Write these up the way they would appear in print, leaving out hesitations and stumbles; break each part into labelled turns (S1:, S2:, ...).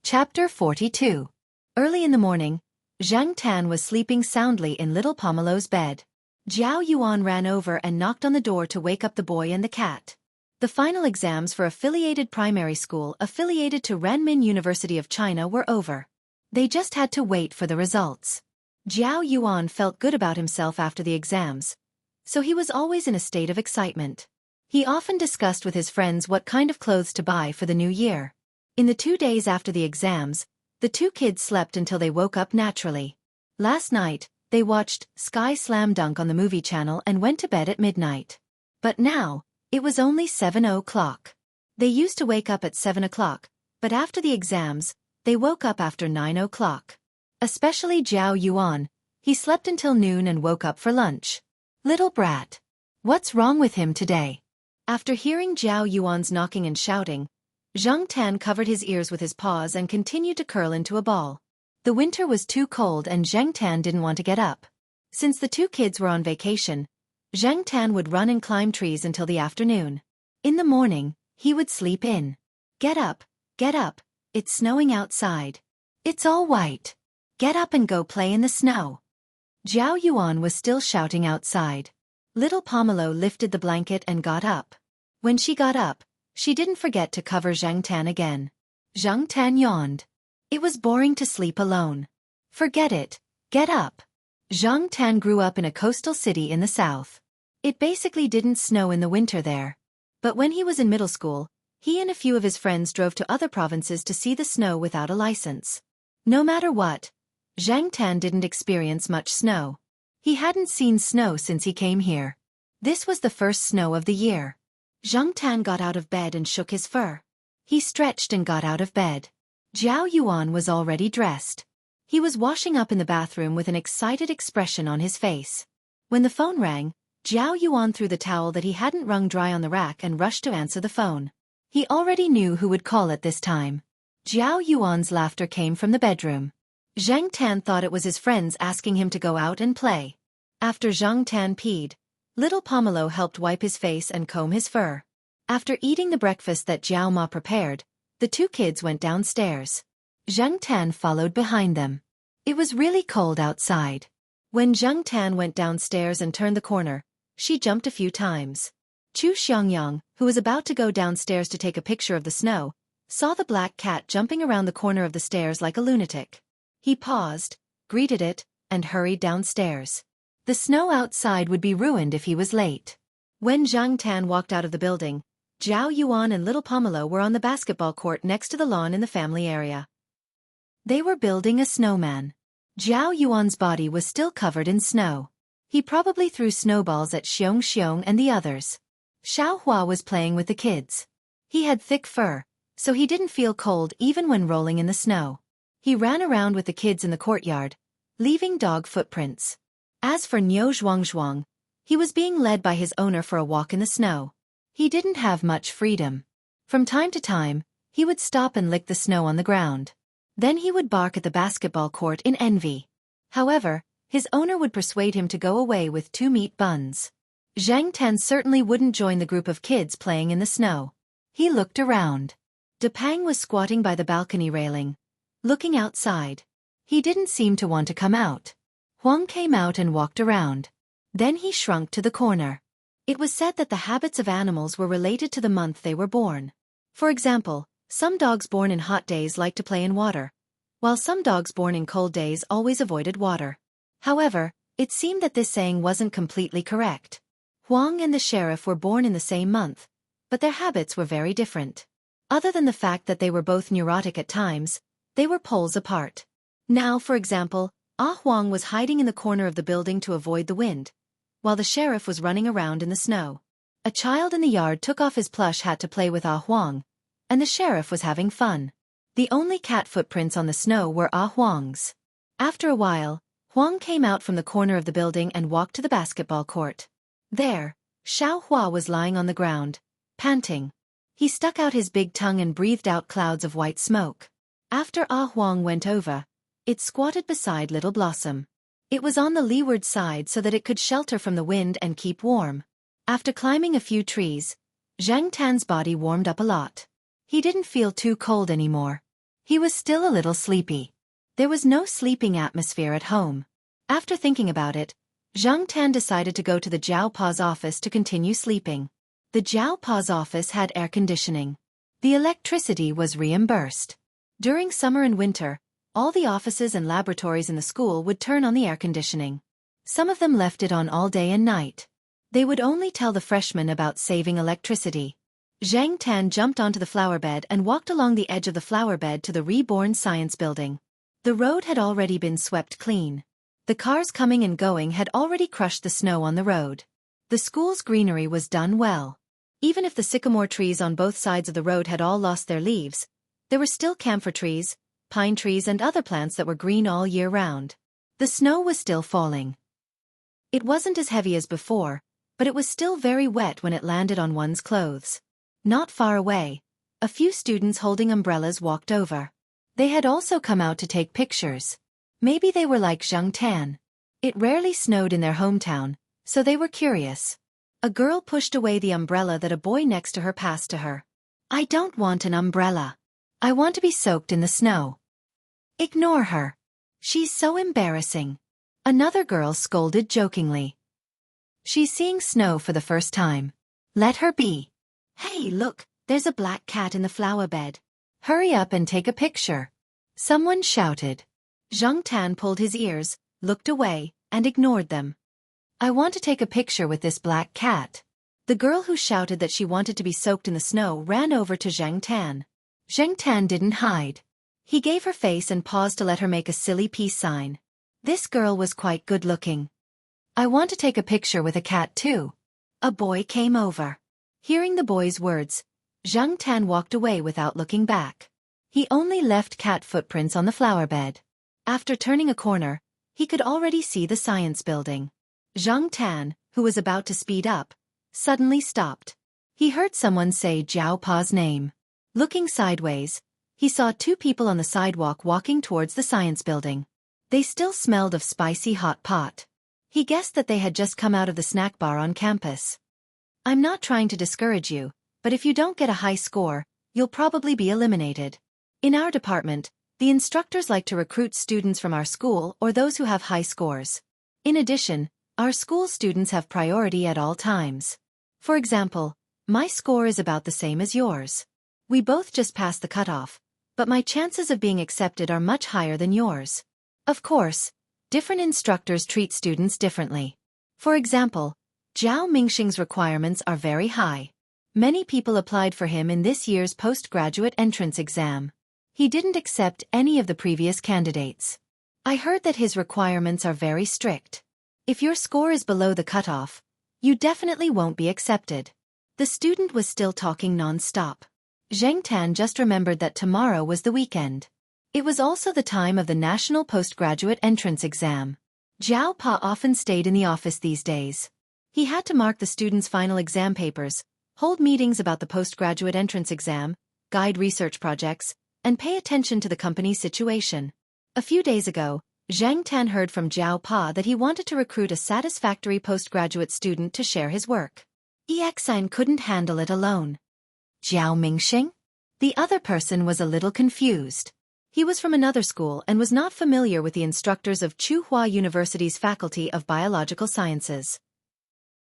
S1: Chapter 42. Early in the morning, Zhang Tan was sleeping soundly in little Pomelo's bed. Jiao Yuan ran over and knocked on the door to wake up the boy and the cat. The final exams for affiliated primary school affiliated to Renmin University of China were over. They just had to wait for the results. Jiao Yuan felt good about himself after the exams, so he was always in a state of excitement. He often discussed with his friends what kind of clothes to buy for the new year. In the 2 days after the exams, the two kids slept until they woke up naturally. Last night, they watched Sky Slam Dunk on the movie channel and went to bed at midnight. But now, it was only 7 o'clock. They used to wake up at 7 o'clock, but after the exams, they woke up after 9 o'clock. Especially Jiao Yuan, he slept until noon and woke up for lunch. Little brat. What's wrong with him today? After hearing Jiao Yuan's knocking and shouting, Zhang Tan covered his ears with his paws and continued to curl into a ball. The winter was too cold and Zhang Tan didn't want to get up. Since the two kids were on vacation, Zhang Tan would run and climb trees until the afternoon. In the morning, he would sleep in. Get up, it's snowing outside. It's all white. Get up and go play in the snow. Jiao Yuan was still shouting outside. Little Pomelo lifted the blanket and got up. When she got up, she didn't forget to cover Zhang Tan again. Zhang Tan yawned. It was boring to sleep alone. Forget it, get up. Zhang Tan grew up in a coastal city in the south. It basically didn't snow in the winter there. But when he was in middle school, he and a few of his friends drove to other provinces to see the snow without a license. No matter what, Zhang Tan didn't experience much snow. He hadn't seen snow since he came here. This was the first snow of the year. Zhang Tan got out of bed and shook his fur. He stretched and got out of bed. Jiao Yuan was already dressed. He was washing up in the bathroom with an excited expression on his face. When the phone rang, Jiao Yuan threw the towel that he hadn't wrung dry on the rack and rushed to answer the phone. He already knew who would call at this time. Jiao Yuan's laughter came from the bedroom. Zhang Tan thought it was his friends asking him to go out and play. After Zhang Tan peed, little Pomelo helped wipe his face and comb his fur. After eating the breakfast that Jiao Ma prepared, the two kids went downstairs. Zhang Tan followed behind them. It was really cold outside. When Zhang Tan went downstairs and turned the corner, she jumped a few times. Xianxia, who was about to go downstairs to take a picture of the snow, saw the black cat jumping around the corner of the stairs like a lunatic. He paused, greeted it, and hurried downstairs. The snow outside would be ruined if he was late. When Zhang Tan walked out of the building, Jiao Yuan and little Pomelo were on the basketball court next to the lawn in the family area. They were building a snowman. Jiao Yuan's body was still covered in snow. He probably threw snowballs at Xianxia and the others. Xiaohua was playing with the kids. He had thick fur, so he didn't feel cold even when rolling in the snow. He ran around with the kids in the courtyard, leaving dog footprints. As for Niu Zhuangzhuang, he was being led by his owner for a walk in the snow. He didn't have much freedom. From time to time, he would stop and lick the snow on the ground. Then he would bark at the basketball court in envy. However, his owner would persuade him to go away with 2 meat buns. Zhang Tan certainly wouldn't join the group of kids playing in the snow. He looked around. Depang was squatting by the balcony railing, looking outside. He didn't seem to want to come out. Huang came out and walked around. Then he shrunk to the corner. It was said that the habits of animals were related to the month they were born. For example, some dogs born in hot days liked to play in water, while some dogs born in cold days always avoided water. However, it seemed that this saying wasn't completely correct. Huang and the sheriff were born in the same month, but their habits were very different. Other than the fact that they were both neurotic at times, they were poles apart. Now, for example, Huang was hiding in the corner of the building to avoid the wind, while the sheriff was running around in the snow. A child in the yard took off his plush hat to play with Huang, and the sheriff was having fun. The only cat footprints on the snow were Huang's. After a while, Huang came out from the corner of the building and walked to the basketball court. There, Xiaohua was lying on the ground, panting. He stuck out his big tongue and breathed out clouds of white smoke. After Huang went over, it squatted beside Little Blossom. It was on the leeward side so that it could shelter from the wind and keep warm. After climbing a few trees, Zhang Tan's body warmed up a lot. He didn't feel too cold anymore. He was still a little sleepy. There was no sleeping atmosphere at home. After thinking about it, Zhang Tan decided to go to the Jiao Pa's office to continue sleeping. The Jiao Pa's office had air conditioning. The electricity was reimbursed. During summer and winter, all the offices and laboratories in the school would turn on the air conditioning. Some of them left it on all day and night. They would only tell the freshmen about saving electricity. Zhang Tan jumped onto the flower bed and walked along the edge of the flower bed to the reborn science building. The road had already been swept clean. The cars coming and going had already crushed the snow on the road. The school's greenery was done well. Even if the sycamore trees on both sides of the road had all lost their leaves, there were still camphor trees, pine trees and other plants that were green all year round. The snow was still falling. It wasn't as heavy as before, but it was still very wet when it landed on one's clothes. Not far away, a few students holding umbrellas walked over. They had also come out to take pictures. Maybe they were like Zhang Tan. It rarely snowed in their hometown, so they were curious. A girl pushed away the umbrella that a boy next to her passed to her. "I don't want an umbrella. I want to be soaked in the snow." "Ignore her. She's so embarrassing," another girl scolded jokingly. "She's seeing snow for the first time. Let her be." "Hey, look, there's a black cat in the flower bed. Hurry up and take a picture," someone shouted. Zhang Tan pulled his ears, looked away, and ignored them. "I want to take a picture with this black cat." The girl who shouted that she wanted to be soaked in the snow ran over to Zhang Tan. Zhang Tan didn't hide. He gave her face and paused to let her make a silly peace sign. This girl was quite good-looking. "I want to take a picture with a cat too." A boy came over. Hearing the boy's words, Zhang Tan walked away without looking back. He only left cat footprints on the flower bed. After turning a corner, he could already see the science building. Zhang Tan, who was about to speed up, suddenly stopped. He heard someone say Jiao Pa's name. Looking sideways, he saw two people on the sidewalk walking towards the science building. They still smelled of spicy hot pot. He guessed that they had just come out of the snack bar on campus. "I'm not trying to discourage you, but if you don't get a high score, you'll probably be eliminated. In our department, the instructors like to recruit students from our school or those who have high scores. In addition, our school students have priority at all times. For example, my score is about the same as yours. We both just passed the cutoff, but my chances of being accepted are much higher than yours. Of course, different instructors treat students differently. For example, Zhao Mingxing's requirements are very high. Many people applied for him in this year's postgraduate entrance exam. He didn't accept any of the previous candidates. I heard that his requirements are very strict. If your score is below the cutoff, you definitely won't be accepted." The student was still talking non-stop. Zhang Tan just remembered that tomorrow was the weekend. It was also the time of the national postgraduate entrance exam. Jiao Pa often stayed in the office these days. He had to mark the students' final exam papers, hold meetings about the postgraduate entrance exam, guide research projects, and pay attention to the company's situation. A few days ago, Zhang Tan heard from Jiao Pa that he wanted to recruit a satisfactory postgraduate student to share his work. Xianxia couldn't handle it alone. Jiao Mingxing? The other person was a little confused. He was from another school and was not familiar with the instructors of Tsinghua University's Faculty of Biological Sciences.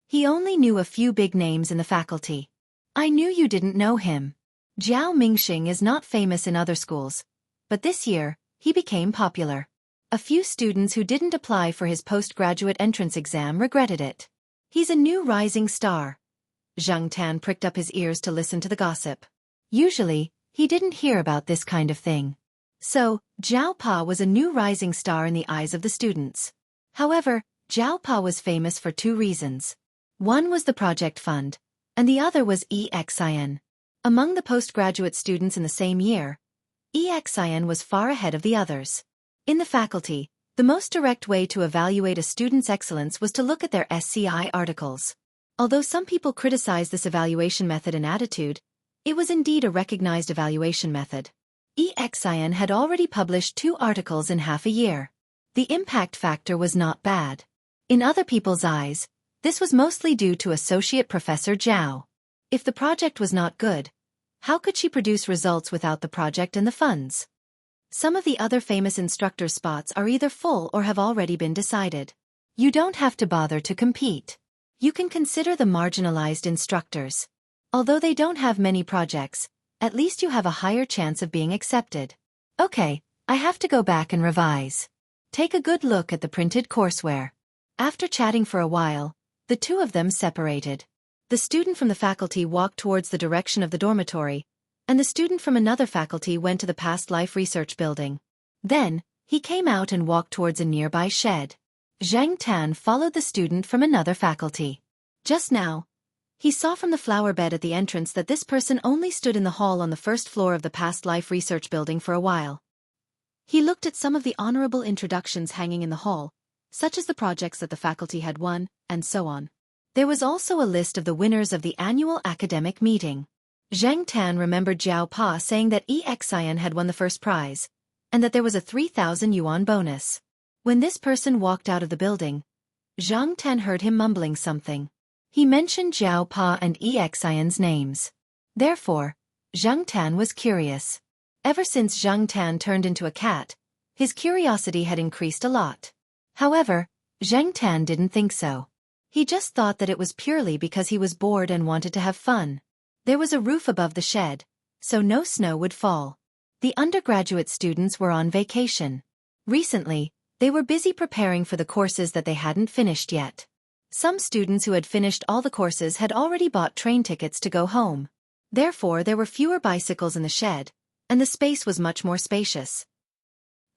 S1: He only knew a few big names in the faculty. "I knew you didn't know him. Jiao Mingxing is not famous in other schools, but this year, he became popular. A few students who didn't apply for his postgraduate entrance exam regretted it. He's a new rising star." Zhang Tan pricked up his ears to listen to the gossip. Usually, he didn't hear about this kind of thing. So, Jiao Pa was a new rising star in the eyes of the students. However, Jiao Pa was famous for two reasons. One was the project fund, and the other was Xian. Among the postgraduate students in the same year, Xian was far ahead of the others. In the faculty, the most direct way to evaluate a student's excellence was to look at their SCI articles. Although some people criticized this evaluation method and attitude, it was indeed a recognized evaluation method. Xian had already published 2 articles in half a year. The impact factor was not bad. In other people's eyes, this was mostly due to Associate Professor Zhao. If the project was not good, how could she produce results without the project and the funds? Some of the other famous instructor spots are either full or have already been decided. You don't have to bother to compete. You can consider the marginalized instructors. Although they don't have many projects, at least you have a higher chance of being accepted. Okay, I have to go back and revise. Take a good look at the printed courseware. After chatting for a while, the two of them separated. The student from the faculty walked towards the direction of the dormitory, and the student from another faculty went to the past life research building. Then, he came out and walked towards a nearby shed. Zhang Tan followed the student from another faculty. Just now, he saw from the flower bed at the entrance that this person only stood in the hall on the first floor of the past life research building for a while. He looked at some of the honorable introductions hanging in the hall, such as the projects that the faculty had won, and so on. There was also a list of the winners of the annual academic meeting. Zhang Tan remembered Jiao Pa saying that Xianxia had won the first prize, and that there was a 3,000 yuan bonus. When this person walked out of the building, Zhang Tan heard him mumbling something. He mentioned Jiao Pa and Xian's names. Therefore, Zhang Tan was curious. Ever since Zhang Tan turned into a cat, his curiosity had increased a lot. However, Zhang Tan didn't think so. He just thought that it was purely because he was bored and wanted to have fun. There was a roof above the shed, so no snow would fall. The undergraduate students were on vacation. Recently, they were busy preparing for the courses that they hadn't finished yet. Some students who had finished all the courses had already bought train tickets to go home. Therefore, there were fewer bicycles in the shed, and the space was much more spacious.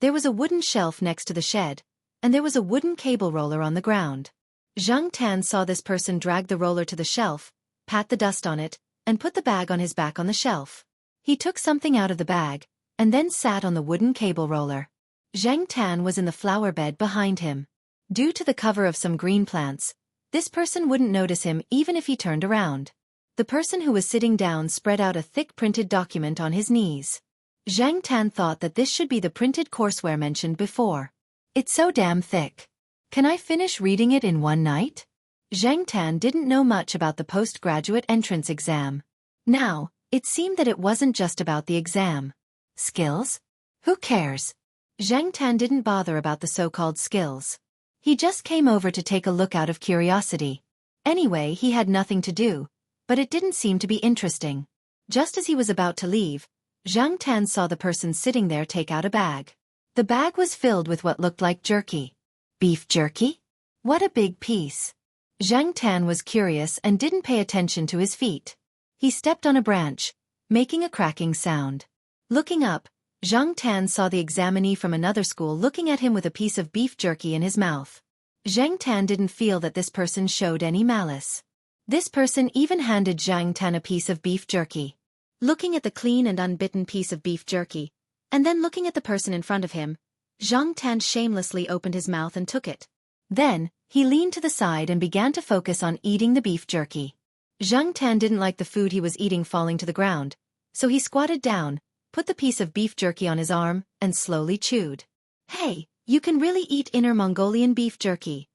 S1: There was a wooden shelf next to the shed, and there was a wooden cable roller on the ground. Zhang Tan saw this person drag the roller to the shelf, pat the dust on it, and put the bag on his back on the shelf. He took something out of the bag, and then sat on the wooden cable roller. Zhang Tan was in the flower bed behind him. Due to the cover of some green plants, this person wouldn't notice him even if he turned around. The person who was sitting down spread out a thick printed document on his knees. Zhang Tan thought that this should be the printed courseware mentioned before. It's so damn thick. Can I finish reading it in one night? Zhang Tan didn't know much about the postgraduate entrance exam. Now, it seemed that it wasn't just about the exam. Skills? Who cares? Zhang Tan didn't bother about the so-called skills. He just came over to take a look out of curiosity. Anyway, he had nothing to do, but it didn't seem to be interesting. Just as he was about to leave, Zhang Tan saw the person sitting there take out a bag. The bag was filled with what looked like jerky. Beef jerky? What a big piece. Zhang Tan was curious and didn't pay attention to his feet. He stepped on a branch, making a cracking sound. Looking up, Zhang Tan saw the examinee from another school looking at him with a piece of beef jerky in his mouth. Zhang Tan didn't feel that this person showed any malice. This person even handed Zhang Tan a piece of beef jerky. Looking at the clean and unbitten piece of beef jerky, and then looking at the person in front of him, Zhang Tan shamelessly opened his mouth and took it. Then, he leaned to the side and began to focus on eating the beef jerky. Zhang Tan didn't like the food he was eating falling to the ground, so he squatted down, put the piece of beef jerky on his arm, and slowly chewed. Hey, you can really eat Inner Mongolian beef jerky.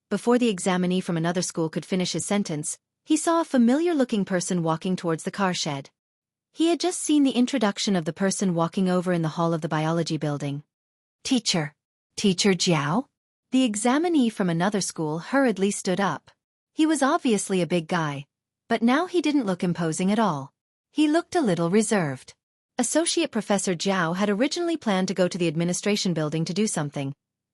S1: Before the examinee from another school could finish his sentence, he saw a familiar-looking person walking towards the car shed. He had just seen the introduction of the person walking over in the hall of the biology building. Teacher. Teacher Jiao? The examinee from another school hurriedly stood up. He was obviously a big guy, but now he didn't look imposing at all. He looked a little reserved. Associate Professor Jiao had originally planned to go to the administration building to do something,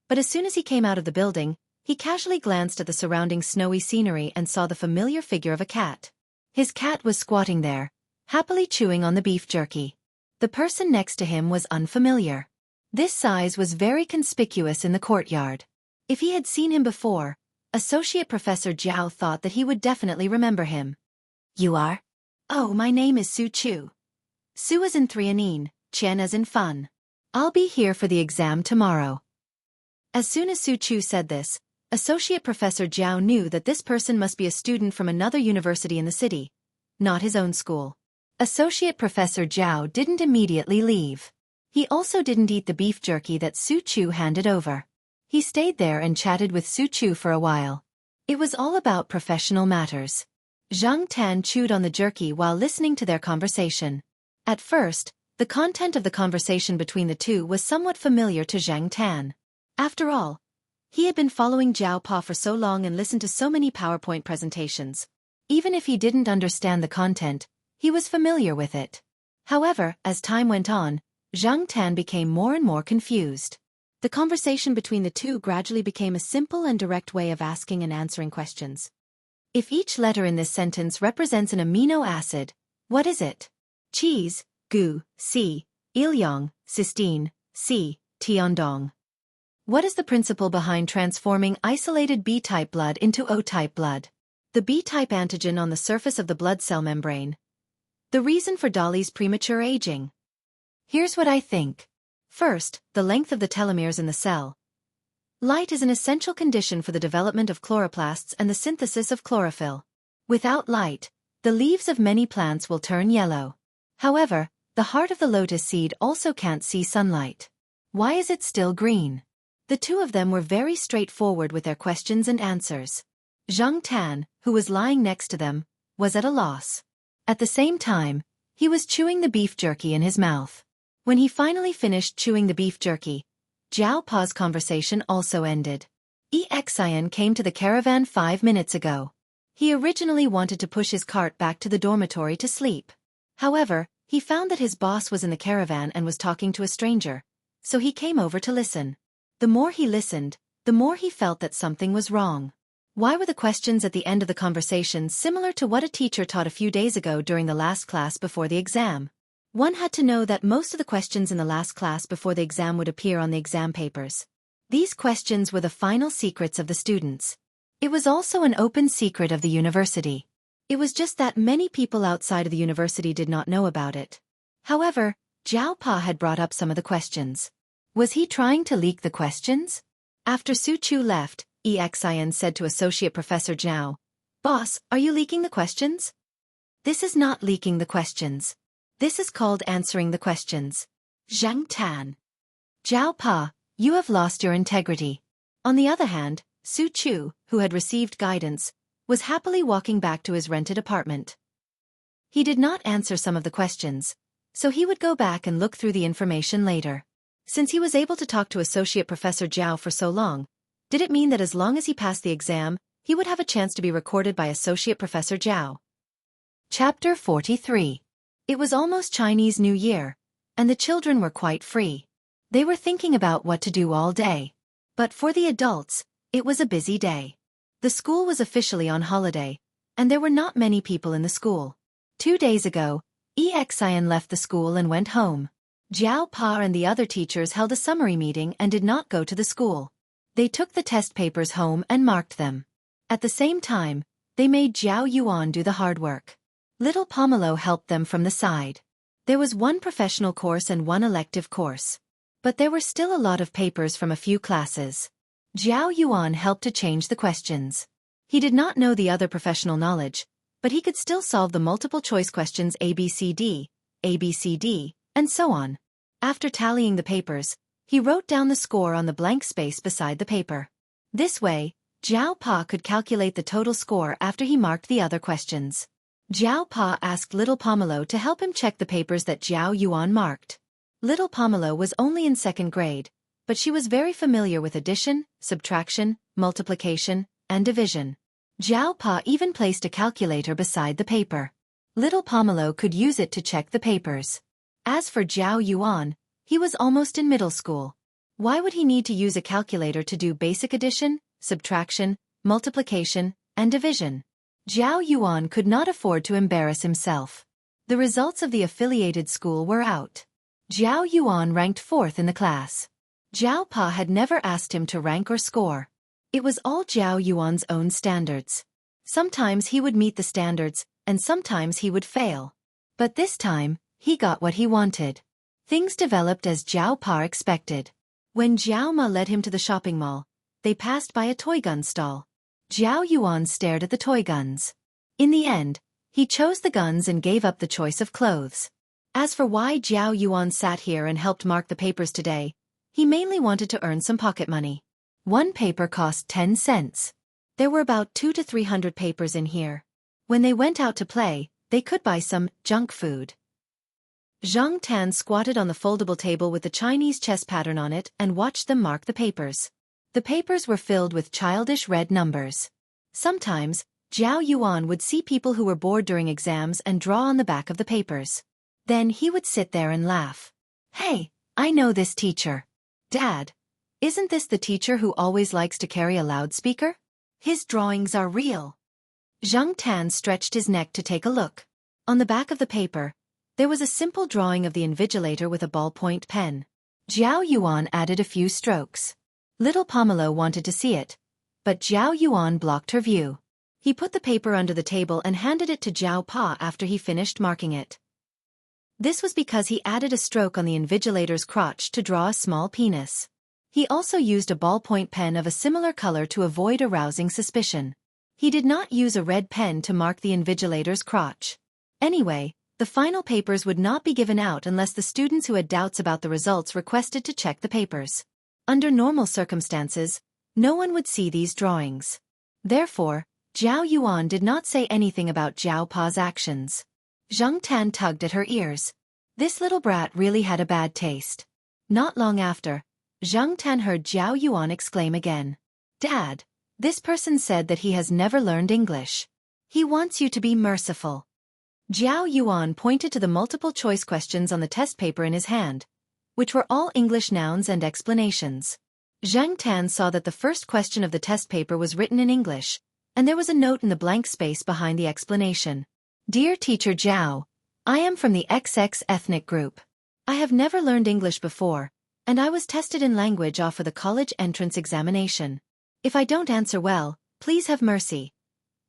S1: but as soon as he came out of the building, he casually glanced at the surrounding snowy scenery and saw the familiar figure of a cat. His cat was squatting there, happily chewing on the beef jerky. The person next to him was unfamiliar. This size was very conspicuous in the courtyard. If he had seen him before, Associate Professor Jiao thought that he would definitely remember him. You are? Oh, my name is Su Chu. Su as in threonine, Qian as in fun. I'll be here for the exam tomorrow. As soon as Su Chu said this, Associate Professor Jiao knew that this person must be a student from another university in the city, not his own school. Associate Professor Jiao didn't immediately leave. He also didn't eat the beef jerky that Su Chu handed over. He stayed there and chatted with Su Chu for a while. It was all about professional matters. Zhang Tan chewed on the jerky while listening to their conversation. At first, The content of the conversation between the two was somewhat familiar to Zhang Tan. After all, he had been following Jiao Pa for so long and listened to so many PowerPoint presentations. Even if he didn't understand the content, he was familiar with it. However, as time went on, Zhang Tan became more and more confused. The conversation between the two gradually became a simple and direct way of asking and answering questions. If each letter in this sentence represents an amino acid, what is it? Cheese, gu, si, ilyong, cysteine, si, tiandong. What is the principle behind transforming isolated B-type blood into O-type blood? The B-type antigen on the surface of the blood cell membrane. The reason for Dolly's premature aging. Here's what I think. First, the length of the telomeres in the cell. Light is an essential condition for the development of chloroplasts and the synthesis of chlorophyll. Without light, the leaves of many plants will turn yellow. However, the heart of the lotus seed also can't see sunlight. Why is it still green? The two of them were very straightforward with their questions and answers. Zhang Tan, who was lying next to them, was at a loss. At the same time, he was chewing the beef jerky in his mouth. When he finally finished chewing the beef jerky, Jiao Pa's conversation also ended. Xian came to the caravan 5 minutes ago. He originally wanted to push his cart back to the dormitory to sleep. However, he found that his boss was in the caravan and was talking to a stranger, so he came over to listen. The more he listened, the more he felt that something was wrong. Why were the questions at the end of the conversation similar to what a teacher taught a few days ago during the last class before the exam? One had to know that most of the questions in the last class before the exam would appear on the exam papers. These questions were the final secrets of the students. It was also an open secret of the university. It was just that many people outside of the university did not know about it. However, Jiao Pa had brought up some of the questions. Was he trying to leak the questions? After Su Chu left, Xian said to Associate Professor Zhao, "Boss, are you leaking the questions?" "This is not leaking the questions. This is called answering the questions." Zhang Tan. "Jiao Pa, you have lost your integrity." On the other hand, Su Chu, who had received guidance, was happily walking back to his rented apartment. He did not answer some of the questions, so he would go back and look through the information later. Since he was able to talk to Associate Professor Zhao for so long, did it mean that as long as he passed the exam, he would have a chance to be recorded by Associate Professor Zhao? Chapter 43. It was almost Chinese New Year, and the children were quite free. They were thinking about what to do all day. But for the adults, it was a busy day. The school was officially on holiday, and there were not many people in the school. 2 days ago, Xian left the school and went home. Jiao Pa and the other teachers held a summary meeting and did not go to the school. They took the test papers home and marked them. At the same time, they made Jiao Yuan do the hard work. Little Pomelo helped them from the side. There was one professional course and one elective course. But there were still a lot of papers from a few classes. Jiao Yuan helped to change the questions. He did not know the other professional knowledge, but he could still solve the multiple choice questions ABCD, and so on. After tallying the papers, he wrote down the score on the blank space beside the paper. This way, Jiao Pa could calculate the total score after he marked the other questions. Jiao Pa asked Little Pomelo to help him check the papers that Jiao Yuan marked. Little Pomelo was only in 2nd grade, but she was very familiar with addition, subtraction, multiplication, and division. Jiao Pa even placed a calculator beside the paper. Little Pomelo could use it to check the papers. As for Jiao Yuan, he was almost in middle school. Why would he need to use a calculator to do basic addition, subtraction, multiplication, and division? Jiao Yuan could not afford to embarrass himself. The results of the affiliated school were out. Jiao Yuan ranked 4th in the class. Jiao Pa had never asked him to rank or score. It was all Jiao Yuan's own standards. Sometimes he would meet the standards, and sometimes he would fail. But this time, he got what he wanted. Things developed as Jiao Pa expected. When Jiao Ma led him to the shopping mall, they passed by a toy gun stall. Jiao Yuan stared at the toy guns. In the end, he chose the guns and gave up the choice of clothes. As for why Jiao Yuan sat here and helped mark the papers today, he mainly wanted to earn some pocket money. One paper cost 10 cents. There were about 200 to 300 papers in here. When they went out to play, they could buy some junk food. Zhang Tan squatted on the foldable table with the Chinese chess pattern on it and watched them mark the papers. The papers were filled with childish red numbers. Sometimes, Zhao Yuan would see people who were bored during exams and draw on the back of the papers. Then he would sit there and laugh. "Hey, I know this teacher. Dad, isn't this the teacher who always likes to carry a loudspeaker? His drawings are real." Zhang Tan stretched his neck to take a look. On the back of the paper, there was a simple drawing of the invigilator with a ballpoint pen. Zhao Yuan added a few strokes. Little Pomelo wanted to see it, but Zhao Yuan blocked her view. He put the paper under the table and handed it to Zhao Pa after he finished marking it. This was because he added a stroke on the invigilator's crotch to draw a small penis. He also used a ballpoint pen of a similar color to avoid arousing suspicion. He did not use a red pen to mark the invigilator's crotch. Anyway, the final papers would not be given out unless the students who had doubts about the results requested to check the papers. Under normal circumstances, no one would see these drawings. Therefore, Zhao Yuan did not say anything about Zhao Pa's actions. Zhang Tan tugged at her ears. This little brat really had a bad taste. Not long after, Zhang Tan heard Zhao Yuan exclaim again. "Dad, this person said that he has never learned English. He wants you to be merciful." Zhao Yuan pointed to the multiple-choice questions on the test paper in his hand, which were all English nouns and explanations. Zhang Tan saw that the first question of the test paper was written in English, and there was a note in the blank space behind the explanation. "Dear Teacher Zhao, I am from the XX ethnic group. I have never learned English before, and I was tested in language for the college entrance examination. If I don't answer well, please have mercy."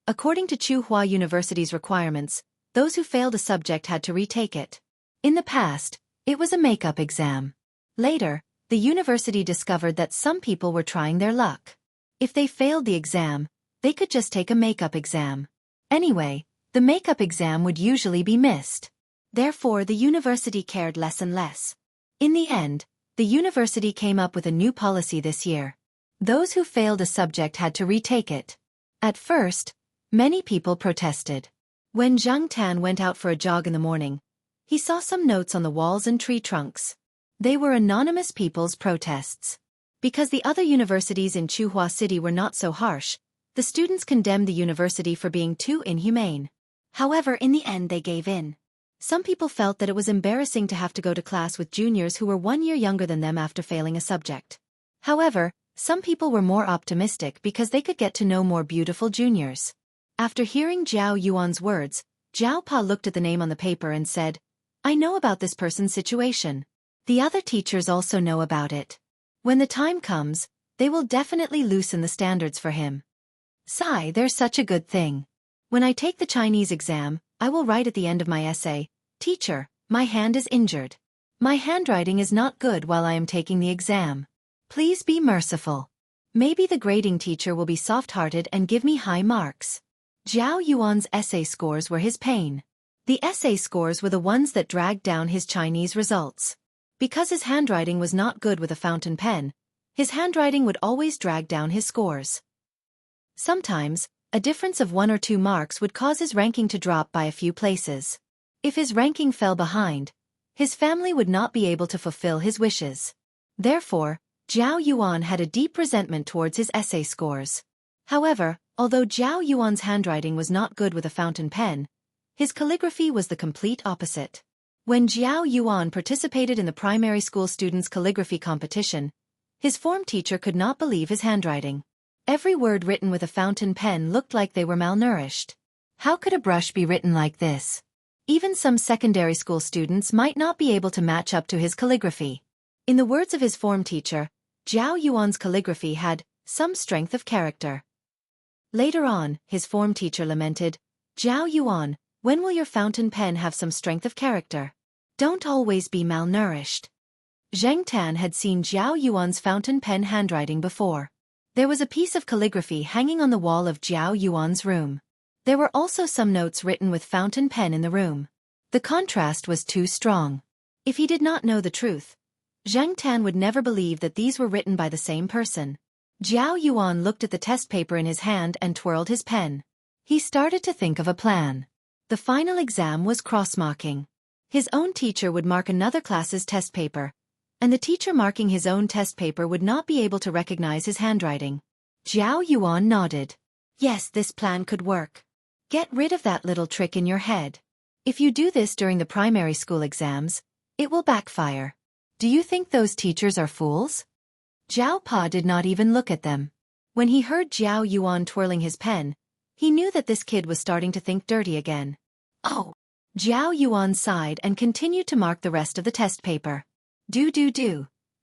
S1: According to Tsinghua University's requirements, those who failed a subject had to retake it. In the past, it was a makeup exam. Later, the university discovered that some people were trying their luck. If they failed the exam, they could just take a makeup exam. Anyway, the makeup exam would usually be missed. Therefore, the university cared less and less. In the end, the university came up with a new policy this year. Those who failed a subject had to retake it. At first, many people protested. When Zhang Tan went out for a jog in the morning, he saw some notes on the walls and tree trunks. They were anonymous people's protests. Because the other universities in Tsinghua City were not so harsh, the students condemned the university for being too inhumane. However, in the end they gave in. Some people felt that it was embarrassing to have to go to class with juniors who were 1 year younger than them after failing a subject. However, some people were more optimistic because they could get to know more beautiful juniors. After hearing Zhao Yuan's words, Zhao Pa looked at the name on the paper and said, "I know about this person's situation. The other teachers also know about it. When the time comes, they will definitely loosen the standards for him. Sigh, there's such a good thing. When I take the Chinese exam, I will write at the end of my essay, 'Teacher, my hand is injured. My handwriting is not good while I am taking the exam. Please be merciful.' Maybe the grading teacher will be soft-hearted and give me high marks." Zhao Yuan's essay scores were his pain. The essay scores were the ones that dragged down his Chinese results. Because his handwriting was not good with a fountain pen, his handwriting would always drag down his scores. Sometimes, a difference of 1 or 2 marks would cause his ranking to drop by a few places. If his ranking fell behind, his family would not be able to fulfill his wishes. Therefore, Zhao Yuan had a deep resentment towards his essay scores. However, although Zhao Yuan's handwriting was not good with a fountain pen, his calligraphy was the complete opposite. When Zhao Yuan participated in the primary school students' calligraphy competition, his form teacher could not believe his handwriting. Every word written with a fountain pen looked like they were malnourished. How could a brush be written like this? Even some secondary school students might not be able to match up to his calligraphy. In the words of his form teacher, Zhao Yuan's calligraphy had some strength of character. Later on, his form teacher lamented, "Zhao Yuan, when will your fountain pen have some strength of character? Don't always be malnourished." Zhang Tan had seen Zhao Yuan's fountain pen handwriting before. There was a piece of calligraphy hanging on the wall of Zhao Yuan's room. There were also some notes written with fountain pen in the room. The contrast was too strong. If he did not know the truth, Zhang Tan would never believe that these were written by the same person. Zhao Yuan looked at the test paper in his hand and twirled his pen. He started to think of a plan. The final exam was cross-marking. His own teacher would mark another class's test paper, and the teacher marking his own test paper would not be able to recognize his handwriting. Zhao Yuan nodded. Yes, this plan could work. Get rid of that little trick in your head. If you do this during the primary school exams, it will backfire. Do you think those teachers are fools? Zhao Pa did not even look at them. When he heard Zhao Yuan twirling his pen, he knew that this kid was starting to think dirty again. Oh! Zhao Yuan sighed and continued to mark the rest of the test paper. Do.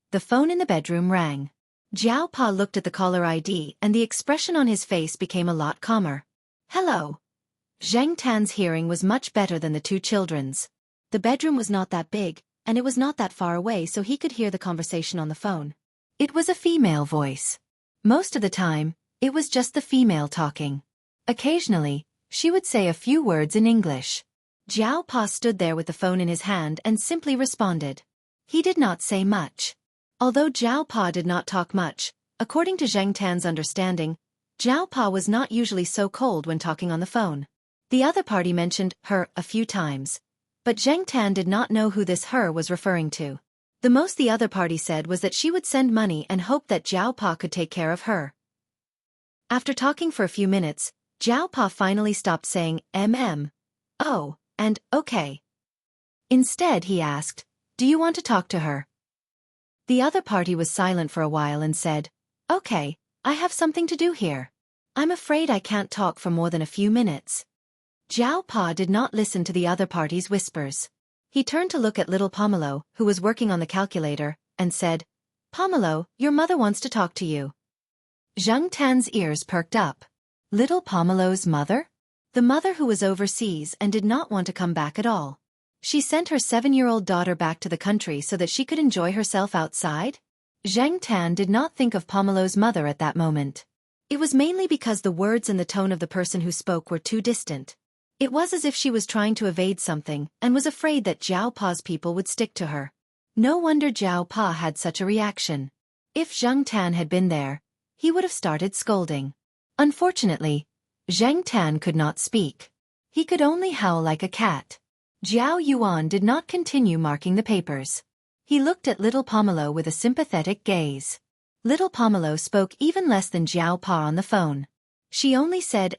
S1: The phone in the bedroom rang. Zhao Pa looked at the caller ID and the expression on his face became a lot calmer. Hello. Zheng Tan's hearing was much better than the two children's. The bedroom was not that big, and it was not that far away, so he could hear the conversation on the phone. It was a female voice. Most of the time, it was just the female talking. Occasionally, she would say a few words in English. Zhao Pa stood there with the phone in his hand and simply responded. He did not say much. Although Zhao Pa did not talk much, according to Zheng Tan's understanding, Zhao Pa was not usually so cold when talking on the phone. The other party mentioned her a few times, but Zheng Tan did not know who this her was referring to. The most the other party said was that she would send money and hope that Zhao Pa could take care of her. After talking for a few minutes, Zhao Pa finally stopped saying oh, and okay. Instead he asked, do you want to talk to her? The other party was silent for a while and said, okay, I have something to do here. I'm afraid I can't talk for more than a few minutes. Zhao Pa did not listen to the other party's whispers. He turned to look at little Pomelo, who was working on the calculator, and said, Pomelo, your mother wants to talk to you. Zheng Tan's ears perked up. Little Pomelo's mother? The mother who was overseas and did not want to come back at all. She sent her 7-year-old daughter back to the country so that she could enjoy herself outside? Zheng Tan did not think of Pomelo's mother at that moment. It was mainly because the words and the tone of the person who spoke were too distant. It was as if she was trying to evade something and was afraid that Zhao Pa's people would stick to her. No wonder Zhao Pa had such a reaction. If Zheng Tan had been there, he would have started scolding. Unfortunately, Zheng Tan could not speak. He could only howl like a cat. Zhao Yuan did not continue marking the papers. He looked at little Pomelo with a sympathetic gaze. Little Pomelo spoke even less than Zhao Pa on the phone. She only said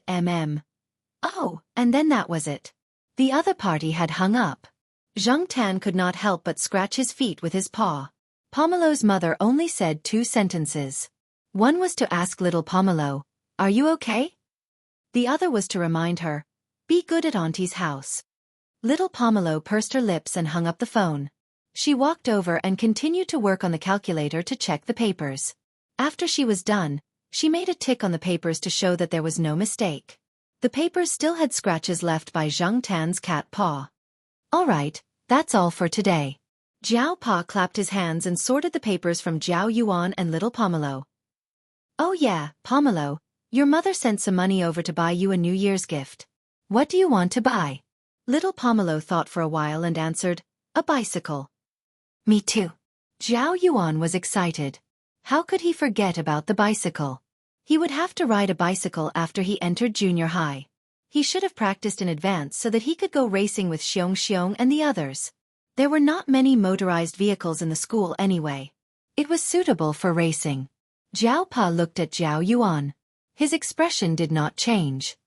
S1: oh, and then that was it. The other party had hung up. Zheng Tan could not help but scratch his feet with his paw. Pomelo's mother only said 2 sentences. One was to ask little Pomelo, are you okay? The other was to remind her, be good at Auntie's house. Little Pomelo pursed her lips and hung up the phone. She walked over and continued to work on the calculator to check the papers. After she was done, she made a tick on the papers to show that there was no mistake. The papers still had scratches left by Zheng Tan's cat paw. All right, that's all for today. Zhao Pa clapped his hands and sorted the papers from Zhao Yuan and little Pomelo. Oh yeah, Pomelo, your mother sent some money over to buy you a New Year's gift. What do you want to buy? Little Pomelo thought for a while and answered, a bicycle. Me too. Zhao Yuan was excited. How could he forget about the bicycle? He would have to ride a bicycle after he entered junior high. He should have practiced in advance so that he could go racing with Xianxia and the others. There were not many motorized vehicles in the school anyway. It was suitable for racing. Zhao Pa looked at Zhao Yuan. His expression did not change.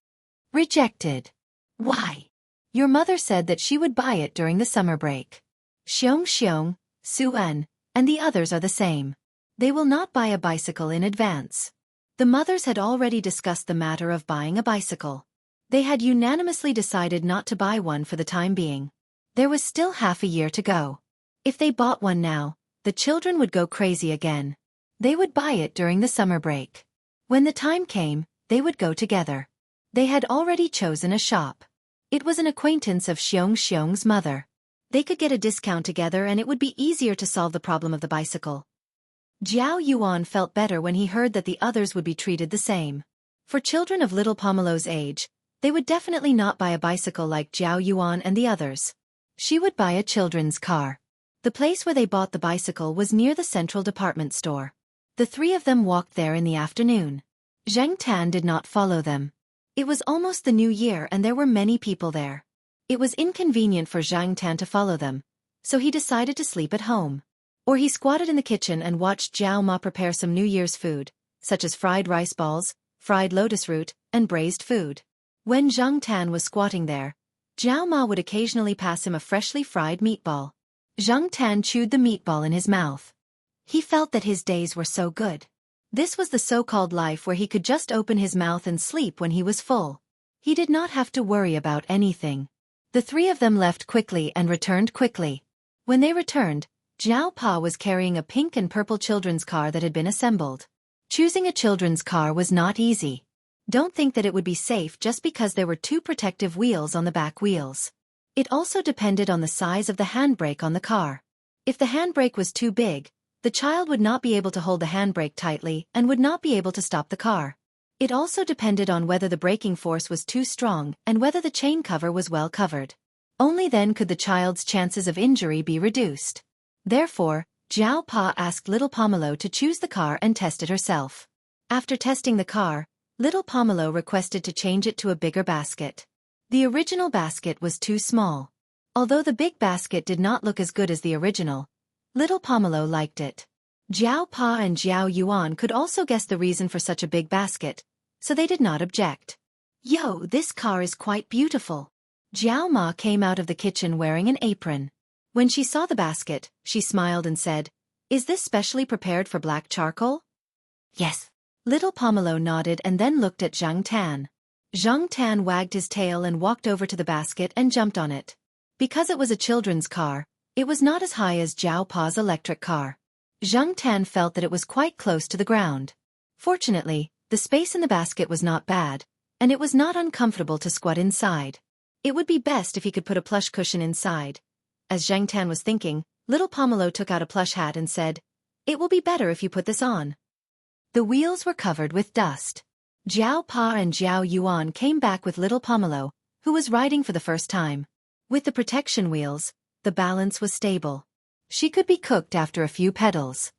S1: Rejected. Why? Your mother said that she would buy it during the summer break. Xianxia, Suan, and the others are the same. They will not buy a bicycle in advance. The mothers had already discussed the matter of buying a bicycle. They had unanimously decided not to buy one for the time being. There was still half a year to go. If they bought one now, the children would go crazy again. They would buy it during the summer break. When the time came, they would go together. They had already chosen a shop. It was an acquaintance of Xianxia's mother. They could get a discount together and it would be easier to solve the problem of the bicycle. Zhao Yuan felt better when he heard that the others would be treated the same. For children of little Pomelo's age, they would definitely not buy a bicycle like Zhao Yuan and the others. She would buy a children's car. The place where they bought the bicycle was near the central department store. The 3 of them walked there in the afternoon. Zheng Tan did not follow them. It was almost the new year and there were many people there. It was inconvenient for Zhang Tan to follow them, so he decided to sleep at home. Or he squatted in the kitchen and watched Jiao Ma prepare some New Year's food, such as fried rice balls, fried lotus root, and braised food. When Zhang Tan was squatting there, Jiao Ma would occasionally pass him a freshly fried meatball. Zhang Tan chewed the meatball in his mouth. He felt that his days were so good. This was the so-called life where he could just open his mouth and sleep when he was full. He did not have to worry about anything. The three of them left quickly and returned quickly. When they returned, Jiao Pa was carrying a pink and purple children's car that had been assembled. Choosing a children's car was not easy. Don't think that it would be safe just because there were two protective wheels on the back wheels. It also depended on the size of the handbrake on the car. If the handbrake was too big, the child would not be able to hold the handbrake tightly and would not be able to stop the car. It also depended on whether the braking force was too strong and whether the chain cover was well covered. Only then could the child's chances of injury be reduced. Therefore, Jiao Pa asked little Pomelo to choose the car and test it herself. After testing the car, little Pomelo requested to change it to a bigger basket. The original basket was too small. Although the big basket did not look as good as the original, little Pomelo liked it. Jiao Pa and Jiao Yuan could also guess the reason for such a big basket, so they did not object. "Yo, this car is quite beautiful." Jiao Ma came out of the kitchen wearing an apron. When she saw the basket, she smiled and said, "Is this specially prepared for black charcoal?" "Yes." Little Pomelo nodded and then looked at Zhang Tan. Zhang Tan wagged his tail and walked over to the basket and jumped on it. Because it was a children's car, it was not as high as Jiao Pa's electric car. Zhang Tan felt that it was quite close to the ground. Fortunately, the space in the basket was not bad, and it was not uncomfortable to squat inside. It would be best if he could put a plush cushion inside. As Zhang Tan was thinking, little Pomelo took out a plush hat and said, "It will be better if you put this on." The wheels were covered with dust. Jiao Pa and Jiao Yuan came back with little Pomelo, who was riding for the first time. With the protection wheels, the balance was stable. She could be cooked after a few pedals.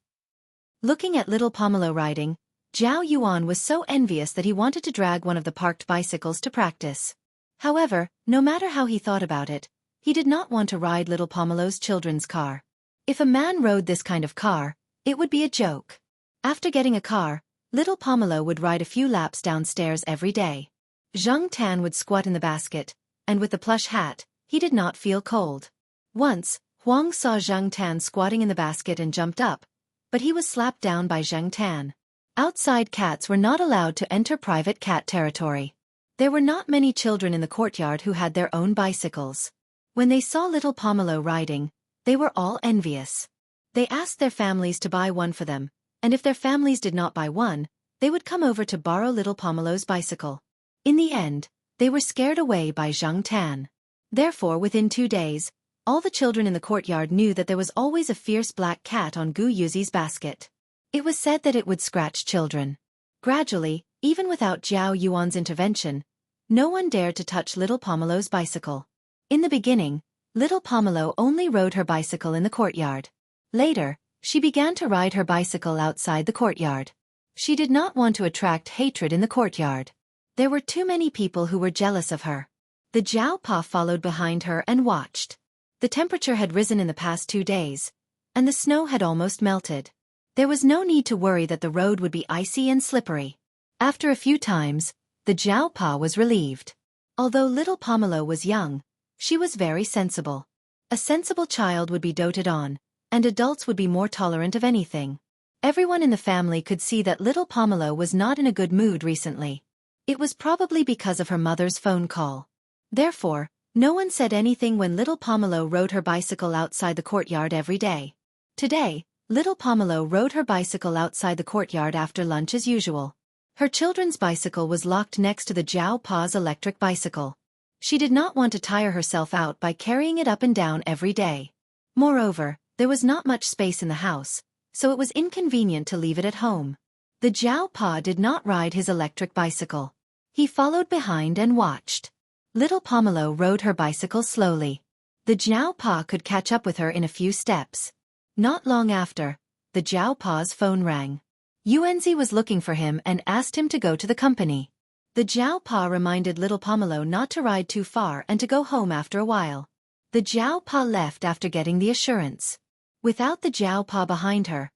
S1: Looking at little Pomelo riding, Jiao Yuan was so envious that he wanted to drag one of the parked bicycles to practice. However, no matter how he thought about it, he did not want to ride little Pomelo's children's car. If a man rode this kind of car, it would be a joke. After getting a car, little Pomelo would ride a few laps downstairs every day. Zhang Tan would squat in the basket, and with the plush hat, he did not feel cold. Once, Huang saw Zhang Tan squatting in the basket and jumped up, but he was slapped down by Zhang Tan. Outside cats were not allowed to enter private cat territory. There were not many children in the courtyard who had their own bicycles. When they saw little Pomelo riding, they were all envious. They asked their families to buy one for them, and if their families did not buy one, they would come over to borrow little Pomelo's bicycle. In the end, they were scared away by Zhang Tan. Therefore, within 2 days, all the children in the courtyard knew that there was always a fierce black cat on Gu Yuzi's basket. It was said that it would scratch children. Gradually, even without Jiao Yuan's intervention, no one dared to touch little Pomelo's bicycle. In the beginning, little Pomelo only rode her bicycle in the courtyard. Later, she began to ride her bicycle outside the courtyard. She did not want to attract hatred in the courtyard. There were too many people who were jealous of her. The Jiao Pa followed behind her and watched. The temperature had risen in the past 2 days, and the snow had almost melted. There was no need to worry that the road would be icy and slippery. After a few times, the Jiao Pa was relieved. Although little Pomelo was young, she was very sensible. A sensible child would be doted on, and adults would be more tolerant of anything. Everyone in the family could see that little Pomelo was not in a good mood recently. It was probably because of her mother's phone call. Therefore, no one said anything when little Pomelo rode her bicycle outside the courtyard every day. Today, little Pomelo rode her bicycle outside the courtyard after lunch as usual. Her children's bicycle was locked next to the Jiao Pa's electric bicycle. She did not want to tire herself out by carrying it up and down every day. Moreover, there was not much space in the house, so it was inconvenient to leave it at home. The Jiao Pa did not ride his electric bicycle. He followed behind and watched. Little Pomelo rode her bicycle slowly. The Jiao Pa could catch up with her in a few steps. Not long after, the Jiao Pa's phone rang. Yuanzi was looking for him and asked him to go to the company. The Jiao Pa reminded little Pomelo not to ride too far and to go home after a while. The Jiao Pa left after getting the assurance. Without the Jiao Pa behind her,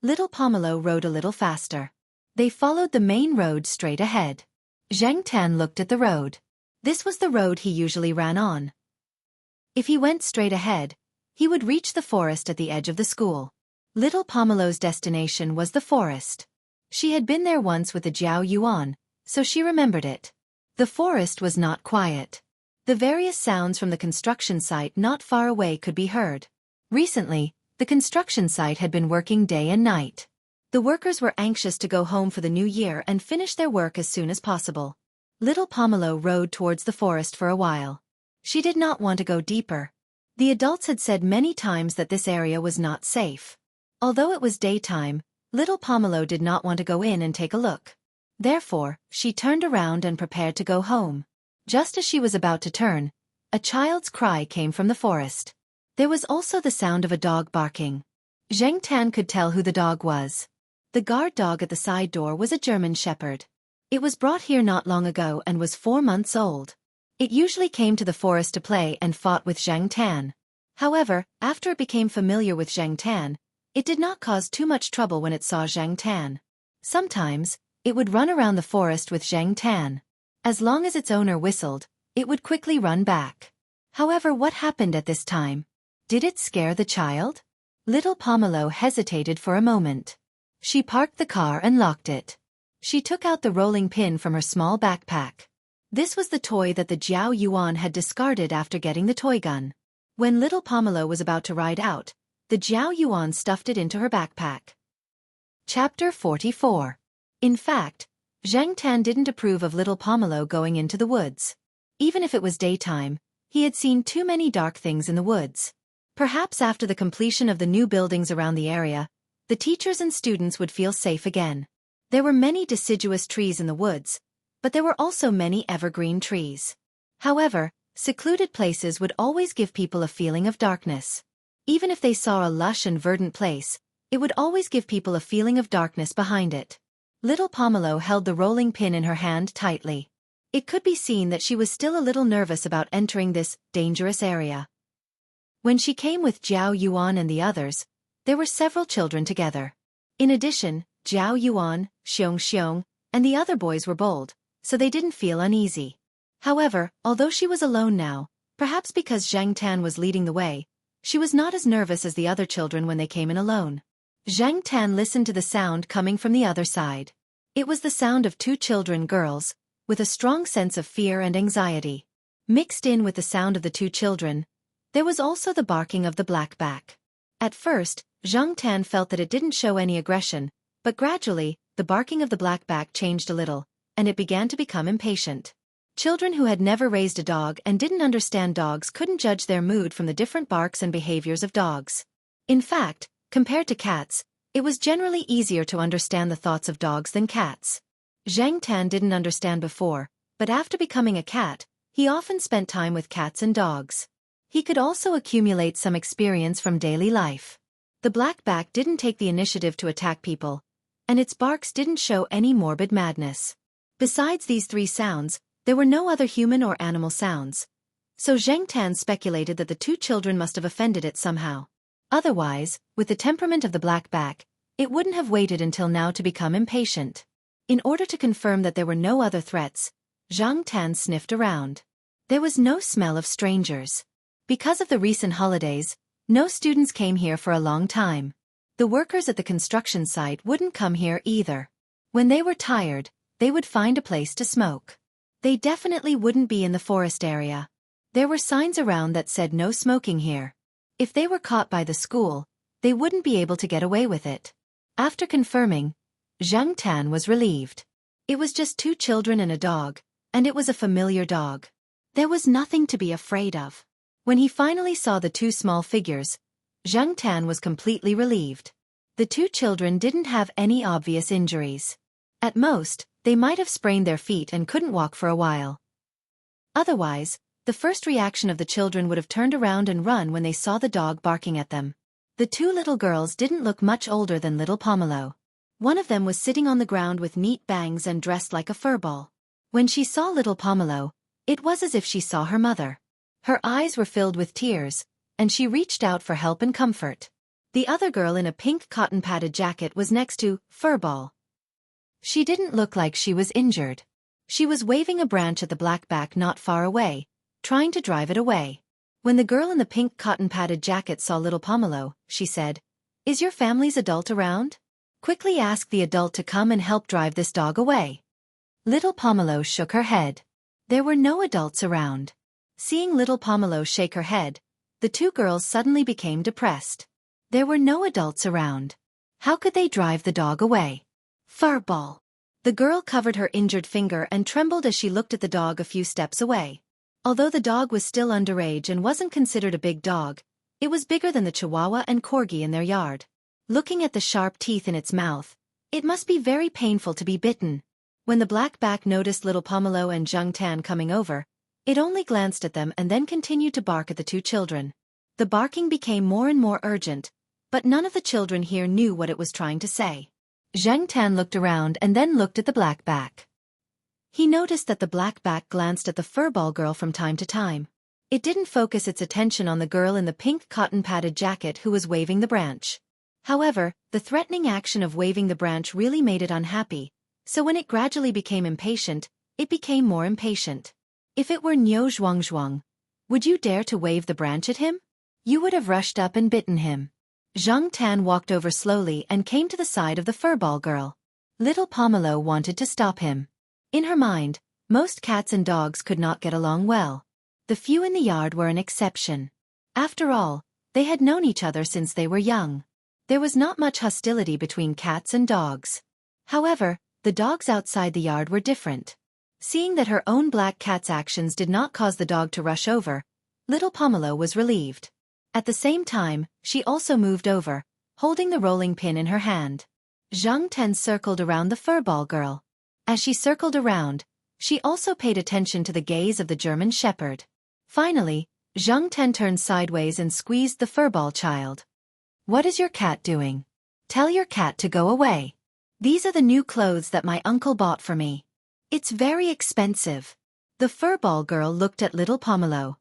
S1: little Pomelo rode a little faster. They followed the main road straight ahead. Zhang Tan looked at the road. This was the road he usually ran on. If he went straight ahead, he would reach the forest at the edge of the school. Little Pomelo's destination was the forest. She had been there once with the Jiao Yuan, so she remembered it. The forest was not quiet. The various sounds from the construction site not far away could be heard. Recently, the construction site had been working day and night. The workers were anxious to go home for the new year and finish their work as soon as possible. Little Pomelo rode towards the forest for a while. She did not want to go deeper. The adults had said many times that this area was not safe. Although it was daytime, little Pomelo did not want to go in and take a look. Therefore, she turned around and prepared to go home. Just as she was about to turn, a child's cry came from the forest. There was also the sound of a dog barking. Zheng Tan could tell who the dog was. The guard dog at the side door was a German shepherd. It was brought here not long ago and was 4 months old. It usually came to the forest to play and fought with Zhang Tan. However, after it became familiar with Zhang Tan, it did not cause too much trouble when it saw Zhang Tan. Sometimes, it would run around the forest with Zhang Tan. As long as its owner whistled, it would quickly run back. However, what happened at this time? Did it scare the child? Little Pomelo hesitated for a moment. She parked the car and locked it. She took out the rolling pin from her small backpack. This was the toy that the Jiao Yuan had discarded after getting the toy gun. When little Pomelo was about to ride out, the Jiao Yuan stuffed it into her backpack. Chapter 44. In fact, Zhang Tan didn't approve of little Pomelo going into the woods. Even if it was daytime, he had seen too many dark things in the woods. Perhaps after the completion of the new buildings around the area, the teachers and students would feel safe again. There were many deciduous trees in the woods, but there were also many evergreen trees. However, secluded places would always give people a feeling of darkness. Even if they saw a lush and verdant place, it would always give people a feeling of darkness behind it. Little Pomelo held the rolling pin in her hand tightly. It could be seen that she was still a little nervous about entering this dangerous area. When she came with Jiao Yuan and the others, there were several children together. In addition, Jiao Yuan, Xianxia, and the other boys were bold, so they didn't feel uneasy. However, although she was alone now, perhaps because Zhang Tan was leading the way, she was not as nervous as the other children when they came in alone. Zhang Tan listened to the sound coming from the other side. It was the sound of 2 children girls, with a strong sense of fear and anxiety. Mixed in with the sound of the 2 children, there was also the barking of the blackback. At first, Zhang Tan felt that it didn't show any aggression, but gradually, the barking of the blackback changed a little, and it began to become impatient. Children who had never raised a dog and didn't understand dogs couldn't judge their mood from the different barks and behaviors of dogs. In fact, compared to cats, it was generally easier to understand the thoughts of dogs than cats. Zhang Tan didn't understand before, but after becoming a cat, he often spent time with cats and dogs. He could also accumulate some experience from daily life. The blackback didn't take the initiative to attack people, and its barks didn't show any morbid madness. Besides these 3 sounds, there were no other human or animal sounds. So Zhang Tan speculated that the 2 children must have offended it somehow. Otherwise, with the temperament of the blackback, it wouldn't have waited until now to become impatient. In order to confirm that there were no other threats, Zhang Tan sniffed around. There was no smell of strangers. Because of the recent holidays, no students came here for a long time. The workers at the construction site wouldn't come here either. When they were tired, they would find a place to smoke. They definitely wouldn't be in the forest area. There were signs around that said no smoking here. If they were caught by the school, they wouldn't be able to get away with it. After confirming, Zhang Tan was relieved. It was just 2 children and a dog, and it was a familiar dog. There was nothing to be afraid of. When he finally saw the 2 small figures, Zhang Tan was completely relieved. The 2 children didn't have any obvious injuries. At most, they might have sprained their feet and couldn't walk for a while. Otherwise, the first reaction of the children would have turned around and run when they saw the dog barking at them. The 2 little girls didn't look much older than little Pomelo. One of them was sitting on the ground with neat bangs and dressed like a furball. When she saw little Pomelo, it was as if she saw her mother. Her eyes were filled with tears, and she reached out for help and comfort. The other girl in a pink cotton-padded jacket was next to Furball. She didn't look like she was injured. She was waving a branch at the blackback not far away, trying to drive it away. When the girl in the pink cotton-padded jacket saw little Pomelo, she said, "Is your family's adult around? Quickly ask the adult to come and help drive this dog away." Little Pomelo shook her head. There were no adults around. Seeing little Pomelo shake her head, the two girls suddenly became depressed. There were no adults around. How could they drive the dog away? Furball. The girl covered her injured finger and trembled as she looked at the dog a few steps away. Although the dog was still underage and wasn't considered a big dog, it was bigger than the Chihuahua and Corgi in their yard. Looking at the sharp teeth in its mouth, it must be very painful to be bitten. When the blackback noticed little Pomelo and Xianxia coming over, it only glanced at them and then continued to bark at the two children. The barking became more and more urgent, but none of the children here knew what it was trying to say. Xianxia looked around and then looked at the blackback. He noticed that the blackback glanced at the furball girl from time to time. It didn't focus its attention on the girl in the pink cotton-padded jacket who was waving the branch. However, the threatening action of waving the branch really made it unhappy, so when it gradually became impatient, it became more impatient. If it were Niu Zhuangzhuang, would you dare to wave the branch at him? You would have rushed up and bitten him. Xianxia walked over slowly and came to the side of the furball girl. Little Pomelo wanted to stop him. In her mind, most cats and dogs could not get along well. The few in the yard were an exception. After all, they had known each other since they were young. There was not much hostility between cats and dogs. However, the dogs outside the yard were different. Seeing that her own black cat's actions did not cause the dog to rush over, little Pomelo was relieved. At the same time, she also moved over, holding the rolling pin in her hand. Xianxia circled around the furball girl. As she circled around, she also paid attention to the gaze of the German shepherd. Finally, Xianxia turned sideways and squeezed the furball child. "What is your cat doing? Tell your cat to go away. These are the new clothes that my uncle bought for me. It's very expensive." The furball girl looked at little Pomelo.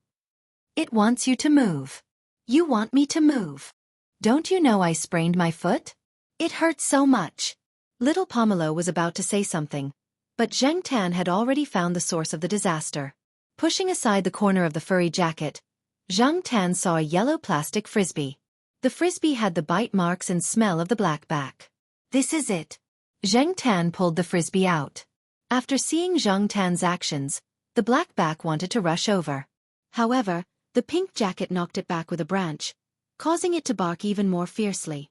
S1: "It wants you to move. You want me to move. Don't you know I sprained my foot? It hurts so much." Little Pomelo was about to say something, but Xianxia had already found the source of the disaster. Pushing aside the corner of the furry jacket, Xianxia saw a yellow plastic frisbee. The frisbee had the bite marks and smell of the blackback. "This is it." Xianxia pulled the frisbee out. After seeing Xianxia's actions, the blackback wanted to rush over. However, the pink jacket knocked it back with a branch, causing it to bark even more fiercely.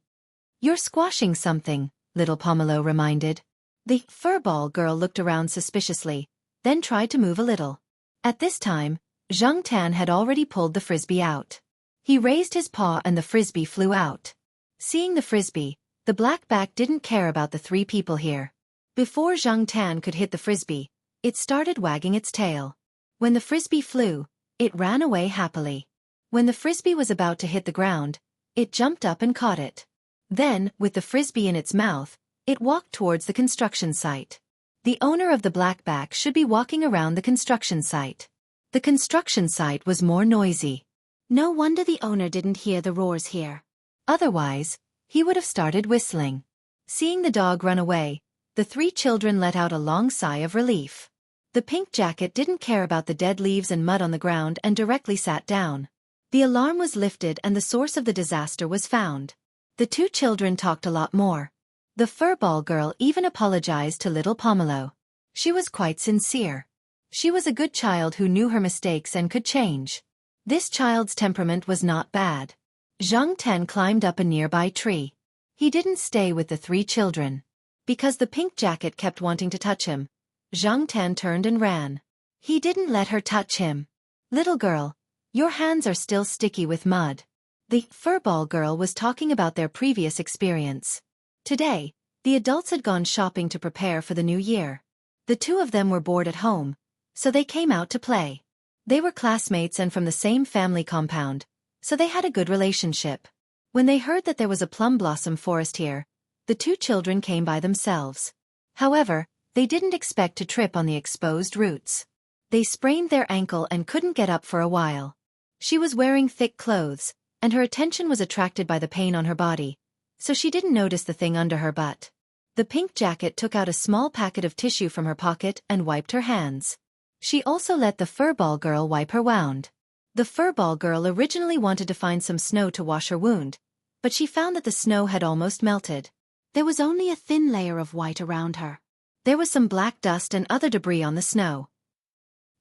S1: "You're squashing something," little Pomelo reminded. The furball girl looked around suspiciously, then tried to move a little. At this time, Xianxia had already pulled the frisbee out. He raised his paw and the frisbee flew out. Seeing the frisbee, the blackback didn't care about the three people here. Before Xianxia could hit the frisbee, it started wagging its tail. When the frisbee flew, it ran away happily. When the frisbee was about to hit the ground, it jumped up and caught it. Then, with the frisbee in its mouth, it walked towards the construction site. The owner of the blackback should be walking around the construction site. The construction site was more noisy. No wonder the owner didn't hear the roars here. Otherwise, he would have started whistling. Seeing the dog run away, the three children let out a long sigh of relief. The pink jacket didn't care about the dead leaves and mud on the ground and directly sat down. The alarm was lifted and the source of the disaster was found. The two children talked a lot more. The furball girl even apologized to little Pomelo. She was quite sincere. She was a good child who knew her mistakes and could change. This child's temperament was not bad. Xianxia climbed up a nearby tree. He didn't stay with the three children. Because the pink jacket kept wanting to touch him, Xianxia turned and ran. He didn't let her touch him. "Little girl, your hands are still sticky with mud." The furball girl was talking about their previous experience. Today, the adults had gone shopping to prepare for the new year. The two of them were bored at home, so they came out to play. They were classmates and from the same family compound, so they had a good relationship. When they heard that there was a plum blossom forest here, the two children came by themselves. However, They didn't expect to trip on the exposed roots. They sprained their ankle and couldn't get up for a while. She was wearing thick clothes, and her attention was attracted by the pain on her body, so she didn't notice the thing under her butt. The pink jacket took out a small packet of tissue from her pocket and wiped her hands. She also let the furball girl wipe her wound. The furball girl originally wanted to find some snow to wash her wound, but she found that the snow had almost melted. There was only a thin layer of white around her. There was some black dust and other debris on the snow.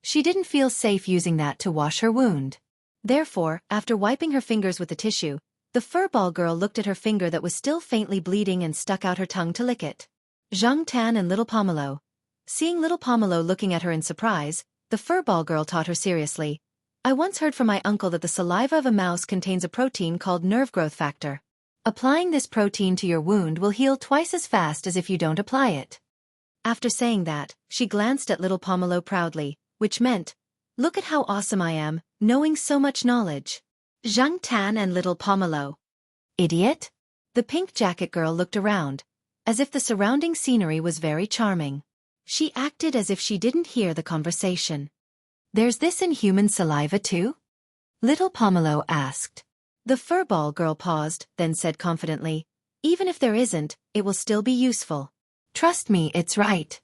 S1: She didn't feel safe using that to wash her wound. Therefore, after wiping her fingers with the tissue, the furball girl looked at her finger that was still faintly bleeding and stuck out her tongue to lick it. Xianxia and little Pomelo. Seeing little Pomelo looking at her in surprise, the furball girl taught her seriously, "I once heard from my uncle that the saliva of a mouse contains a protein called nerve growth factor. Applying this protein to your wound will heal twice as fast as if you don't apply it." After saying that, she glanced at little Pomelo proudly, which meant, "Look at how awesome I am, knowing so much knowledge." Xianxia and little Pomelo. Idiot? The pink jacket girl looked around, as if the surrounding scenery was very charming. She acted as if she didn't hear the conversation. "There's this in human saliva too?" Little Pomelo asked. The furball girl paused, then said confidently, "Even if there isn't, it will still be useful. Trust me, it's right."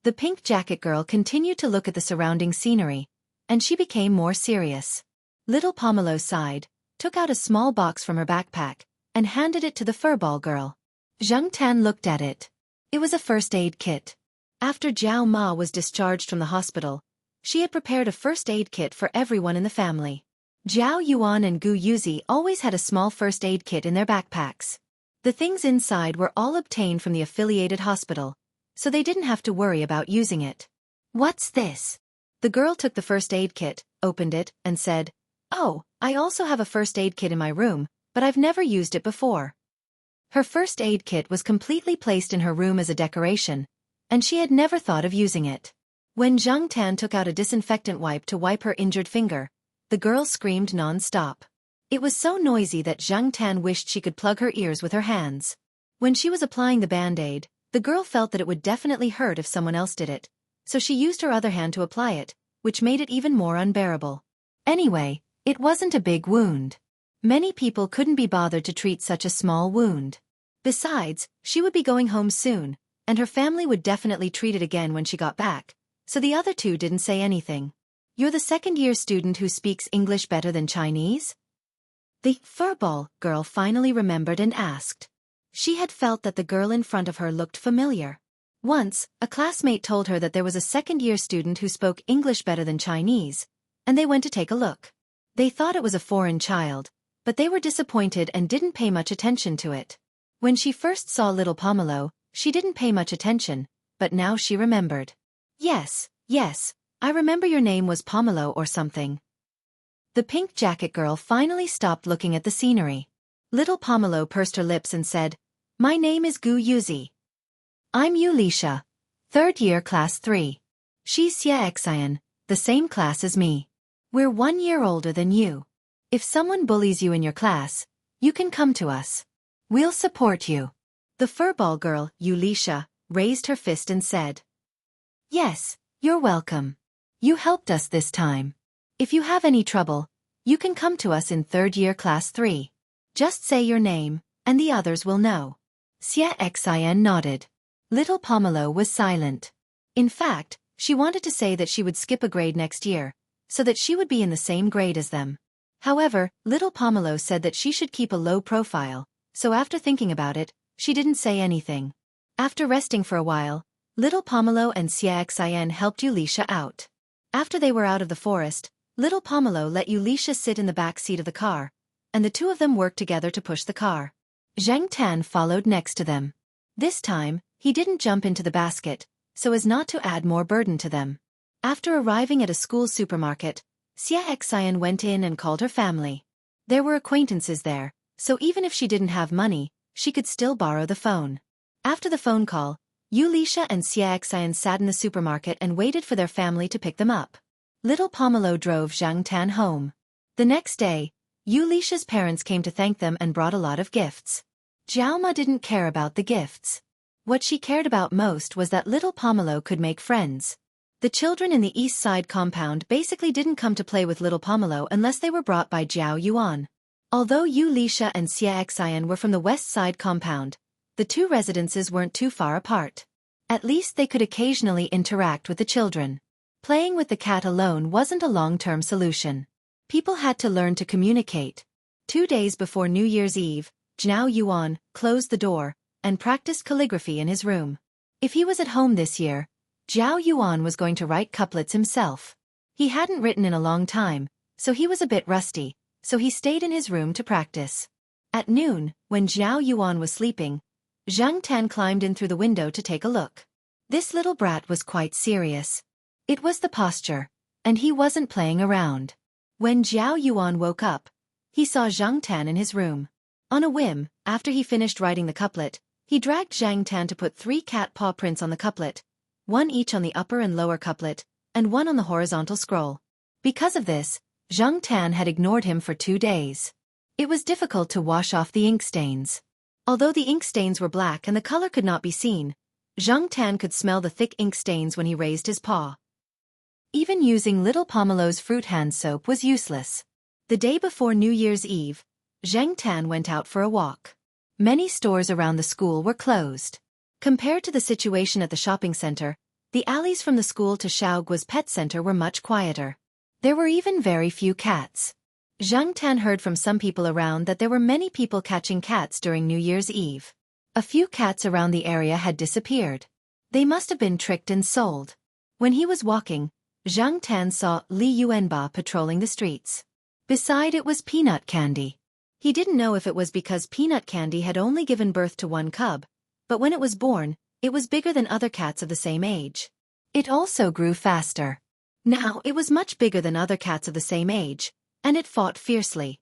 S1: The pink jacket girl continued to look at the surrounding scenery, and she became more serious. Little Pomelo sighed, took out a small box from her backpack, and handed it to the furball girl. Xianxia looked at it. It was a first aid kit. After Jiao Ma was discharged from the hospital, she had prepared a first aid kit for everyone in the family. Jiao Yuan and Gu Yuzi always had a small first aid kit in their backpacks. The things inside were all obtained from the affiliated hospital, so they didn't have to worry about using it. "What's this?" The girl took the first aid kit, opened it, and said, "Oh, I also have a first aid kit in my room, but I've never used it before." Her first aid kit was completely placed in her room as a decoration, and she had never thought of using it. When Xianxia took out a disinfectant wipe to wipe her injured finger, the girl screamed non-stop. It was so noisy that Xianxia wished she could plug her ears with her hands. When she was applying the band-aid, the girl felt that it would definitely hurt if someone else did it, so she used her other hand to apply it, which made it even more unbearable. Anyway, it wasn't a big wound. Many people couldn't be bothered to treat such a small wound. Besides, she would be going home soon, and her family would definitely treat it again when she got back, so the other two didn't say anything. "You're the second-year student who speaks English better than Chinese?" The furball girl finally remembered and asked. She had felt that the girl in front of her looked familiar. Once, a classmate told her that there was a second-year student who spoke English better than Chinese, and they went to take a look. They thought it was a foreign child, but they were disappointed and didn't pay much attention to it. When she first saw little Pomelo, she didn't pay much attention, but now she remembered. Yes, I remember your name was Pomelo or something." The pink jacket girl finally stopped looking at the scenery. Little Pomelo pursed her lips and said, "My name is Gu Yuzi. I'm Xianxia, 3rd year class 3. She's Xianxia, the same class as me. We're 1 year older than you. If someone bullies you in your class, you can come to us. We'll support you." The furball girl, Xianxia, raised her fist and said, "Yes, you're welcome. You helped us this time. If you have any trouble, you can come to us in 3rd year class 3. Just say your name, and the others will know." Xianxia nodded. Little Pomelo was silent. In fact, she wanted to say that she would skip a grade next year, so that she would be in the same grade as them. However, little Pomelo said that she should keep a low profile, so after thinking about it, she didn't say anything. After resting for a while, little Pomelo and Xianxia helped Xianxia out. After they were out of the forest, little Pomelo let Xianxia sit in the back seat of the car, and the two of them worked together to push the car. Xianxia followed next to them. This time, he didn't jump into the basket, so as not to add more burden to them. After arriving at a school supermarket, Xianxia went in and called her family. There were acquaintances there, so even if she didn't have money, she could still borrow the phone. After the phone call, Xianxia and Xianxia sat in the supermarket and waited for their family to pick them up. Little Pomelo drove Xianxia home. The next day, Xiaxia's parents came to thank them and brought a lot of gifts. Jiao Ma didn't care about the gifts. What she cared about most was that little Pomelo could make friends. The children in the East Side compound basically didn't come to play with little Pomelo unless they were brought by Jiao Yuan. Although Xianxia and Xianxia were from the West Side compound, the two residences weren't too far apart. At least they could occasionally interact with the children. Playing with the cat alone wasn't a long-term solution. People had to learn to communicate. 2 days before New Year's Eve, Jiao Yuan closed the door and practiced calligraphy in his room. If he was at home this year, Jiao Yuan was going to write couplets himself. He hadn't written in a long time, so he was a bit rusty, so he stayed in his room to practice. At noon, when Jiao Yuan was sleeping, Zhang Tan climbed in through the window to take a look. This little brat was quite serious. It was the posture, and he wasn't playing around. When Jiao Yuan woke up, he saw Zhang Tan in his room. On a whim, after he finished writing the couplet, he dragged Zhang Tan to put 3 cat paw prints on the couplet, 1 each on the upper and lower couplet, and 1 on the horizontal scroll. Because of this, Zhang Tan had ignored him for 2 days. It was difficult to wash off the ink stains. Although the ink stains were black and the color could not be seen, Zhang Tan could smell the thick ink stains when he raised his paw. Even using little Pomelo's fruit hand soap was useless. The day before New Year's Eve, Zhang Tan went out for a walk. Many stores around the school were closed. Compared to the situation at the shopping center, the alleys from the school to Xiaoguo's pet center were much quieter. There were even very few cats. Zhang Tan heard from some people around that there were many people catching cats during New Year's Eve. A few cats around the area had disappeared. They must have been tricked and sold. When he was walking, Zhang Tan saw Li Yuanba patrolling the streets. Beside it was peanut candy. He didn't know if it was because peanut candy had only given birth to 1 cub, but when it was born, it was bigger than other cats of the same age. It also grew faster. Now it was much bigger than other cats of the same age, and it fought fiercely.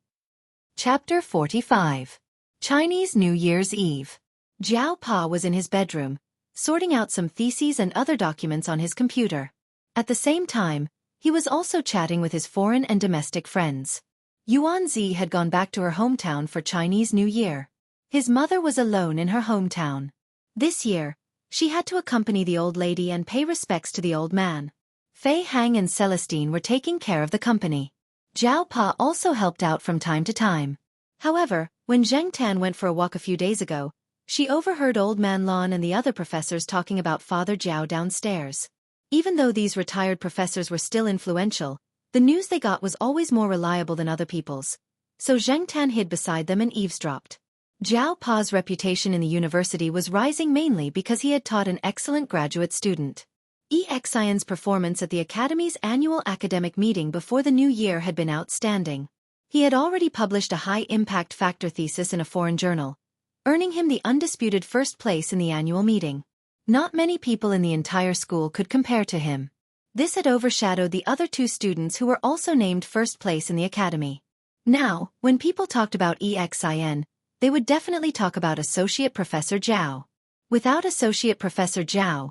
S1: Chapter 45. Chinese New Year's Eve. Jiao Pa was in his bedroom, sorting out some theses and other documents on his computer. At the same time, he was also chatting with his foreign and domestic friends. Yuan Zi had gone back to her hometown for Chinese New Year. His mother was alone in her hometown. This year, she had to accompany the old lady and pay respects to the old man. Fei Hang and Celestine were taking care of the company. Jiao Pa also helped out from time to time. However, when Zhang Tan went for a walk a few days ago, she overheard Old Man Lon and the other professors talking about Father Jiao downstairs. Even though these retired professors were still influential, the news they got was always more reliable than other people's. So Zhang Tan hid beside them and eavesdropped. Jiao Pa's reputation in the university was rising mainly because he had taught an excellent graduate student. Xian's performance at the Academy's annual academic meeting before the new year had been outstanding. He had already published a high-impact factor thesis in a foreign journal, earning him the undisputed first place in the annual meeting. Not many people in the entire school could compare to him. This had overshadowed the other 2 students who were also named first place in the academy. Now, when people talked about Xian, they would definitely talk about Associate Professor Jiao. Without Associate Professor Jiao,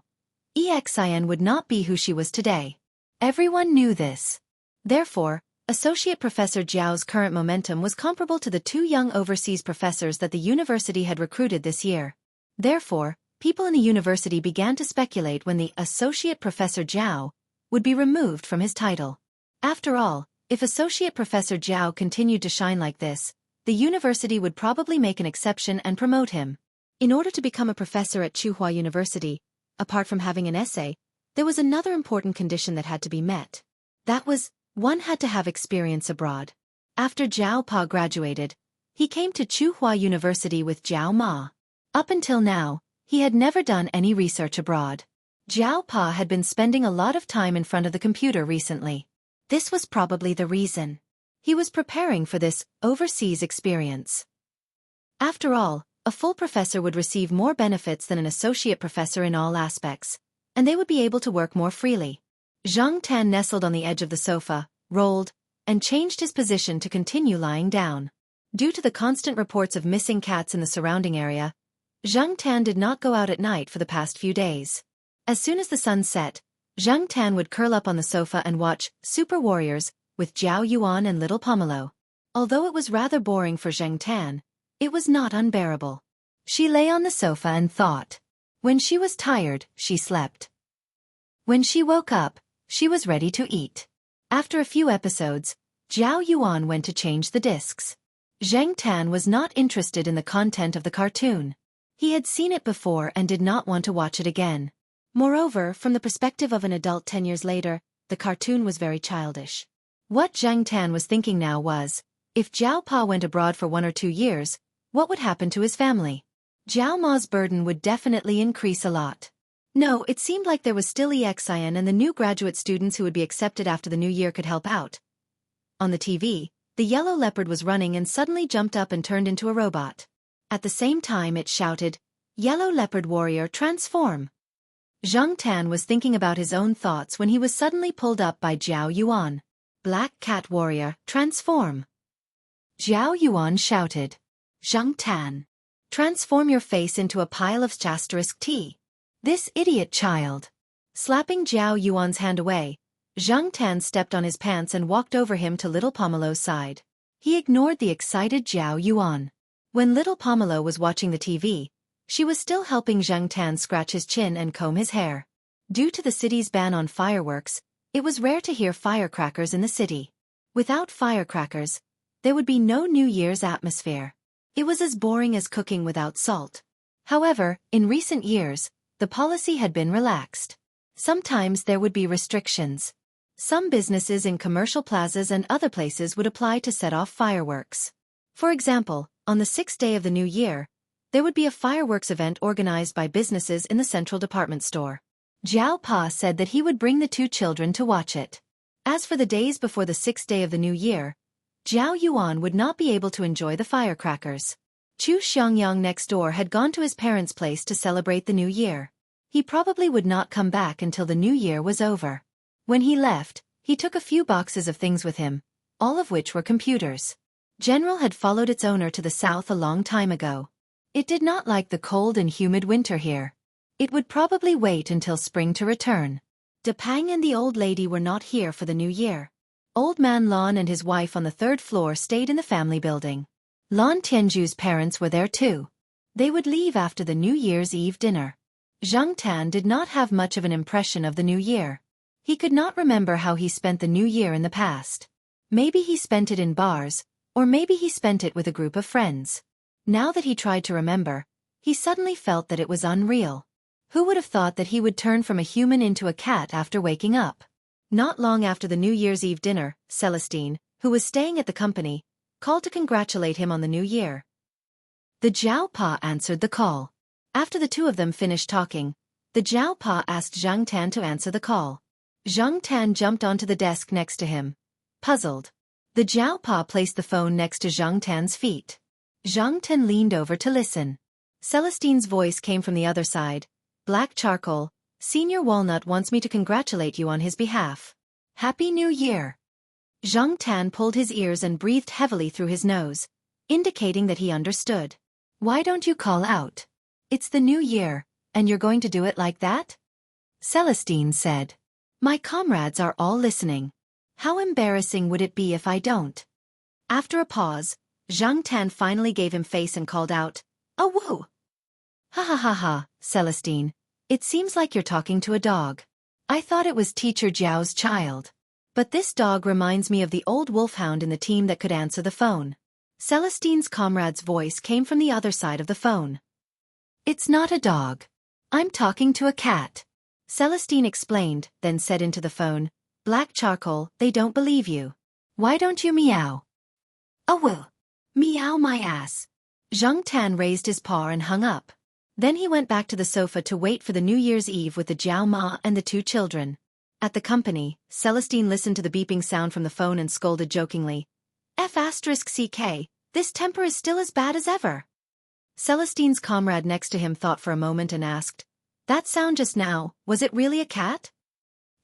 S1: Xian would not be who she was today. Everyone knew this. Therefore, Associate Professor Jiao's current momentum was comparable to the 2 young overseas professors that the university had recruited this year. Therefore, people in the university began to speculate when the Associate Professor Jiao would be removed from his title. After all, if Associate Professor Jiao continued to shine like this, the university would probably make an exception and promote him. In order to become a professor at Tsinghua University, apart from having an essay, there was another important condition that had to be met. That was, one had to have experience abroad. After Jiao Pa graduated, he came to Tsinghua University with Jiao Ma. Up until now, he had never done any research abroad. Jiao Pa had been spending a lot of time in front of the computer recently. This was probably the reason. He was preparing for this overseas experience. After all, a full professor would receive more benefits than an associate professor in all aspects, and they would be able to work more freely. Zhang Tan nestled on the edge of the sofa, rolled, and changed his position to continue lying down. Due to the constant reports of missing cats in the surrounding area, Zhang Tan did not go out at night for the past few days. As soon as the sun set, Zhang Tan would curl up on the sofa and watch Super Warriors with Jiao Yuan and little Pomelo. Although it was rather boring for Zhang Tan, it was not unbearable. She lay on the sofa and thought. When she was tired, she slept. When she woke up, she was ready to eat. After a few episodes, Zhao Yuan went to change the discs. Zhang Tan was not interested in the content of the cartoon. He had seen it before and did not want to watch it again. Moreover, from the perspective of an adult 10 years later, the cartoon was very childish. What Zhang Tan was thinking now was, if Zhao Pa went abroad for 1 or 2 years, what would happen to his family? Zhao Ma's burden would definitely increase a lot. No, it seemed like there was still Xianxia and the new graduate students who would be accepted after the new year could help out. On the TV, the yellow leopard was running and suddenly jumped up and turned into a robot. At the same time it shouted, "Yellow leopard warrior, transform!" Zhang Tan was thinking about his own thoughts when he was suddenly pulled up by Zhao Yuan. "Black cat warrior, transform!" Zhao Yuan shouted. "Zhang Tan, transform your face into a pile of *T. This idiot child." Slapping Zhao Yuan's hand away, Zhang Tan stepped on his pants and walked over him to little Pomelo's side. He ignored the excited Zhao Yuan. When little Pomelo was watching the TV, she was still helping Zhang Tan scratch his chin and comb his hair. Due to the city's ban on fireworks, it was rare to hear firecrackers in the city. Without firecrackers, there would be no New Year's atmosphere. It was as boring as cooking without salt. However, in recent years, the policy had been relaxed. Sometimes there would be restrictions. Some businesses in commercial plazas and other places would apply to set off fireworks. For example, on the 6th day of the new year, there would be a fireworks event organized by businesses in the central department store. Zhao Pa said that he would bring the 2 children to watch it. As for the days before the 6th day of the new year, Zhao Yuan would not be able to enjoy the firecrackers. Chu Xiangyang next door had gone to his parents' place to celebrate the new year. He probably would not come back until the new year was over. When he left, he took a few boxes of things with him, all of which were computers. General had followed its owner to the south a long time ago. It did not like the cold and humid winter here. It would probably wait until spring to return. Depang and the old lady were not here for the new year. Old man Lon and his wife on the 3rd floor stayed in the family building. Lon Tianju's parents were there too. They would leave after the New Year's Eve dinner. Zhang Tan did not have much of an impression of the new year. He could not remember how he spent the new year in the past. Maybe he spent it in bars, or maybe he spent it with a group of friends. Now that he tried to remember, he suddenly felt that it was unreal. Who would have thought that he would turn from a human into a cat after waking up? Not long after the New Year's Eve dinner, Celestine, who was staying at the company, called to congratulate him on the new year. The Zhao Pa answered the call. After the 2 of them finished talking, the Zhao Pa asked Zhang Tan to answer the call. Zhang Tan jumped onto the desk next to him. Puzzled, the Zhao Pa placed the phone next to Zhang Tan's feet. Zhang Tan leaned over to listen. Celestine's voice came from the other side. "Black Charcoal, Senior Walnut wants me to congratulate you on his behalf. Happy New Year." Zhang Tan pulled his ears and breathed heavily through his nose, indicating that he understood. "Why don't you call out? It's the new year, and you're going to do it like that?" Celestine said. "My comrades are all listening. How embarrassing would it be if I don't?" After a pause, Zhang Tan finally gave him face and called out, "Oh woo!" "Ha ha ha ha, Celestine. It seems like you're talking to a dog. I thought it was Teacher Zhao's child. But this dog reminds me of the old wolfhound in the team that could answer the phone." Celestine's comrade's voice came from the other side of the phone. "It's not a dog. I'm talking to a cat," Celestine explained, then said into the phone, "Black Charcoal, they don't believe you. Why don't you meow?" "Oh well. Meow my ass." Zhang Tan raised his paw and hung up. Then he went back to the sofa to wait for the New Year's Eve with the Zhao Ma and the 2 children. At the company, Celestine listened to the beeping sound from the phone and scolded jokingly, "F***CK, this temper is still as bad as ever." Celestine's comrade next to him thought for a moment and asked, "That sound just now, was it really a cat?"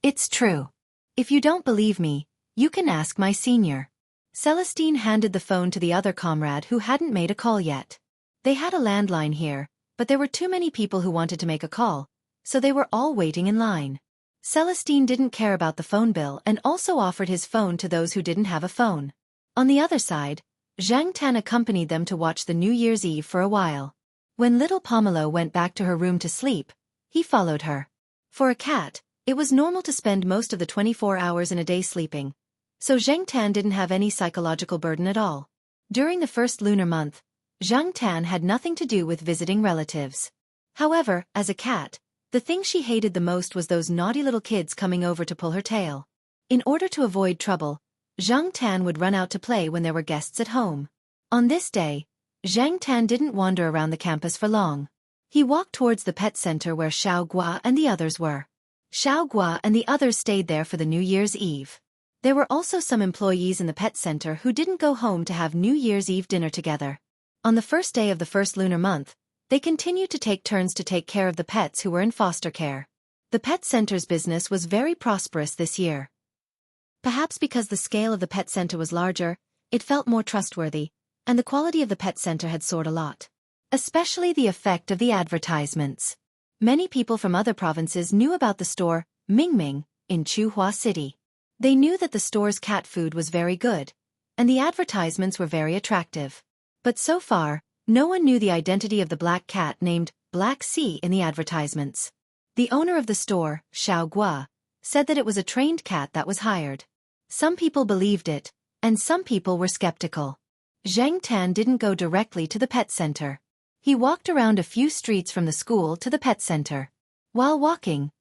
S1: "It's true. If you don't believe me, you can ask my senior." Celestine handed the phone to the other comrade who hadn't made a call yet. They had a landline here, but there were too many people who wanted to make a call, so they were all waiting in line. Celestine didn't care about the phone bill and also offered his phone to those who didn't have a phone. On the other side, Zhang Tan accompanied them to watch the New Year's Eve for a while. When little Pomelo went back to her room to sleep, he followed her. For a cat, it was normal to spend most of the 24 hours in a day sleeping, so Xianxia didn't have any psychological burden at all. During the first lunar month, Xianxia had nothing to do with visiting relatives. However, as a cat, the thing she hated the most was those naughty little kids coming over to pull her tail. In order to avoid trouble, Xianxia would run out to play when there were guests at home. On this day, Xianxia didn't wander around the campus for long. He walked towards the pet center where Xiaogua and the others were. Xiaogua and the others stayed there for the New Year's Eve. There were also some employees in the pet center who didn't go home to have New Year's Eve dinner together. On the first day of the first lunar month, they continued to take turns to take care of the pets who were in foster care. The pet center's business was very prosperous this year. Perhaps because the scale of the pet center was larger, it felt more trustworthy, and the quality of the pet center had soared a lot. Especially the effect of the advertisements. Many people from other provinces knew about the store, Mingming, in Chuhua City. They knew that the store's cat food was very good, and the advertisements were very attractive. But so far, no one knew the identity of the black cat named Black Sea in the advertisements. The owner of the store, Xiaogua, said that it was a trained cat that was hired. Some people believed it, and some people were skeptical. Xianxia didn't go directly to the pet center. He walked around a few streets from the school to the pet center. While walking,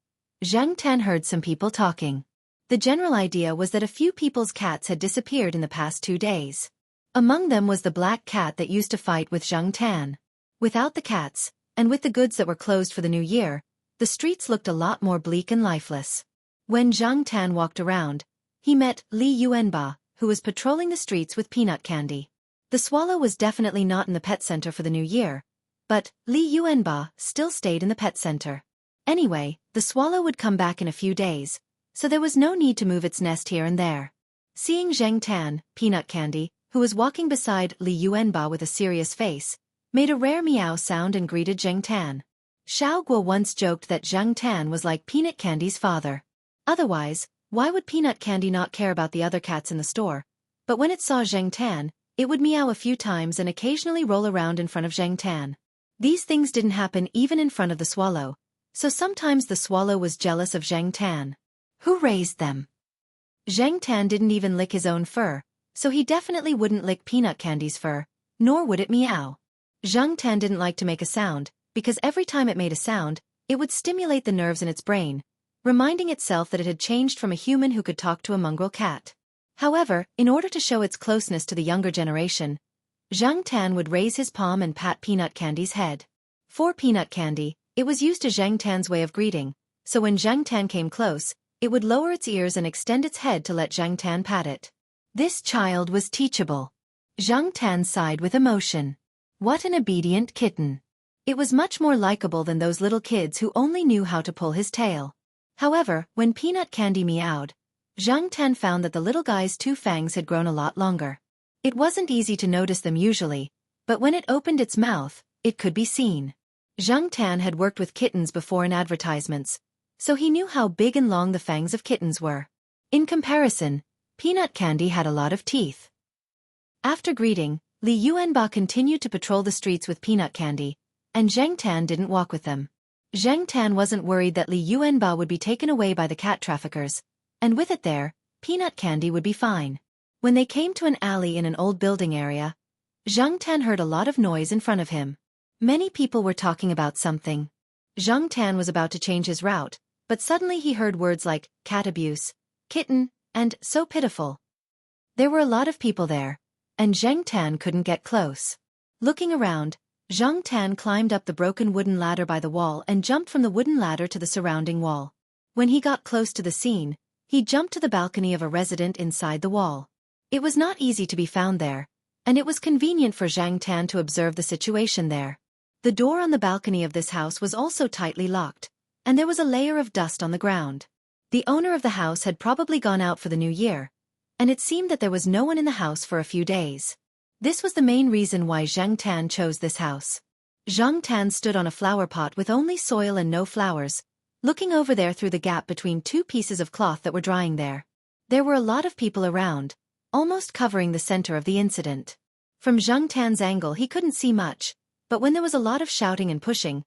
S1: Xianxia heard some people talking. The general idea was that a few people's cats had disappeared in the past 2 days. Among them was the black cat that used to fight with Xianxia. Without the cats, and with the goods that were closed for the new year, the streets looked a lot more bleak and lifeless. When Xianxia walked around, he met Li Yuanba, who was patrolling the streets with peanut candy. The swallow was definitely not in the pet center for the new year, but Li Yuanba still stayed in the pet center. Anyway, the swallow would come back in a few days, so there was no need to move its nest here and there. Seeing Xianxia, peanut candy, who was walking beside Li Yuanba with a serious face, made a rare meow sound and greeted Xianxia. Xiaogua once joked that Xianxia was like peanut candy's father. Otherwise, why would peanut candy not care about the other cats in the store? But when it saw Xianxia, it would meow a few times and occasionally roll around in front of Xianxia. These things didn't happen even in front of the swallow, so sometimes the swallow was jealous of Xianxia. Who raised them? Xianxia didn't even lick his own fur, so he definitely wouldn't lick peanut candy's fur, nor would it meow. Xianxia didn't like to make a sound, because every time it made a sound, it would stimulate the nerves in its brain, reminding itself that it had changed from a human who could talk to a mongrel cat. However, in order to show its closeness to the younger generation, Xianxia would raise his palm and pat peanut candy's head. For peanut candy, it was used to Xianxia's way of greeting, so when Xianxia came close, it would lower its ears and extend its head to let Xianxia pat it. This child was teachable. Xianxia sighed with emotion. What an obedient kitten. It was much more likable than those little kids who only knew how to pull his tail. However, when peanut candy meowed, Xianxia found that the little guy's 2 fangs had grown a lot longer. It wasn't easy to notice them usually, but when it opened its mouth, it could be seen. Xianxia had worked with kittens before in advertisements, so he knew how big and long the fangs of kittens were. In comparison, peanut candy had a lot of teeth. After greeting, Li Yuanba continued to patrol the streets with peanut candy, and Xianxia didn't walk with them. Xianxia wasn't worried that Li Yuanba would be taken away by the cat traffickers, and with it there, peanut candy would be fine. When they came to an alley in an old building area, Xianxia heard a lot of noise in front of him. Many people were talking about something. Xianxia was about to change his route, but suddenly he heard words like cat abuse, kitten, and so pitiful. There were a lot of people there, and Xianxia couldn't get close. Looking around, Xianxia climbed up the broken wooden ladder by the wall and jumped from the wooden ladder to the surrounding wall. When he got close to the scene, he jumped to the balcony of a resident inside the wall. It was not easy to be found there, and it was convenient for Xianxia to observe the situation there. The door on the balcony of this house was also tightly locked, and there was a layer of dust on the ground. The owner of the house had probably gone out for the new year, and it seemed that there was no one in the house for a few days. This was the main reason why Xianxia chose this house. Xianxia stood on a flower pot with only soil and no flowers, looking over there through the gap between 2 pieces of cloth that were drying there. There were a lot of people around, almost covering the center of the incident. From Xianxia's angle he couldn't see much, But when there was a lot of shouting and pushing,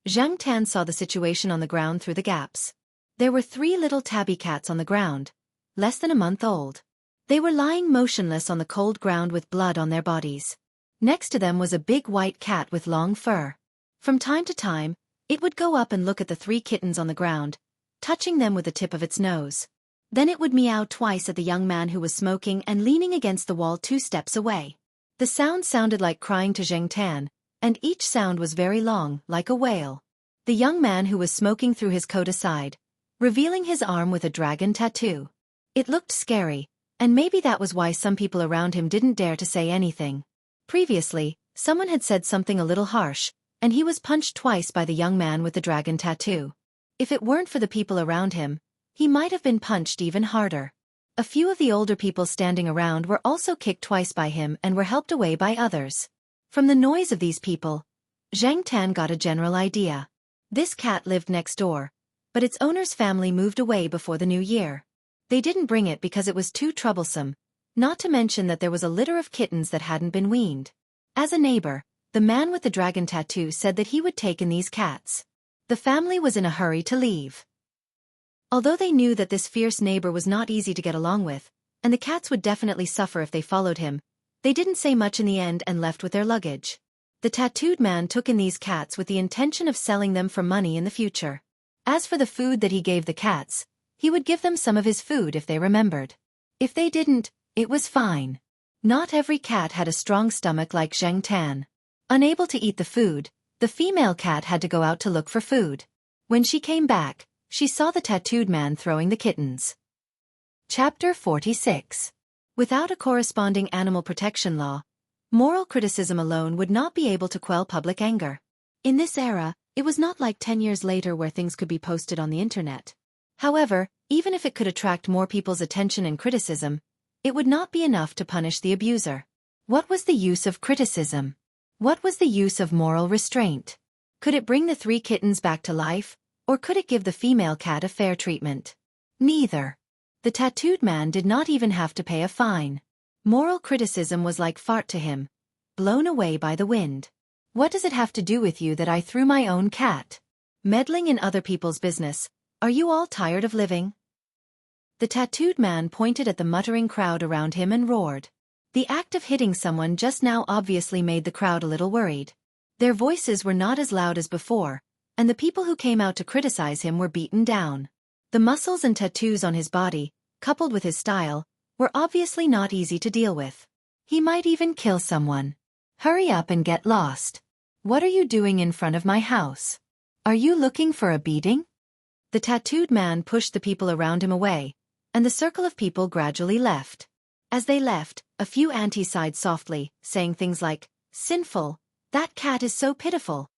S1: Xianxia saw the situation on the ground through the gaps. There were 3 little tabby cats on the ground, less than a month old. They were lying motionless on the cold ground with blood on their bodies. Next to them was a big white cat with long fur. From time to time, it would go up and look at the 3 kittens on the ground, touching them with the tip of its nose. Then it would meow twice at the young man who was smoking and leaning against the wall 2 steps away. The sound sounded like crying to Xianxia, and each sound was very long, like a wail. The young man who was smoking threw his coat aside, revealing his arm with a dragon tattoo. It looked scary, and maybe that was why some people around him didn't dare to say anything. Previously, someone had said something a little harsh, and he was punched twice by the young man with the dragon tattoo. If it weren't for the people around him, he might have been punched even harder. A few of the older people standing around were also kicked twice by him and were helped away by others. From the noise of these people, Xianxia got a general idea. This cat lived next door, but its owner's family moved away before the new year. They didn't bring it because it was too troublesome, not to mention that there was a litter of kittens that hadn't been weaned. As a neighbor, the man with the dragon tattoo said that he would take in these cats. The family was in a hurry to leave. Although they knew that this fierce neighbor was not easy to get along with, and the cats would definitely suffer if they followed him, they didn't say much in the end and left with their luggage. The tattooed man took in these cats with the intention of selling them for money in the future. As for the food that he gave the cats, he would give them some of his food if they remembered. If they didn't, it was fine. Not every cat had a strong stomach like Xianxia. Unable to eat the food, the female cat had to go out to look for food. When she came back, she saw the tattooed man throwing the kittens. Chapter 46. Without a corresponding animal protection law, moral criticism alone would not be able to quell public anger. In this era, it was not like 10 years later where things could be posted on the internet. However, even if it could attract more people's attention and criticism, it would not be enough to punish the abuser. What was the use of criticism? What was the use of moral restraint? Could it bring the 3 kittens back to life, or could it give the female cat a fair treatment? Neither. The tattooed man did not even have to pay a fine. Moral criticism was like fart to him, blown away by the wind. What does it have to do with you that I threw my own cat? Meddling in other people's business, are you all tired of living? The tattooed man pointed at the muttering crowd around him and roared. The act of hitting someone just now obviously made the crowd a little worried. Their voices were not as loud as before, and the people who came out to criticize him were beaten down. The muscles and tattoos on his body, coupled with his style, were obviously not easy to deal with. He might even kill someone. Hurry up and get lost. What are you doing in front of my house? Are you looking for a beating? The tattooed man pushed the people around him away, and the circle of people gradually left. As they left, a few aunties sighed softly, saying things like, "Sinful, that cat is so pitiful."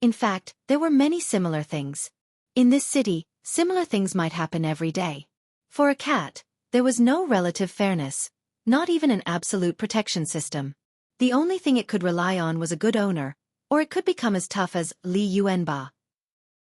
S1: In fact, there were many similar things. In this city, similar things might happen every day. For a cat, there was no relative fairness, not even an absolute protection system. The only thing it could rely on was a good owner, or it could become as tough as Li Yuanba.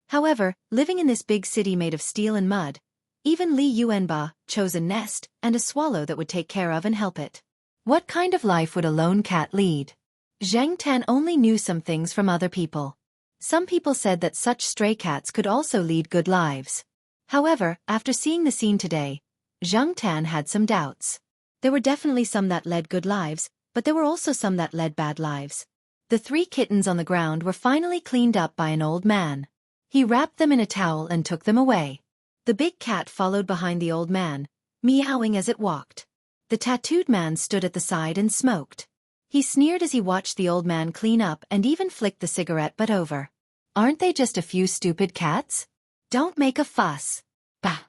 S1: However, living in this big city made of steel and mud, even Li Yuanba chose a nest and a swallow that would take care of and help it. What kind of life would a lone cat lead? Xianxia only knew some things from other people. Some people said that such stray cats could also lead good lives. However, after seeing the scene today, Xianxia had some doubts. There were definitely some that led good lives, but there were also some that led bad lives. The 3 kittens on the ground were finally cleaned up by an old man. He wrapped them in a towel and took them away. The big cat followed behind the old man, meowing as it walked. The tattooed man stood at the side and smoked. He sneered as he watched the old man clean up and even flicked the cigarette butt over. Aren't they just a few stupid cats? Don't make a fuss. Bah!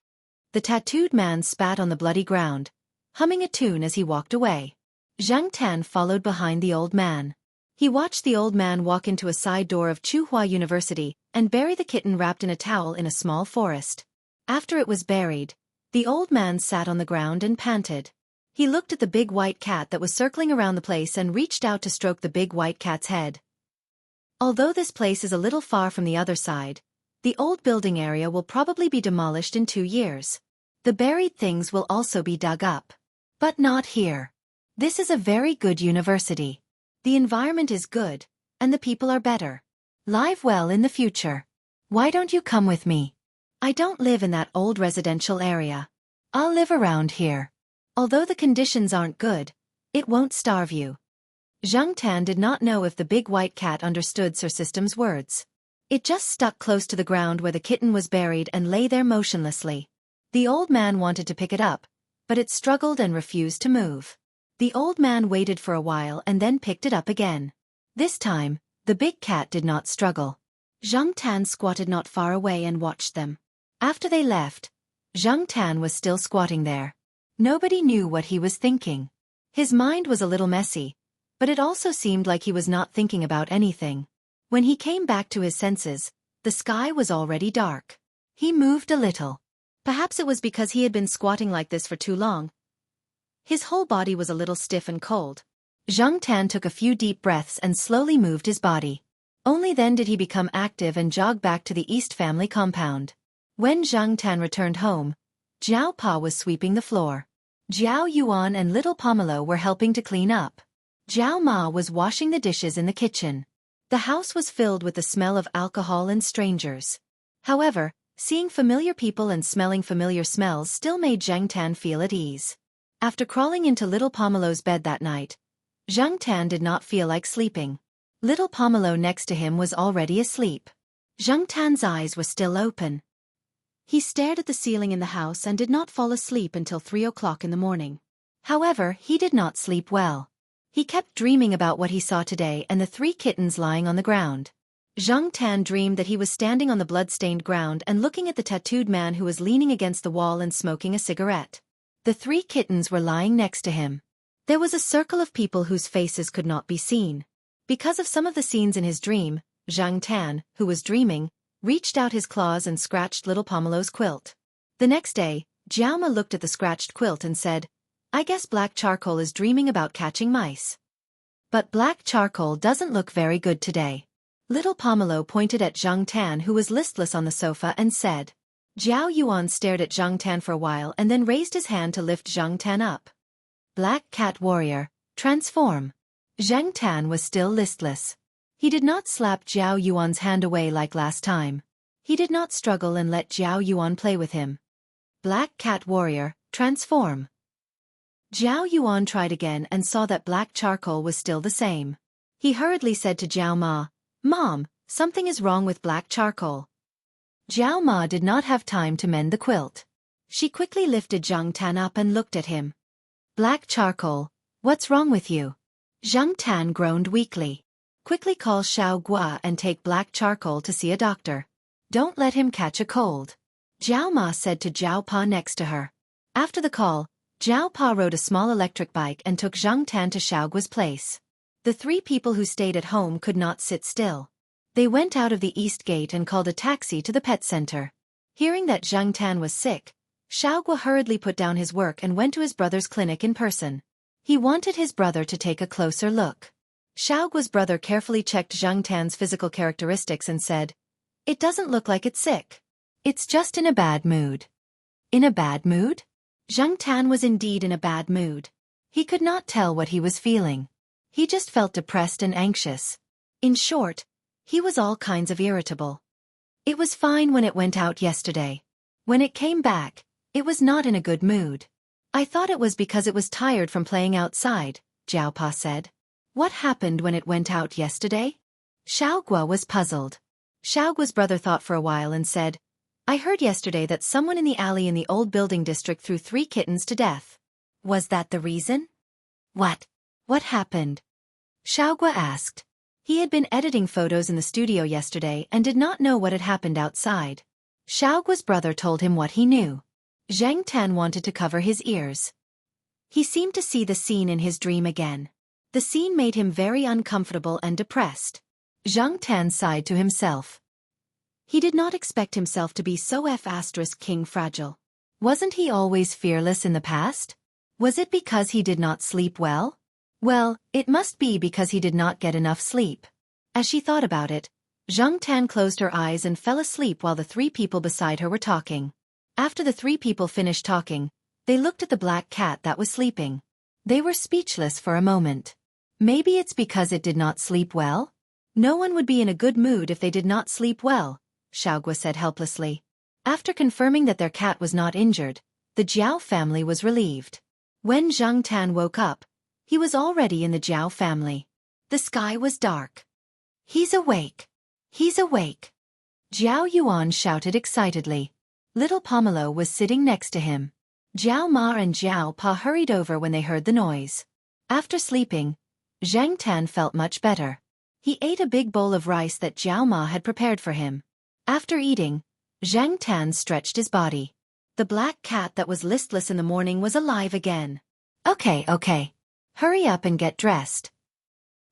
S1: The tattooed man spat on the bloody ground, humming a tune as he walked away. Xianxia followed behind the old man. He watched the old man walk into a side door of Tsinghua University and bury the kitten wrapped in a towel in a small forest. After it was buried, the old man sat on the ground and panted. He looked at the big white cat that was circling around the place and reached out to stroke the big white cat's head. Although this place is a little far from the other side, the old building area will probably be demolished in 2 years. The buried things will also be dug up. But not here. This is a very good university. The environment is good, and the people are better. Live well in the future. Why don't you come with me? I don't live in that old residential area. I'll live around here. Although the conditions aren't good, it won't starve you. Xianxia did not know if the big white cat understood Sir System's words. It just stuck close to the ground where the kitten was buried and lay there motionlessly. The old man wanted to pick it up, but it struggled and refused to move. The old man waited for a while and then picked it up again. This time, the big cat did not struggle. Xianxia squatted not far away and watched them. After they left, Xianxia was still squatting there. Nobody knew what he was thinking. His mind was a little messy, but it also seemed like he was not thinking about anything. When he came back to his senses, the sky was already dark. He moved a little. Perhaps it was because he had been squatting like this for too long. His whole body was a little stiff and cold. Xianxia took a few deep breaths and slowly moved his body. Only then did he become active and jog back to the East family compound. When Xianxia returned home, Jiao Pa was sweeping the floor. Jiao Yuan and little Pomelo were helping to clean up. Jiao Ma was washing the dishes in the kitchen. The house was filled with the smell of alcohol and strangers. However, seeing familiar people and smelling familiar smells still made Xianxia feel at ease. After crawling into little Pomelo's bed that night, Xianxia did not feel like sleeping. Little Pomelo next to him was already asleep. Xianxia's eyes were still open. He stared at the ceiling in the house and did not fall asleep until 3 o'clock in the morning. However, he did not sleep well. He kept dreaming about what he saw today and the 3 kittens lying on the ground. Xianxia dreamed that he was standing on the blood-stained ground and looking at the tattooed man who was leaning against the wall and smoking a cigarette. The 3 kittens were lying next to him. There was a circle of people whose faces could not be seen. Because of some of the scenes in his dream, Xianxia, who was dreaming, reached out his claws and scratched little Pomelo's quilt. The next day, Jiaoma looked at the scratched quilt and said, I guess Black Charcoal is dreaming about catching mice. But Black Charcoal doesn't look very good today. Little Pomelo pointed at Xianxia who was listless on the sofa and said. Jiao Yuan stared at Xianxia for a while and then raised his hand to lift Xianxia up. Black Cat Warrior, transform. Xianxia was still listless. He did not slap Jiao Yuan's hand away like last time. He did not struggle and let Jiao Yuan play with him. Black Cat Warrior, transform. Jiao Yuan tried again and saw that Black Charcoal was still the same. He hurriedly said to Jiao Ma, Mom, something is wrong with Black Charcoal. Jiao Ma did not have time to mend the quilt. She quickly lifted Xianxia up and looked at him. Black Charcoal, what's wrong with you? Xianxia groaned weakly. Quickly call Xiao Gua and take Black Charcoal to see a doctor. Don't let him catch a cold. Jiao Ma said to Jiao Pa next to her. After the call, Jiao Pa rode a small electric bike and took Xianxia to Xiao Gua's place. The 3 people who stayed at home could not sit still. They went out of the east gate and called a taxi to the pet center. Hearing that Xianxia was sick, Xiao Gua hurriedly put down his work and went to his brother's clinic in person. He wanted his brother to take a closer look. Xiao Gua's brother carefully checked Xianxia's physical characteristics and said, It doesn't look like it's sick. It's just in a bad mood. In a bad mood? Xianxia was indeed in a bad mood. He could not tell what he was feeling. He just felt depressed and anxious. In short, he was all kinds of irritable. It was fine when it went out yesterday. When it came back, it was not in a good mood. I thought it was because it was tired from playing outside, Jiao Pa said. What happened when it went out yesterday? Xiao Gua was puzzled. Xiao Gua's brother thought for a while and said, I heard yesterday that someone in the alley in the old building district threw 3 kittens to death. Was that the reason? What? What happened? Xiao Gua asked. He had been editing photos in the studio yesterday and did not know what had happened outside. Xiao Gua's brother told him what he knew. Xianxia wanted to cover his ears. He seemed to see the scene in his dream again. The scene made him very uncomfortable and depressed. Xianxia sighed to himself. He did not expect himself to be so King fragile. Wasn't he always fearless in the past? Was it because he did not sleep well? Well, it must be because he did not get enough sleep. As she thought about it, Xianxia closed her eyes and fell asleep while the 3 people beside her were talking. After the 3 people finished talking, they looked at the black cat that was sleeping. They were speechless for a moment. Maybe it's because it did not sleep well? No one would be in a good mood if they did not sleep well, Xiaogu said helplessly. After confirming that their cat was not injured, the Jiao family was relieved. When Zhang Tan woke up, he was already in the Jiao family. The sky was dark. He's awake. He's awake. Jiao Yuan shouted excitedly. Little Pomelo was sitting next to him. Jiao Ma and Jiao Pa hurried over when they heard the noise. After sleeping, Zhang Tan felt much better. He ate a big bowl of rice that Jiao Ma had prepared for him. After eating, Zhang Tan stretched his body. The black cat that was listless in the morning was alive again. Okay. Hurry up and get dressed.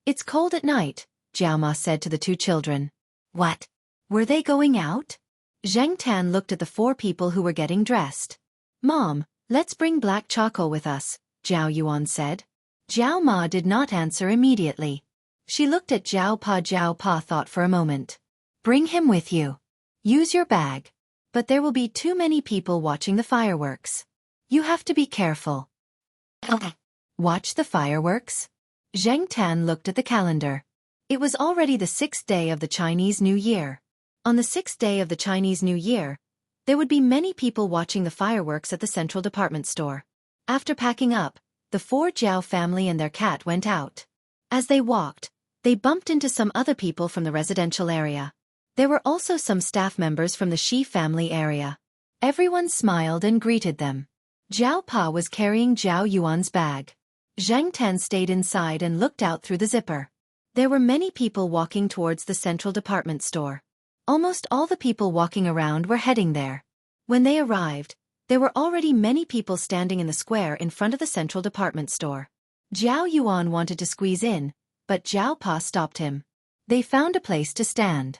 S1: It's cold at night, Jiao Ma said to the two children. What? Were they going out? Zhang Tan looked at the four people who were getting dressed. Mom, let's bring black charcoal with us, Jiao Yuan said. Jiao Ma did not answer immediately. She looked at Jiao Pa thought for a moment. Bring him with you. Use your bag. But there will be too many people watching the fireworks. You have to be careful. Okay. Watch the fireworks? Zhang Tan looked at the calendar. It was already the 6th day of the Chinese New Year. On the 6th day of the Chinese New Year, there would be many people watching the fireworks at the central department store. After packing up, the four Jiao family and their cat went out. As they walked, they bumped into some other people from the residential area. There were also some staff members from the Shi family area. Everyone smiled and greeted them. Jiao Pa was carrying Jiao Yuan's bag. Zhang Tan stayed inside and looked out through the zipper. There were many people walking towards the central department store. Almost all the people walking around were heading there. When they arrived, there were already many people standing in the square in front of the central department store. Jiao Yuan wanted to squeeze in, but Jiao Pa stopped him. They found a place to stand.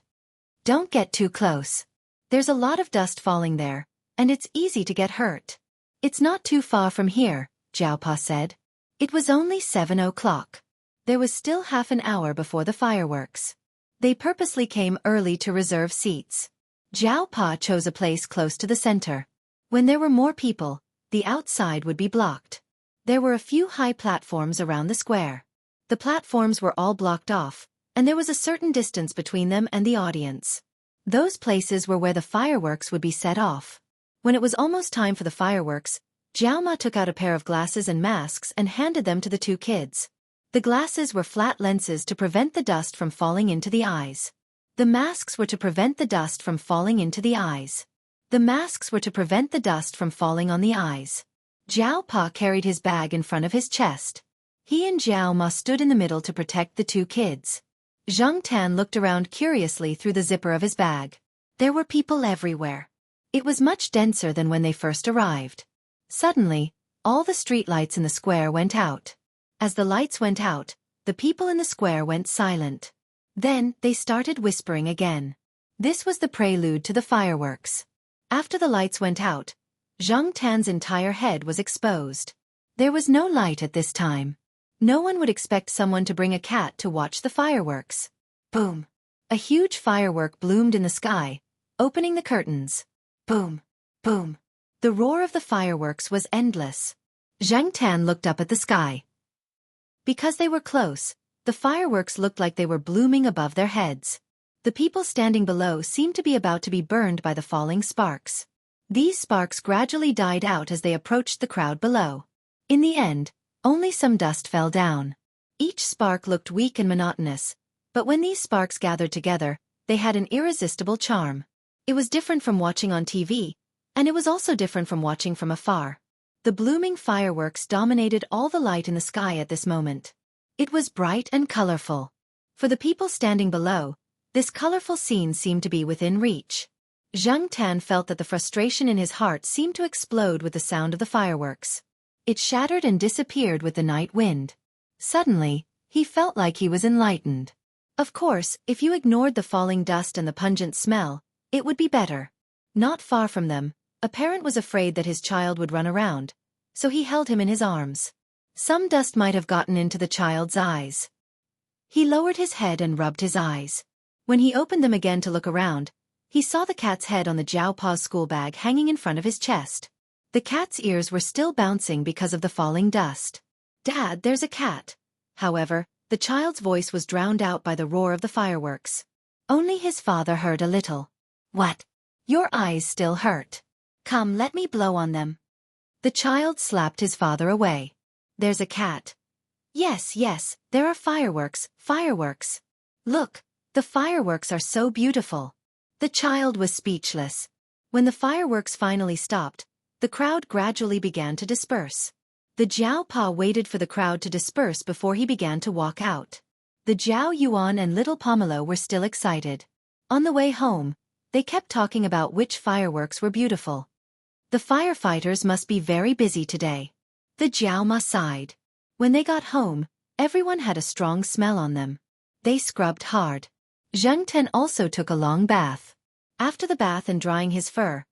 S1: Don't get too close. There's a lot of dust falling there, and it's easy to get hurt. It's not too far from here, Jiao Pa said. It was only 7 o'clock. There was still half an hour before the fireworks. They purposely came early to reserve seats. Jiao Pa chose a place close to the center. When there were more people, the outside would be blocked. There were a few high platforms around the square. The platforms were all blocked off, and there was a certain distance between them and the audience. Those places were where the fireworks would be set off. When it was almost time for the fireworks, Jiao Ma took out a pair of glasses and masks and handed them to the two kids. The glasses were flat lenses to prevent the dust from falling into the eyes. The masks were to prevent the dust from falling into the eyes. The masks were to prevent the dust from falling on the eyes. Jiao Pa carried his bag in front of his chest. He and Jiao Ma stood in the middle to protect the two kids. Zhang Tan looked around curiously through the zipper of his bag. There were people everywhere. It was much denser than when they first arrived. Suddenly, all the streetlights in the square went out. As the lights went out, the people in the square went silent. Then, they started whispering again. This was the prelude to the fireworks. After the lights went out, Zhang Tan's entire head was exposed. There was no light at this time. No one would expect someone to bring a cat to watch the fireworks. Boom! A huge firework bloomed in the sky, opening the curtains. Boom! Boom! The roar of the fireworks was endless. Zhang Tan looked up at the sky. Because they were close, the fireworks looked like they were blooming above their heads. The people standing below seemed to be about to be burned by the falling sparks. These sparks gradually died out as they approached the crowd below. In the end, only some dust fell down. Each spark looked weak and monotonous, but when these sparks gathered together, they had an irresistible charm. It was different from watching on TV, and it was also different from watching from afar. The blooming fireworks dominated all the light in the sky at this moment. It was bright and colorful. For the people standing below, this colorful scene seemed to be within reach. Zhang Tan felt that the frustration in his heart seemed to explode with the sound of the fireworks. It shattered and disappeared with the night wind. Suddenly, he felt like he was enlightened. Of course, if you ignored the falling dust and the pungent smell, it would be better. Not far from them, a parent was afraid that his child would run around, so he held him in his arms. Some dust might have gotten into the child's eyes. He lowered his head and rubbed his eyes. When he opened them again to look around, he saw the cat's head on the Jiao Pa's school bag hanging in front of his chest. The cat's ears were still bouncing because of the falling dust. "Dad, there's a cat." However, the the child's voice was drowned out by the roar of the fireworks. Only his father heard a little. "What? Your eyes still hurt. Come, let me blow on them." The child slapped his father away. "There's a cat." "Yes, yes, there are fireworks, fireworks. Look, the fireworks are so beautiful." The child was speechless. When the fireworks finally stopped, the crowd gradually began to disperse. The Jiao Pa waited for the crowd to disperse before he began to walk out. The Jiao Yuan and little Pomelo were still excited. On the way home, they kept talking about which fireworks were beautiful. "The firefighters must be very busy today." The Jiao Ma sighed. When they got home, everyone had a strong smell on them. They scrubbed hard. Zhang Ten also took a long bath. After the bath and drying his fur,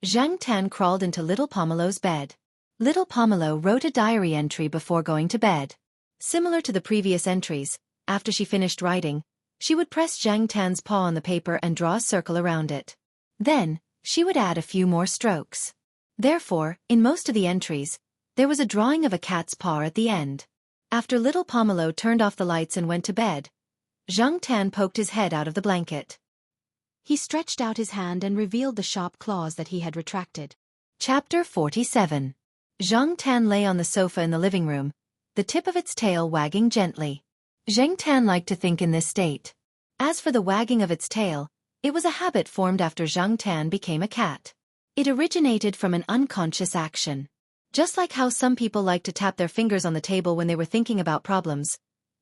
S1: Zhang Ten crawled into little Pomelo's bed. Little Pomelo wrote a diary entry before going to bed. Similar to the previous entries, after she finished writing, she would press Zhang Ten's paw on the paper and draw a circle around it. Then, she would add a few more strokes. Therefore, in most of the entries, there was a drawing of a cat's paw at the end. After little Pomelo turned off the lights and went to bed, Zhang Tan poked his head out of the blanket. He stretched out his hand and revealed the sharp claws that he had retracted. Chapter 47. Zhang Tan lay on the sofa in the living room, the tip of its tail wagging gently. Zhang Tan liked to think in this state. As for the wagging of its tail, it was a habit formed after Zhang Tan became a cat. It originated from an unconscious action. Just like how some people like to tap their fingers on the table when they were thinking about problems,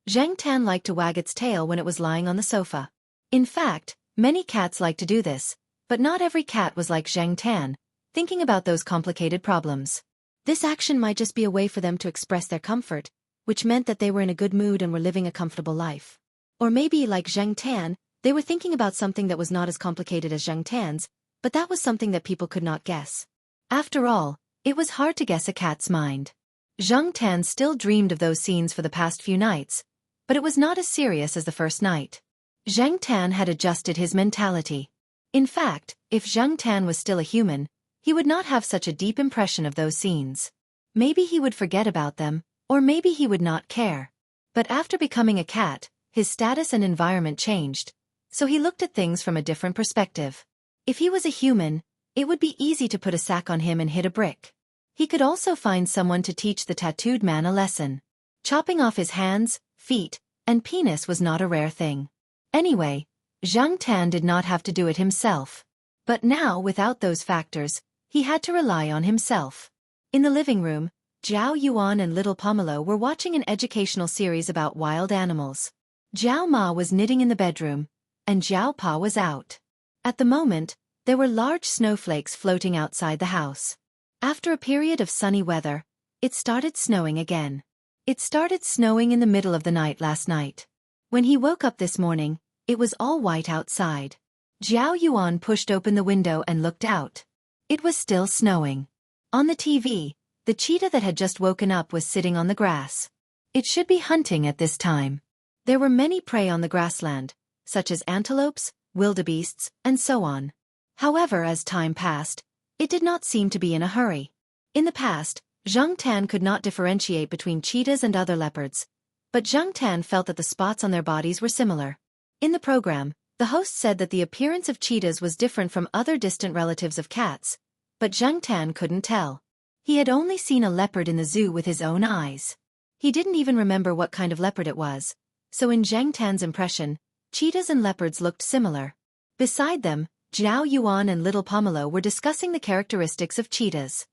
S1: Zhang Tan liked to wag its tail when it was lying on the sofa. In fact, many cats like to do this, but not every cat was like Zhang Tan, thinking about those complicated problems. This action might just be a way for them to express their comfort, which meant that they were in a good mood and were living a comfortable life. Or maybe, like Zhang Tan, they were thinking about something that was not as complicated as Zhang Tan's, but that was something that people could not guess. After all, it was hard to guess a cat's mind. Zhang Tan still dreamed of those scenes for the past few nights, but it was not as serious as the first night. Zhang Tan had adjusted his mentality. In fact, if Zhang Tan was still a human, he would not have such a deep impression of those scenes. Maybe he would forget about them, or maybe he would not care. But after becoming a cat, his status and environment changed, so he looked at things from a different perspective. If he was a human, it would be easy to put a sack on him and hit a brick. He could also find someone to teach the tattooed man a lesson. Chopping off his hands, feet, and penis was not a rare thing. Anyway, Zhang Tan did not have to do it himself. But now, without those factors, he had to rely on himself. In the living room, Jiao Yuan and little Pomelo were watching an educational series about wild animals. Jiao Ma was knitting in the bedroom, and Jiao Pa was out. At the moment, there were large snowflakes floating outside the house. After a period of sunny weather, it started snowing again. It started snowing in the middle of the night last night. When he woke up this morning, it was all white outside. Jiao Yuan pushed open the window and looked out. It was still snowing. On the TV, the cheetah that had just woken up was sitting on the grass. It should be hunting at this time. There were many prey on the grassland, such as antelopes, wildebeests, and so on. However, as time passed, it did not seem to be in a hurry. In the past, Zhang Tan could not differentiate between cheetahs and other leopards, but Zhang Tan felt that the spots on their bodies were similar. In the program, the host said that the appearance of cheetahs was different from other distant relatives of cats, but Zhang Tan couldn't tell. He had only seen a leopard in the zoo with his own eyes. He didn't even remember what kind of leopard it was, so in Zhang Tan's impression, cheetahs and leopards looked similar. Beside them, Jiao Yuan and little Pomelo were discussing the characteristics of cheetahs.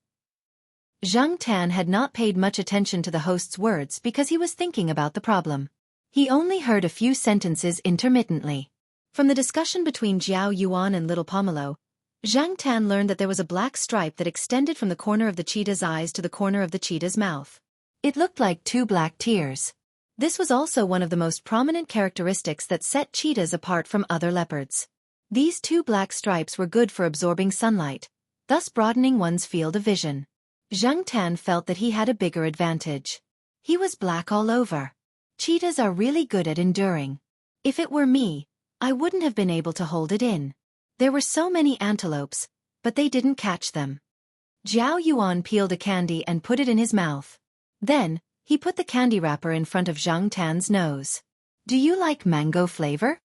S1: Zhang Tan had not paid much attention to the host's words because he was thinking about the problem. He only heard a few sentences intermittently. From the discussion between Jiao Yuan and little Pomelo, Zhang Tan learned that there was a black stripe that extended from the corner of the cheetah's eyes to the corner of the cheetah's mouth. It looked like two black tears. This was also one of the most prominent characteristics that set cheetahs apart from other leopards. These two black stripes were good for absorbing sunlight, thus broadening one's field of vision. Zhang Tan felt that he had a bigger advantage. He was black all over. Cheetahs are really good at enduring. If it were me, I wouldn't have been able to hold it in. There were so many antelopes, but they didn't catch them. Jiao Yuan peeled a candy and put it in his mouth. Then, He put the candy wrapper in front of Zhang Tan's nose. Do you like mango flavor?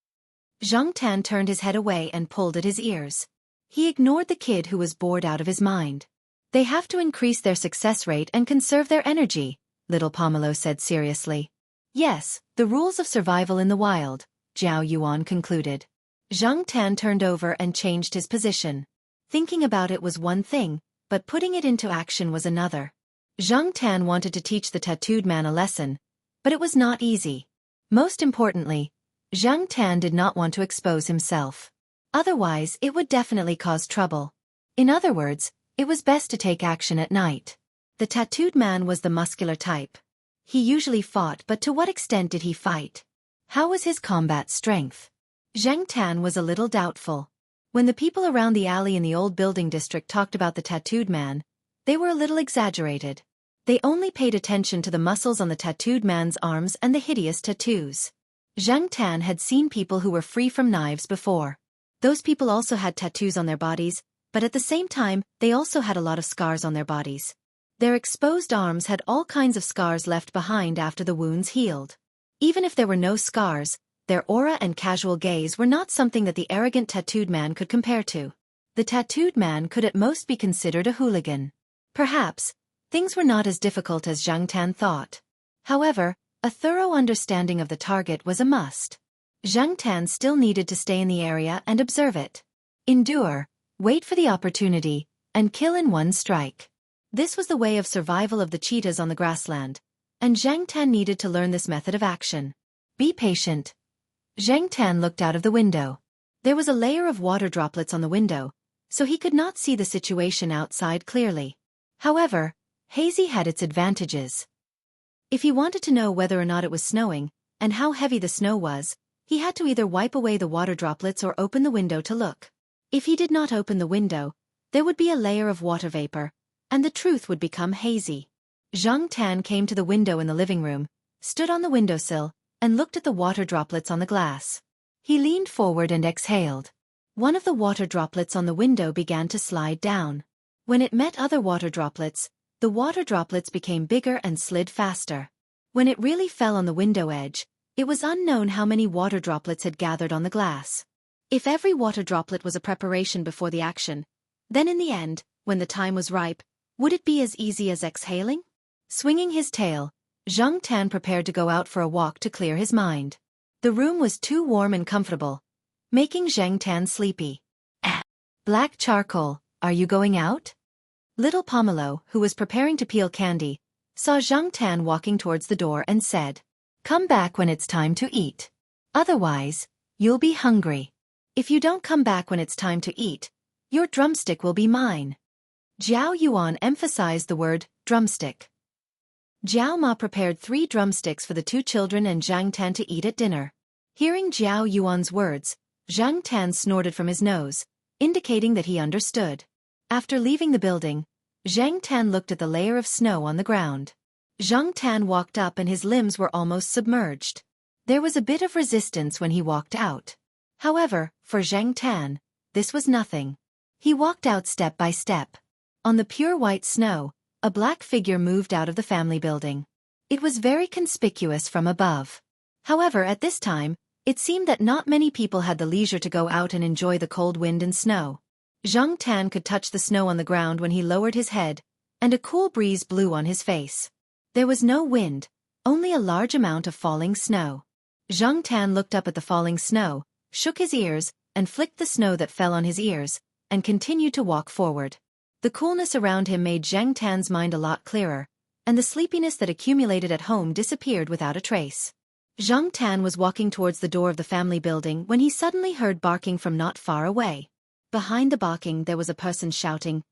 S1: Zhang Tan turned his head away and pulled at his ears. He ignored the kid who was bored out of his mind. They have to increase their success rate and conserve their energy, little Pomelo said seriously. Yes, the rules of survival in the wild, Zhao Yuan concluded. Zhang Tan turned over and changed his position. Thinking about it was one thing, but putting it into action was another. Zhang Tan wanted to teach the tattooed man a lesson, but it was not easy. Most importantly, Zhang Tan did not want to expose himself. Otherwise, it would definitely cause trouble. In other words, it was best to take action at night. The tattooed man was the muscular type. He usually fought, but to what extent did he fight? How was his combat strength? Zhang Tan was a little doubtful. When the people around the alley in the old building district talked about the tattooed man, they were a little exaggerated. They only paid attention to the muscles on the tattooed man's arms and the hideous tattoos. Zhang Tan had seen people who were free from knives before. Those people also had tattoos on their bodies, but at the same time, they also had a lot of scars on their bodies. Their exposed arms had all kinds of scars left behind after the wounds healed. Even if there were no scars, their aura and casual gaze were not something that the arrogant tattooed man could compare to. The tattooed man could at most be considered a hooligan. Perhaps, things were not as difficult as Zhang Tan thought. However, a thorough understanding of the target was a must. Zhang Tan still needed to stay in the area and observe it. Endure, wait for the opportunity, and kill in one strike. This was the way of survival of the cheetahs on the grassland, and Zhang Tan needed to learn this method of action. Be patient. Zhang Tan looked out of the window. There was a layer of water droplets on the window, so he could not see the situation outside clearly. However, hazy had its advantages. If he wanted to know whether or not it was snowing, and how heavy the snow was, he had to either wipe away the water droplets or open the window to look. If he did not open the window, there would be a layer of water vapor, and the truth would become hazy. Zhang Tan came to the window in the living room, stood on the windowsill, and looked at the water droplets on the glass. He leaned forward and exhaled. One of the water droplets on the window began to slide down. When it met other water droplets, the water droplets became bigger and slid faster. When it really fell on the window edge, it was unknown how many water droplets had gathered on the glass. If every water droplet was a preparation before the action, then in the end, when the time was ripe, would it be as easy as exhaling? Swinging his tail, Zhang Tan prepared to go out for a walk to clear his mind. The room was too warm and comfortable, making Zhang Tan sleepy. Black charcoal, are you going out? Little Pomelo, who was preparing to peel candy, saw Zhang Tan walking towards the door and said, Come back when it's time to eat. Otherwise, you'll be hungry. If you don't come back when it's time to eat, your drumstick will be mine. Zhao Yuan emphasized the word, drumstick. Jiao Ma prepared 3 drumsticks for the 2 children and Zhang Tan to eat at dinner. Hearing Zhao Yuan's words, Zhang Tan snorted from his nose, indicating that he understood. After leaving the building, Zhang Tan looked at the layer of snow on the ground. Zhang Tan walked up and his limbs were almost submerged. There was a bit of resistance when he walked out. However, for Zhang Tan, this was nothing. He walked out step by step. On the pure white snow, a black figure moved out of the family building. It was very conspicuous from above. However, at this time, it seemed that not many people had the leisure to go out and enjoy the cold wind and snow. Zhang Tan could touch the snow on the ground when he lowered his head, and a cool breeze blew on his face. There was no wind, only a large amount of falling snow. Zhang Tan looked up at the falling snow, shook his ears, and flicked the snow that fell on his ears, and continued to walk forward. The coolness around him made Zhang Tan's mind a lot clearer, and the sleepiness that accumulated at home disappeared without a trace. Zhang Tan was walking towards the door of the family building when he suddenly heard barking from not far away. Behind the barking there was a person shouting,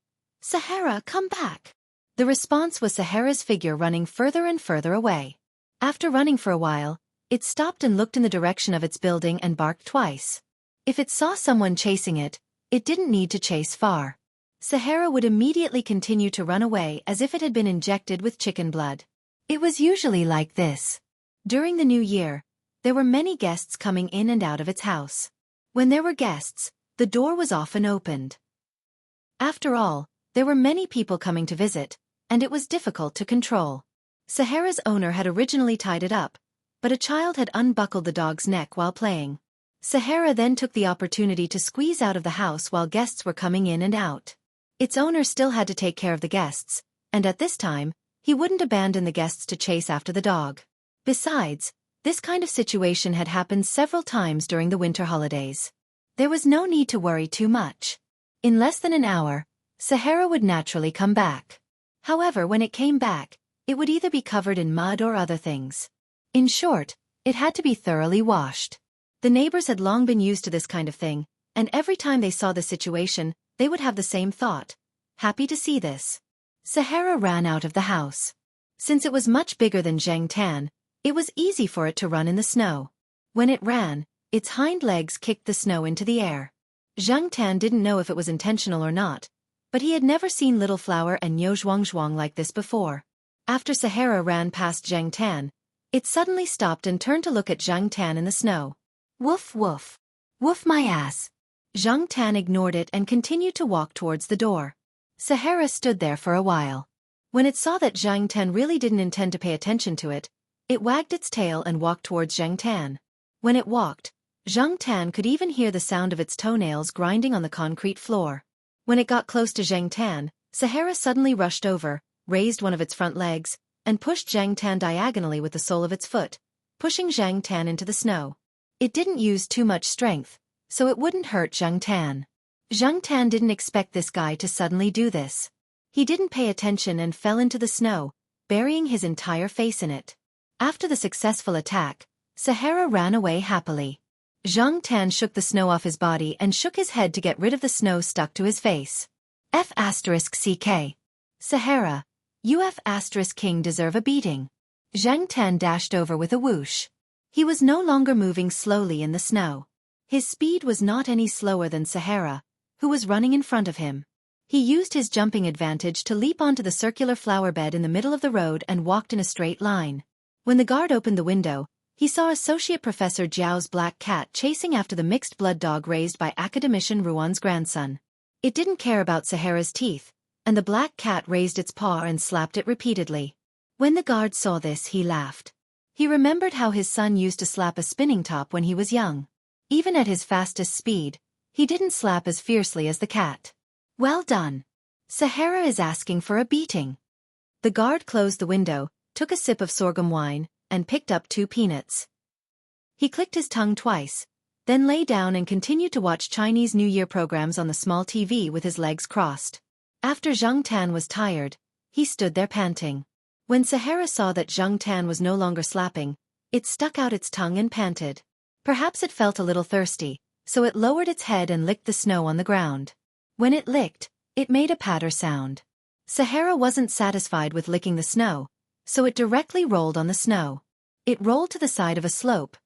S1: Sahara, come back! The response was Sahara's figure running further and further away. After running for a while, it stopped and looked in the direction of its building and barked twice. If it saw someone chasing it, it didn't need to chase far. Sahara would immediately continue to run away as if it had been injected with chicken blood. It was usually like this. During the new year, there were many guests coming in and out of its house. When there were guests, the door was often opened. After all, there were many people coming to visit, and it was difficult to control. Sahara's owner had originally tied it up, but a child had unbuckled the dog's neck while playing. Sahara then took the opportunity to squeeze out of the house while guests were coming in and out. Its owner still had to take care of the guests, and at this time, he wouldn't abandon the guests to chase after the dog. Besides, this kind of situation had happened several times during the winter holidays. There was no need to worry too much. In less than an hour, Sahara would naturally come back. However, when it came back, it would either be covered in mud or other things. In short, it had to be thoroughly washed. The neighbors had long been used to this kind of thing, and every time they saw the situation, they would have the same thought. Happy to see this. Sahara ran out of the house. Since it was much bigger than Xianxia, it was easy for it to run in the snow. When it ran, its hind legs kicked the snow into the air. Xianxia didn't know if it was intentional or not, but he had never seen Little Flower and Zhuangzhuang like this before. After Sahara ran past Xianxia, it suddenly stopped and turned to look at Xianxia in the snow. Woof woof. Woof my ass. Xianxia ignored it and continued to walk towards the door. Sahara stood there for a while. When it saw that Xianxia really didn't intend to pay attention to it, it wagged its tail and walked towards Xianxia. When it walked, Xianxia could even hear the sound of its toenails grinding on the concrete floor. When it got close to Xianxia, Sahara suddenly rushed over, raised one of its front legs, and pushed Xianxia diagonally with the sole of its foot, pushing Xianxia into the snow. It didn't use too much strength, so it wouldn't hurt Xianxia. Xianxia didn't expect this guy to suddenly do this. He didn't pay attention and fell into the snow, burying his entire face in it. After the successful attack, Sahara ran away happily. Xianxia shook the snow off his body and shook his head to get rid of the snow stuck to his face. F***ck. Sahara, you F***king deserve a beating. Xianxia dashed over with a whoosh. He was no longer moving slowly in the snow. His speed was not any slower than Sahara, who was running in front of him. He used his jumping advantage to leap onto the circular flower bed in the middle of the road and walked in a straight line. When the guard opened the window, he saw Associate Professor Jiao's black cat chasing after the mixed-blood dog raised by Academician Ruan's grandson. It didn't care about Sahara's teeth, and the black cat raised its paw and slapped it repeatedly. When the guard saw this, he laughed. He remembered how his son used to slap a spinning top when he was young. Even at his fastest speed, he didn't slap as fiercely as the cat. Well done. Sahara is asking for a beating. The guard closed the window, took a sip of sorghum wine, and picked up 2 peanuts. He clicked his tongue twice, then lay down and continued to watch Chinese New Year programs on the small TV with his legs crossed. After Xianxia was tired, he stood there panting. When Sahara saw that Xianxia was no longer slapping, it stuck out its tongue and panted. Perhaps it felt a little thirsty, so it lowered its head and licked the snow on the ground. When it licked, it made a patter sound. Sahara wasn't satisfied with licking the snow, so it directly rolled on the snow. It rolled to the side of a slope,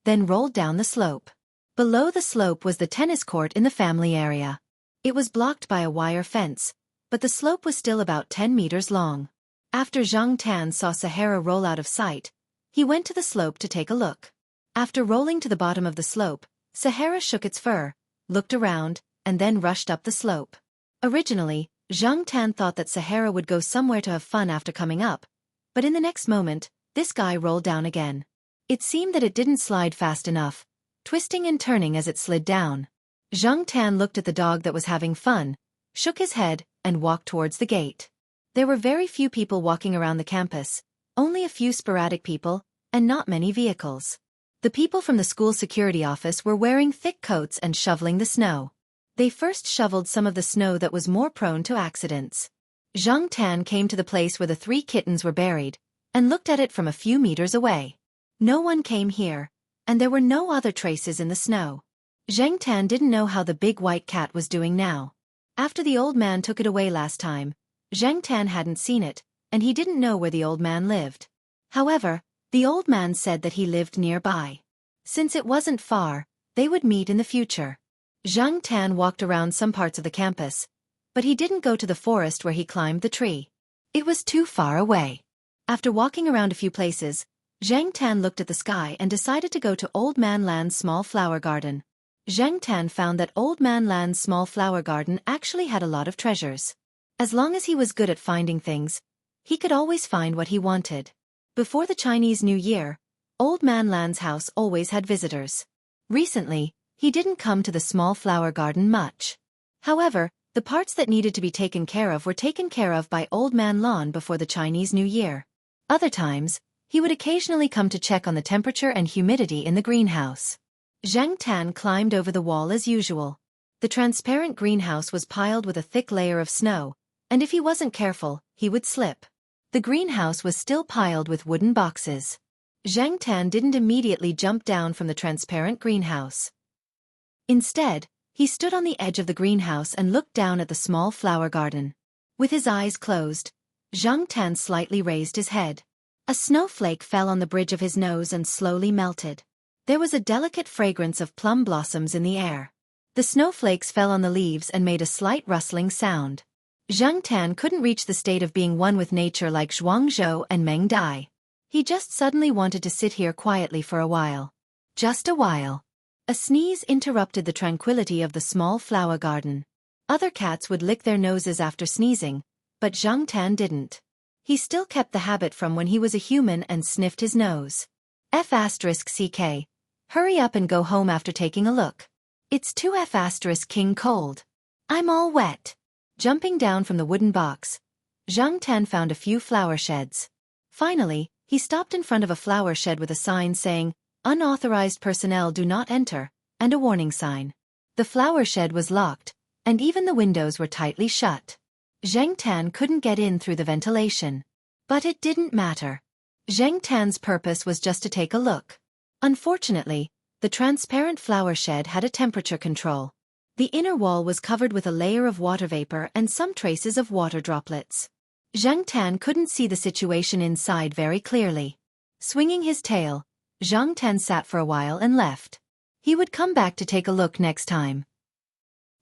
S1: then rolled down the slope. Below the slope was the tennis court in the family area. It was blocked by a wire fence, but the slope was still about 10 meters long. After Xianxia saw Sahara roll out of sight, he went to the slope to take a look. After rolling to the bottom of the slope, Sahara shook its fur, looked around, and then rushed up the slope. Originally, Xianxia thought that Sahara would go somewhere to have fun after coming up, but in the next moment, this guy rolled down again. It seemed that it didn't slide fast enough, twisting and turning as it slid down. Xianxia looked at the dog that was having fun, shook his head, and walked towards the gate. There were very few people walking around the campus, only a few sporadic people, and not many vehicles. The people from the school security office were wearing thick coats and shoveling the snow. They first shoveled some of the snow that was more prone to accidents. Xianxia came to the place where the 3 kittens were buried, and looked at it from a few meters away. No one came here, and there were no other traces in the snow. Xianxia didn't know how the big white cat was doing now. After the old man took it away last time, Xianxia hadn't seen it, and he didn't know where the old man lived. However, the old man said that he lived nearby. Since it wasn't far, they would meet in the future. Xianxia walked around some parts of the campus, but he didn't go to the forest where he climbed the tree. It was too far away. After walking around a few places, Xianxia looked at the sky and decided to go to Old Man Land's small flower garden. Xianxia found that Old Man Land's small flower garden actually had a lot of treasures. As long as he was good at finding things, he could always find what he wanted. Before the Chinese New Year, Old Man Lan's house always had visitors. Recently, he didn't come to the small flower garden much. However, the parts that needed to be taken care of were taken care of by Old Man Lan before the Chinese New Year. Other times, he would occasionally come to check on the temperature and humidity in the greenhouse. Zhang Tan climbed over the wall as usual. The transparent greenhouse was piled with a thick layer of snow, and if he wasn't careful, he would slip. The greenhouse was still piled with wooden boxes. Zhang Tan didn't immediately jump down from the transparent greenhouse. Instead, he stood on the edge of the greenhouse and looked down at the small flower garden. With his eyes closed, Zhang Tan slightly raised his head. A snowflake fell on the bridge of his nose and slowly melted. There was a delicate fragrance of plum blossoms in the air. The snowflakes fell on the leaves and made a slight rustling sound. Zhang Tan couldn't reach the state of being one with nature like Zhuangzhou and Meng Dai. He just suddenly wanted to sit here quietly for a while. Just a while. A sneeze interrupted the tranquility of the small flower garden. Other cats would lick their noses after sneezing, but Zhang Tan didn't. He still kept the habit from when he was a human and sniffed his nose. F***ck. Hurry up and go home after taking a look. It's too F***king cold. I'm all wet. Jumping down from the wooden box, Zhang Tan found a few flower sheds. Finally, he stopped in front of a flower shed with a sign saying, "Unauthorized personnel do not enter," and a warning sign. The flower shed was locked, and even the windows were tightly shut. Zhang Tan couldn't get in through the ventilation. But it didn't matter. Zhang Tan's purpose was just to take a look. Unfortunately, the transparent flower shed had a temperature control. The inner wall was covered with a layer of water vapor and some traces of water droplets. Zhang Tan couldn't see the situation inside very clearly. Swinging his tail, Zhang Tan sat for a while and left. He would come back to take a look next time.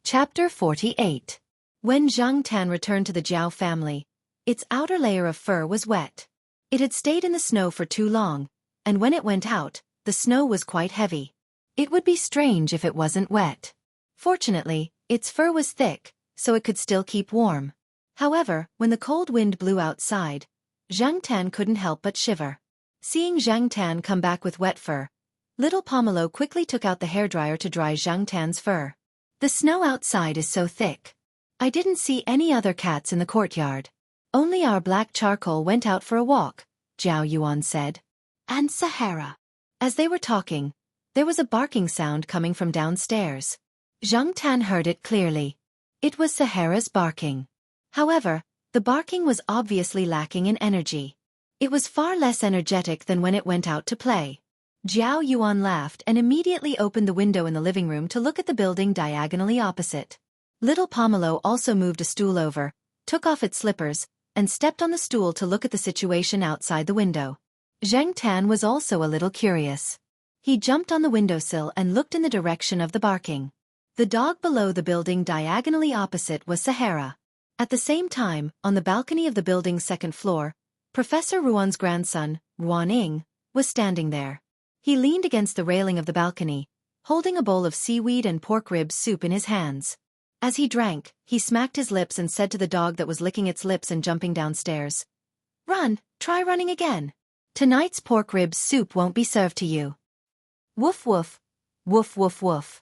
S1: Chapter 48. When Zhang Tan returned to the Jiao family, its outer layer of fur was wet. It had stayed in the snow for too long, and when it went out, the snow was quite heavy. It would be strange if it wasn't wet. Fortunately, its fur was thick, so it could still keep warm. However, when the cold wind blew outside, Zhang Tan couldn't help but shiver. Seeing Zhang Tan come back with wet fur, little Pomelo quickly took out the hairdryer to dry Zhang Tan's fur. The snow outside is so thick. I didn't see any other cats in the courtyard. Only our black charcoal went out for a walk, Zhao Yuan said. And Sahara. As they were talking, there was a barking sound coming from downstairs. Zhang Tan heard it clearly. It was Sahara's barking. However, the barking was obviously lacking in energy. It was far less energetic than when it went out to play. Zhao Yuan laughed and immediately opened the window in the living room to look at the building diagonally opposite. Little Pomelo also moved a stool over, took off its slippers, and stepped on the stool to look at the situation outside the window. Zhang Tan was also a little curious. He jumped on the windowsill and looked in the direction of the barking. The dog below the building diagonally opposite was Sahara. At the same time, on the balcony of the building's second floor, Professor Ruan's grandson, Ruan Ying, was standing there. He leaned against the railing of the balcony, holding a bowl of seaweed and pork rib soup in his hands. As he drank, he smacked his lips and said to the dog that was licking its lips and jumping downstairs, "Run, try running again. Tonight's pork rib soup won't be served to you." Woof woof, woof woof woof.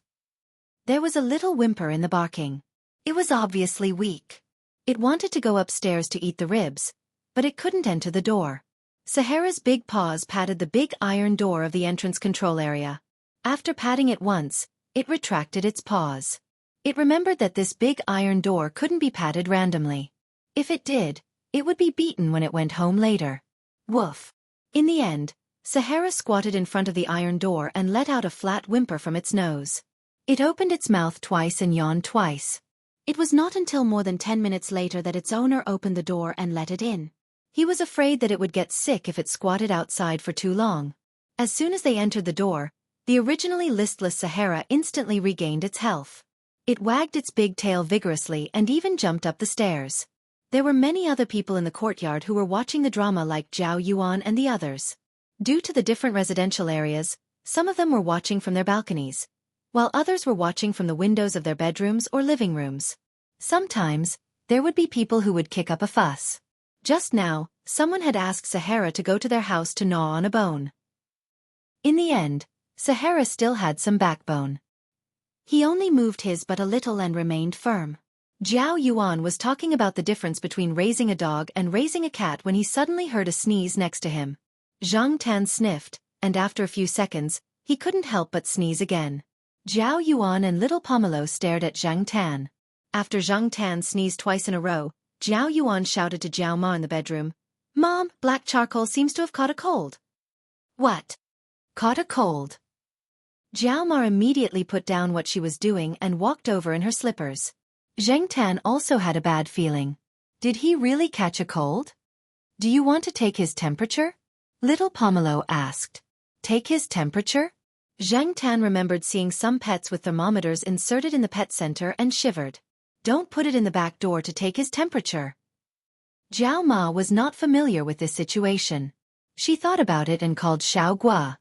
S1: There was a little whimper in the barking. It was obviously weak. It wanted to go upstairs to eat the ribs, but it couldn't enter the door. Sahara's big paws patted the big iron door of the entrance control area. After patting it once, it retracted its paws. It remembered that this big iron door couldn't be patted randomly. If it did, it would be beaten when it went home later. Woof. In the end, Sahara squatted in front of the iron door and let out a flat whimper from its nose. It opened its mouth twice and yawned twice. It was not until more than 10 minutes later that its owner opened the door and let it in. He was afraid that it would get sick if it squatted outside for too long. As soon as they entered the door, the originally listless Sahara instantly regained its health. It wagged its big tail vigorously and even jumped up the stairs. There were many other people in the courtyard who were watching the drama like Zhao Yuan and the others. Due to the different residential areas, some of them were watching from their balconies, while others were watching from the windows of their bedrooms or living rooms. Sometimes, there would be people who would kick up a fuss. Just now, someone had asked Sahara to go to their house to gnaw on a bone. In the end, Sahara still had some backbone. He only moved his but a little and remained firm. Zhao Yuan was talking about the difference between raising a dog and raising a cat when he suddenly heard a sneeze next to him. Zhang Tan sniffed, and after a few seconds, he couldn't help but sneeze again. Zhao Yuan and little Pomelo stared at Zhang Tan. After Zhang Tan sneezed twice in a row, Zhao Yuan shouted to Zhao Ma in the bedroom, "Mom, black charcoal seems to have caught a cold." "What? Caught a cold?" Zhao Ma immediately put down what she was doing and walked over in her slippers. Zhang Tan also had a bad feeling. Did he really catch a cold? "Do you want to take his temperature?" Little Pomelo asked. Take his temperature? Zhang Tan remembered seeing some pets with thermometers inserted in the pet center and shivered. Don't put it in the back door to take his temperature. Zhao Ma was not familiar with this situation. She thought about it and called Xiao Gua.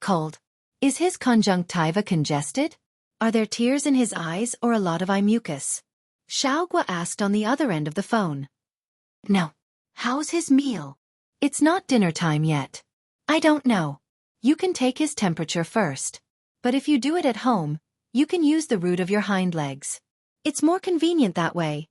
S1: Cold. Is his conjunctiva congested? Are there tears in his eyes or a lot of eye mucus? Xiao Gua asked on the other end of the phone. No. How's his meal? It's not dinner time yet. I don't know. You can take his temperature first. But if you do it at home, you can use the root of your hind legs. It's more convenient that way.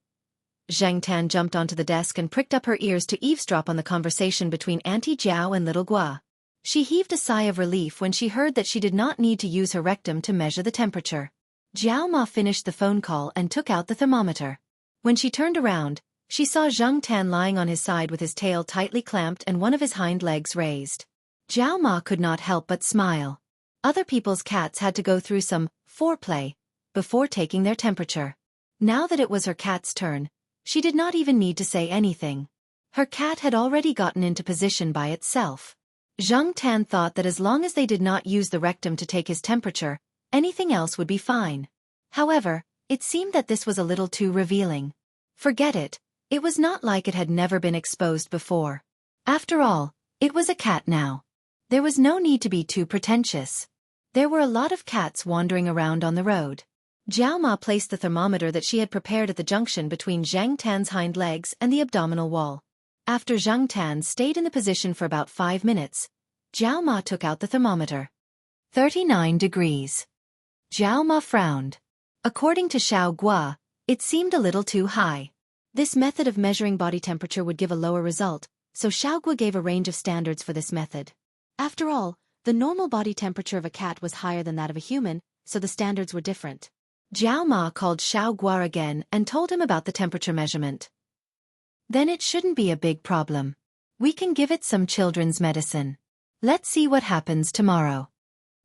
S1: Zhang Tan jumped onto the desk and pricked up her ears to eavesdrop on the conversation between Auntie Zhao and Little Gua. She heaved a sigh of relief when she heard that she did not need to use her rectum to measure the temperature. Zhao Ma finished the phone call and took out the thermometer. When she turned around, she saw Zhang Tan lying on his side with his tail tightly clamped and one of his hind legs raised. Zhao Ma could not help but smile. Other people's cats had to go through some foreplay before taking their temperature. Now that it was her cat's turn, she did not even need to say anything. Her cat had already gotten into position by itself. Zhang Tan thought that as long as they did not use the rectum to take his temperature, anything else would be fine. However, it seemed that this was a little too revealing. Forget it. It was not like it had never been exposed before. After all, it was a cat now. There was no need to be too pretentious. There were a lot of cats wandering around on the road. Zhao Ma placed the thermometer that she had prepared at the junction between Zhang Tan's hind legs and the abdominal wall. After Zhang Tan stayed in the position for about 5 minutes, Zhao Ma took out the thermometer. 39 degrees. Zhao Ma frowned. According to Xiao Gua, it seemed a little too high. This method of measuring body temperature would give a lower result, so Xiao Gua gave a range of standards for this method. After all, the normal body temperature of a cat was higher than that of a human, so the standards were different. Zhao Ma called Xiao Gua again and told him about the temperature measurement. Then it shouldn't be a big problem. We can give it some children's medicine. Let's see what happens tomorrow.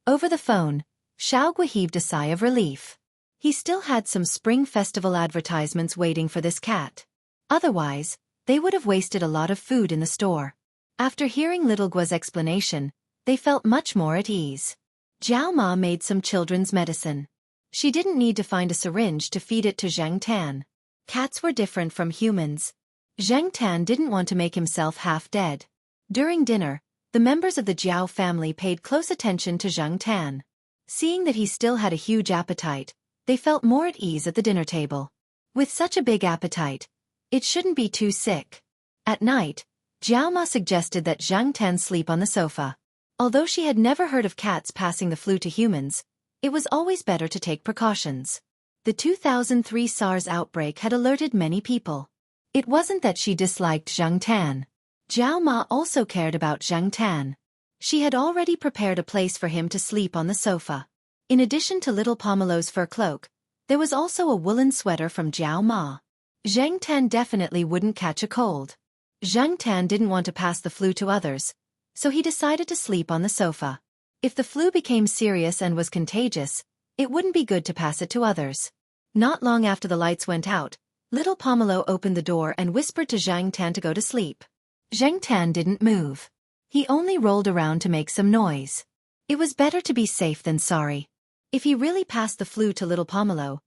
S1: Over the phone, Xiao Gua heaved a sigh of relief. He still had some spring festival advertisements waiting for this cat. Otherwise, they would have wasted a lot of food in the store. After hearing Little Gua's explanation, they felt much more at ease. Zhao Ma made some children's medicine. She didn't need to find a syringe to feed it to Zhang Tan. Cats were different from humans. Zhang Tan didn't want to make himself half dead. During dinner, the members of the Jiao family paid close attention to Zhang Tan. Seeing that he still had a huge appetite, they felt more at ease at the dinner table. With such a big appetite, it shouldn't be too sick. At night, Zhao Ma suggested that Zhang Tan sleep on the sofa. Although she had never heard of cats passing the flu to humans, it was always better to take precautions. The 2003 SARS outbreak had alerted many people. It wasn't that she disliked Zhang Tan. Zhao Ma also cared about Zhang Tan. She had already prepared a place for him to sleep on the sofa. In addition to little Pomelo's fur cloak, there was also a woolen sweater from Zhao Ma. Zhang Tan definitely wouldn't catch a cold. Zhang Tan didn't want to pass the flu to others, so he decided to sleep on the sofa. If the flu became serious and was contagious, it wouldn't be good to pass it to others. Not long after the lights went out, little Pomelo opened the door and whispered to Zhang Tan to go to sleep. Zhang Tan didn't move. He only rolled around to make some noise. It was better to be safe than sorry. If he really passed the flu to little Pomelo,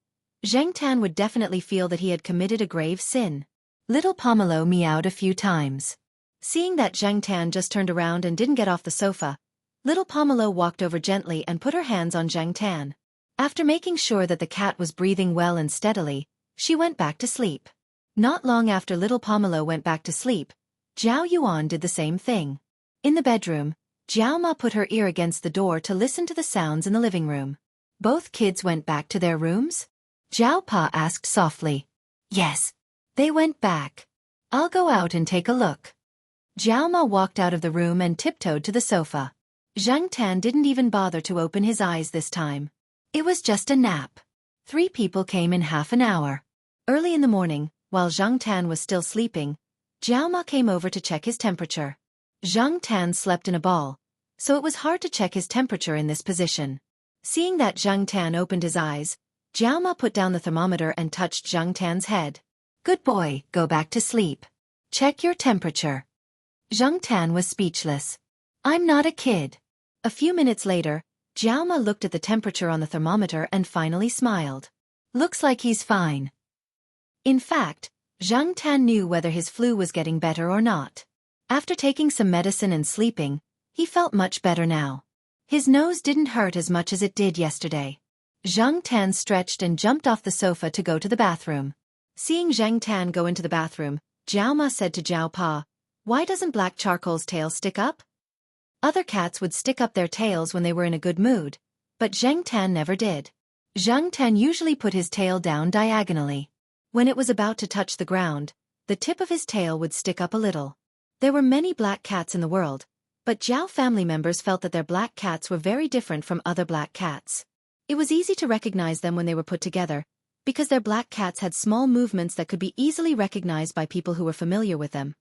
S1: Zhang Tan would definitely feel that he had committed a grave sin. Little Pomelo meowed a few times. Seeing that Zhang Tan just turned around and didn't get off the sofa, little Pomelo walked over gently and put her hands on Zhang Tan. After making sure that the cat was breathing well and steadily, she went back to sleep. Not long after little Pomelo went back to sleep, Zhao Yuan did the same thing. In the bedroom, Jiao Ma put her ear against the door to listen to the sounds in the living room. Both kids went back to their rooms? Jiao Pa asked softly. Yes. They went back. I'll go out and take a look. Jiao Ma walked out of the room and tiptoed to the sofa. Zhang Tan didn't even bother to open his eyes this time. It was just a nap. 3 people came in half an hour. Early in the morning, while Zhang Tan was still sleeping, Jiao Ma came over to check his temperature. Zhang Tan slept in a ball, so it was hard to check his temperature in this position. Seeing that Zhang Tan opened his eyes, Jiao Ma put down the thermometer and touched Zhang Tan's head. Good boy, go back to sleep. Check your temperature. Zhang Tan was speechless. I'm not a kid. A few minutes later, Jiao Ma looked at the temperature on the thermometer and finally smiled. Looks like he's fine. In fact, Zhang Tan knew whether his flu was getting better or not. After taking some medicine and sleeping, he felt much better now. His nose didn't hurt as much as it did yesterday. Zhang Tan stretched and jumped off the sofa to go to the bathroom. Seeing Zhang Tan go into the bathroom, Jiao Ma said to Jiao Pa, "Why doesn't Black Charcoal's tail stick up?" Other cats would stick up their tails when they were in a good mood, but Zhang Tan never did. Zhang Tan usually put his tail down diagonally. When it was about to touch the ground, the tip of his tail would stick up a little. There were many black cats in the world, but Jiao family members felt that their black cats were very different from other black cats. It was easy to recognize them when they were put together, because their black cats had small movements that could be easily recognized by people who were familiar with them.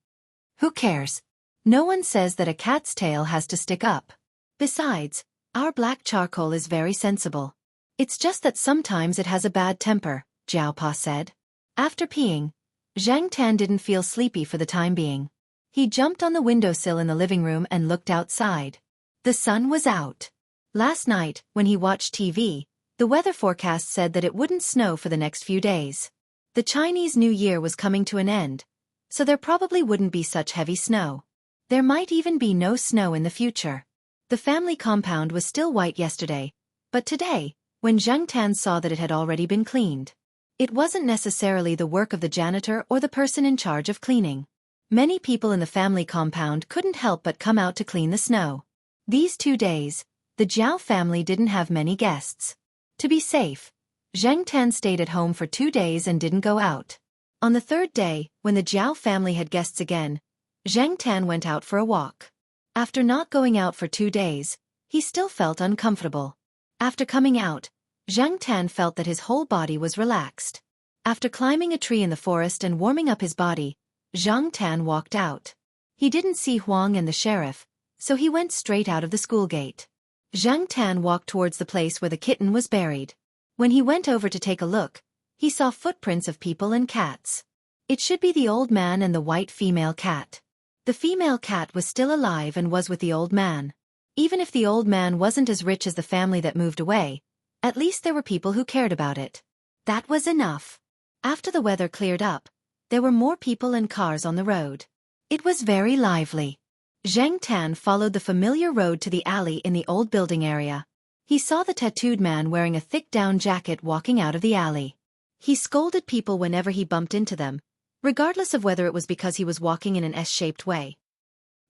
S1: Who cares? No one says that a cat's tail has to stick up. Besides, our Black Charcoal is very sensible. It's just that sometimes it has a bad temper, Jiao Pa said. After peeing, Zhang Tan didn't feel sleepy for the time being. He jumped on the windowsill in the living room and looked outside. The sun was out. Last night, when he watched TV, the weather forecast said that it wouldn't snow for the next few days. The Chinese New Year was coming to an end, so there probably wouldn't be such heavy snow. There might even be no snow in the future. The family compound was still white yesterday, but today, when Zhang Tan saw that it had already been cleaned, it wasn't necessarily the work of the janitor or the person in charge of cleaning. Many people in the family compound couldn't help but come out to clean the snow. These 2 days, the Jiao family didn't have many guests. To be safe, Zhang Tan stayed at home for 2 days and didn't go out. On the 3rd day, when the Jiao family had guests again, Zhang Tan went out for a walk. After not going out for 2 days, he still felt uncomfortable. After coming out, Zhang Tan felt that his whole body was relaxed. After climbing a tree in the forest and warming up his body, Zhang Tan walked out. He didn't see Huang and the sheriff, so he went straight out of the school gate. Zhang Tan walked towards the place where the kitten was buried. When he went over to take a look, he saw footprints of people and cats. It should be the old man and the white female cat. The female cat was still alive and was with the old man. Even if the old man wasn't as rich as the family that moved away, at least there were people who cared about it. That was enough. After the weather cleared up, there were more people and cars on the road. It was very lively. Zhang Tan followed the familiar road to the alley in the old building area. He saw the tattooed man wearing a thick down jacket walking out of the alley. He scolded people whenever he bumped into them, regardless of whether it was because he was walking in an S-shaped way.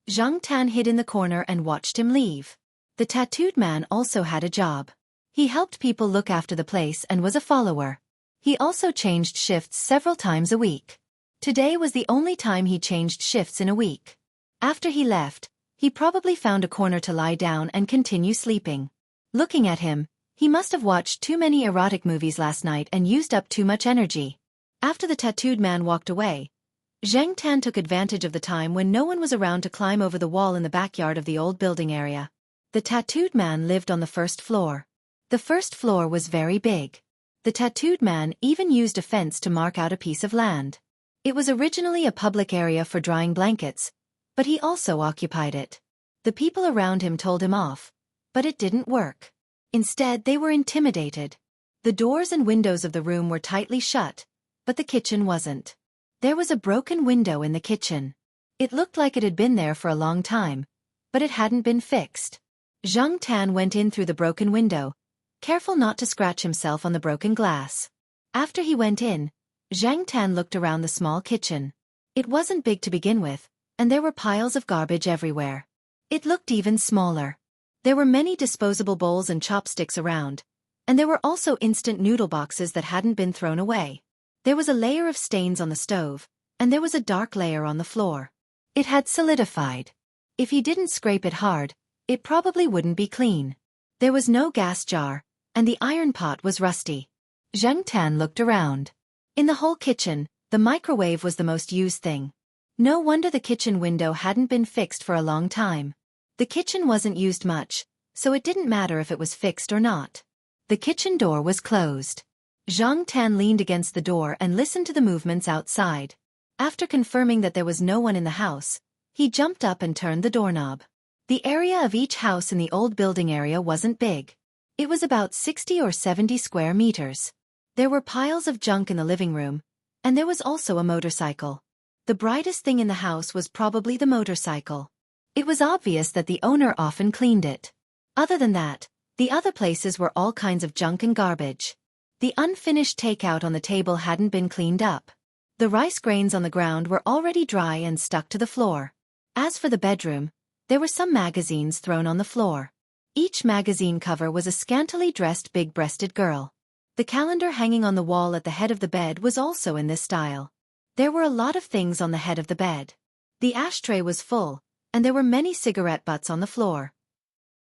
S1: Zhang Tan hid in the corner and watched him leave. The tattooed man also had a job. He helped people look after the place and was a follower. He also changed shifts several times a week. Today was the only time he changed shifts in a week. After he left, he probably found a corner to lie down and continue sleeping. Looking at him, he must have watched too many erotic movies last night and used up too much energy. After the tattooed man walked away, Zhang Tan took advantage of the time when no one was around to climb over the wall in the backyard of the old building area. The tattooed man lived on the 1st floor. The 1st floor was very big. The tattooed man even used a fence to mark out a piece of land. It was originally a public area for drying blankets, but he also occupied it. The people around him told him off, but it didn't work. Instead, they were intimidated. The doors and windows of the room were tightly shut, but the kitchen wasn't. There was a broken window in the kitchen. It looked like it had been there for a long time, but it hadn't been fixed. Zhang Tan went in through the broken window, careful not to scratch himself on the broken glass. After he went in, Zhang Tan looked around the small kitchen. It wasn't big to begin with, and there were piles of garbage everywhere. It looked even smaller. There were many disposable bowls and chopsticks around, and there were also instant noodle boxes that hadn't been thrown away. There was a layer of stains on the stove, and there was a dark layer on the floor. It had solidified. If he didn't scrape it hard, it probably wouldn't be clean. There was no gas jar, and the iron pot was rusty. Zhang Tan looked around. In the whole kitchen, the microwave was the most used thing. No wonder the kitchen window hadn't been fixed for a long time. The kitchen wasn't used much, so it didn't matter if it was fixed or not. The kitchen door was closed. Zhang Tan leaned against the door and listened to the movements outside. After confirming that there was no one in the house, he jumped up and turned the doorknob. The area of each house in the old building area wasn't big. It was about 60 or 70 square meters. There were piles of junk in the living room, and there was also a motorcycle. The brightest thing in the house was probably the motorcycle. It was obvious that the owner often cleaned it. Other than that, the other places were all kinds of junk and garbage. The unfinished takeout on the table hadn't been cleaned up. The rice grains on the ground were already dry and stuck to the floor. As for the bedroom, there were some magazines thrown on the floor. Each magazine cover was a scantily dressed big-breasted girl. The calendar hanging on the wall at the head of the bed was also in this style. There were a lot of things on the head of the bed. The ashtray was full, and there were many cigarette butts on the floor.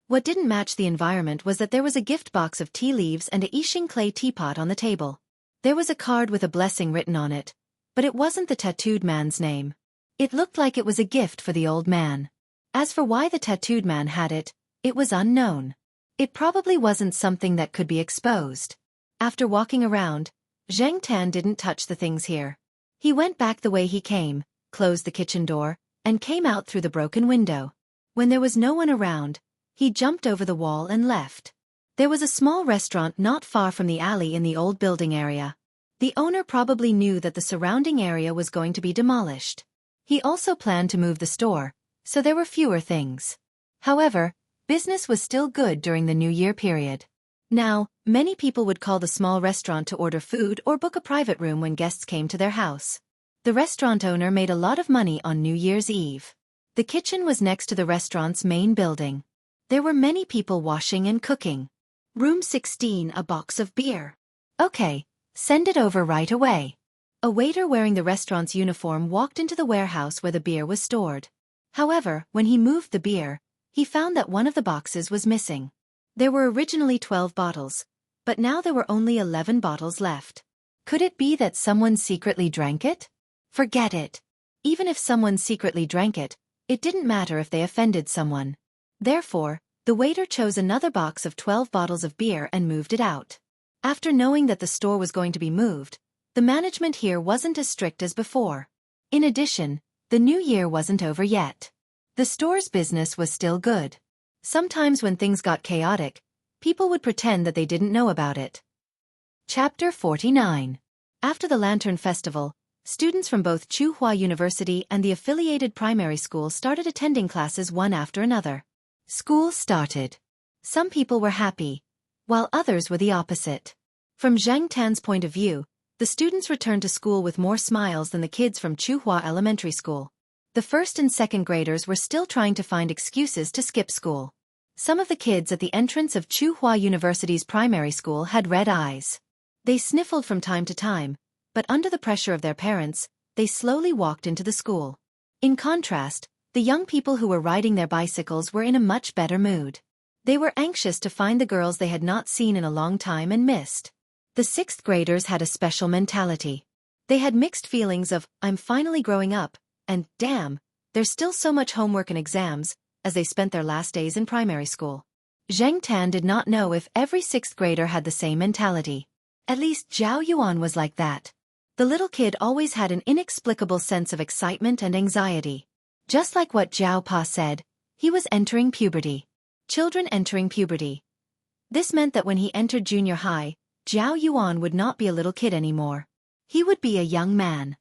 S1: What didn't match the environment was that there was a gift box of tea leaves and a Yixing clay teapot on the table. There was a card with a blessing written on it, but it wasn't the tattooed man's name. It looked like it was a gift for the old man. As for why the tattooed man had it, it was unknown. It probably wasn't something that could be exposed. After walking around, Zhang Tan didn't touch the things here. He went back the way he came, closed the kitchen door, and came out through the broken window. When there was no one around, he jumped over the wall and left. There was a small restaurant not far from the alley in the old building area. The owner probably knew that the surrounding area was going to be demolished. He also planned to move the store, so there were fewer things. However, business was still good during the New Year period. Now, many people would call the small restaurant to order food or book a private room when guests came to their house. The restaurant owner made a lot of money on New Year's Eve. The kitchen was next to the restaurant's main building. There were many people washing and cooking. Room 16, a box of beer. Okay, send it over right away. A waiter wearing the restaurant's uniform walked into the warehouse where the beer was stored. However, when he moved the beer, he found that one of the boxes was missing. There were originally 12 bottles, but now there were only 11 bottles left. Could it be that someone secretly drank it? Forget it. Even if someone secretly drank it, it didn't matter if they offended someone. Therefore, the waiter chose another box of 12 bottles of beer and moved it out. After knowing that the store was going to be moved, the management here wasn't as strict as before. In addition, the new year wasn't over yet. The store's business was still good. Sometimes when things got chaotic, people would pretend that they didn't know about it. Chapter 49. After the Lantern Festival, students from both Tsinghua University and the affiliated primary school started attending classes one after another. School started. Some people were happy, while others were the opposite. From Zhang Tan's point of view, the students returned to school with more smiles than the kids from Tsinghua Elementary School. The first and second graders were still trying to find excuses to skip school. Some of the kids at the entrance of Tsinghua University's primary school had red eyes. They sniffled from time to time, but under the pressure of their parents, they slowly walked into the school. In contrast, the young people who were riding their bicycles were in a much better mood. They were anxious to find the girls they had not seen in a long time and missed. The sixth graders had a special mentality. They had mixed feelings of, I'm finally growing up, and, damn, there's still so much homework and exams, as they spent their last days in primary school. Zhang Tan did not know if every sixth grader had the same mentality. At least Zhao Yuan was like that. The little kid always had an inexplicable sense of excitement and anxiety. Just like what Zhao Pa said, he was entering puberty. Children entering puberty. This meant that when he entered junior high, Zhao Yuan would not be a little kid anymore. He would be a young man.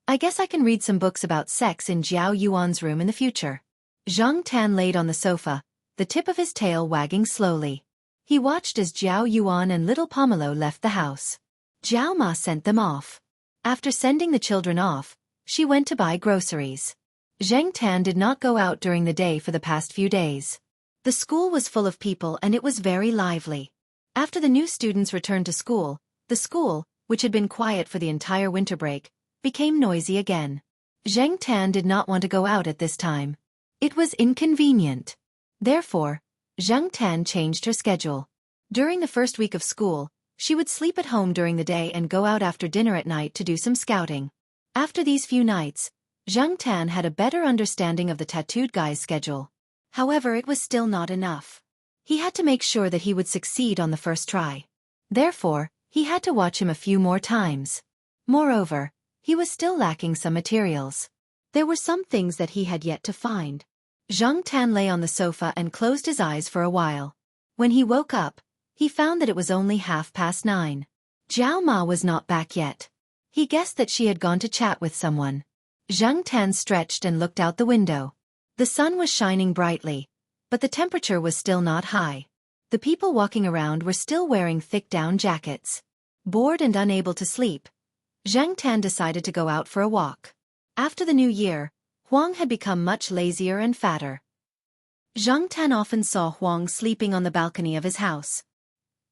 S1: I guess I can read some books about sex in Zhao Yuan's room in the future. Zhang Tan laid on the sofa, the tip of his tail wagging slowly. He watched as Zhao Yuan and little Pomelo left the house. Jiao Ma sent them off. After sending the children off, she went to buy groceries. Zhang Tan did not go out during the day for the past few days. The school was full of people and it was very lively. After the new students returned to school, the school, which had been quiet for the entire winter break, became noisy again. Zhang Tan did not want to go out at this time. It was inconvenient. Therefore, Zhang Tan changed her schedule. During the first week of school, she would sleep at home during the day and go out after dinner at night to do some scouting. After these few nights, Zhang Tan had a better understanding of the tattooed guy's schedule. However, it was still not enough. He had to make sure that he would succeed on the first try. Therefore, he had to watch him a few more times. Moreover, he was still lacking some materials. There were some things that he had yet to find. Zhang Tan lay on the sofa and closed his eyes for a while. When he woke up, he found that it was only 9:30. Jiao Ma was not back yet. He guessed that she had gone to chat with someone. Zhang Tan stretched and looked out the window. The sun was shining brightly, but the temperature was still not high. The people walking around were still wearing thick down jackets. Bored and unable to sleep, Zhang Tan decided to go out for a walk. After the new year, Huang had become much lazier and fatter. Zhang Tan often saw Huang sleeping on the balcony of his house.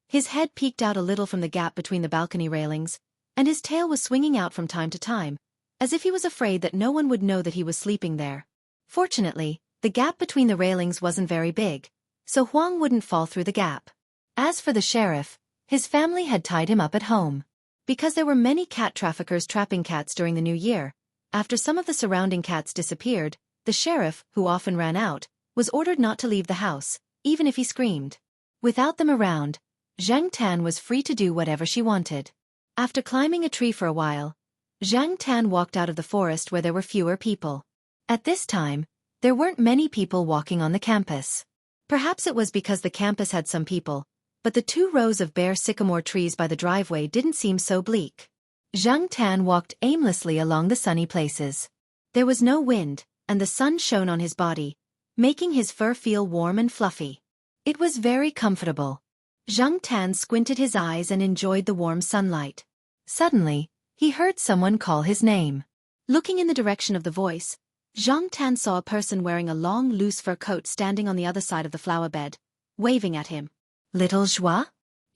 S1: His head peeked out a little from the gap between the balcony railings, and his tail was swinging out from time to time, as if he was afraid that no one would know that he was sleeping there. Fortunately, the gap between the railings wasn't very big, so Huang wouldn't fall through the gap. As for the sheriff, his family had tied him up at home. Because there were many cat traffickers trapping cats during the new year, after some of the surrounding cats disappeared, the sheriff, who often ran out, was ordered not to leave the house, even if he screamed. Without them around, Zhang Tan was free to do whatever she wanted. After climbing a tree for a while, Zhang Tan walked out of the forest where there were fewer people. At this time, there weren't many people walking on the campus. Perhaps it was because the campus had some people, but the 2 rows of bare sycamore trees by the driveway didn't seem so bleak. Zhang Tan walked aimlessly along the sunny places. There was no wind, and the sun shone on his body, making his fur feel warm and fluffy. It was very comfortable. Zhang Tan squinted his eyes and enjoyed the warm sunlight. Suddenly, he heard someone call his name. Looking in the direction of the voice, Zhang Tan saw a person wearing a long, loose fur coat standing on the other side of the flower bed, waving at him. Little Joie?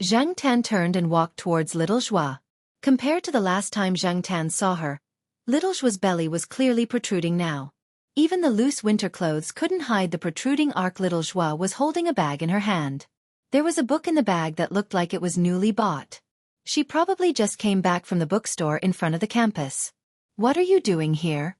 S1: Zhang Tan turned and walked towards Little Joie. Compared to the last time Zhang Tan saw her, Little Joie's belly was clearly protruding now. Even the loose winter clothes couldn't hide the protruding arc. Little Joie was holding a bag in her hand. There was a book in the bag that looked like it was newly bought. She probably just came back from the bookstore in front of the campus. What are you doing here?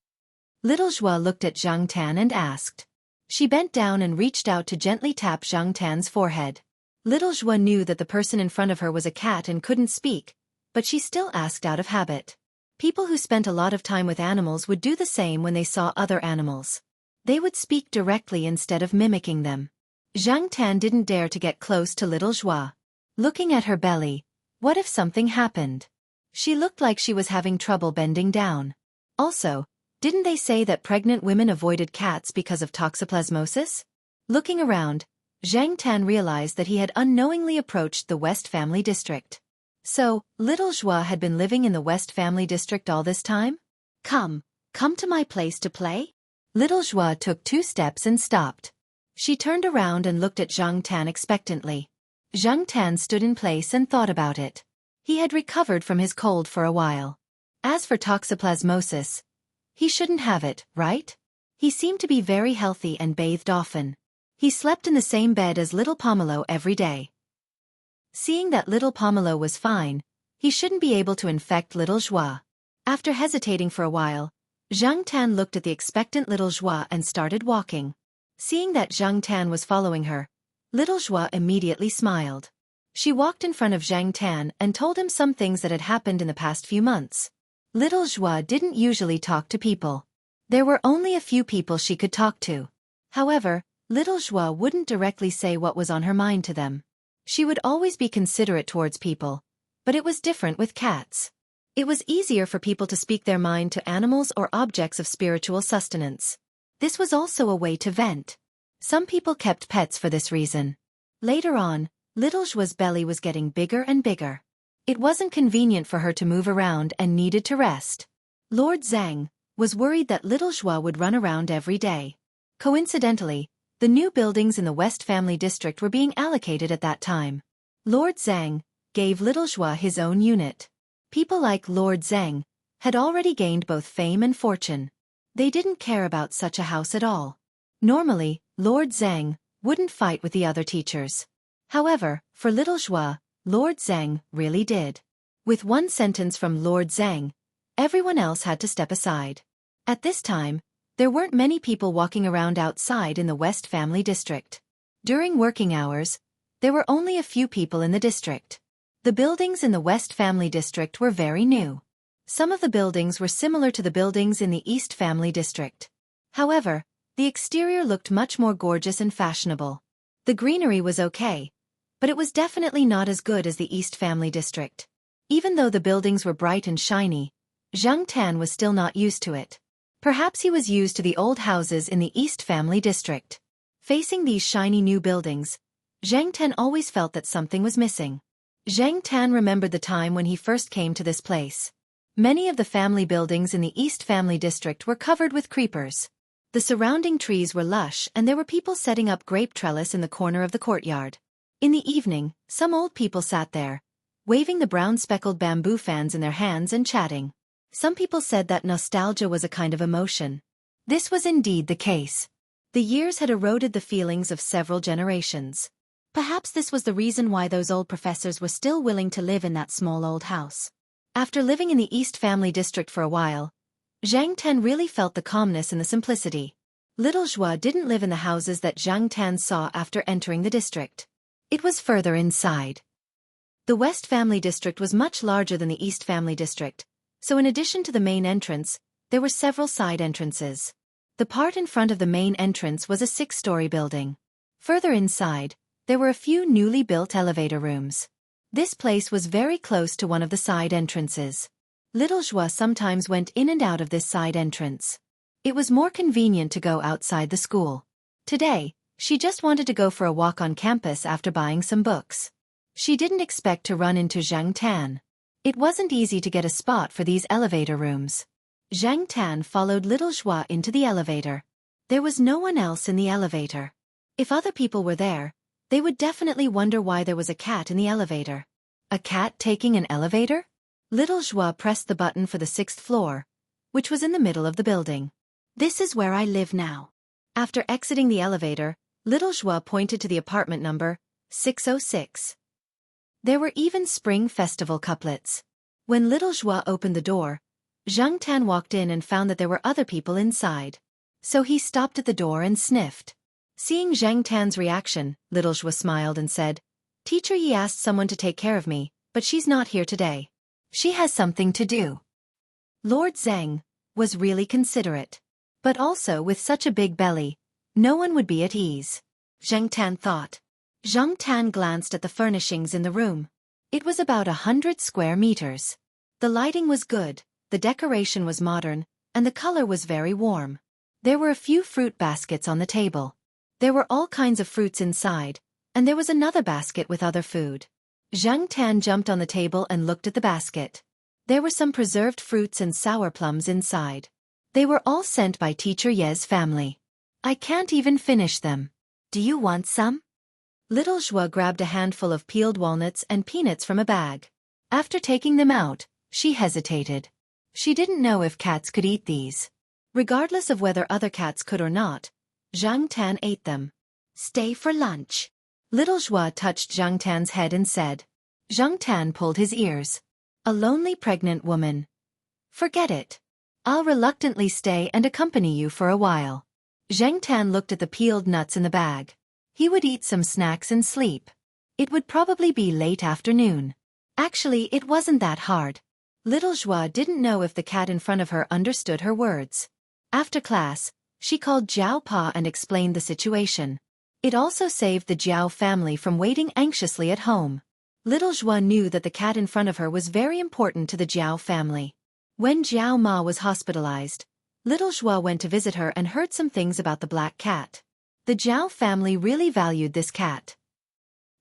S1: Little Joie looked at Zhang Tan and asked. She bent down and reached out to gently tap Zhang Tan's forehead. Little Joie knew that the person in front of her was a cat and couldn't speak, but she still asked out of habit. People who spent a lot of time with animals would do the same when they saw other animals. They would speak directly instead of mimicking them. Zhang Tan didn't dare to get close to Little Joie. Looking at her belly, what if something happened? She looked like she was having trouble bending down. Also, didn't they say that pregnant women avoided cats because of toxoplasmosis? Looking around, Zhang Tan realized that he had unknowingly approached the West Family District. So, Little Joie had been living in the West Family District all this time? Come to my place to play? Little Joie took 2 steps and stopped. She turned around and looked at Zhang Tan expectantly. Zhang Tan stood in place and thought about it. He had recovered from his cold for a while. As for toxoplasmosis, he shouldn't have it, right? He seemed to be very healthy and bathed often. He slept in the same bed as little Pomelo every day. Seeing that little Pomelo was fine, he shouldn't be able to infect Little Joie. After hesitating for a while, Zhang Tan looked at the expectant Little Joie and started walking. Seeing that Zhang Tan was following her, Little Joie immediately smiled. She walked in front of Zhang Tan and told him some things that had happened in the past few months. Little Joie didn't usually talk to people. There were only a few people she could talk to. However, Little Joie wouldn't directly say what was on her mind to them. She would always be considerate towards people, but it was different with cats. It was easier for people to speak their mind to animals or objects of spiritual sustenance. This was also a way to vent. Some people kept pets for this reason. Later on, Little Joie's belly was getting bigger and bigger. It wasn't convenient for her to move around and needed to rest. Lord Zhang was worried that little Zhua would run around every day. Coincidentally, the new buildings in the West Family District were being allocated at that time. Lord Zhang gave little Zhua his own unit. People like Lord Zhang had already gained both fame and fortune. They didn't care about such a house at all. Normally, Lord Zhang wouldn't fight with the other teachers. However, for little Zhua, Lord Zhang really did. With one sentence from Lord Zhang, everyone else had to step aside. At this time, there weren't many people walking around outside in the West Family District. During working hours, there were only a few people in the district. The buildings in the West Family District were very new. Some of the buildings were similar to the buildings in the East Family District. However, the exterior looked much more gorgeous and fashionable. The greenery was okay, but it was definitely not as good as the East Family District. Even though the buildings were bright and shiny, Zhang Tan was still not used to it. Perhaps he was used to the old houses in the East Family District. Facing these shiny new buildings, Zhang Tan always felt that something was missing. Zhang Tan remembered the time when he first came to this place. Many of the family buildings in the East Family District were covered with creepers. The surrounding trees were lush and there were people setting up grape trellis in the corner of the courtyard. In the evening, some old people sat there, waving the brown speckled bamboo fans in their hands and chatting. Some people said that nostalgia was a kind of emotion. This was indeed the case. The years had eroded the feelings of several generations. Perhaps this was the reason why those old professors were still willing to live in that small old house. After living in the East Family District for a while, Zhang Tan really felt the calmness and the simplicity. Little Zhua didn't live in the houses that Zhang Tan saw after entering the district. It was further inside. The West Family District was much larger than the East Family District, so in addition to the main entrance, there were several side entrances. The part in front of the main entrance was a 6-story building. Further inside, there were a few newly built elevator rooms. This place was very close to one of the side entrances. Little Zhua sometimes went in and out of this side entrance. It was more convenient to go outside the school. Today, she just wanted to go for a walk on campus after buying some books. She didn't expect to run into Zhang Tan. It wasn't easy to get a spot for these elevator rooms. Zhang Tan followed little Zhua into the elevator. There was no one else in the elevator. If other people were there, they would definitely wonder why there was a cat in the elevator. A cat taking an elevator? Little Zhua pressed the button for the 6th floor, which was in the middle of the building. This is where I live now. After exiting the elevator, little Zhua pointed to the apartment number 606. There were even Spring Festival couplets. When little Zhua opened the door, Zhang Tan walked in and found that there were other people inside. So he stopped at the door and sniffed. Seeing Zhang Tan's reaction, little Zhua smiled and said, "Teacher Yi asked someone to take care of me, but she's not here today. She has something to do." Lord Zhang was really considerate. But also with such a big belly, no one would be at ease. Zhang Tan thought. Zhang Tan glanced at the furnishings in the room. It was about 100 square meters. The lighting was good, the decoration was modern, and the color was very warm. There were a few fruit baskets on the table. There were all kinds of fruits inside, and there was another basket with other food. Zhang Tan jumped on the table and looked at the basket. There were some preserved fruits and sour plums inside. They were all sent by Teacher Ye's family. I can't even finish them. Do you want some? Little Zhua grabbed a handful of peeled walnuts and peanuts from a bag. After taking them out, she hesitated. She didn't know if cats could eat these. Regardless of whether other cats could or not, Zhang Tan ate them. Stay for lunch. Little Zhua touched Zhang Tan's head and said. Zhang Tan pulled his ears. A lonely pregnant woman. Forget it. I'll reluctantly stay and accompany you for a while. Zhang Tan looked at the peeled nuts in the bag. He would eat some snacks and sleep. It would probably be late afternoon. Actually, it wasn't that hard. Little Zhua didn't know if the cat in front of her understood her words. After class, she called Jiao Pa and explained the situation. It also saved the Jiao family from waiting anxiously at home. Little Zhua knew that the cat in front of her was very important to the Jiao family. When Jiao Ma was hospitalized, little Zhua went to visit her and heard some things about the black cat. The Jiao family really valued this cat.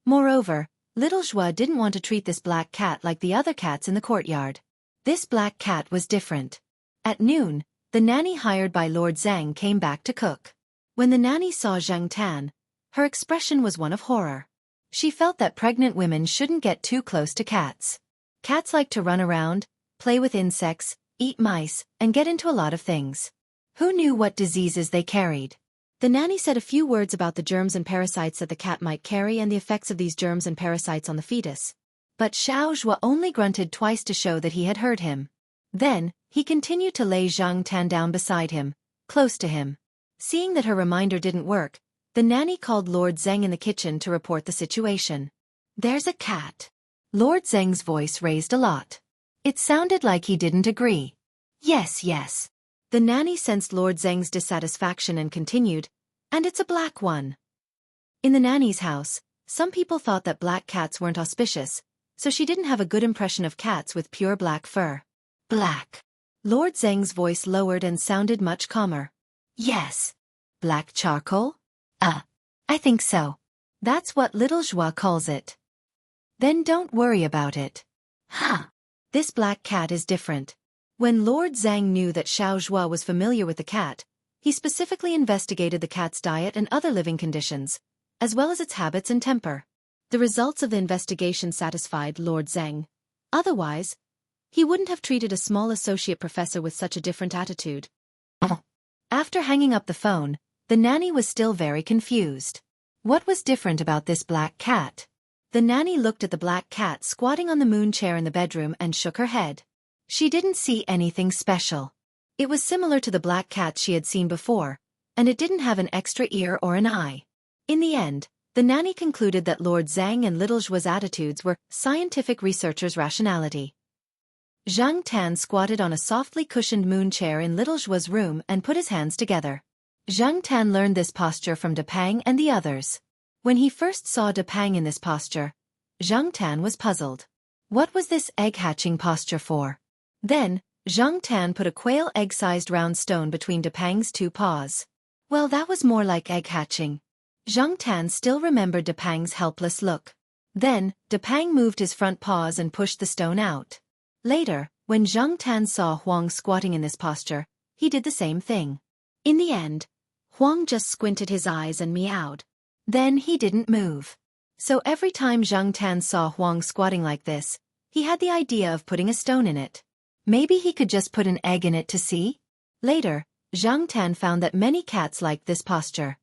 S1: Moreover, Little Zhua didn't want to treat this black cat like the other cats in the courtyard. This black cat was different. At noon, the nanny hired by Lord Zhang came back to cook. When the nanny saw Zhang Tan, her expression was one of horror. She felt that pregnant women shouldn't get too close to cats. Cats like to run around, play with insects, eat mice, and get into a lot of things. Who knew what diseases they carried? The nanny said a few words about the germs and parasites that the cat might carry and the effects of these germs and parasites on the fetus. But Xiao Zhua only grunted twice to show that he had heard him. Then, he continued to lay Zhang Tan down beside him, close to him. Seeing that her reminder didn't work, the nanny called Lord Zheng in the kitchen to report the situation. "There's a cat." Lord Zheng's voice raised a lot. It sounded like he didn't agree. "Yes, yes." The nanny sensed Lord Zheng's dissatisfaction and continued, "And it's a black one." In the nanny's house, some people thought that black cats weren't auspicious, so she didn't have a good impression of cats with pure black fur. "Black." Lord Zheng's voice lowered and sounded much calmer. "Yes." "Black charcoal?" I think so. That's what Little Zhua calls it." "Then don't worry about it." "Huh. This black cat is different." When Lord Zhang knew that Xiao Zhua was familiar with the cat, he specifically investigated the cat's diet and other living conditions, as well as its habits and temper. The results of the investigation satisfied Lord Zhang. Otherwise, he wouldn't have treated a small associate professor with such a different attitude. After hanging up the phone, the nanny was still very confused. What was different about this black cat? The nanny looked at the black cat squatting on the moon chair in the bedroom and shook her head. She didn't see anything special. It was similar to the black cat she had seen before, and it didn't have an extra ear or an eye. In the end, the nanny concluded that Lord Zhang and Little Zhua's attitudes were scientific researchers' rationality. Zhang Tan squatted on a softly cushioned moon chair in Little Zhua's room and put his hands together. Zhang Tan learned this posture from Depang and the others. When he first saw Depang in this posture, Zhang Tan was puzzled. What was this egg-hatching posture for? Then, Zhang Tan put a quail egg-sized round stone between Depang's two paws. Well, that was more like egg-hatching. Zhang Tan still remembered Depang's helpless look. Then, Depang moved his front paws and pushed the stone out. Later, when Zhang Tan saw Huang squatting in this posture, he did the same thing. In the end, Huang just squinted his eyes and meowed. Then he didn't move. So every time Zhang Tan saw Huang squatting like this, he had the idea of putting a stone in it. Maybe he could just put an egg in it to see? Later, Zhang Tan found that many cats liked this posture.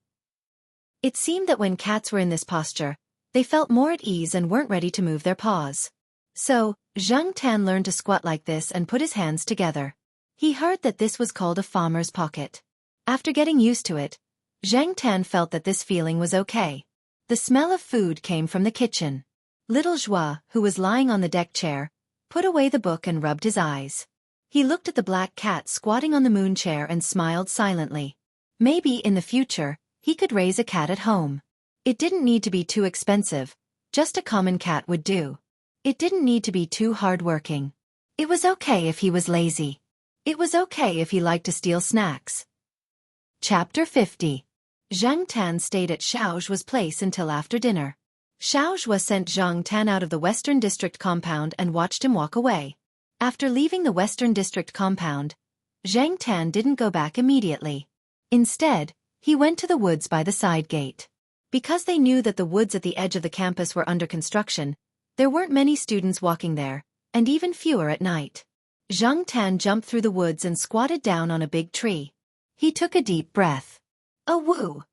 S1: It seemed that when cats were in this posture, they felt more at ease and weren't ready to move their paws. So, Zhang Tan learned to squat like this and put his hands together. He heard that this was called a farmer's pocket. After getting used to it, Zhang Tan felt that this feeling was okay. The smell of food came from the kitchen. Little Zhua, who was lying on the deck chair, put away the book and rubbed his eyes. He looked at the black cat squatting on the moon chair and smiled silently. Maybe in the future, he could raise a cat at home. It didn't need to be too expensive, just a common cat would do. It didn't need to be too hard-working. It was okay if he was lazy. It was okay if he liked to steal snacks. Chapter 50. Zhang Tan stayed at Xiao Zhua's place until after dinner. Xiao Zhua sent Zhang Tan out of the Western District compound and watched him walk away. After leaving the Western District compound, Zhang Tan didn't go back immediately. Instead, he went to the woods by the side gate. Because they knew that the woods at the edge of the campus were under construction, there weren't many students walking there, and even fewer at night. Zhang Tan jumped through the woods and squatted down on a big tree. He took a deep breath. Oh, woo!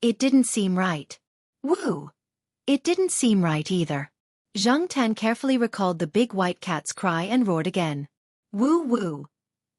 S1: It didn't seem right. Woo! It didn't seem right either. Zhang Tan carefully recalled the big white cat's cry and roared again. Woo woo!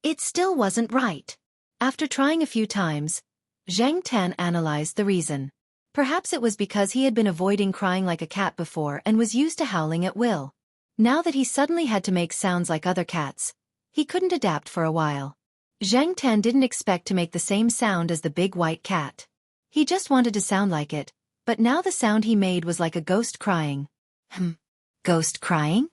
S1: It still wasn't right. After trying a few times, Zhang Tan analyzed the reason. Perhaps it was because he had been avoiding crying like a cat before and was used to howling at will. Now that he suddenly had to make sounds like other cats, he couldn't adapt for a while. Zhang Tan didn't expect to make the same sound as the big white cat. He just wanted to sound like it, but now the sound he made was like a ghost crying. Ghost crying?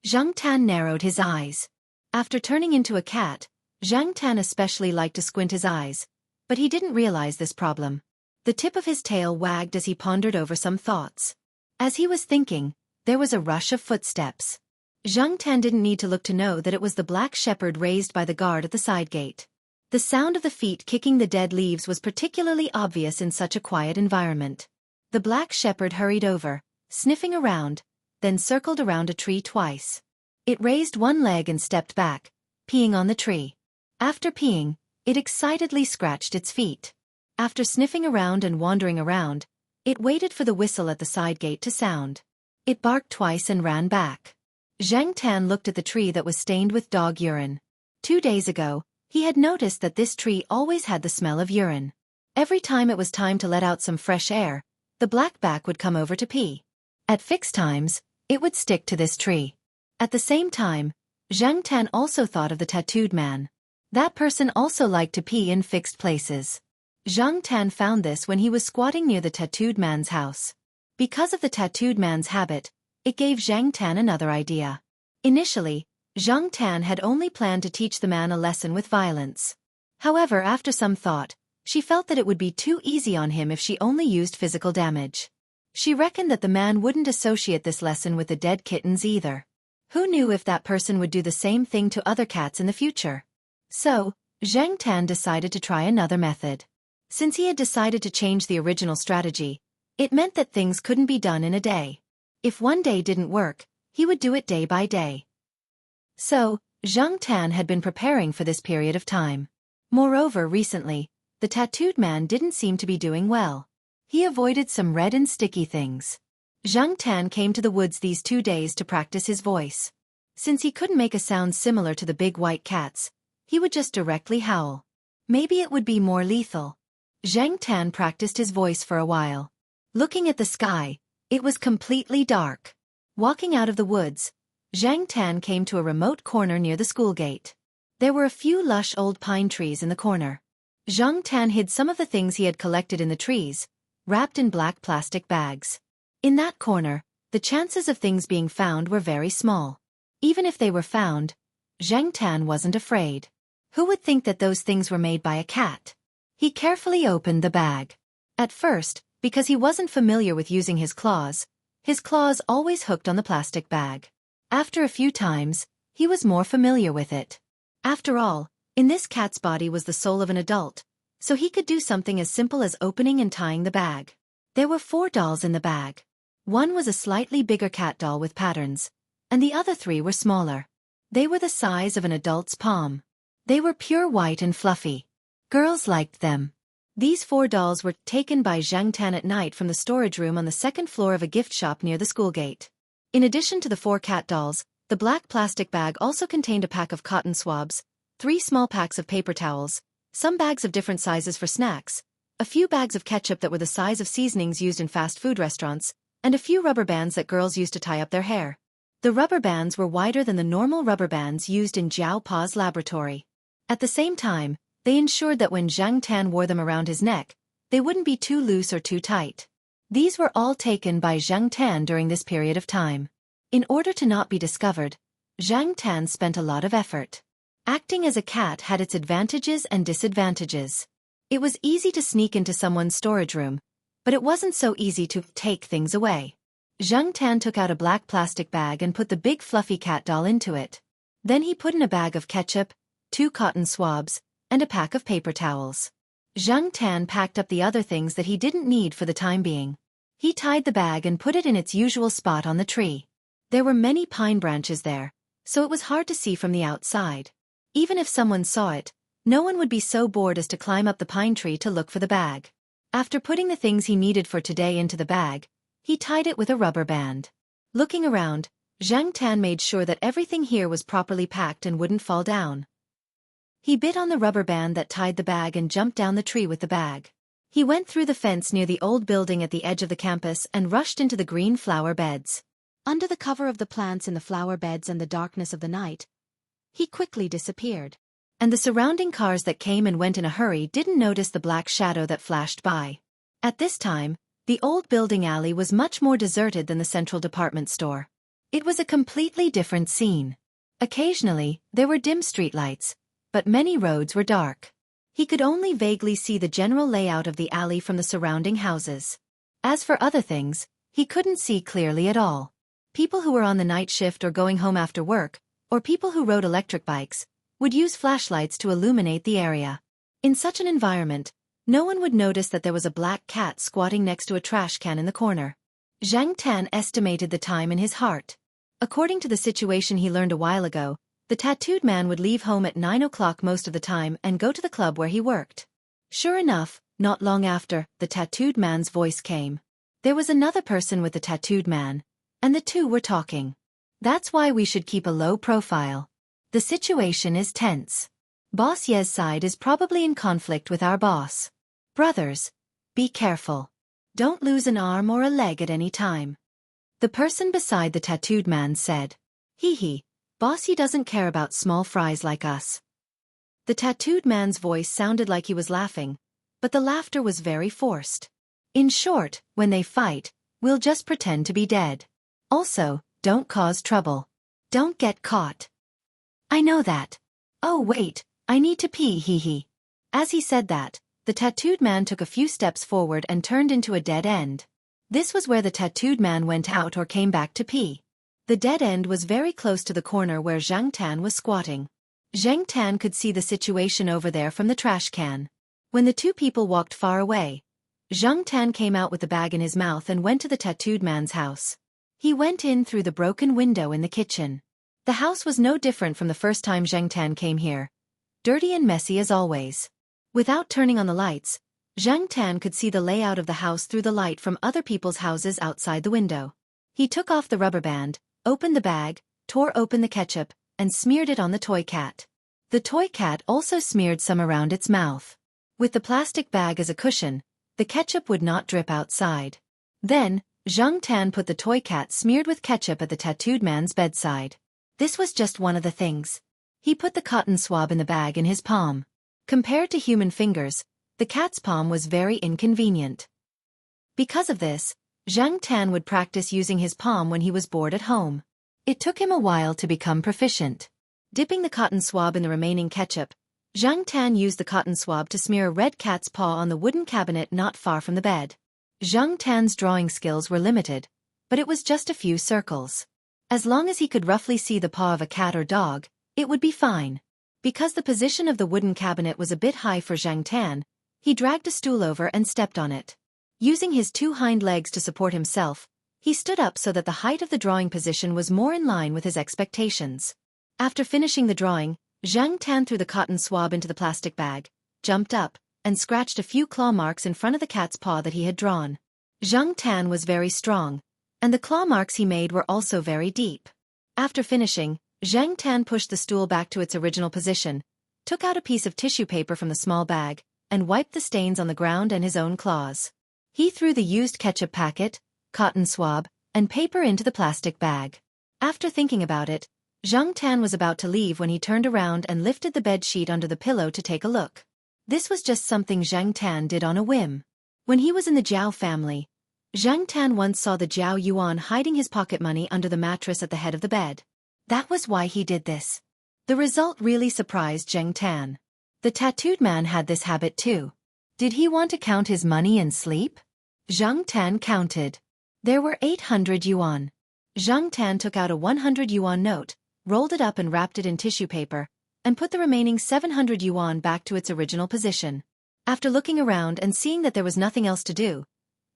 S1: Zhang Tan narrowed his eyes. After turning into a cat, Zhang Tan especially liked to squint his eyes, but he didn't realize this problem. The tip of his tail wagged as he pondered over some thoughts. As he was thinking, there was a rush of footsteps. Xianxia didn't need to look to know that it was the black shepherd raised by the guard at the side gate. The sound of the feet kicking the dead leaves was particularly obvious in such a quiet environment. The black shepherd hurried over, sniffing around, then circled around a tree twice. It raised one leg and stepped back, peeing on the tree. After peeing, it excitedly scratched its feet. After sniffing around and wandering around, it waited for the whistle at the side gate to sound. It barked twice and ran back. Xianxia looked at the tree that was stained with dog urine. 2 days ago, he had noticed that this tree always had the smell of urine. Every time it was time to let out some fresh air, the blackback would come over to pee. At fixed times, it would stick to this tree. At the same time, Xianxia also thought of the tattooed man. That person also liked to pee in fixed places. Xianxia found this when he was squatting near the tattooed man's house. Because of the tattooed man's habit, it gave Xianxia another idea. Initially, Xianxia had only planned to teach the man a lesson with violence. However, after some thought, she felt that it would be too easy on him if she only used physical damage. She reckoned that the man wouldn't associate this lesson with the dead kittens either. Who knew if that person would do the same thing to other cats in the future? So, Xianxia decided to try another method. Since he had decided to change the original strategy, it meant that things couldn't be done in a day. If one day didn't work, he would do it day by day. So, Xianxia had been preparing for this period of time. Moreover, recently, the tattooed man didn't seem to be doing well. He avoided some red and sticky things. Xianxia came to the woods these 2 days to practice his voice. Since he couldn't make a sound similar to the big white cats, he would just directly howl. Maybe it would be more lethal. Xianxia practiced his voice for a while. Looking at the sky, it was completely dark. Walking out of the woods, Xianxia came to a remote corner near the school gate. There were a few lush old pine trees in the corner. Xianxia hid some of the things he had collected in the trees, wrapped in black plastic bags. In that corner, the chances of things being found were very small. Even if they were found, Xianxia wasn't afraid. Who would think that those things were made by a cat? He carefully opened the bag. At first, because he wasn't familiar with using his claws always hooked on the plastic bag. After a few times, he was more familiar with it. After all, in this cat's body was the soul of an adult, so he could do something as simple as opening and tying the bag. There were 4 dolls in the bag. One was a slightly bigger cat doll with patterns, and the other 3 were smaller. They were the size of an adult's palm. They were pure white and fluffy. Girls liked them. These 4 dolls were taken by Xianxia at night from the storage room on the 2nd floor of a gift shop near the school gate. In addition to the 4 cat dolls, the black plastic bag also contained a pack of cotton swabs, 3 small packs of paper towels, some bags of different sizes for snacks, a few bags of ketchup that were the size of seasonings used in fast food restaurants, and a few rubber bands that girls used to tie up their hair. The rubber bands were wider than the normal rubber bands used in Jiao Pa's laboratory. At the same time, they ensured that when Xianxia wore them around his neck, they wouldn't be too loose or too tight. These were all taken by Xianxia during this period of time. In order to not be discovered, Xianxia spent a lot of effort. Acting as a cat had its advantages and disadvantages. It was easy to sneak into someone's storage room, but it wasn't so easy to take things away. Xianxia took out a black plastic bag and put the big fluffy cat doll into it. Then he put in a bag of ketchup, 2 cotton swabs, and a pack of paper towels. Xianxia packed up the other things that he didn't need for the time being. He tied the bag and put it in its usual spot on the tree. There were many pine branches there, so it was hard to see from the outside. Even if someone saw it, no one would be so bored as to climb up the pine tree to look for the bag. After putting the things he needed for today into the bag, he tied it with a rubber band. Looking around, Xianxia made sure that everything here was properly packed and wouldn't fall down. He bit on the rubber band that tied the bag and jumped down the tree with the bag. He went through the fence near the old building at the edge of the campus and rushed into the green flower beds. Under the cover of the plants in the flower beds and the darkness of the night, he quickly disappeared. And the surrounding cars that came and went in a hurry didn't notice the black shadow that flashed by. At this time, the old building alley was much more deserted than the central department store. It was a completely different scene. Occasionally, there were dim streetlights, but many roads were dark. He could only vaguely see the general layout of the alley from the surrounding houses. As for other things, he couldn't see clearly at all. People who were on the night shift or going home after work, or people who rode electric bikes, would use flashlights to illuminate the area. In such an environment, no one would notice that there was a black cat squatting next to a trash can in the corner. Xianxia estimated the time in his heart. According to the situation he learned a while ago, the tattooed man would leave home at 9 o'clock most of the time and go to the club where he worked. Sure enough, not long after, the tattooed man's voice came. There was another person with the tattooed man, and the two were talking. That's why we should keep a low profile. The situation is tense. Boss Ye's side is probably in conflict with our boss. Brothers, be careful. Don't lose an arm or a leg at any time. The person beside the tattooed man said. Hee, boss, he doesn't care about small fries like us. The tattooed man's voice sounded like he was laughing, but the laughter was very forced. In short, when they fight, we'll just pretend to be dead. Also, don't cause trouble. Don't get caught. I know that. Oh wait, I need to pee, hee. As he said that, the tattooed man took a few steps forward and turned into a dead end. This was where the tattooed man went out or came back to pee. The dead end was very close to the corner where Xianxia was squatting. Xianxia could see the situation over there from the trash can. When the two people walked far away, Xianxia came out with the bag in his mouth and went to the tattooed man's house. He went in through the broken window in the kitchen. The house was no different from the first time Xianxia came here. Dirty and messy as always. Without turning on the lights, Xianxia could see the layout of the house through the light from other people's houses outside the window. He took off the rubber band, opened the bag, tore open the ketchup, and smeared it on the toy cat. The toy cat also smeared some around its mouth. With the plastic bag as a cushion, the ketchup would not drip outside. Then, Xianxia put the toy cat smeared with ketchup at the tattooed man's bedside. This was just one of the things. He put the cotton swab in the bag in his palm. Compared to human fingers, the cat's palm was very inconvenient. Because of this, Xianxia would practice using his palm when he was bored at home. It took him a while to become proficient. Dipping the cotton swab in the remaining ketchup, Xianxia used the cotton swab to smear a red cat's paw on the wooden cabinet not far from the bed. Xianxia's drawing skills were limited, but it was just a few circles. As long as he could roughly see the paw of a cat or dog, it would be fine. Because the position of the wooden cabinet was a bit high for Xianxia, he dragged a stool over and stepped on it. Using his two hind legs to support himself, he stood up so that the height of the drawing position was more in line with his expectations. After finishing the drawing, Xianxia threw the cotton swab into the plastic bag, jumped up, and scratched a few claw marks in front of the cat's paw that he had drawn. Xianxia was very strong, and the claw marks he made were also very deep. After finishing, Xianxia pushed the stool back to its original position, took out a piece of tissue paper from the small bag, and wiped the stains on the ground and his own claws. He threw the used ketchup packet, cotton swab, and paper into the plastic bag. After thinking about it, Xianxia was about to leave when he turned around and lifted the bed sheet under the pillow to take a look. This was just something Xianxia did on a whim. When he was in the Jiao family, Xianxia once saw the Jiao Yuan hiding his pocket money under the mattress at the head of the bed. That was why he did this. The result really surprised Xianxia. The tattooed man had this habit too. Did he want to count his money and sleep? Xianxia counted. There were 800 yuan. Xianxia took out a 100 yuan note, rolled it up and wrapped it in tissue paper, and put the remaining 700 yuan back to its original position. After looking around and seeing that there was nothing else to do,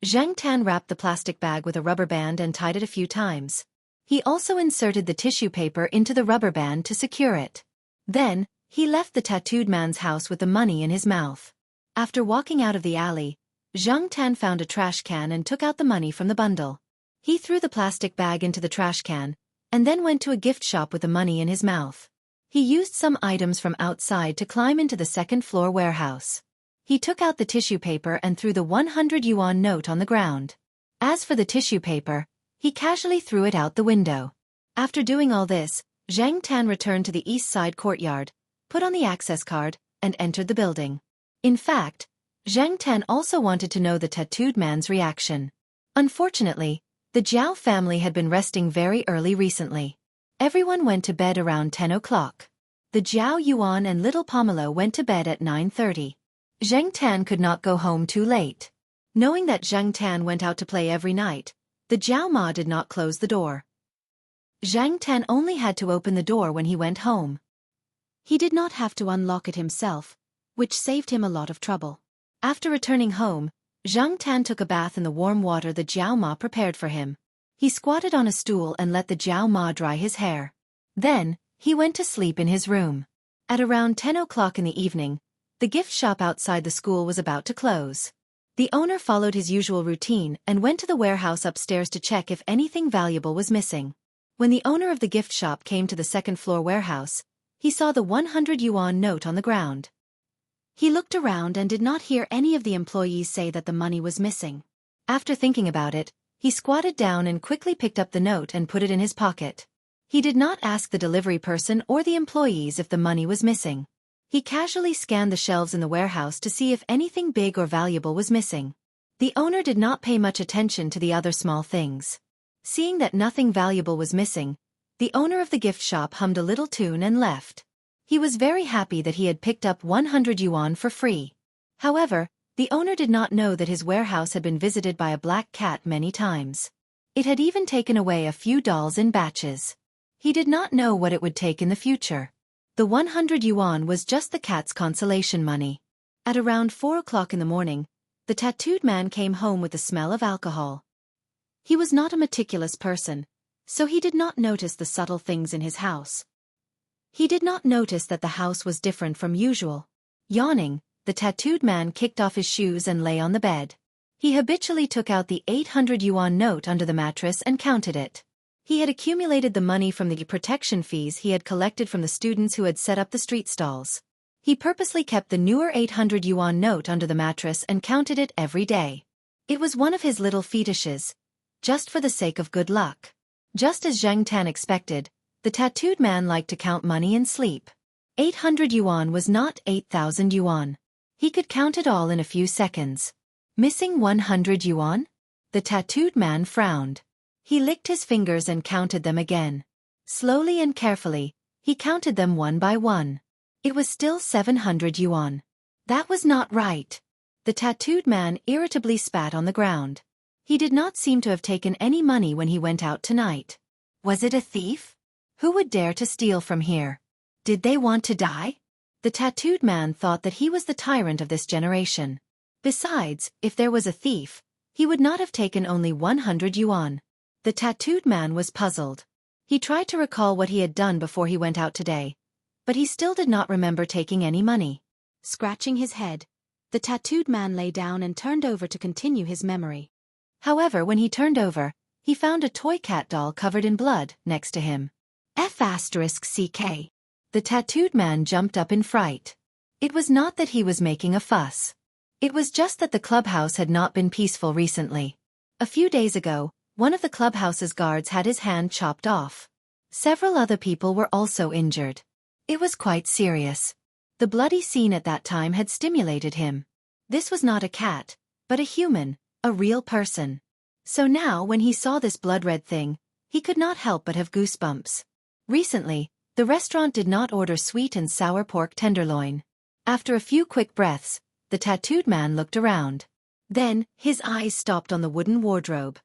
S1: Xianxia wrapped the plastic bag with a rubber band and tied it a few times. He also inserted the tissue paper into the rubber band to secure it. Then, he left the tattooed man's house with the money in his mouth. After walking out of the alley, Xianxia found a trash can and took out the money from the bundle. He threw the plastic bag into the trash can, and then went to a gift shop with the money in his mouth. He used some items from outside to climb into the second-floor warehouse. He took out the tissue paper and threw the 100 yuan note on the ground. As for the tissue paper, he casually threw it out the window. After doing all this, Xianxia returned to the east side courtyard, put on the access card, and entered the building. In fact, Xianxia also wanted to know the tattooed man's reaction. Unfortunately, the Jiao family had been resting very early recently. Everyone went to bed around 10 o'clock. The Jiao Yuan and little Pomelo went to bed at 9:30. Xianxia could not go home too late. Knowing that Xianxia went out to play every night, the Jiao Ma did not close the door. Zhang Tan only had to open the door when he went home. He did not have to unlock it himself, which saved him a lot of trouble. After returning home, Zhang Tan took a bath in the warm water the Jiao Ma prepared for him. He squatted on a stool and let the Jiao Ma dry his hair. Then, he went to sleep in his room. At around 10 o'clock in the evening, the gift shop outside the school was about to close. The owner followed his usual routine and went to the warehouse upstairs to check if anything valuable was missing. When the owner of the gift shop came to the second-floor warehouse, he saw the 100 yuan note on the ground. He looked around and did not hear any of the employees say that the money was missing. After thinking about it, he squatted down and quickly picked up the note and put it in his pocket. He did not ask the delivery person or the employees if the money was missing. He casually scanned the shelves in the warehouse to see if anything big or valuable was missing. The owner did not pay much attention to the other small things. Seeing that nothing valuable was missing, the owner of the gift shop hummed a little tune and left. He was very happy that he had picked up 100 yuan for free. However, the owner did not know that his warehouse had been visited by a black cat many times. It had even taken away a few dolls in batches. He did not know what it would take in the future. The 100 yuan was just the cat's consolation money. At around 4 o'clock in the morning, the tattooed man came home with the smell of alcohol. He was not a meticulous person, so he did not notice the subtle things in his house. He did not notice that the house was different from usual. Yawning, the tattooed man kicked off his shoes and lay on the bed. He habitually took out the 800 yuan note under the mattress and counted it. He had accumulated the money from the protection fees he had collected from the students who had set up the street stalls. He purposely kept the newer 800 yuan note under the mattress and counted it every day. It was one of his little fetishes, just for the sake of good luck. Just as Zhang Tan expected, the tattooed man liked to count money in sleep. 800 yuan was not 8,000 yuan. He could count it all in a few seconds. Missing 100 yuan? The tattooed man frowned. He licked his fingers and counted them again. Slowly and carefully, he counted them one by one. It was still 700 yuan. That was not right. The tattooed man irritably spat on the ground. He did not seem to have taken any money when he went out tonight. Was it a thief? Who would dare to steal from here? Did they want to die? The tattooed man thought that he was the tyrant of this generation. Besides, if there was a thief, he would not have taken only 100 yuan. The tattooed man was puzzled. He tried to recall what he had done before he went out today, but he still did not remember taking any money. Scratching his head, the tattooed man lay down and turned over to continue his memory. However, when he turned over, he found a toy cat doll covered in blood next to him. F***CK. The tattooed man jumped up in fright. It was not that he was making a fuss. It was just that the clubhouse had not been peaceful recently. A few days ago, one of the clubhouse's guards had his hand chopped off. Several other people were also injured. It was quite serious. The bloody scene at that time had stimulated him. This was not a cat, but a human, a real person. So now when he saw this blood-red thing, he could not help but have goosebumps. Recently, the restaurant did not order sweet and sour pork tenderloin. After a few quick breaths, the tattooed man looked around. Then, his eyes stopped on the wooden wardrobe.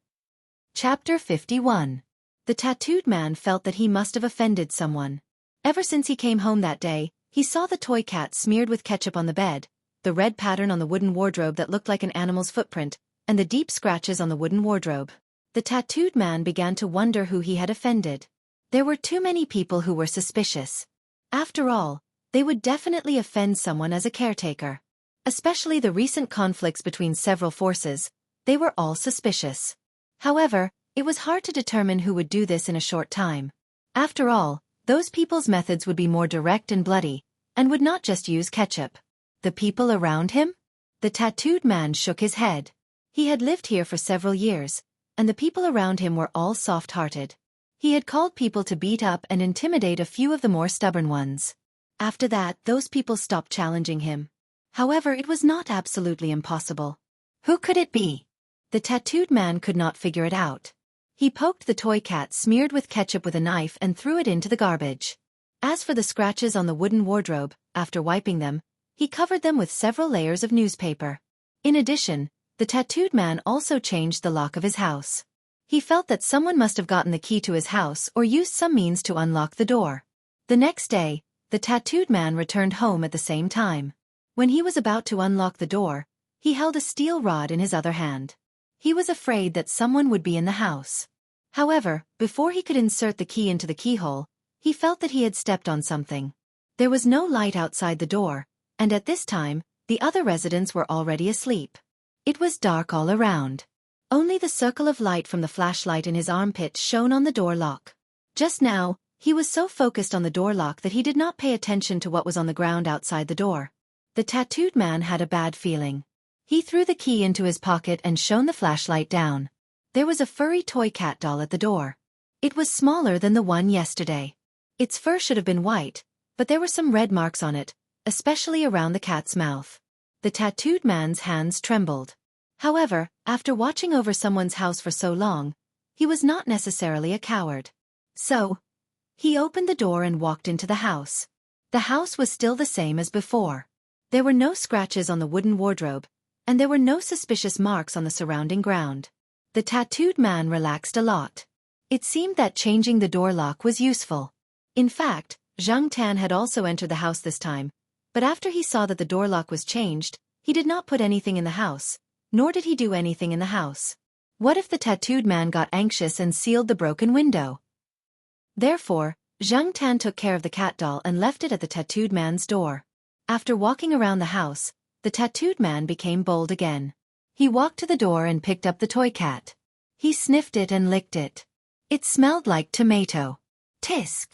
S1: Chapter 51. The tattooed man felt that he must have offended someone. Ever since he came home that day, he saw the toy cat smeared with ketchup on the bed, the red pattern on the wooden wardrobe that looked like an animal's footprint, and the deep scratches on the wooden wardrobe. The tattooed man began to wonder who he had offended. There were too many people who were suspicious. After all, they would definitely offend someone as a caretaker. Especially the recent conflicts between several forces, they were all suspicious. However, it was hard to determine who would do this in a short time. After all, those people's methods would be more direct and bloody, and would not just use ketchup. The people around him? The tattooed man shook his head. He had lived here for several years, and the people around him were all soft-hearted. He had called people to beat up and intimidate a few of the more stubborn ones. After that, those people stopped challenging him. However, it was not absolutely impossible. Who could it be? The tattooed man could not figure it out. He poked the toy cat smeared with ketchup with a knife and threw it into the garbage. As for the scratches on the wooden wardrobe, after wiping them, he covered them with several layers of newspaper. In addition, the tattooed man also changed the lock of his house. He felt that someone must have gotten the key to his house or used some means to unlock the door. The next day, the tattooed man returned home at the same time. When he was about to unlock the door, he held a steel rod in his other hand. He was afraid that someone would be in the house. However, before he could insert the key into the keyhole, he felt that he had stepped on something. There was no light outside the door, and at this time, the other residents were already asleep. It was dark all around. Only the circle of light from the flashlight in his armpit shone on the door lock. Just now, he was so focused on the door lock that he did not pay attention to what was on the ground outside the door. The tattooed man had a bad feeling. He threw the key into his pocket and shone the flashlight down. There was a furry toy cat doll at the door. It was smaller than the one yesterday. Its fur should have been white, but there were some red marks on it, especially around the cat's mouth. The tattooed man's hands trembled. However, after watching over someone's house for so long, he was not necessarily a coward. So, he opened the door and walked into the house. The house was still the same as before. There were no scratches on the wooden wardrobe, and there were no suspicious marks on the surrounding ground. The tattooed man relaxed a lot. It seemed that changing the door lock was useful. In fact, Xianxia had also entered the house this time, but after he saw that the door lock was changed, he did not put anything in the house, nor did he do anything in the house. What if the tattooed man got anxious and sealed the broken window? Therefore, Xianxia took care of the cat doll and left it at the tattooed man's door. After walking around the house, the tattooed man became bold again. He walked to the door and picked up the toy cat. He sniffed it and licked it. It smelled like tomato. Tisk!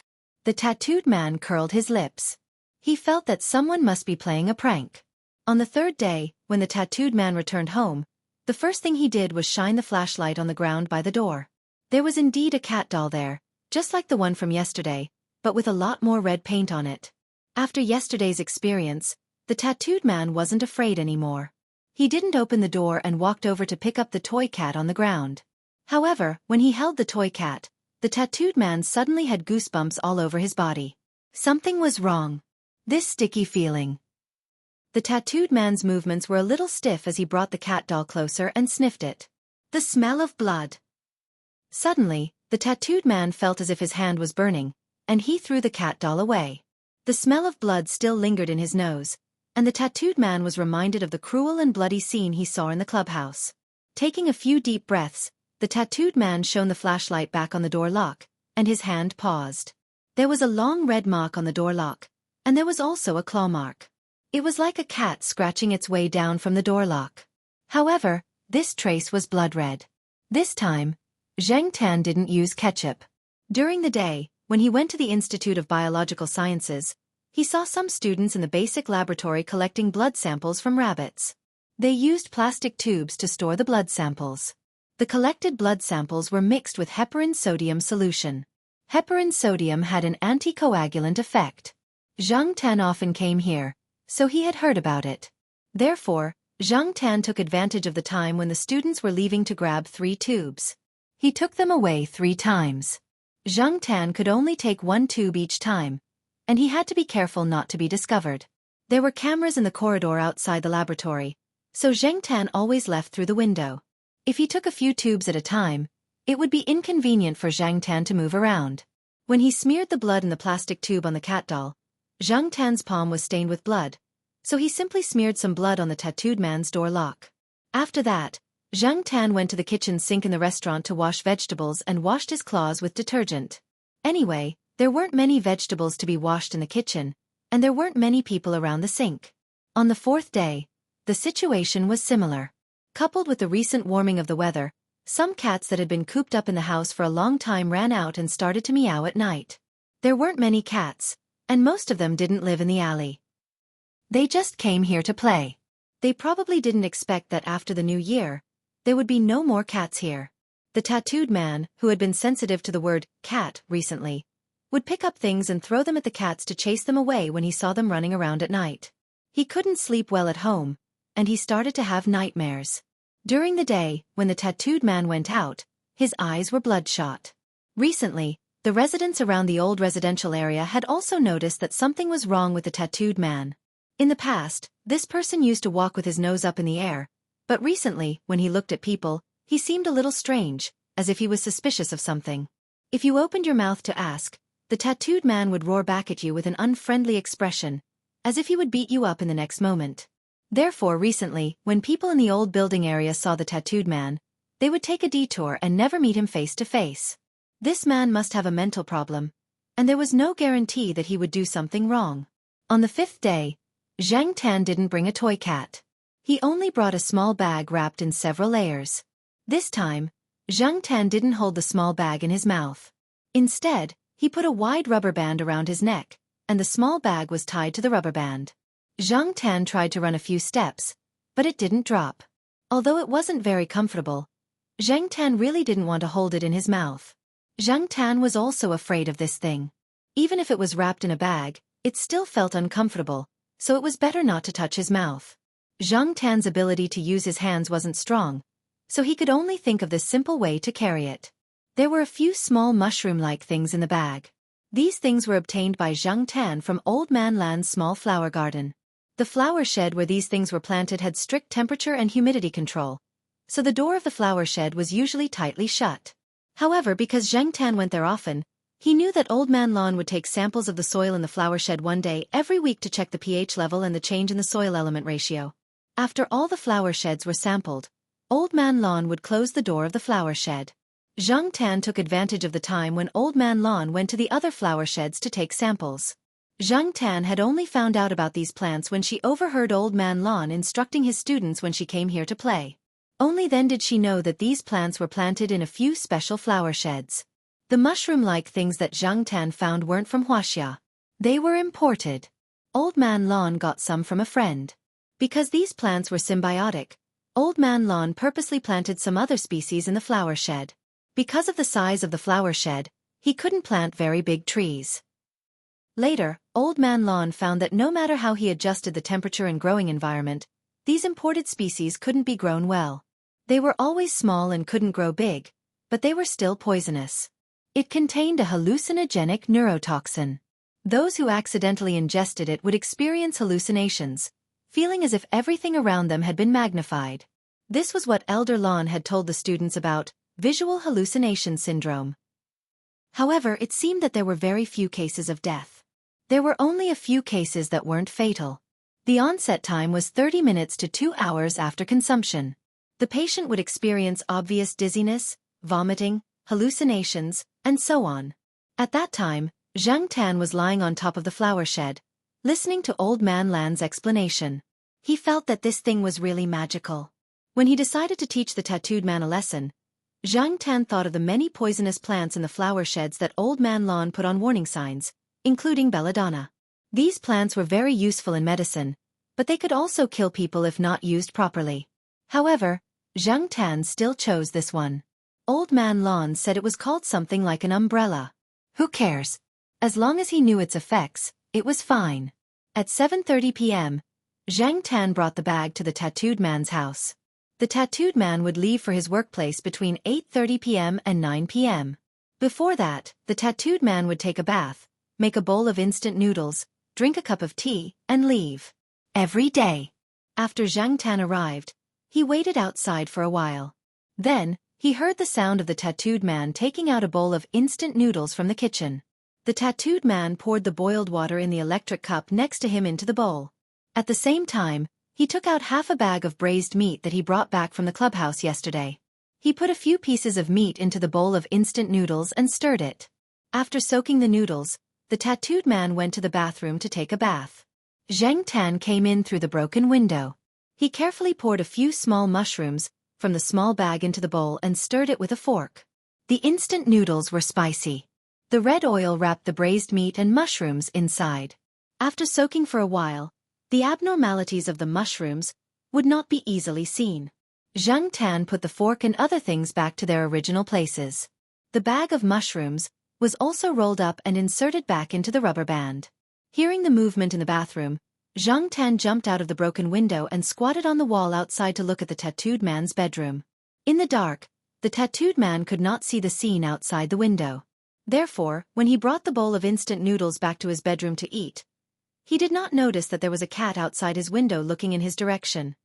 S1: The tattooed man curled his lips. He felt that someone must be playing a prank. On the third day, when the tattooed man returned home, the first thing he did was shine the flashlight on the ground by the door. There was indeed a cat doll there, just like the one from yesterday, but with a lot more red paint on it. After yesterday's experience, the tattooed man wasn't afraid anymore. He didn't open the door and walked over to pick up the toy cat on the ground. However, when he held the toy cat, the tattooed man suddenly had goosebumps all over his body. Something was wrong. This sticky feeling. The tattooed man's movements were a little stiff as he brought the cat doll closer and sniffed it. The smell of blood. Suddenly, the tattooed man felt as if his hand was burning, and he threw the cat doll away. The smell of blood still lingered in his nose, and the tattooed man was reminded of the cruel and bloody scene he saw in the clubhouse. Taking a few deep breaths, the tattooed man shone the flashlight back on the door lock, and his hand paused. There was a long red mark on the door lock, and there was also a claw mark. It was like a cat scratching its way down from the door lock. However, this trace was blood red. This time, Xianxia didn't use ketchup. During the day, when he went to the Institute of Biological Sciences, he saw some students in the basic laboratory collecting blood samples from rabbits. They used plastic tubes to store the blood samples. The collected blood samples were mixed with heparin sodium solution. Heparin sodium had an anticoagulant effect. Xianxia often came here, so he had heard about it. Therefore, Xianxia took advantage of the time when the students were leaving to grab 3 tubes. He took them away 3 times. Xianxia could only take 1 tube each time, and he had to be careful not to be discovered. There were cameras in the corridor outside the laboratory, so Xianxia always left through the window. If he took a few tubes at a time, it would be inconvenient for Xianxia to move around. When he smeared the blood in the plastic tube on the cat doll, Xianxia's palm was stained with blood, so he simply smeared some blood on the tattooed man's door lock. After that, Xianxia went to the kitchen sink in the restaurant to wash vegetables and washed his claws with detergent. Anyway, there weren't many vegetables to be washed in the kitchen, and there weren't many people around the sink. On the 4th day, the situation was similar. Coupled with the recent warming of the weather, some cats that had been cooped up in the house for a long time ran out and started to meow at night. There weren't many cats, and most of them didn't live in the alley. They just came here to play. They probably didn't expect that after the new year, there would be no more cats here. The tattooed man, who had been sensitive to the word cat recently, would pick up things and throw them at the cats to chase them away when he saw them running around at night. He couldn't sleep well at home, and he started to have nightmares. During the day, when the tattooed man went out, his eyes were bloodshot. Recently, the residents around the old residential area had also noticed that something was wrong with the tattooed man. In the past, this person used to walk with his nose up in the air, but recently, when he looked at people, he seemed a little strange, as if he was suspicious of something. If you opened your mouth to ask, the tattooed man would roar back at you with an unfriendly expression, as if he would beat you up in the next moment. Therefore, recently, when people in the old building area saw the tattooed man, they would take a detour and never meet him face to face. This man must have a mental problem, and there was no guarantee that he would do something wrong. On the 5th day, Xianxia didn't bring a toy cat. He only brought a small bag wrapped in several layers. This time, Xianxia didn't hold the small bag in his mouth. Instead, he put a wide rubber band around his neck, and the small bag was tied to the rubber band. Xianxia tried to run a few steps, but it didn't drop. Although it wasn't very comfortable, Xianxia really didn't want to hold it in his mouth. Xianxia was also afraid of this thing. Even if it was wrapped in a bag, it still felt uncomfortable, so it was better not to touch his mouth. Xianxia's ability to use his hands wasn't strong, so he could only think of this simple way to carry it. There were a few small mushroom-like things in the bag. These things were obtained by Xianxia from Old Man Lan's small flower garden. The flower shed where these things were planted had strict temperature and humidity control, so the door of the flower shed was usually tightly shut. However, because Xianxia went there often, he knew that Old Man Lan would take samples of the soil in the flower shed one day every week to check the pH level and the change in the soil element ratio. After all the flower sheds were sampled, Old Man Lan would close the door of the flower shed. Xianxia took advantage of the time when Old Man Lan went to the other flower sheds to take samples. Xianxia had only found out about these plants when she overheard Old Man Lan instructing his students when she came here to play. Only then did she know that these plants were planted in a few special flower sheds. The mushroom-like things that Xianxia found weren't from Wuxia. They were imported. Old Man Lan got some from a friend. Because these plants were symbiotic, Old Man Lan purposely planted some other species in the flower shed. Because of the size of the flower shed, he couldn't plant very big trees. Later, Old Man Lan found that no matter how he adjusted the temperature and growing environment, these imported species couldn't be grown well. They were always small and couldn't grow big, but they were still poisonous. It contained a hallucinogenic neurotoxin. Those who accidentally ingested it would experience hallucinations, feeling as if everything around them had been magnified. This was what Elder Lan had told the students about visual hallucination syndrome. However, it seemed that there were very few cases of death. There were only a few cases that weren't fatal. The onset time was 30 minutes to 2 hours after consumption. The patient would experience obvious dizziness, vomiting, hallucinations, and so on. At that time, Xianxia was lying on top of the flower shed, listening to Old Man Lan's explanation. He felt that this thing was really magical. When he decided to teach the tattooed man a lesson, Xianxia thought of the many poisonous plants in the flower sheds that Old Man Lan put on warning signs, including belladonna. These plants were very useful in medicine, but they could also kill people if not used properly. However, Xianxia still chose this one. Old Man Lan said it was called something like an umbrella. Who cares? As long as he knew its effects, it was fine. At 7:30 p.m., Xianxia brought the bag to the tattooed man's house. The tattooed man would leave for his workplace between 8:30 p.m. and 9 p.m. Before that, the tattooed man would take a bath, make a bowl of instant noodles, drink a cup of tea, and leave. Every day. After Xianxia arrived, he waited outside for a while. Then, he heard the sound of the tattooed man taking out a bowl of instant noodles from the kitchen. The tattooed man poured the boiled water in the electric cup next to him into the bowl. At the same time, he took out half a bag of braised meat that he brought back from the clubhouse yesterday. He put a few pieces of meat into the bowl of instant noodles and stirred it. After soaking the noodles, the tattooed man went to the bathroom to take a bath. Xianxia came in through the broken window. He carefully poured a few small mushrooms from the small bag into the bowl and stirred it with a fork. The instant noodles were spicy. The red oil wrapped the braised meat and mushrooms inside. After soaking for a while, the abnormalities of the mushrooms would not be easily seen. Xianxia put the fork and other things back to their original places. The bag of mushrooms was also rolled up and inserted back into the rubber band. Hearing the movement in the bathroom, Xianxia jumped out of the broken window and squatted on the wall outside to look at the tattooed man's bedroom. In the dark, the tattooed man could not see the scene outside the window. Therefore, when he brought the bowl of instant noodles back to his bedroom to eat, he did not notice that there was a cat outside his window looking in his direction.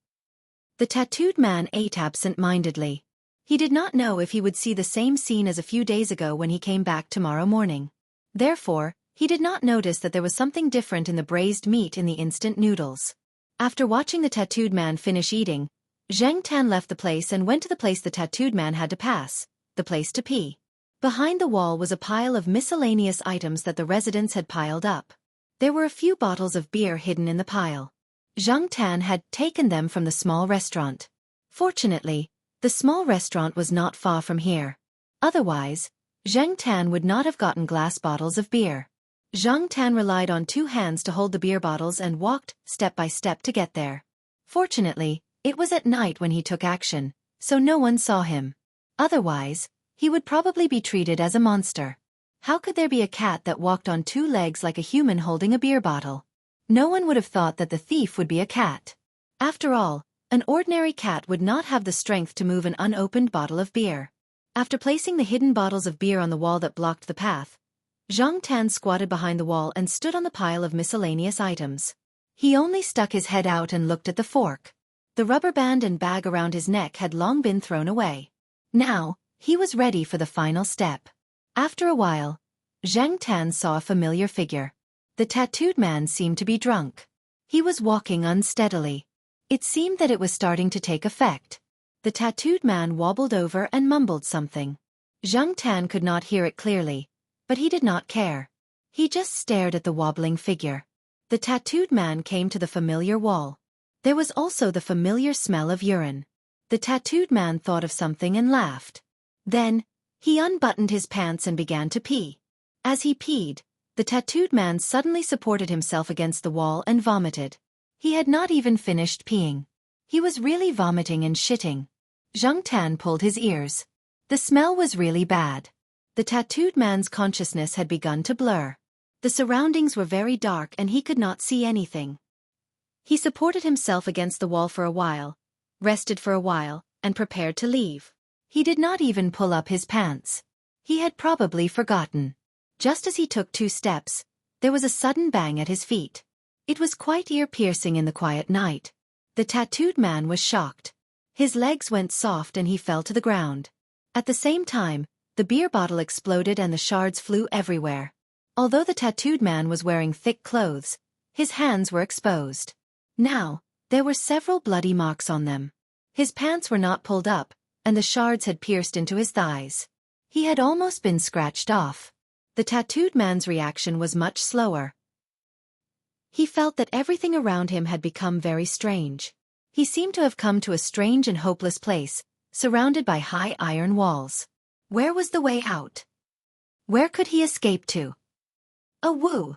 S1: The tattooed man ate absent-mindedly. He did not know if he would see the same scene as a few days ago when he came back tomorrow morning. Therefore, he did not notice that there was something different in the braised meat in the instant noodles. After watching the tattooed man finish eating, Zhang Tan left the place and went to the place the tattooed man had to pass, the place to pee. Behind the wall was a pile of miscellaneous items that the residents had piled up. There were a few bottles of beer hidden in the pile. Zhang Tan had taken them from the small restaurant. Fortunately, the small restaurant was not far from here. Otherwise, Zhang Tan would not have gotten glass bottles of beer. Zhang Tan relied on 2 hands to hold the beer bottles and walked step by step to get there. Fortunately, it was at night when he took action, so no one saw him. Otherwise, he would probably be treated as a monster. How could there be a cat that walked on 2 legs like a human holding a beer bottle? No one would have thought that the thief would be a cat. After all, an ordinary cat would not have the strength to move an unopened bottle of beer. After placing the hidden bottles of beer on the wall that blocked the path, Zhang Tan squatted behind the wall and stood on the pile of miscellaneous items. He only stuck his head out and looked at the fork. The rubber band and bag around his neck had long been thrown away. Now, he was ready for the final step. After a while, Zhang Tan saw a familiar figure. The tattooed man seemed to be drunk. He was walking unsteadily. It seemed that it was starting to take effect. The tattooed man wobbled over and mumbled something. Zhang Tan could not hear it clearly, but he did not care. He just stared at the wobbling figure. The tattooed man came to the familiar wall. There was also the familiar smell of urine. The tattooed man thought of something and laughed. Then, he unbuttoned his pants and began to pee. As he peed, the tattooed man suddenly supported himself against the wall and vomited. He had not even finished peeing. He was really vomiting and shitting. Zhang Tan pulled his ears. The smell was really bad. The tattooed man's consciousness had begun to blur. The surroundings were very dark and he could not see anything. He supported himself against the wall for a while, rested for a while, and prepared to leave. He did not even pull up his pants. He had probably forgotten. Just as he took 2 steps, there was a sudden bang at his feet. It was quite ear-piercing in the quiet night. The tattooed man was shocked. His legs went soft and he fell to the ground. At the same time, the beer bottle exploded and the shards flew everywhere. Although the tattooed man was wearing thick clothes, his hands were exposed. Now, there were several bloody marks on them. His pants were not pulled up, and the shards had pierced into his thighs. He had almost been scratched off. The tattooed man's reaction was much slower. He felt that everything around him had become very strange. He seemed to have come to a strange and hopeless place, surrounded by high iron walls. Where was the way out? Where could he escape to? A woo!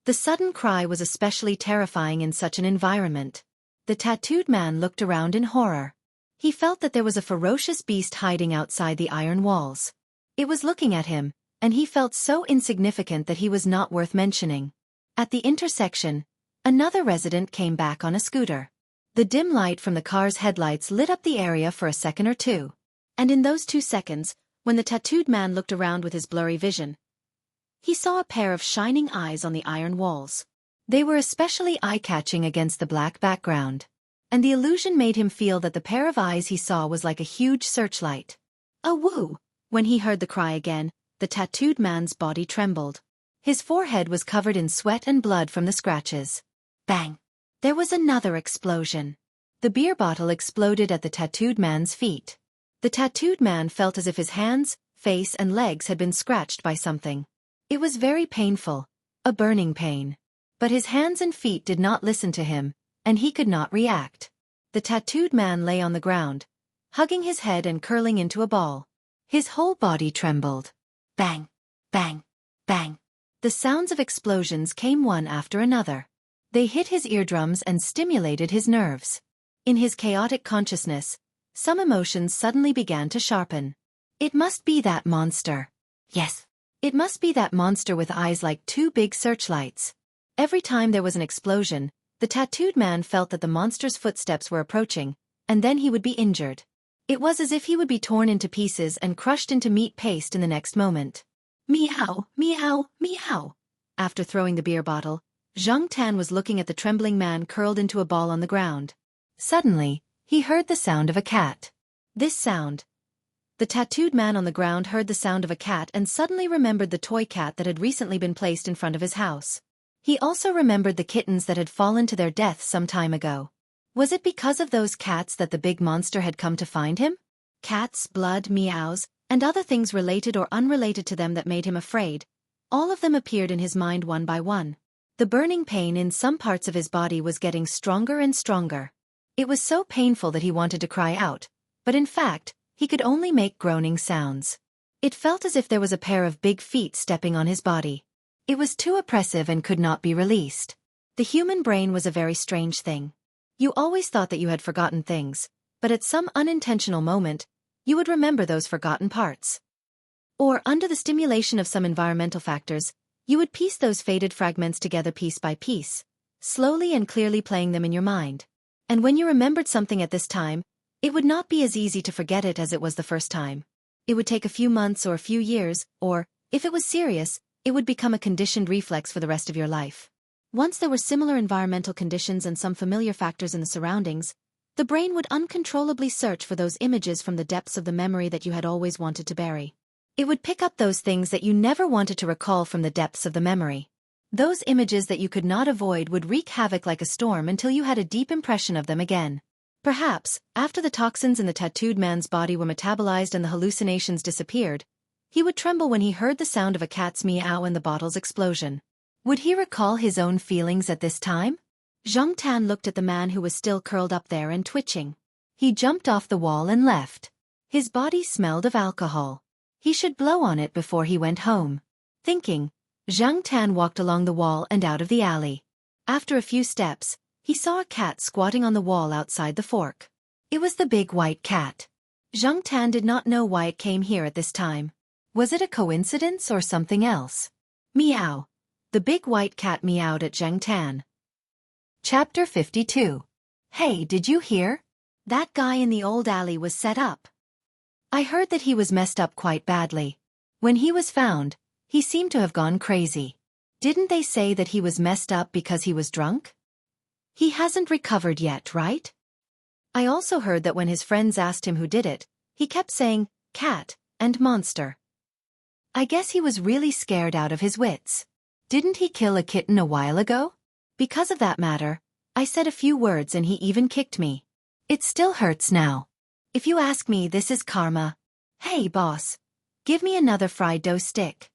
S1: The sudden cry was especially terrifying in such an environment. The tattooed man looked around in horror. He felt that there was a ferocious beast hiding outside the iron walls. It was looking at him, and he felt so insignificant that he was not worth mentioning. At the intersection, another resident came back on a scooter. The dim light from the car's headlights lit up the area for a second or two. And in those 2 seconds, when the tattooed man looked around with his blurry vision, he saw a pair of shining eyes on the iron walls. They were especially eye-catching against the black background. And the illusion made him feel that the pair of eyes he saw was like a huge searchlight. A woo! When he heard the cry again, the tattooed man's body trembled. His forehead was covered in sweat and blood from the scratches. Bang! There was another explosion. The beer bottle exploded at the tattooed man's feet. The tattooed man felt as if his hands, face and legs had been scratched by something. It was very painful, a burning pain. But his hands and feet did not listen to him, and he could not react. The tattooed man lay on the ground, hugging his head and curling into a ball. His whole body trembled. Bang! Bang! Bang! The sounds of explosions came one after another. They hit his eardrums and stimulated his nerves. In his chaotic consciousness, some emotions suddenly began to sharpen. It must be that monster. Yes. It must be that monster with eyes like 2 big searchlights. Every time there was an explosion, the tattooed man felt that the monster's footsteps were approaching, and then he would be injured. It was as if he would be torn into pieces and crushed into meat paste in the next moment. Meow, meow, meow. After throwing the beer bottle, Zhang Tan was looking at the trembling man curled into a ball on the ground. Suddenly, he heard the sound of a cat. This sound, The tattooed man on the ground heard the sound of a cat and suddenly remembered the toy cat that had recently been placed in front of his house. He also remembered the kittens that had fallen to their death some time ago. Was it because of those cats that the big monster had come to find him? Cats, blood, meows, and other things related or unrelated to them that made him afraid. All of them appeared in his mind one by one. The burning pain in some parts of his body was getting stronger and stronger. It was so painful that he wanted to cry out, but in fact, he could only make groaning sounds. It felt as if there was a pair of big feet stepping on his body. It was too oppressive and could not be released. The human brain was a very strange thing. You always thought that you had forgotten things, but at some unintentional moment, you would remember those forgotten parts. Or, under the stimulation of some environmental factors, you would piece those faded fragments together piece by piece, slowly and clearly playing them in your mind. And when you remembered something at this time, it would not be as easy to forget it as it was the first time. It would take a few months or a few years, or, if it was serious, it would become a conditioned reflex for the rest of your life. Once there were similar environmental conditions and some familiar factors in the surroundings, the brain would uncontrollably search for those images from the depths of the memory that you had always wanted to bury. It would pick up those things that you never wanted to recall from the depths of the memory. Those images that you could not avoid would wreak havoc like a storm until you had a deep impression of them again. Perhaps, after the toxins in the tattooed man's body were metabolized and the hallucinations disappeared, he would tremble when he heard the sound of a cat's meow and the bottle's explosion. Would he recall his own feelings at this time? Xianxia looked at the man who was still curled up there and twitching. He jumped off the wall and left. His body smelled of alcohol. He should blow on it before he went home. Thinking, Xianxia walked along the wall and out of the alley. After a few steps, he saw a cat squatting on the wall outside the fork. It was the big white cat. Xianxia did not know why it came here at this time. Was it a coincidence or something else? Meow. The big white cat meowed at Xianxia. Chapter 52. Hey, did you hear? That guy in the old alley was set up. I heard that he was messed up quite badly. When he was found, he seemed to have gone crazy. Didn't they say that he was messed up because he was drunk? He hasn't recovered yet, right? I also heard that when his friends asked him who did it, he kept saying, cat, and monster. I guess he was really scared out of his wits. Didn't he kill a kitten a while ago? Because of that matter, I said a few words and he even kicked me. It still hurts now. If you ask me, this is karma. Hey boss, give me another fried dough stick.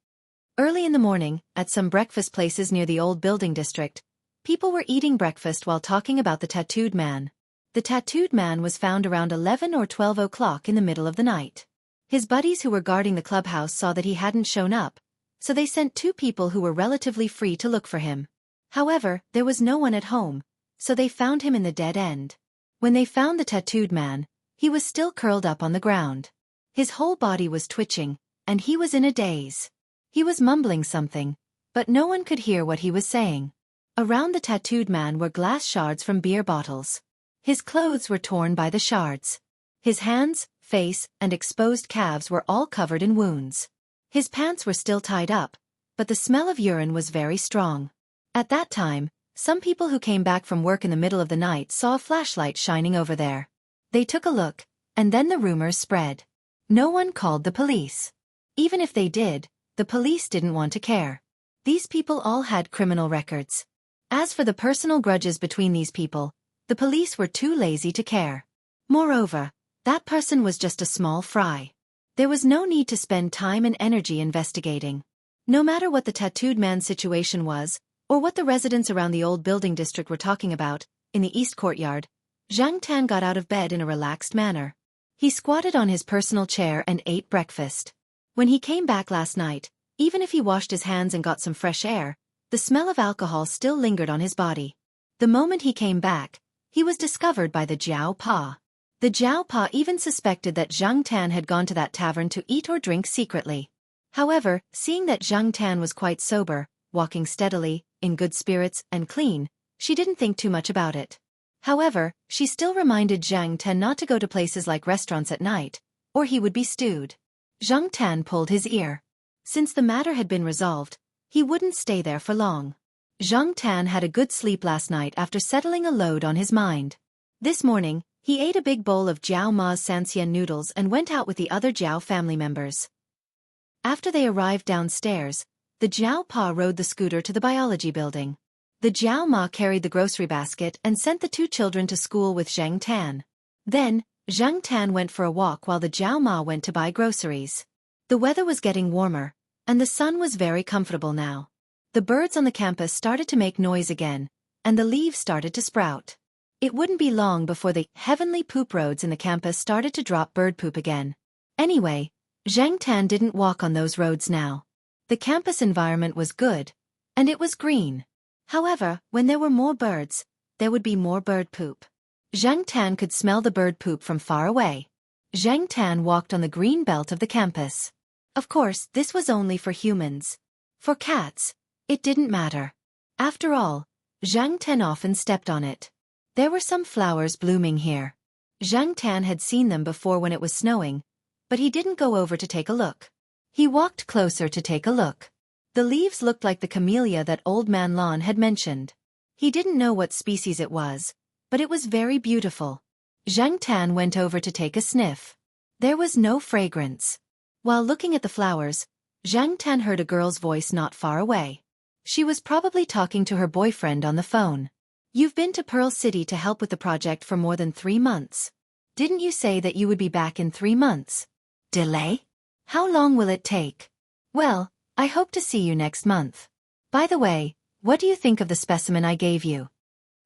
S1: Early in the morning, at some breakfast places near the old building district, people were eating breakfast while talking about the tattooed man. The tattooed man was found around 11 or 12 o'clock in the middle of the night. His buddies who were guarding the clubhouse saw that he hadn't shown up, so they sent 2 people who were relatively free to look for him. However, there was no one at home, so they found him in the dead end. When they found the tattooed man, he was still curled up on the ground. His whole body was twitching, and he was in a daze. He was mumbling something, but no one could hear what he was saying. Around the tattooed man were glass shards from beer bottles. His clothes were torn by the shards. His hands, face, and exposed calves were all covered in wounds. His pants were still tied up, but the smell of urine was very strong. At that time, some people who came back from work in the middle of the night saw a flashlight shining over there. They took a look, and then the rumors spread. No one called the police. Even if they did, the police didn't want to care. These people all had criminal records. As for the personal grudges between these people, the police were too lazy to care. Moreover, that person was just a small fry. There was no need to spend time and energy investigating. No matter what the tattooed man's situation was, or what the residents around the old building district were talking about, in the east courtyard, Xianxia got out of bed in a relaxed manner. He squatted on his personal chair and ate breakfast. When he came back last night, even if he washed his hands and got some fresh air, the smell of alcohol still lingered on his body. The moment he came back, he was discovered by the Jiao Pa. The Jiao Pa even suspected that Xianxia had gone to that tavern to eat or drink secretly. However, seeing that Xianxia was quite sober, walking steadily, in good spirits, and clean, she didn't think too much about it. However, she still reminded Xianxia not to go to places like restaurants at night, or he would be stewed. Xianxia pulled his ear. Since the matter had been resolved, he wouldn't stay there for long. Xianxia had a good sleep last night after settling a load on his mind. This morning, He ate a big bowl of Jiao Ma's Xianxia noodles and went out with the other Jiao family members. After they arrived downstairs, the Jiao Pa rode the scooter to the biology building. The Jiao Ma carried the grocery basket and sent the two children to school with Zhang Tan. Then, Zhang Tan went for a walk while the Jiao Ma went to buy groceries. The weather was getting warmer, and the sun was very comfortable now. The birds on the campus started to make noise again, and the leaves started to sprout. It wouldn't be long before the heavenly poop roads in the campus started to drop bird poop again. Anyway, Zhang Tan didn't walk on those roads now. The campus environment was good, and it was green. However, when there were more birds, there would be more bird poop. Zhang Tan could smell the bird poop from far away. Zhang Tan walked on the green belt of the campus. Of course, this was only for humans. For cats, it didn't matter. After all, Zhang Tan often stepped on it. There were some flowers blooming here. Zhang Tan had seen them before when it was snowing, but he didn't go over to take a look. He walked closer to take a look. The leaves looked like the camellia that Old Man Lon had mentioned. He didn't know what species it was, but it was very beautiful. Zhang Tan went over to take a sniff. There was no fragrance. While looking at the flowers, Zhang Tan heard a girl's voice not far away. She was probably talking to her boyfriend on the phone. "You've been to Pearl City to help with the project for more than 3 months. Didn't you say that you would be back in 3 months? Delay? How long will it take? Well, I hope to see you next month. By the way, what do you think of the specimen I gave you?"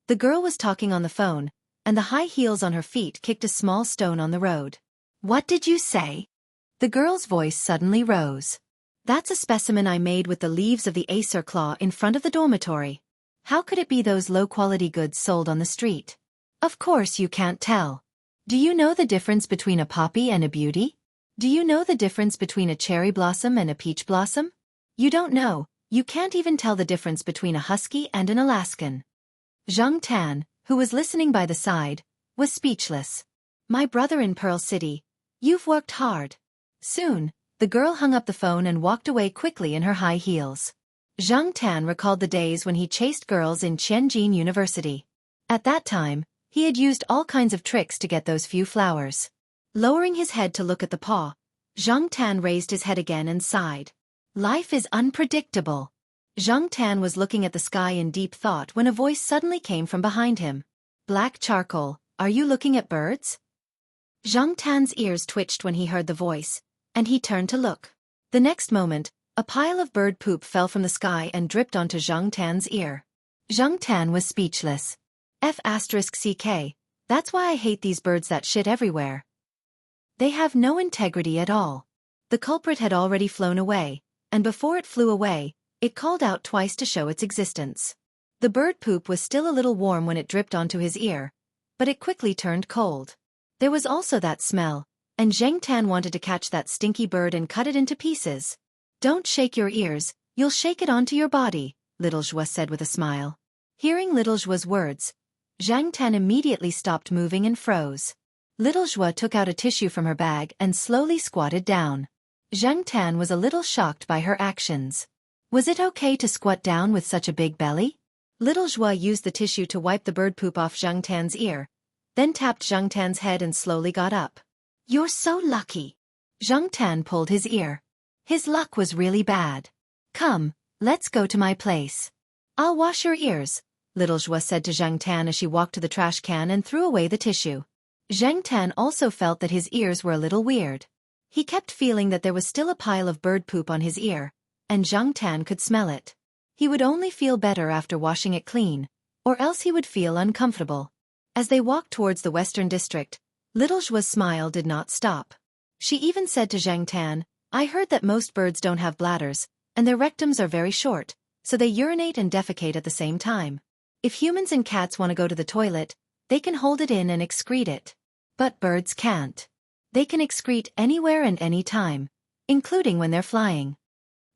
S1: The girl was talking on the phone, and the high heels on her feet kicked a small stone on the road. "What did you say?" The girl's voice suddenly rose. "That's a specimen I made with the leaves of the acer claw in front of the dormitory. How could it be those low-quality goods sold on the street? Of course you can't tell. Do you know the difference between a poppy and a beauty? Do you know the difference between a cherry blossom and a peach blossom? You don't know, you can't even tell the difference between a husky and an Alaskan." Zhang Tan, who was listening by the side, was speechless. "My brother in Pearl City, you've worked hard." Soon, the girl hung up the phone and walked away quickly in her high heels. Zhang Tan recalled the days when he chased girls in Tianjin University. At that time, he had used all kinds of tricks to get those few flowers. Lowering his head to look at the paw, Zhang Tan raised his head again and sighed. Life is unpredictable. Zhang Tan was looking at the sky in deep thought when a voice suddenly came from behind him. "Black charcoal, are you looking at birds?" Zhang Tan's ears twitched when he heard the voice, and he turned to look. The next moment, a pile of bird poop fell from the sky and dripped onto Zhang Tan's ear. Zhang Tan was speechless. F***CK, that's why I hate these birds that shit everywhere. They have no integrity at all. The culprit had already flown away, and before it flew away, it called out twice to show its existence. The bird poop was still a little warm when it dripped onto his ear, but it quickly turned cold. There was also that smell, and Zhang Tan wanted to catch that stinky bird and cut it into pieces. "Don't shake your ears, you'll shake it onto your body," Little Zhua said with a smile. Hearing Little Zhua's words, Zhang Tan immediately stopped moving and froze. Little Zhua took out a tissue from her bag and slowly squatted down. Zhang Tan was a little shocked by her actions. Was it okay to squat down with such a big belly? Little Zhua used the tissue to wipe the bird poop off Zhang Tan's ear, then tapped Zhang Tan's head and slowly got up. "You're so lucky." Zhang Tan pulled his ear. His luck was really bad. "Come, let's go to my place. I'll wash your ears," Little Zhua said to Zhang Tan as she walked to the trash can and threw away the tissue. Zhang Tan also felt that his ears were a little weird. He kept feeling that there was still a pile of bird poop on his ear, and Zhang Tan could smell it. He would only feel better after washing it clean, or else he would feel uncomfortable. As they walked towards the Western District, Little Zhua's smile did not stop. She even said to Zhang Tan, "I heard that most birds don't have bladders, and their rectums are very short, so they urinate and defecate at the same time. If humans and cats want to go to the toilet, they can hold it in and excrete it. But birds can't. They can excrete anywhere and any time, including when they're flying."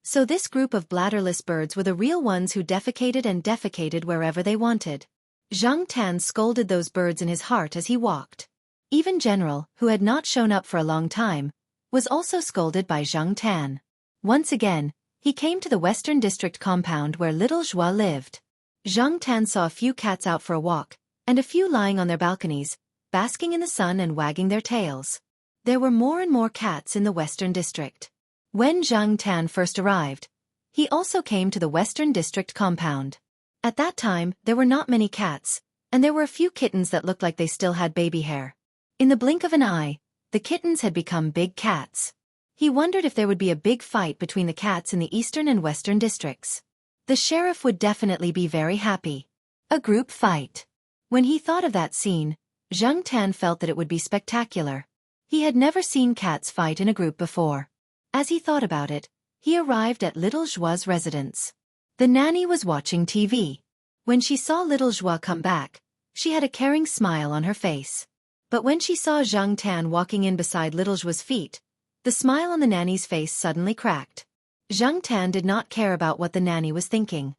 S1: So this group of bladderless birds were the real ones who defecated and defecated wherever they wanted. Zhang Tan scolded those birds in his heart as he walked. Even General, who had not shown up for a long time, was also scolded by Zhang Tan. Once again, he came to the Western District compound where Little Zhua lived. Zhang Tan saw a few cats out for a walk, and a few lying on their balconies, basking in the sun and wagging their tails. There were more and more cats in the Western District. When Zhang Tan first arrived, he also came to the Western District compound. At that time, there were not many cats, and there were a few kittens that looked like they still had baby hair. In the blink of an eye, the kittens had become big cats. He wondered if there would be a big fight between the cats in the Eastern and Western districts. The sheriff would definitely be very happy. A group fight. When he thought of that scene, Zhang Tan felt that it would be spectacular. He had never seen cats fight in a group before. As he thought about it, he arrived at little Zhua's residence. The nanny was watching TV. When she saw little Zhua come back, she had a caring smile on her face. But when she saw Zhang Tan walking in beside little Zhua's feet, the smile on the nanny's face suddenly cracked. Zhang Tan did not care about what the nanny was thinking.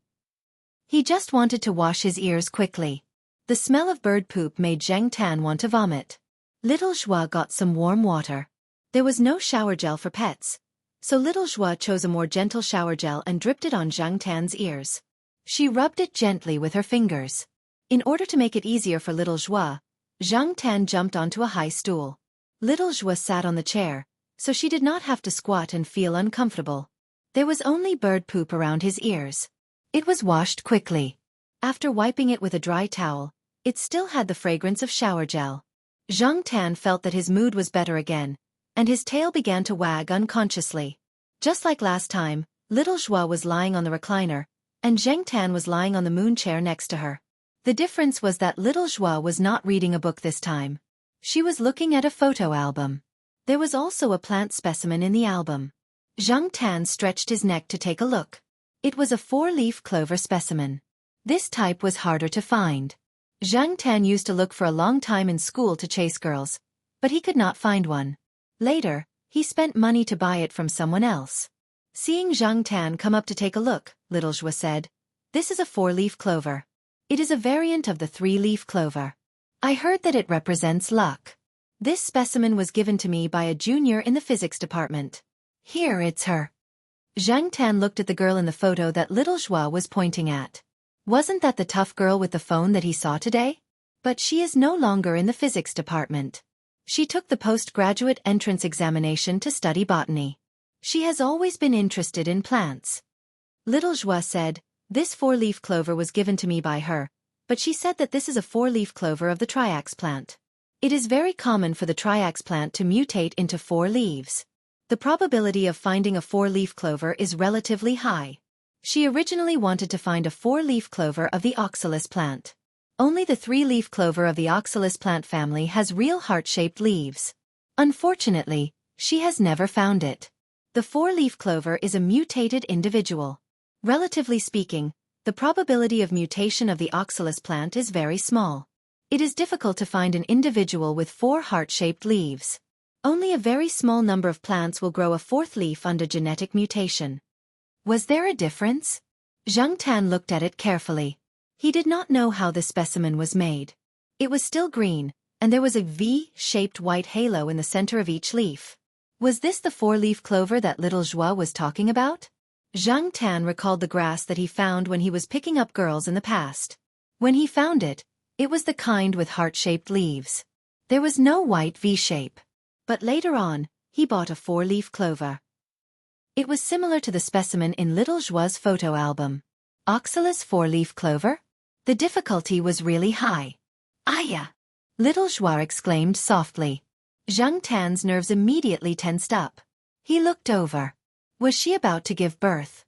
S1: He just wanted to wash his ears quickly. The smell of bird poop made Zhang Tan want to vomit. Little Zhua got some warm water. There was no shower gel for pets, so little Zhua chose a more gentle shower gel and dripped it on Zhang Tan's ears. She rubbed it gently with her fingers. In order to make it easier for little Zhua, Zhang Tan jumped onto a high stool. Little Zhua sat on the chair, so she did not have to squat and feel uncomfortable. There was only bird poop around his ears. It was washed quickly. After wiping it with a dry towel, it still had the fragrance of shower gel. Zhang Tan felt that his mood was better again, and his tail began to wag unconsciously. Just like last time, little Zhua was lying on the recliner, and Zhang Tan was lying on the moon chair next to her. The difference was that little Zhua was not reading a book this time. She was looking at a photo album. There was also a plant specimen in the album. Zhang Tan stretched his neck to take a look. It was a 4-leaf clover specimen. This type was harder to find. Zhang Tan used to look for a long time in school to chase girls, but he could not find one. Later, he spent money to buy it from someone else. Seeing Zhang Tan come up to take a look, little Zhua said, "This is a 4-leaf clover. It is a variant of the 3-leaf clover. I heard that it represents luck. This specimen was given to me by a junior in the physics department. Here it's her." Zhang Tan looked at the girl in the photo that little Zhua was pointing at. Wasn't that the tough girl with the phone that he saw today? But she is no longer in the physics department. She took the postgraduate entrance examination to study botany. She has always been interested in plants. Little Zhua said, "This 4-leaf clover was given to me by her, but she said that this is a 4-leaf clover of the triax plant. It is very common for the triax plant to mutate into 4 leaves. The probability of finding a 4-leaf clover is relatively high." She originally wanted to find a 4-leaf clover of the oxalis plant. Only the 3-leaf clover of the oxalis plant family has real heart-shaped leaves. Unfortunately, she has never found it. The 4-leaf clover is a mutated individual. Relatively speaking, the probability of mutation of the oxalis plant is very small. It is difficult to find an individual with 4 heart-shaped leaves. Only a very small number of plants will grow a 4th leaf under genetic mutation. Was there a difference? Zhang Tan looked at it carefully. He did not know how the specimen was made. It was still green, and there was a V-shaped white halo in the center of each leaf. Was this the 4-leaf clover that little Zhua was talking about? Zhang Tan recalled the grass that he found when he was picking up girls in the past. When he found it, it was the kind with heart-shaped leaves. There was no white V-shape. But later on, he bought a 4-leaf clover. It was similar to the specimen in little Zhua's photo album. Oxalis 4-leaf clover? The difficulty was really high. "Aya!" Little Zhua exclaimed softly. Zhang Tan's nerves immediately tensed up. He looked over. Was she about to give birth?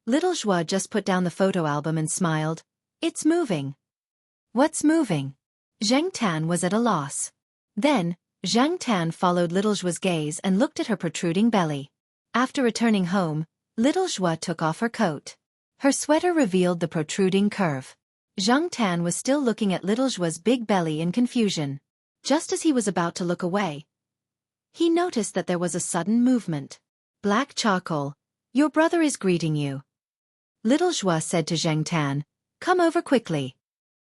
S1: Little Zhua just put down the photo album and smiled. "It's moving." "What's moving?" Zhang Tan was at a loss. Then, Zhang Tan followed little Zhua's gaze and looked at her protruding belly. After returning home, little Zhua took off her coat. Her sweater revealed the protruding curve. Zhang Tan was still looking at little Zhua's big belly in confusion. Just as he was about to look away, he noticed that there was a sudden movement. "Black charcoal, your brother is greeting you." Little Zhua said to Zhang Tan, "Come over quickly."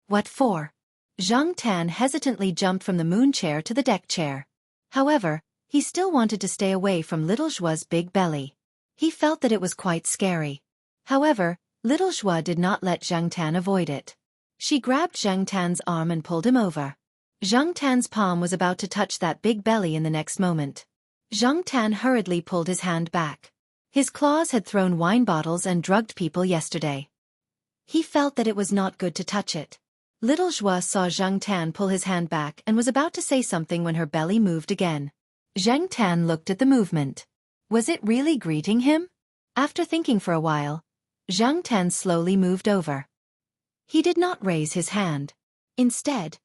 S1: "What for?" Zhang Tan hesitantly jumped from the moon chair to the deck chair. However, he still wanted to stay away from little Zhua's big belly. He felt that it was quite scary. However, little Zhua did not let Zhang Tan avoid it. She grabbed Zhang Tan's arm and pulled him over. Zhang Tan's palm was about to touch that big belly in the next moment. Zhang Tan hurriedly pulled his hand back. His claws had thrown wine bottles and drugged people yesterday. He felt that it was not good to touch it. Little Zhua saw Zhang Tan pull his hand back and was about to say something when her belly moved again. Zhang Tan looked at the movement. Was it really greeting him? After thinking for a while, Zhang Tan slowly moved over. He did not raise his hand. Instead,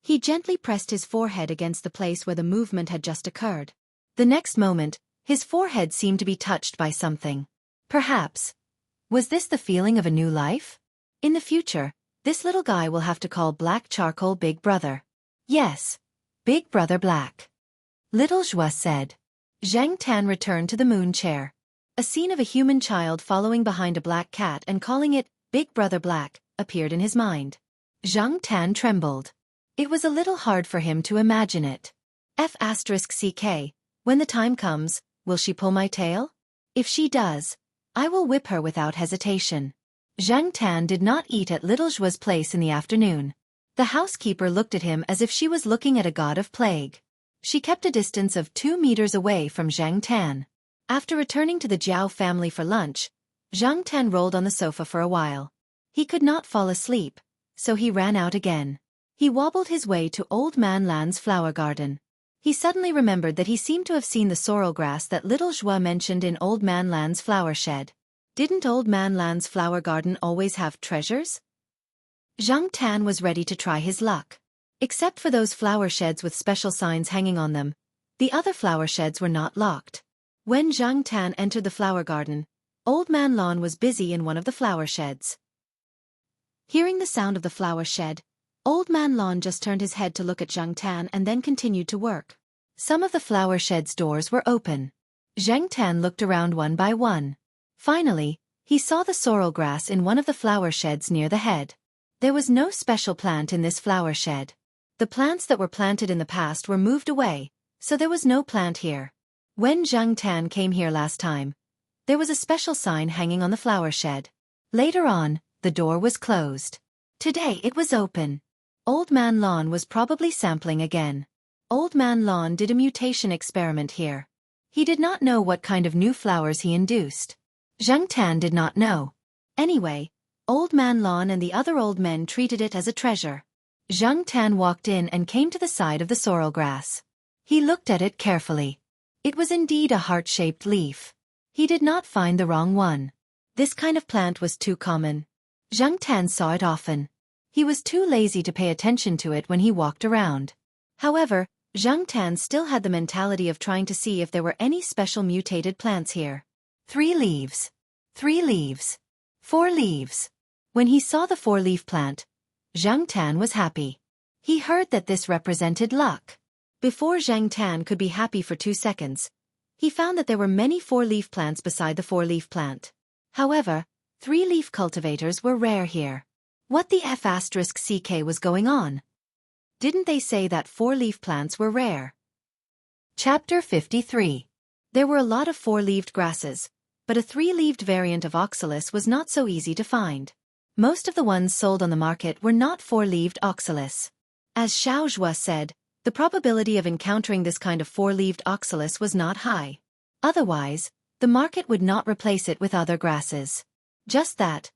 S1: he gently pressed his forehead against the place where the movement had just occurred. The next moment, his forehead seemed to be touched by something. Perhaps. Was this the feeling of a new life? In the future, this little guy will have to call Black Charcoal Big Brother. Yes, Big Brother Black. Little Zhua said. Zhang Tan returned to the moon chair. A scene of a human child following behind a black cat and calling it Big Brother Black appeared in his mind. Zhang Tan trembled. It was a little hard for him to imagine it. F***ck, when the time comes, will she pull my tail? If she does, I will whip her without hesitation. Zhang Tan did not eat at Little Zhua's place in the afternoon. The housekeeper looked at him as if she was looking at a god of plague. She kept a distance of 2 meters away from Zhang Tan. After returning to the Jiao family for lunch, Zhang Tan rolled on the sofa for a while. He could not fall asleep, so he ran out again. He wobbled his way to Old Man Lan's flower garden. He suddenly remembered that he seemed to have seen the sorrel grass that Little Zhua mentioned in Old Man Lan's flower shed. Didn't Old Man Lan's flower garden always have treasures? Zhang Tan was ready to try his luck. Except for those flower sheds with special signs hanging on them, the other flower sheds were not locked. When Zhang Tan entered the flower garden, Old Man Lan was busy in one of the flower sheds. Hearing the sound of the flower shed, Old Man Lan just turned his head to look at Zhang Tan and then continued to work. Some of the flower shed's doors were open. Zhang Tan looked around one by one. Finally, he saw the sorrel grass in one of the flower sheds near the head. There was no special plant in this flower shed. The plants that were planted in the past were moved away, so there was no plant here. When Zhang Tan came here last time, there was a special sign hanging on the flower shed. Later on, the door was closed. Today it was open. Old Man Lan was probably sampling again. Old Man Lan did a mutation experiment here. He did not know what kind of new flowers he induced. Zhang Tan did not know. Anyway, Old Man Lan and the other old men treated it as a treasure. Zhang Tan walked in and came to the side of the sorrel grass. He looked at it carefully. It was indeed a heart-shaped leaf. He did not find the wrong one. This kind of plant was too common. Zhang Tan saw it often. He was too lazy to pay attention to it when he walked around. However, Zhang Tan still had the mentality of trying to see if there were any special mutated plants here. 3 leaves. 3 leaves. 4 leaves. When he saw the 4-leaf plant, Zhang Tan was happy. He heard that this represented luck. Before Zhang Tan could be happy for 2 seconds, he found that there were many 4-leaf plants beside the 4-leaf plant. However, 3-leaf cultivators were rare here. What the F***ck was going on? Didn't they say that 4-leaf plants were rare? Chapter 53. There were a lot of 4-leaved grasses, but a 3-leaved variant of oxalis was not so easy to find. Most of the ones sold on the market were not 4-leaved oxalis. As Xiao Zhua said, the probability of encountering this kind of 4-leaved oxalis was not high. Otherwise, the market would not replace it with other grasses. Just that.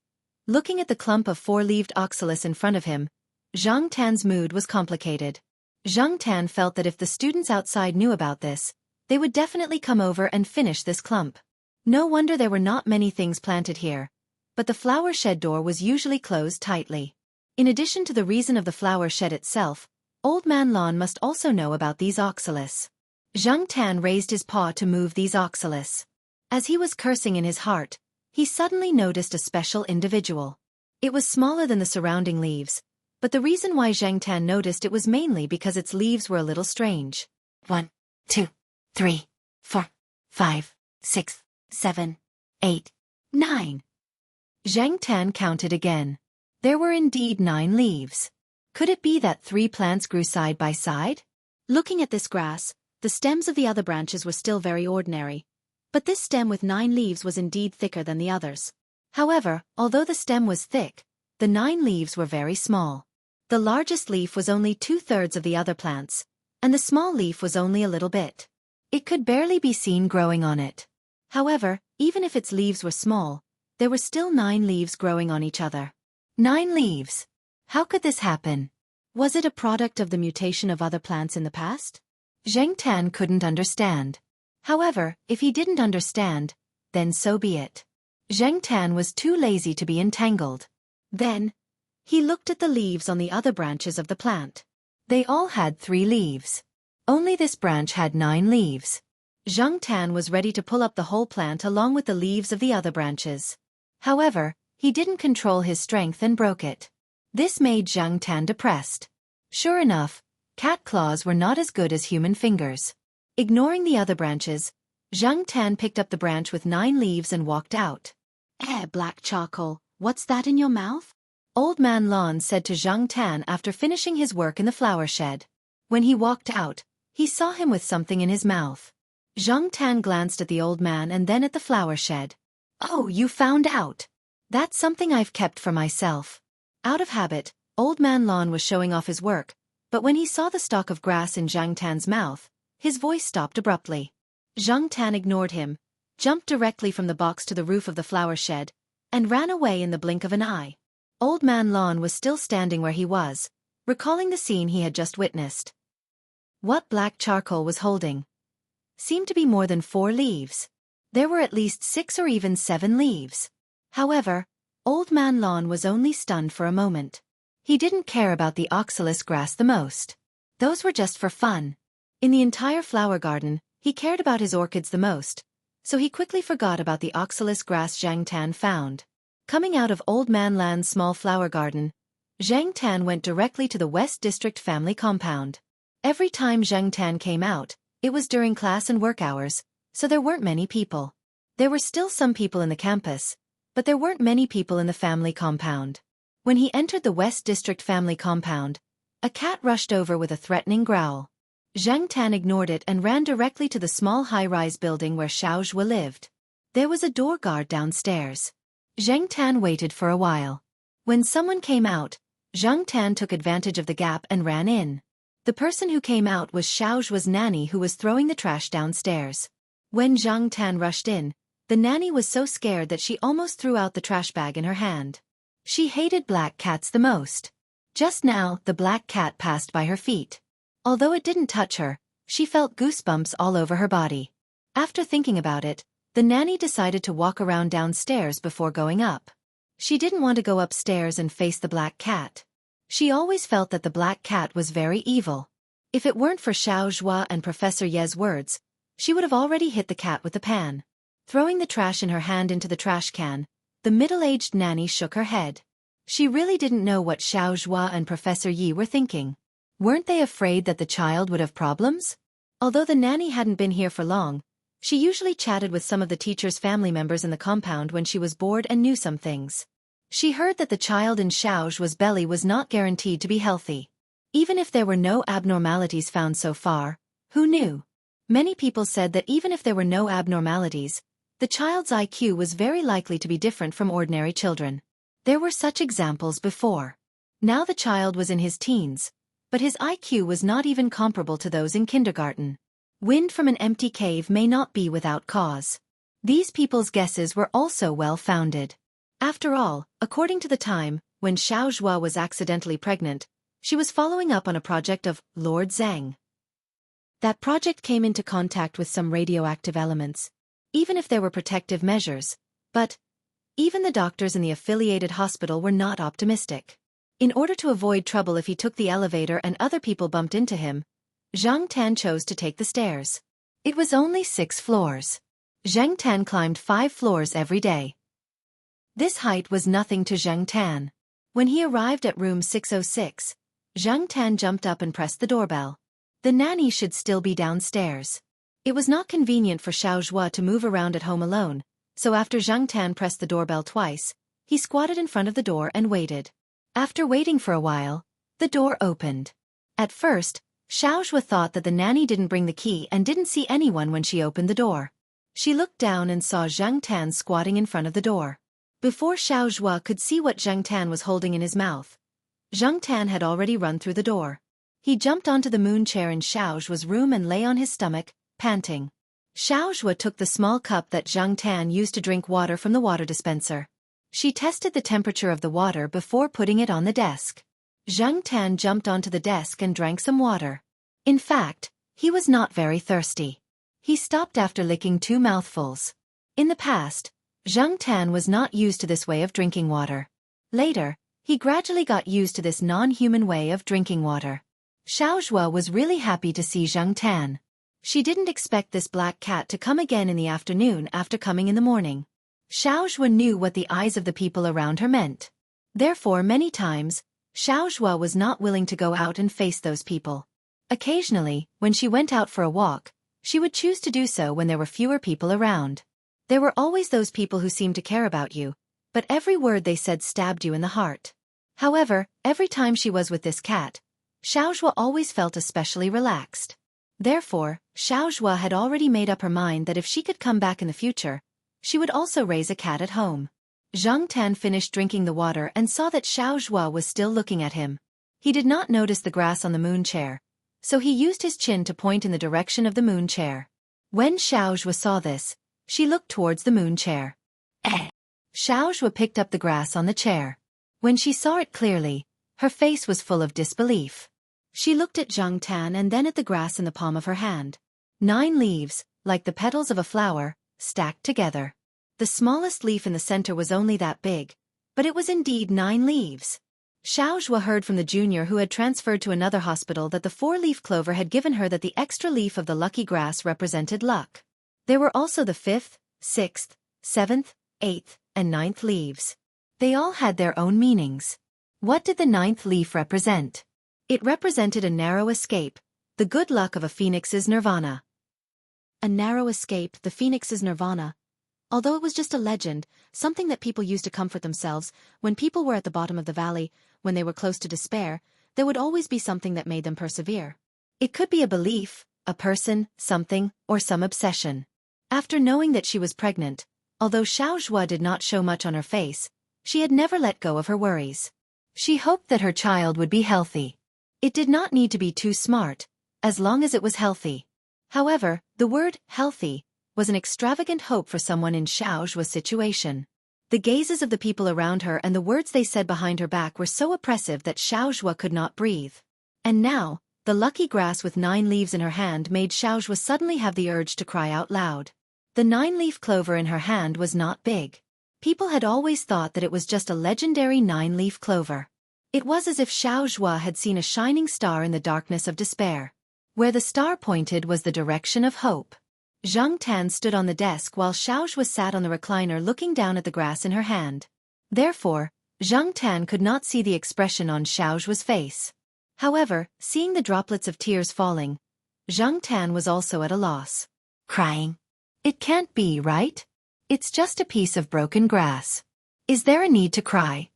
S1: Looking at the clump of 4-leaved oxalis in front of him, Zhang Tan's mood was complicated. Zhang Tan felt that if the students outside knew about this, they would definitely come over and finish this clump. No wonder there were not many things planted here, but the flower shed door was usually closed tightly. In addition to the reason of the flower shed itself, Old Man Lan must also know about these oxalis. Zhang Tan raised his paw to move these oxalis. As he was cursing in his heart, he suddenly noticed a special individual. It was smaller than the surrounding leaves, but the reason why Zhang Tan noticed it was mainly because its leaves were a little strange. 1, 2, 3, 4, 5, 6, 7, 8, 9. Zhang Tan counted again. There were indeed 9 leaves. Could it be that 3 plants grew side by side? Looking at this grass, the stems of the other branches were still very ordinary, but this stem with 9 leaves was indeed thicker than the others. However, although the stem was thick, the 9 leaves were very small. The largest leaf was only 2/3 of the other plants, and the small leaf was only a little bit. It could barely be seen growing on it. However, even if its leaves were small, there were still 9 leaves growing on each other. 9 leaves! How could this happen? Was it a product of the mutation of other plants in the past? Xianxia couldn't understand. However, if he didn't understand, then so be it. Xianxia was too lazy to be entangled. Then, he looked at the leaves on the other branches of the plant. They all had 3 leaves. Only this branch had 9 leaves. Xianxia was ready to pull up the whole plant along with the leaves of the other branches. However, he didn't control his strength and broke it. This made Xianxia depressed. Sure enough, cat claws were not as good as human fingers. Ignoring the other branches, Xianxia picked up the branch with 9 leaves and walked out. Black charcoal, what's that in your mouth? Old Man Lan said to Xianxia after finishing his work in the flower shed. When he walked out, he saw him with something in his mouth. Xianxia glanced at the old man and then at the flower shed. Oh, you found out. That's something I've kept for myself. Out of habit, Old Man Lan was showing off his work, but when he saw the stalk of grass in Xianxia's mouth, his voice stopped abruptly. Xianxia ignored him, jumped directly from the box to the roof of the flower shed, and ran away in the blink of an eye. Old Man Lan was still standing where he was, recalling the scene he had just witnessed. What black charcoal was holding seemed to be more than 4 leaves. There were at least 6 or even 7 leaves. However, Old Man Lan was only stunned for a moment. He didn't care about the oxalis grass the most. Those were just for fun. In the entire flower garden, he cared about his orchids the most, so he quickly forgot about the oxalis grass Xianxia found. Coming out of Old Man Lan's small flower garden, Xianxia went directly to the West District family compound. Every time Xianxia came out, it was during class and work hours, so there weren't many people. There were still some people in the campus, but there weren't many people in the family compound. When he entered the West District family compound, a cat rushed over with a threatening growl. Xianxia ignored it and ran directly to the small high-rise building where Xiaoxua lived. There was a door guard downstairs. Xianxia waited for a while. When someone came out, Xianxia took advantage of the gap and ran in. The person who came out was Xiaoxua's nanny, who was throwing the trash downstairs. When Xianxia rushed in, the nanny was so scared that she almost threw out the trash bag in her hand. She hated black cats the most. Just now, the black cat passed by her feet. Although it didn't touch her, she felt goosebumps all over her body. After thinking about it, the nanny decided to walk around downstairs before going up. She didn't want to go upstairs and face the black cat. She always felt that the black cat was very evil. If it weren't for Xiaoxua and Professor Ye's words, she would have already hit the cat with the pan. Throwing the trash in her hand into the trash can, the middle-aged nanny shook her head. She really didn't know what Xiaoxua and Professor Yi were thinking. Weren't they afraid that the child would have problems? Although the nanny hadn't been here for long, she usually chatted with some of the teacher's family members in the compound when she was bored and knew some things. She heard that the child in Xiaoxua's belly was not guaranteed to be healthy. Even if there were no abnormalities found so far, who knew? Many people said that even if there were no abnormalities, the child's IQ was very likely to be different from ordinary children. There were such examples before. Now the child was in his teens, but his IQ was not even comparable to those in kindergarten. Wind from an empty cave may not be without cause. These people's guesses were also well-founded. After all, according to the time, when Xiaoxua was accidentally pregnant, she was following up on a project of Lord Zhang. That project came into contact with some radioactive elements, even if there were protective measures, but even the doctors in the affiliated hospital were not optimistic. In order to avoid trouble if he took the elevator and other people bumped into him, Xianxia chose to take the stairs. It was only 6 floors. Xianxia climbed 5 floors every day. This height was nothing to Xianxia. When he arrived at room 606, Xianxia jumped up and pressed the doorbell. The nanny should still be downstairs. It was not convenient for Xiaoxua to move around at home alone, so after Xianxia pressed the doorbell twice, he squatted in front of the door and waited. After waiting for a while, the door opened. At first, Xiaoxua thought that the nanny didn't bring the key and didn't see anyone when she opened the door. She looked down and saw Xianxia squatting in front of the door. Before Xiaoxua could see what Xianxia was holding in his mouth, Zhang Tan had already run through the door. He jumped onto the moon chair in Xiaoxua's room and lay on his stomach, panting. Xiaoxua took the small cup that Zhang Tan used to drink water from the water dispenser. She tested the temperature of the water before putting it on the desk. Zhang Tan jumped onto the desk and drank some water. In fact, he was not very thirsty. He stopped after licking 2 mouthfuls. In the past, Zhang Tan was not used to this way of drinking water. Later, he gradually got used to this non-human way of drinking water. Xiaoxua was really happy to see Zhang Tan. She didn't expect this black cat to come again in the afternoon after coming in the morning. Xiaoxua knew what the eyes of the people around her meant. Therefore, many times, Xiaoxua was not willing to go out and face those people. Occasionally, when she went out for a walk, she would choose to do so when there were fewer people around. There were always those people who seemed to care about you, but every word they said stabbed you in the heart. However, every time she was with this cat, Xiaoxua always felt especially relaxed. Therefore, Xiaoxua had already made up her mind that if she could come back in the future, she would also raise a cat at home. Zhang Tan finished drinking the water and saw that Xiaoxua was still looking at him. He did not notice the grass on the moon chair, so he used his chin to point in the direction of the moon chair. When Xiaoxua saw this, she looked towards the moon chair. Xiaoxua picked up the grass on the chair. When she saw it clearly, her face was full of disbelief. She looked at Zhang Tan and then at the grass in the palm of her hand. 9 leaves, like the petals of a flower, stacked together. The smallest leaf in the center was only that big, but it was indeed 9 leaves. Xiaoxua heard from the junior who had transferred to another hospital that the 4-leaf clover had given her that the extra leaf of the lucky grass represented luck. There were also the 5th, 6th, 7th, 8th, and 9th leaves. They all had their own meanings. What did the 9th leaf represent? It represented a narrow escape, the good luck of a phoenix's nirvana. A narrow escape, the phoenix's nirvana. Although it was just a legend, something that people used to comfort themselves, when people were at the bottom of the valley, when they were close to despair, there would always be something that made them persevere. It could be a belief, a person, something, or some obsession. After knowing that she was pregnant, although Xiaoxua did not show much on her face, she had never let go of her worries. She hoped that her child would be healthy. It did not need to be too smart, as long as it was healthy. However, the word healthy was an extravagant hope for someone in Xiaoxua's situation. The gazes of the people around her and the words they said behind her back were so oppressive that Xiaoxua could not breathe. And now, the lucky grass with 9 leaves in her hand made Xiaoxua suddenly have the urge to cry out loud. The 9-leaf clover in her hand was not big. People had always thought that it was just a legendary 9-leaf clover. It was as if Xiaoxua had seen a shining star in the darkness of despair. Where the star pointed was the direction of hope. Zhang Tan stood on the desk while Xiaoxua sat on the recliner looking down at the grass in her hand. Therefore, Zhang Tan could not see the expression on Xiaoxua's face. However, seeing the droplets of tears falling, Zhang Tan was also at a loss. Crying? It can't be, right? It's just a piece of broken grass. Is there a need to cry?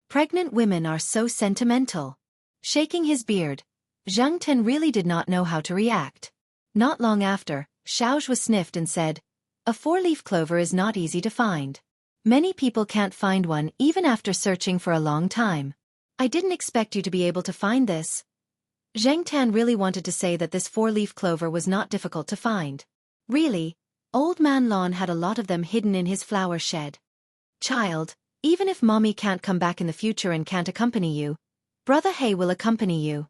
S1: Pregnant women are so sentimental. Shaking his beard, Zhang Tan really did not know how to react. Not long after, Xiaoxua sniffed and said, "A 4-leaf clover is not easy to find. Many people can't find one even after searching for a long time. I didn't expect you to be able to find this." Zhang Tan really wanted to say that this 4-leaf clover was not difficult to find. Really, Old Man Lon had a lot of them hidden in his flower shed. "Child, even if mommy can't come back in the future and can't accompany you, Brother He will accompany you,"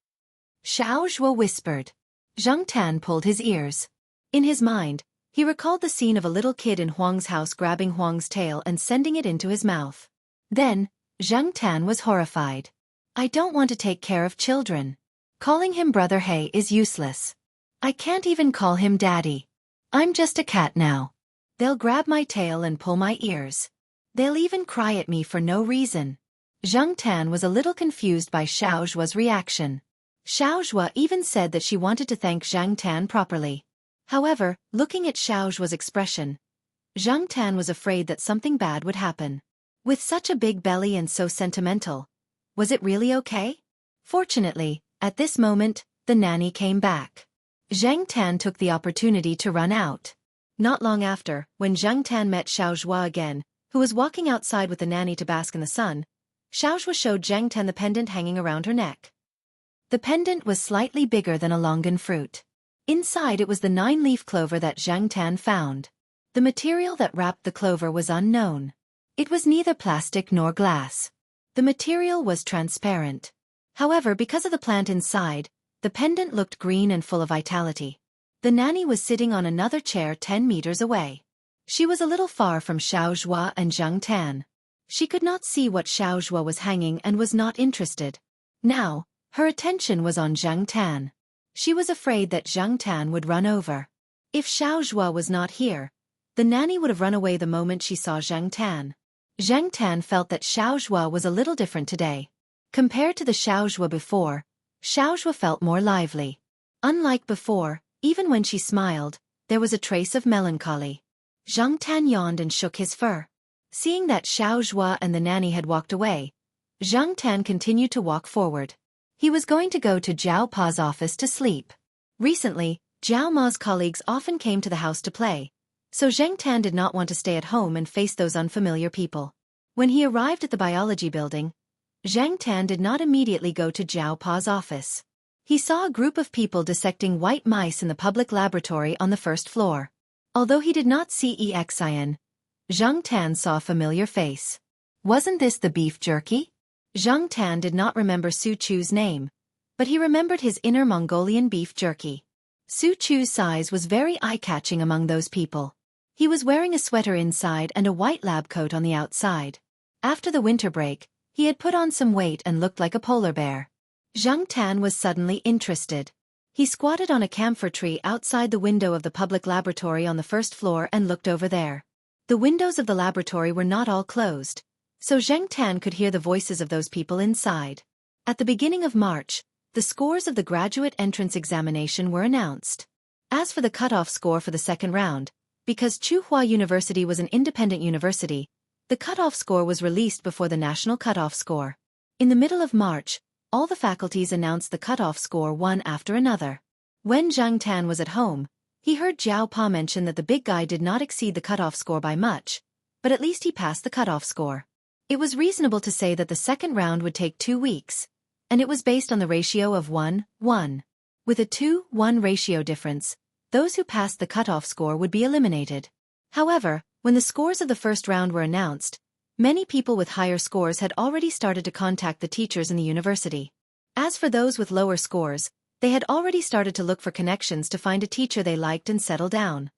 S1: Xiaoxua whispered. Zhang Tan pulled his ears. In his mind, he recalled the scene of a little kid in Huang's house grabbing Huang's tail and sending it into his mouth. Then, Zhang Tan was horrified. "I don't want to take care of children. Calling him Brother He is useless. I can't even call him Daddy. I'm just a cat now. They'll grab my tail and pull my ears. They'll even cry at me for no reason." Zhang Tan was a little confused by Xiaoxua's reaction. Xiaoxua even said that she wanted to thank Zhang Tan properly. However, looking at Xiaoxua's expression, Zhang Tan was afraid that something bad would happen. With such a big belly and so sentimental, was it really okay? Fortunately, at this moment, the nanny came back. Zhang Tan took the opportunity to run out. Not long after, when Zhang Tan met Xiaoxua again, who was walking outside with the nanny to bask in the sun, Xiaoxua showed Zhang Tan the pendant hanging around her neck. The pendant was slightly bigger than a longan fruit. Inside it was the 9-leaf clover that Zhang Tan found. The material that wrapped the clover was unknown. It was neither plastic nor glass. The material was transparent. However, because of the plant inside, the pendant looked green and full of vitality. The nanny was sitting on another chair 10 meters away. She was a little far from Xiaoxua and Zhang Tan. She could not see what Xiaoxua was hanging and was not interested. Now, her attention was on Zhang Tan. She was afraid that Zhang Tan would run over. If Xiaoxua was not here, the nanny would have run away the moment she saw Zhang Tan. Zhang Tan felt that Xiaoxua was a little different today. Compared to the Xiaoxua before, Xiaoxua felt more lively. Unlike before, even when she smiled, there was a trace of melancholy. Zhang Tan yawned and shook his fur. Seeing that Xiaoxua and the nanny had walked away, Zhang Tan continued to walk forward. He was going to go to Zhao Pa's office to sleep. Recently, Zhao Ma's colleagues often came to the house to play, so Zhang Tan did not want to stay at home and face those unfamiliar people. When he arrived at the biology building, Zhang Tan did not immediately go to Zhao Pa's office. He saw a group of people dissecting white mice in the public laboratory on the first floor. Although he did not see Xian, Zhang Tan saw a familiar face. Wasn't this the beef jerky? Zhang Tan did not remember Su Chu's name, but he remembered his Inner Mongolian beef jerky. Su Chu's size was very eye-catching among those people. He was wearing a sweater inside and a white lab coat on the outside. After the winter break, he had put on some weight and looked like a polar bear. Zhang Tan was suddenly interested. He squatted on a camphor tree outside the window of the public laboratory on the first floor and looked over there. The windows of the laboratory were not all closed, so Zhang Tan could hear the voices of those people inside. At the beginning of March, the scores of the graduate entrance examination were announced. As for the cutoff score for the second round, because Tsinghua University was an independent university, the cutoff score was released before the national cutoff score. In the middle of March, all the faculties announced the cutoff score one after another. When Zhang Tan was at home, he heard Zhao Pa mention that the big guy did not exceed the cutoff score by much, but at least he passed the cutoff score. It was reasonable to say that the second round would take 2 weeks, and it was based on the ratio of 1:1. With a 2:1 ratio difference, those who passed the cutoff score would be eliminated. However, when the scores of the first round were announced, many people with higher scores had already started to contact the teachers in the university. As for those with lower scores, they had already started to look for connections to find a teacher they liked and settle down.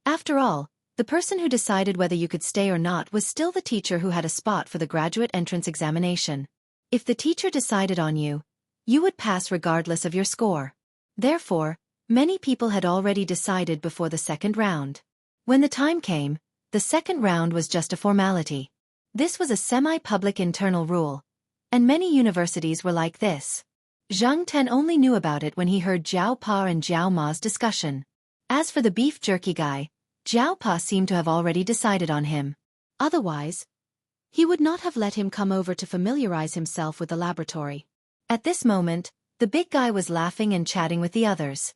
S1: After all, the person who decided whether you could stay or not was still the teacher who had a spot for the graduate entrance examination. If the teacher decided on you, you would pass regardless of your score. Therefore, many people had already decided before the second round. When the time came, the second round was just a formality. This was a semi-public internal rule, and many universities were like this. Zhang Tan only knew about it when he heard Zhao Pa and Zhao Ma's discussion. As for the beef jerky guy, Zhao Pa seemed to have already decided on him. Otherwise, he would not have let him come over to familiarize himself with the laboratory. At this moment, the big guy was laughing and chatting with the others.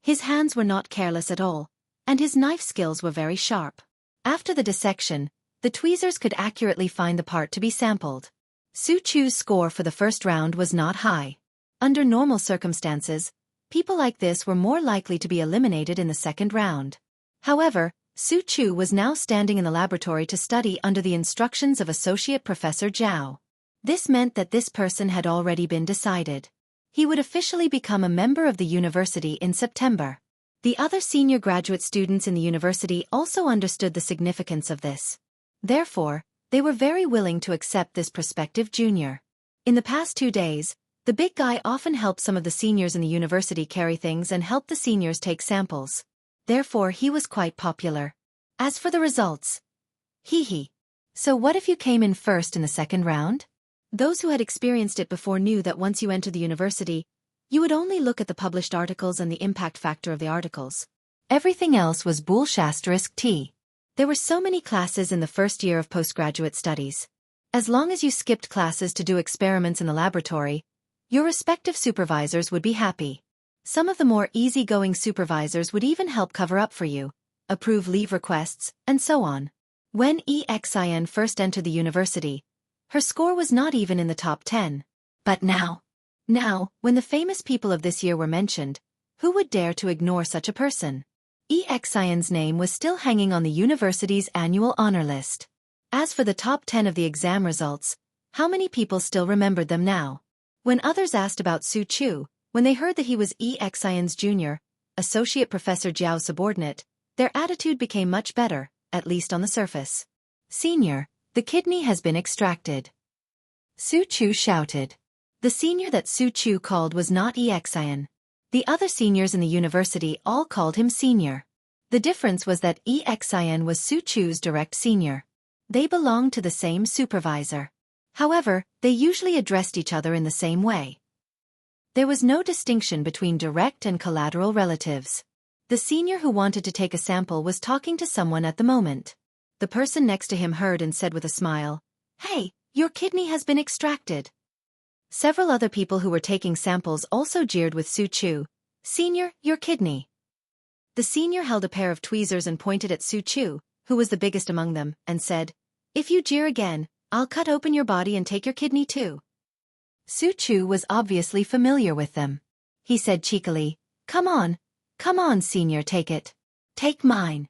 S1: His hands were not careless at all, and his knife skills were very sharp. After the dissection, the tweezers could accurately find the part to be sampled. Su Chu's score for the first round was not high. Under normal circumstances, people like this were more likely to be eliminated in the second round. However, Su Chu was now standing in the laboratory to study under the instructions of Associate Professor Zhao. This meant that this person had already been decided. He would officially become a member of the university in September. The other senior graduate students in the university also understood the significance of this. Therefore, they were very willing to accept this prospective junior. In the past 2 days, the big guy often helped some of the seniors in the university carry things and helped the seniors take samples. Therefore, he was quite popular. As for the results, So what if you came in first in the second round? Those who had experienced it before knew that once you enter the university, you would only look at the published articles and the impact factor of the articles. Everything else was bullshit. There were so many classes in the first year of postgraduate studies. As long as you skipped classes to do experiments in the laboratory, your respective supervisors would be happy. Some of the more easygoing supervisors would even help cover up for you, approve leave requests, and so on. When Xian first entered the university, Her score was not even in the top 10. But now, when the famous people of this year were mentioned, who would dare to ignore such a person? Xian's name was still hanging on the university's annual honor list. As for the top 10 of the exam results, how many people still remembered them now? When others asked about Su Chu, when they heard that he was Xian's junior, associate Professor Jiao's subordinate, their attitude became much better, at least on the surface. Senior, the kidney has been extracted. Su Chu shouted. The senior that Su Chu called was not Xian. The other seniors in the university all called him senior. The difference was that Xian was Su Chu's direct senior. They belonged to the same supervisor. However, they usually addressed each other in the same way. There was no distinction between direct and collateral relatives. The senior who wanted to take a sample was talking to someone at the moment. The person next to him heard and said with a smile, "Hey, your kidney has been extracted." Several other people who were taking samples also jeered with Su Chu. "Senior, your kidney." The senior held a pair of tweezers and pointed at Su Chu, who was the biggest among them, and said, "If you jeer again, I'll cut open your body and take your kidney too." Su Chu was obviously familiar with them. He said cheekily, come on, senior, take it. Take mine."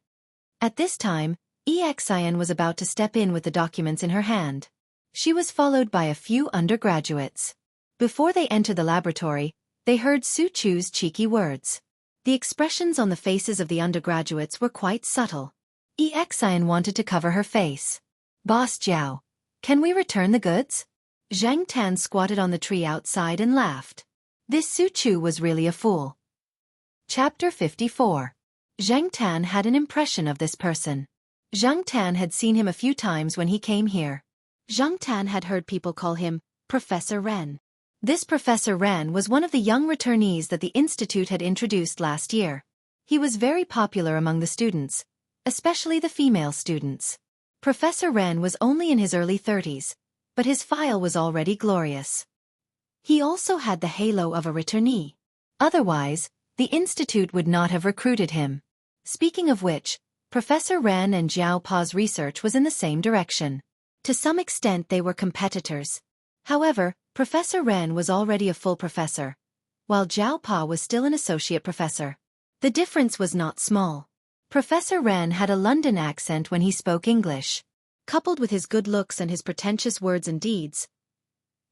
S1: At this time, Xian was about to step in with the documents in her hand. She was followed by a few undergraduates. Before they entered the laboratory, they heard Su Chu's cheeky words. The expressions on the faces of the undergraduates were quite subtle. Xian wanted to cover her face. "Boss Jiao, can we return the goods?" Zhang Tan squatted on the tree outside and laughed. This Su Chu was really a fool. Chapter 54. Zhang Tan had an impression of this person. Zhang Tan had seen him a few times when he came here. Zhang Tan had heard people call him Professor Ren. This Professor Ren was one of the young returnees that the institute had introduced last year. He was very popular among the students, especially the female students. Professor Ren was only in his early 30s, but his file was already glorious. He also had the halo of a returnee. Otherwise, the institute would not have recruited him. Speaking of which, Professor Ren and Jiao Pa's research was in the same direction. To some extent they were competitors. However, Professor Ren was already a full professor, while Jiao Pa was still an associate professor. The difference was not small. Professor Ren had a London accent when he spoke English. Coupled with his good looks and his pretentious words and deeds,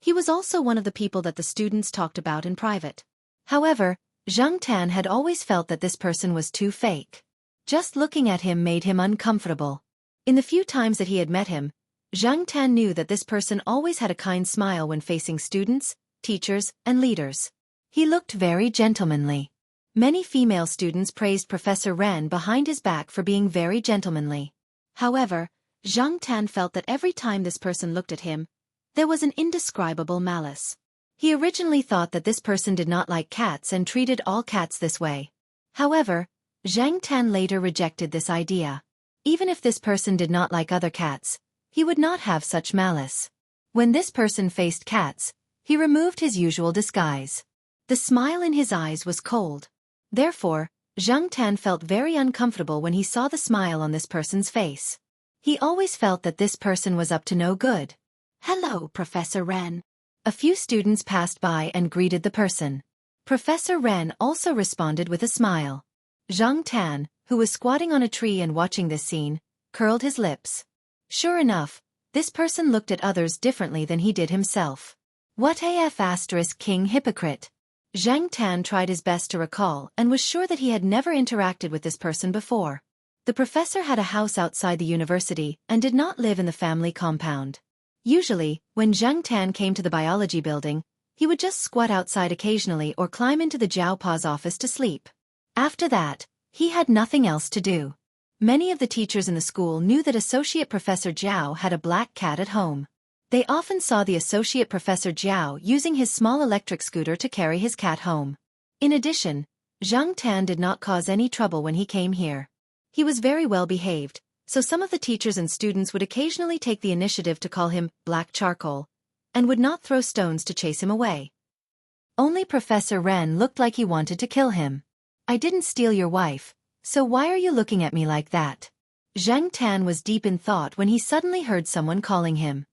S1: he was also one of the people that the students talked about in private. However, Zhang Tan had always felt that this person was too fake. Just looking at him made him uncomfortable. In the few times that he had met him, Zhang Tan knew that this person always had a kind smile when facing students, teachers, and leaders. He looked very gentlemanly. Many female students praised Professor Ren behind his back for being very gentlemanly. However, Zhang Tan felt that every time this person looked at him, there was an indescribable malice. He originally thought that this person did not like cats and treated all cats this way. However, Zhang Tan later rejected this idea. Even if this person did not like other cats, he would not have such malice. When this person faced cats, he removed his usual disguise. The smile in his eyes was cold. Therefore, Zhang Tan felt very uncomfortable when he saw the smile on this person's face. He always felt that this person was up to no good. "Hello, Professor Ren." A few students passed by and greeted the person. Professor Ren also responded with a smile. Zhang Tan, who was squatting on a tree and watching this scene, curled his lips. Sure enough, this person looked at others differently than he did himself. What AF** king hypocrite? Zhang Tan tried his best to recall and was sure that he had never interacted with this person before. The professor had a house outside the university and did not live in the family compound. Usually, when Zhang Tan came to the biology building, he would just squat outside occasionally or climb into the Jiao Pa's office to sleep. After that, he had nothing else to do. Many of the teachers in the school knew that Associate Professor Jiao had a black cat at home. They often saw the Associate Professor Jiao using his small electric scooter to carry his cat home. In addition, Zhang Tan did not cause any trouble when he came here. He was very well behaved, so some of the teachers and students would occasionally take the initiative to call him Black Charcoal, and would not throw stones to chase him away. Only Professor Ren looked like he wanted to kill him. "I didn't steal your wife, so why are you looking at me like that?" Zhang Tan was deep in thought when he suddenly heard someone calling him.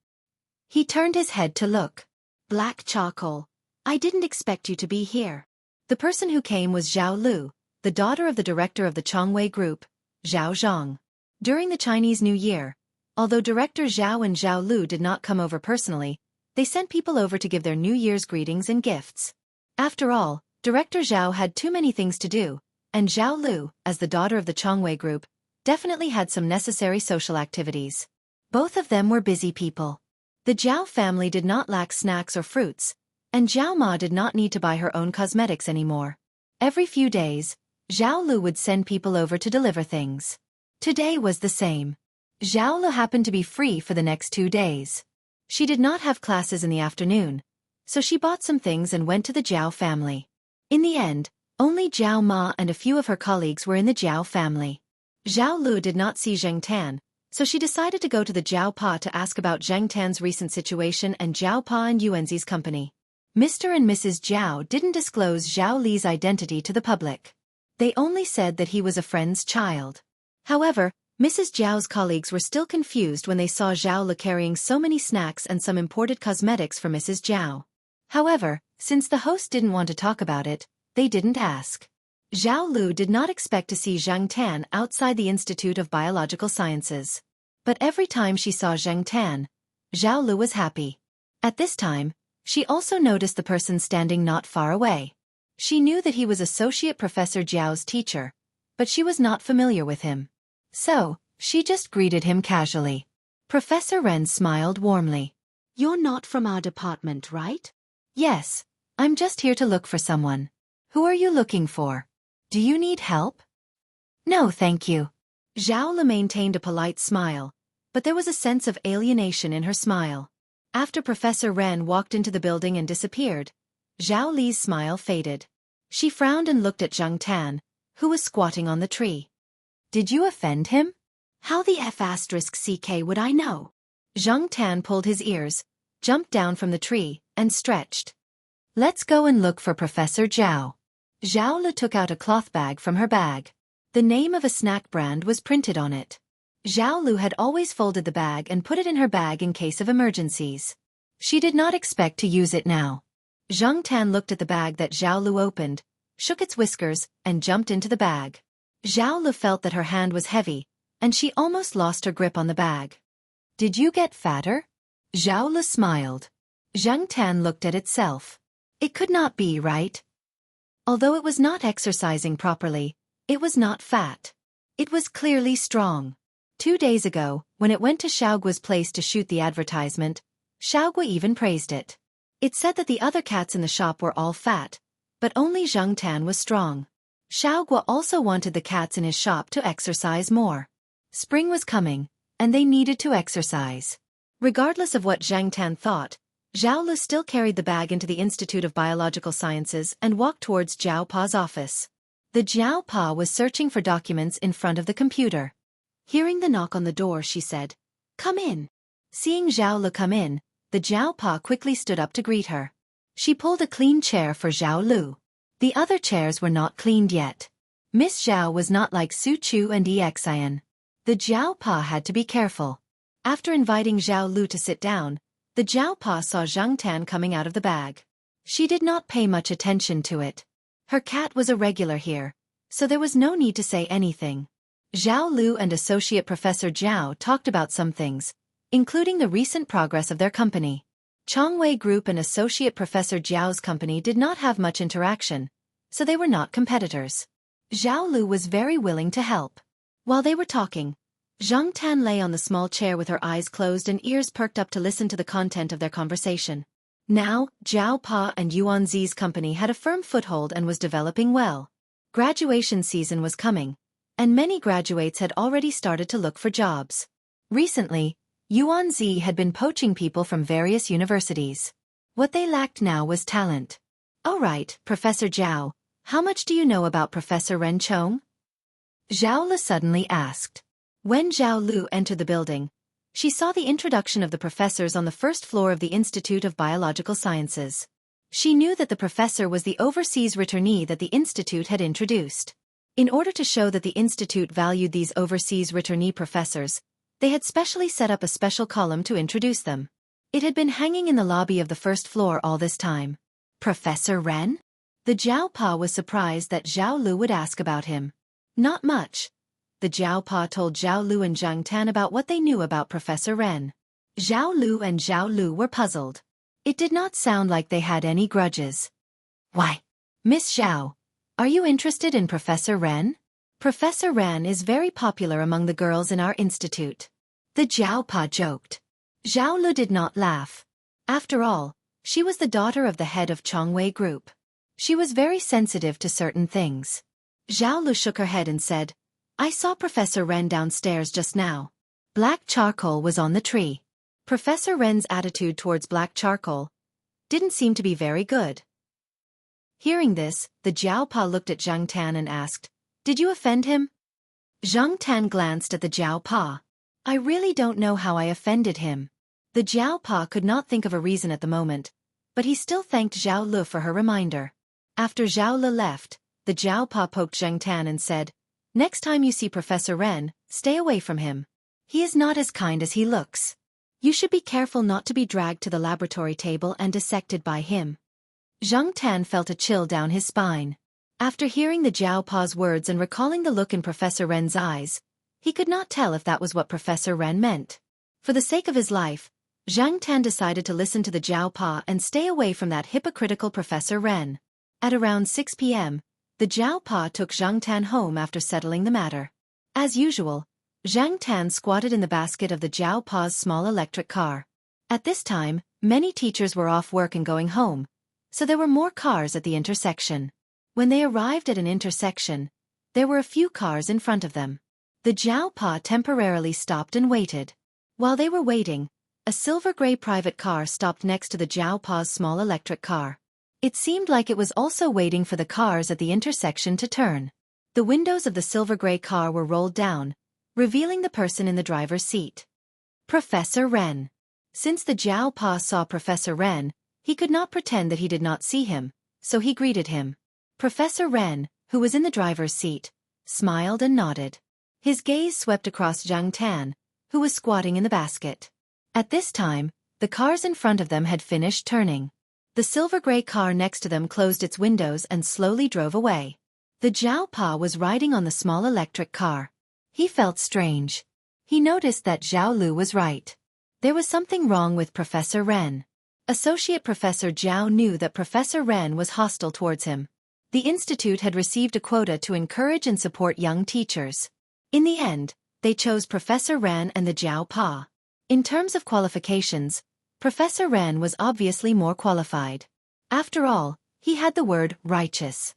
S1: He turned his head to look. Black charcoal. I didn't expect you to be here. The person who came was Zhao Lu, the daughter of the director of the Chongwei Group, Zhao Zhang. During the Chinese New Year, although director Zhao and Zhao Lu did not come over personally, they sent people over to give their New Year's greetings and gifts. After all, director Zhao had too many things to do, and Zhao Lu, as the daughter of the Chongwei Group, definitely had some necessary social activities. Both of them were busy people. The Zhao family did not lack snacks or fruits, and Zhao Ma did not need to buy her own cosmetics anymore. Every few days, Zhao Lu would send people over to deliver things. Today was the same. Zhao Lu happened to be free for the next 2 days. She did not have classes in the afternoon, so she bought some things and went to the Zhao family. In the end, only Zhao Ma and a few of her colleagues were in the Zhao family. Zhao Lu did not see Zheng Tan, so she decided to go to the Zhao Pa to ask about Zheng Tan's recent situation and Zhao Pa and Yuanzi's company. Mr. and Mrs. Zhao didn't disclose Zhao Li's identity to the public. They only said that he was a friend's child. However, Mrs. Zhao's colleagues were still confused when they saw Zhao Li carrying so many snacks and some imported cosmetics for Mrs. Zhao. However, since the host didn't want to talk about it, they didn't ask. Zhao Lu did not expect to see Zheng Tan outside the Institute of Biological Sciences. But every time she saw Zheng Tan, Zhao Lu was happy. At this time, she also noticed the person standing not far away. She knew that he was Associate Professor Zhao's teacher, but she was not familiar with him. So, she just greeted him casually. Professor Ren smiled warmly. You're not from our department, right? Yes, I'm just here to look for someone. Who are you looking for? Do you need help? No, thank you. Zhao Li maintained a polite smile, but there was a sense of alienation in her smile. After Professor Ren walked into the building and disappeared, Zhao Li's smile faded. She frowned and looked at Zheng Tan, who was squatting on the tree. Did you offend him? How the F***ck would I know? Zheng Tan pulled his ears, jumped down from the tree, and stretched. Let's go and look for Professor Zhao. Zhao Li took out a cloth bag from her bag. The name of a snack brand was printed on it. Zhao Lu had always folded the bag and put it in her bag in case of emergencies. She did not expect to use it now. Zheng Tan looked at the bag that Zhao Lu opened, shook its whiskers, and jumped into the bag. Zhao Lu felt that her hand was heavy, and she almost lost her grip on the bag. Did you get fatter? Zhao Lu smiled. Zheng Tan looked at itself. It could not be, right? Although it was not exercising properly, it was not fat. It was clearly strong. 2 days ago, when it went to Xiaoguo's place to shoot the advertisement, Xiaoguo even praised it. It said that the other cats in the shop were all fat, but only Zheng Tan was strong. Xiaoguo also wanted the cats in his shop to exercise more. Spring was coming, and they needed to exercise. Regardless of what Zheng Tan thought, Zhao Lu still carried the bag into the Institute of Biological Sciences and walked towards Zhao Pa's office. The Zhao Pa was searching for documents in front of the computer. Hearing the knock on the door, she said, "Come in." Seeing Zhao Lu come in, the Zhao Pa quickly stood up to greet her. She pulled a clean chair for Zhao Lu. The other chairs were not cleaned yet. Miss Zhao was not like Su Chu and Xian. The Zhao Pa had to be careful. After inviting Zhao Lu to sit down, the Zhao Pa saw Zheng Tan coming out of the bag. She did not pay much attention to it. Her cat was a regular here, so there was no need to say anything. Zhao Lu and Associate Professor Zhao talked about some things, including the recent progress of their company. Chongwei Group and Associate Professor Zhao's company did not have much interaction, so they were not competitors. Zhao Lu was very willing to help. While they were talking, Zheng Tan lay on the small chair with her eyes closed and ears perked up to listen to the content of their conversation. Now, Zhao Pa and Yuanzi's company had a firm foothold and was developing well. Graduation season was coming, and many graduates had already started to look for jobs. Recently, Yuanzi had been poaching people from various universities. What they lacked now was talent. "All right, Professor Zhao, how much do you know about Professor Ren Chong?" Zhao Lu suddenly asked. When Zhao Lu entered the building, she saw the introduction of the professors on the first floor of the Institute of Biological Sciences. She knew that the professor was the overseas returnee that the institute had introduced. In order to show that the institute valued these overseas returnee professors, they had specially set up a special column to introduce them. It had been hanging in the lobby of the first floor all this time. Professor Ren? The Jiao Pa was surprised that Zhao Lu would ask about him. Not much. The Jiao Pa told Zhao Lu and Zhang Tan about what they knew about Professor Ren. Zhao Lu and Zhao Lu were puzzled. It did not sound like they had any grudges. Why? Miss Zhao, are you interested in Professor Ren? Professor Ren is very popular among the girls in our institute. The Jiao Pa joked. Zhao Lu did not laugh. After all, she was the daughter of the head of Chongwei Group. She was very sensitive to certain things. Zhao Lu shook her head and said, I saw Professor Ren downstairs just now. Black charcoal was on the tree. Professor Ren's attitude towards black charcoal didn't seem to be very good. Hearing this, the Jiao Pa looked at Zhang Tan and asked, Did you offend him? Zhang Tan glanced at the Jiao Pa. I really don't know how I offended him. The Jiao Pa could not think of a reason at the moment, but he still thanked Zhao Lu for her reminder. After Zhao Lu left, the Jiao Pa poked Zhang Tan and said, Next time you see Professor Ren, stay away from him. He is not as kind as he looks. You should be careful not to be dragged to the laboratory table and dissected by him. Zhang Tan felt a chill down his spine. After hearing the Jiao Pa's words and recalling the look in Professor Ren's eyes, he could not tell if that was what Professor Ren meant. For the sake of his life, Zhang Tan decided to listen to the Jiao Pa and stay away from that hypocritical Professor Ren. At around 6 p.m., the Jiao Pa took Zhang Tan home after settling the matter. As usual, Zhang Tan squatted in the basket of the Jiao Pa's small electric car. At this time, many teachers were off work and going home, so there were more cars at the intersection. When they arrived at an intersection, there were a few cars in front of them. The Jiao Pa temporarily stopped and waited. While they were waiting, a silver-gray private car stopped next to the Jiao Pa's small electric car. It seemed like it was also waiting for the cars at the intersection to turn. The windows of the silver-gray car were rolled down, revealing the person in the driver's seat. Professor Ren. Since the Jiao Pa saw Professor Ren, he could not pretend that he did not see him, so he greeted him. Professor Ren, who was in the driver's seat, smiled and nodded. His gaze swept across Zhang Tan, who was squatting in the basket. At this time, the cars in front of them had finished turning. The silver-gray car next to them closed its windows and slowly drove away. The Jiao Pa was riding on the small electric car. He felt strange. He noticed that Zhao Lu was right. There was something wrong with Professor Ren. Associate Professor Zhao knew that Professor Ren was hostile towards him. The institute had received a quota to encourage and support young teachers. In the end, they chose Professor Ren and the Jiao Pa. In terms of qualifications, Professor Ren was obviously more qualified. After all, he had the word righteous.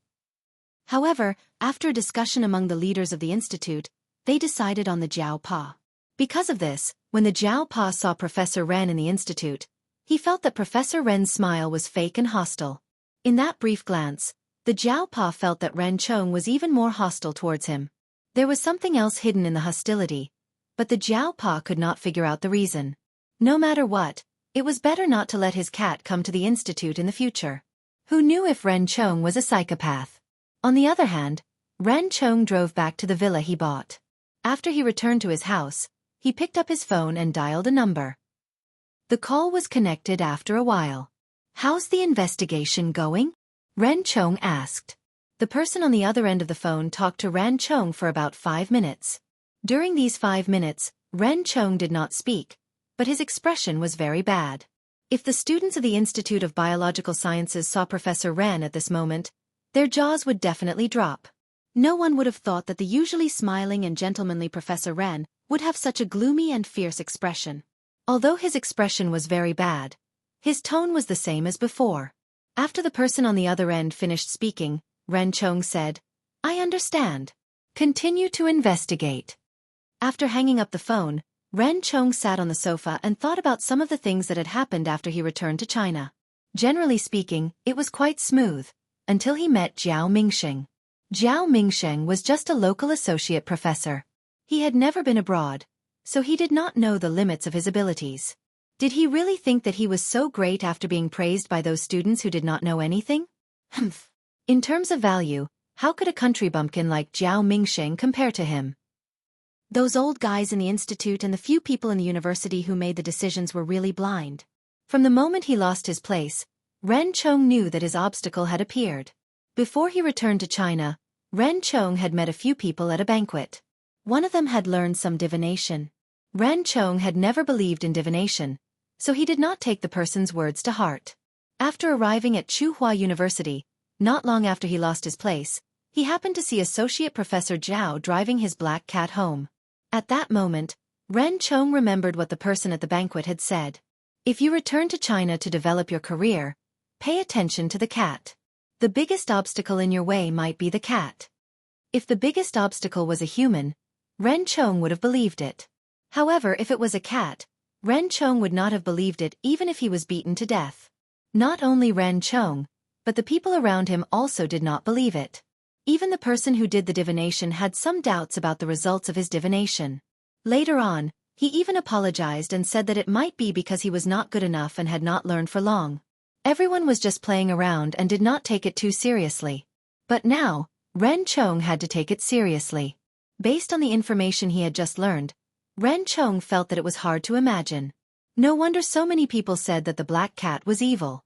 S1: However, after a discussion among the leaders of the institute, they decided on the Jiao Pa. Because of this, when the Jiao Pa saw Professor Ren in the institute, he felt that Professor Ren's smile was fake and hostile. In that brief glance, the Jiao Pa felt that Ren Chong was even more hostile towards him. There was something else hidden in the hostility, but the Jiao Pa could not figure out the reason. No matter what, it was better not to let his cat come to the institute in the future. Who knew if Ren Chong was a psychopath? On the other hand, Ren Chong drove back to the villa he bought. After he returned to his house, he picked up his phone and dialed a number. The call was connected after a while. How's the investigation going? Ren Chong asked. The person on the other end of the phone talked to Ren Chong for about 5 minutes. During these 5 minutes, Ren Chong did not speak, but his expression was very bad. If the students of the Institute of Biological Sciences saw Professor Ren at this moment, their jaws would definitely drop. No one would have thought that the usually smiling and gentlemanly Professor Ren would have such a gloomy and fierce expression. Although his expression was very bad, his tone was the same as before. After the person on the other end finished speaking, Ren Chong said, I understand. Continue to investigate. After hanging up the phone, Ren Chong sat on the sofa and thought about some of the things that had happened after he returned to China. Generally speaking, it was quite smooth, until he met Jiao Mingsheng. Jiao Mingsheng was just a local associate professor. He had never been abroad, so he did not know the limits of his abilities. Did he really think that he was so great after being praised by those students who did not know anything? Humph. In terms of value, how could a country bumpkin like Jiao Mingsheng compare to him? Those old guys in the institute and the few people in the university who made the decisions were really blind. From the moment he lost his place, Ren Chong knew that his obstacle had appeared. Before he returned to China, Ren Chong had met a few people at a banquet. One of them had learned some divination. Ren Chong had never believed in divination, so he did not take the person's words to heart. After arriving at Tsinghua University, not long after he lost his place, he happened to see Associate Professor Zhao driving his black cat home. At that moment, Ren Chong remembered what the person at the banquet had said. If you return to China to develop your career, pay attention to the cat. The biggest obstacle in your way might be the cat. If the biggest obstacle was a human, Ren Chong would have believed it. However, if it was a cat, Ren Chong would not have believed it even if he was beaten to death. Not only Ren Chong, but the people around him also did not believe it. Even the person who did the divination had some doubts about the results of his divination. Later on, he even apologized and said that it might be because he was not good enough and had not learned for long. Everyone was just playing around and did not take it too seriously. But now, Ren Chong had to take it seriously. Based on the information he had just learned, Ren Chong felt that it was hard to imagine. No wonder so many people said that the black cat was evil.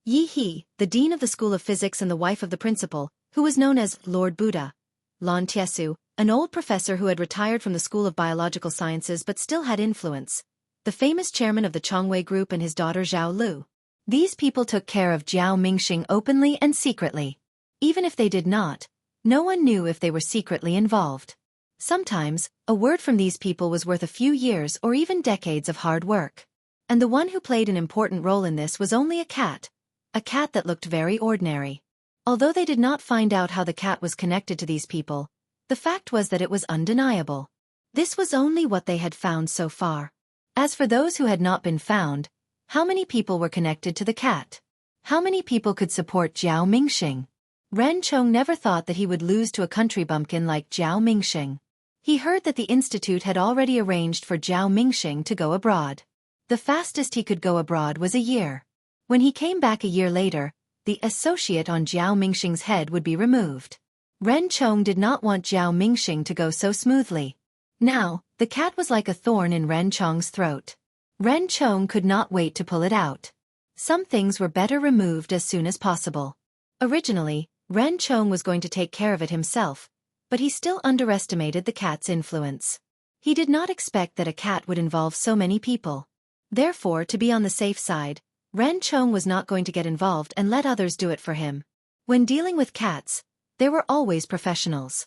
S1: Yi He, the dean of the School of Physics and the wife of the principal, who was known as Lord Buddha, Lan Tiesu, an old professor who had retired from the School of Biological Sciences but still had influence, the famous chairman of the Chongwei Group and his daughter Zhao Lu. These people took care of Jiao Mingxing openly and secretly. Even if they did not, no one knew if they were secretly involved. Sometimes, a word from these people was worth a few years or even decades of hard work. And the one who played an important role in this was only a cat that looked very ordinary. Although they did not find out how the cat was connected to these people, the fact was that it was undeniable. This was only what they had found so far. As for those who had not been found, how many people were connected to the cat? How many people could support Jiao Mingxing? Ren Chong never thought that he would lose to a country bumpkin like Jiao Mingxing. He heard that the institute had already arranged for Jiao Mingxing to go abroad. The fastest he could go abroad was a year. When he came back a year later, the associate on Jiao Mingxing's head would be removed. Ren Chong did not want Jiao Mingxing to go so smoothly. Now, the cat was like a thorn in Ren Chong's throat. Ren Chong could not wait to pull it out. Some things were better removed as soon as possible. Originally, Ren Chong was going to take care of it himself, but he still underestimated the cat's influence. He did not expect that a cat would involve so many people. Therefore, to be on the safe side, Ren Chong was not going to get involved and let others do it for him. When dealing with cats, there were always professionals.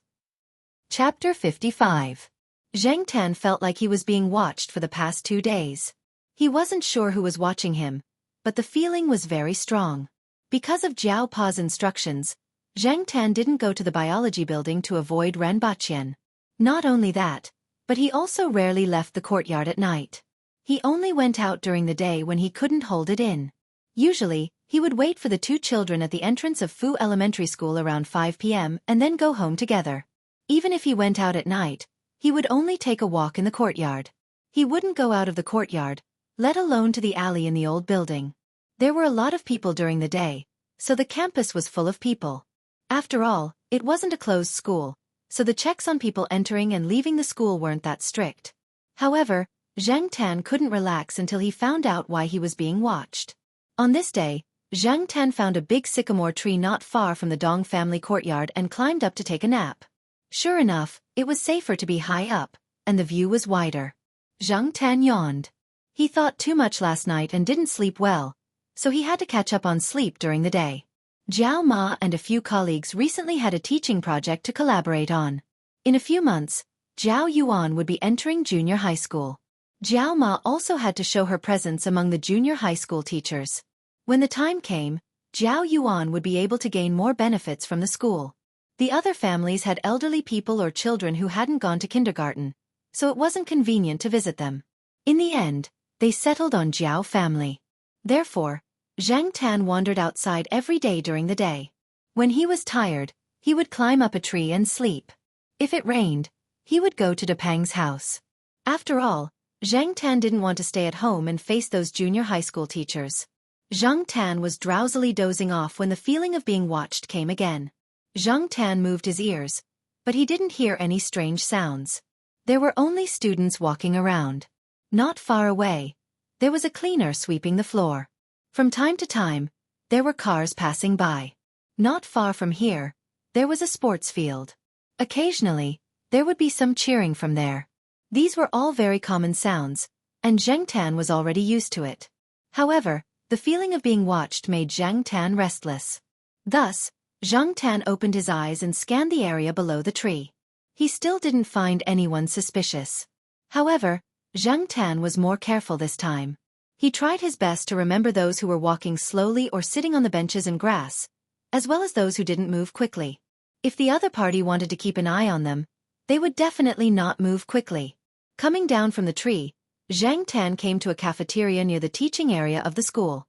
S1: Chapter 55. Zhang Tan felt like he was being watched for the past 2 days. He wasn't sure who was watching him, but the feeling was very strong. Because of Jiao Pa's instructions, Zhang Tan didn't go to the biology building to avoid Ren Baqian. Not only that, but he also rarely left the courtyard at night. He only went out during the day when he couldn't hold it in. Usually, he would wait for the 2 children at the entrance of Fu Elementary School around 5 p.m. and then go home together. Even if he went out at night, he would only take a walk in the courtyard. He wouldn't go out of the courtyard, let alone to the alley in the old building. There were a lot of people during the day, so the campus was full of people. After all, it wasn't a closed school, so the checks on people entering and leaving the school weren't that strict. However, Zhang Tan couldn't relax until he found out why he was being watched. On this day, Zhang Tan found a big sycamore tree not far from the Dong family courtyard and climbed up to take a nap. Sure enough, it was safer to be high up, and the view was wider. Zhang Tan yawned. He thought too much last night and didn't sleep well, so he had to catch up on sleep during the day. Jiao Ma and a few colleagues recently had a teaching project to collaborate on. In a few months, Jiao Yuan would be entering junior high school. Jiao Ma also had to show her presence among the junior high school teachers. When the time came, Jiao Yuan would be able to gain more benefits from the school. The other families had elderly people or children who hadn't gone to kindergarten, so it wasn't convenient to visit them. In the end, they settled on Jiao family. Therefore, Zhang Tan wandered outside every day during the day. When he was tired, he would climb up a tree and sleep. If it rained, he would go to Depang's house. After all, Zhang Tan didn't want to stay at home and face those junior high school teachers. Zhang Tan was drowsily dozing off when the feeling of being watched came again. Zhang Tan moved his ears, but he didn't hear any strange sounds. There were only students walking around. Not far away, there was a cleaner sweeping the floor. From time to time, there were cars passing by. Not far from here, there was a sports field. Occasionally, there would be some cheering from there. These were all very common sounds, and Zhang Tan was already used to it. However, the feeling of being watched made Zhang Tan restless. Thus, Zhang Tan opened his eyes and scanned the area below the tree. He still didn't find anyone suspicious. However, Zhang Tan was more careful this time. He tried his best to remember those who were walking slowly or sitting on the benches and grass, as well as those who didn't move quickly. If the other party wanted to keep an eye on them, they would definitely not move quickly. Coming down from the tree, Zhang Tan came to a cafeteria near the teaching area of the school.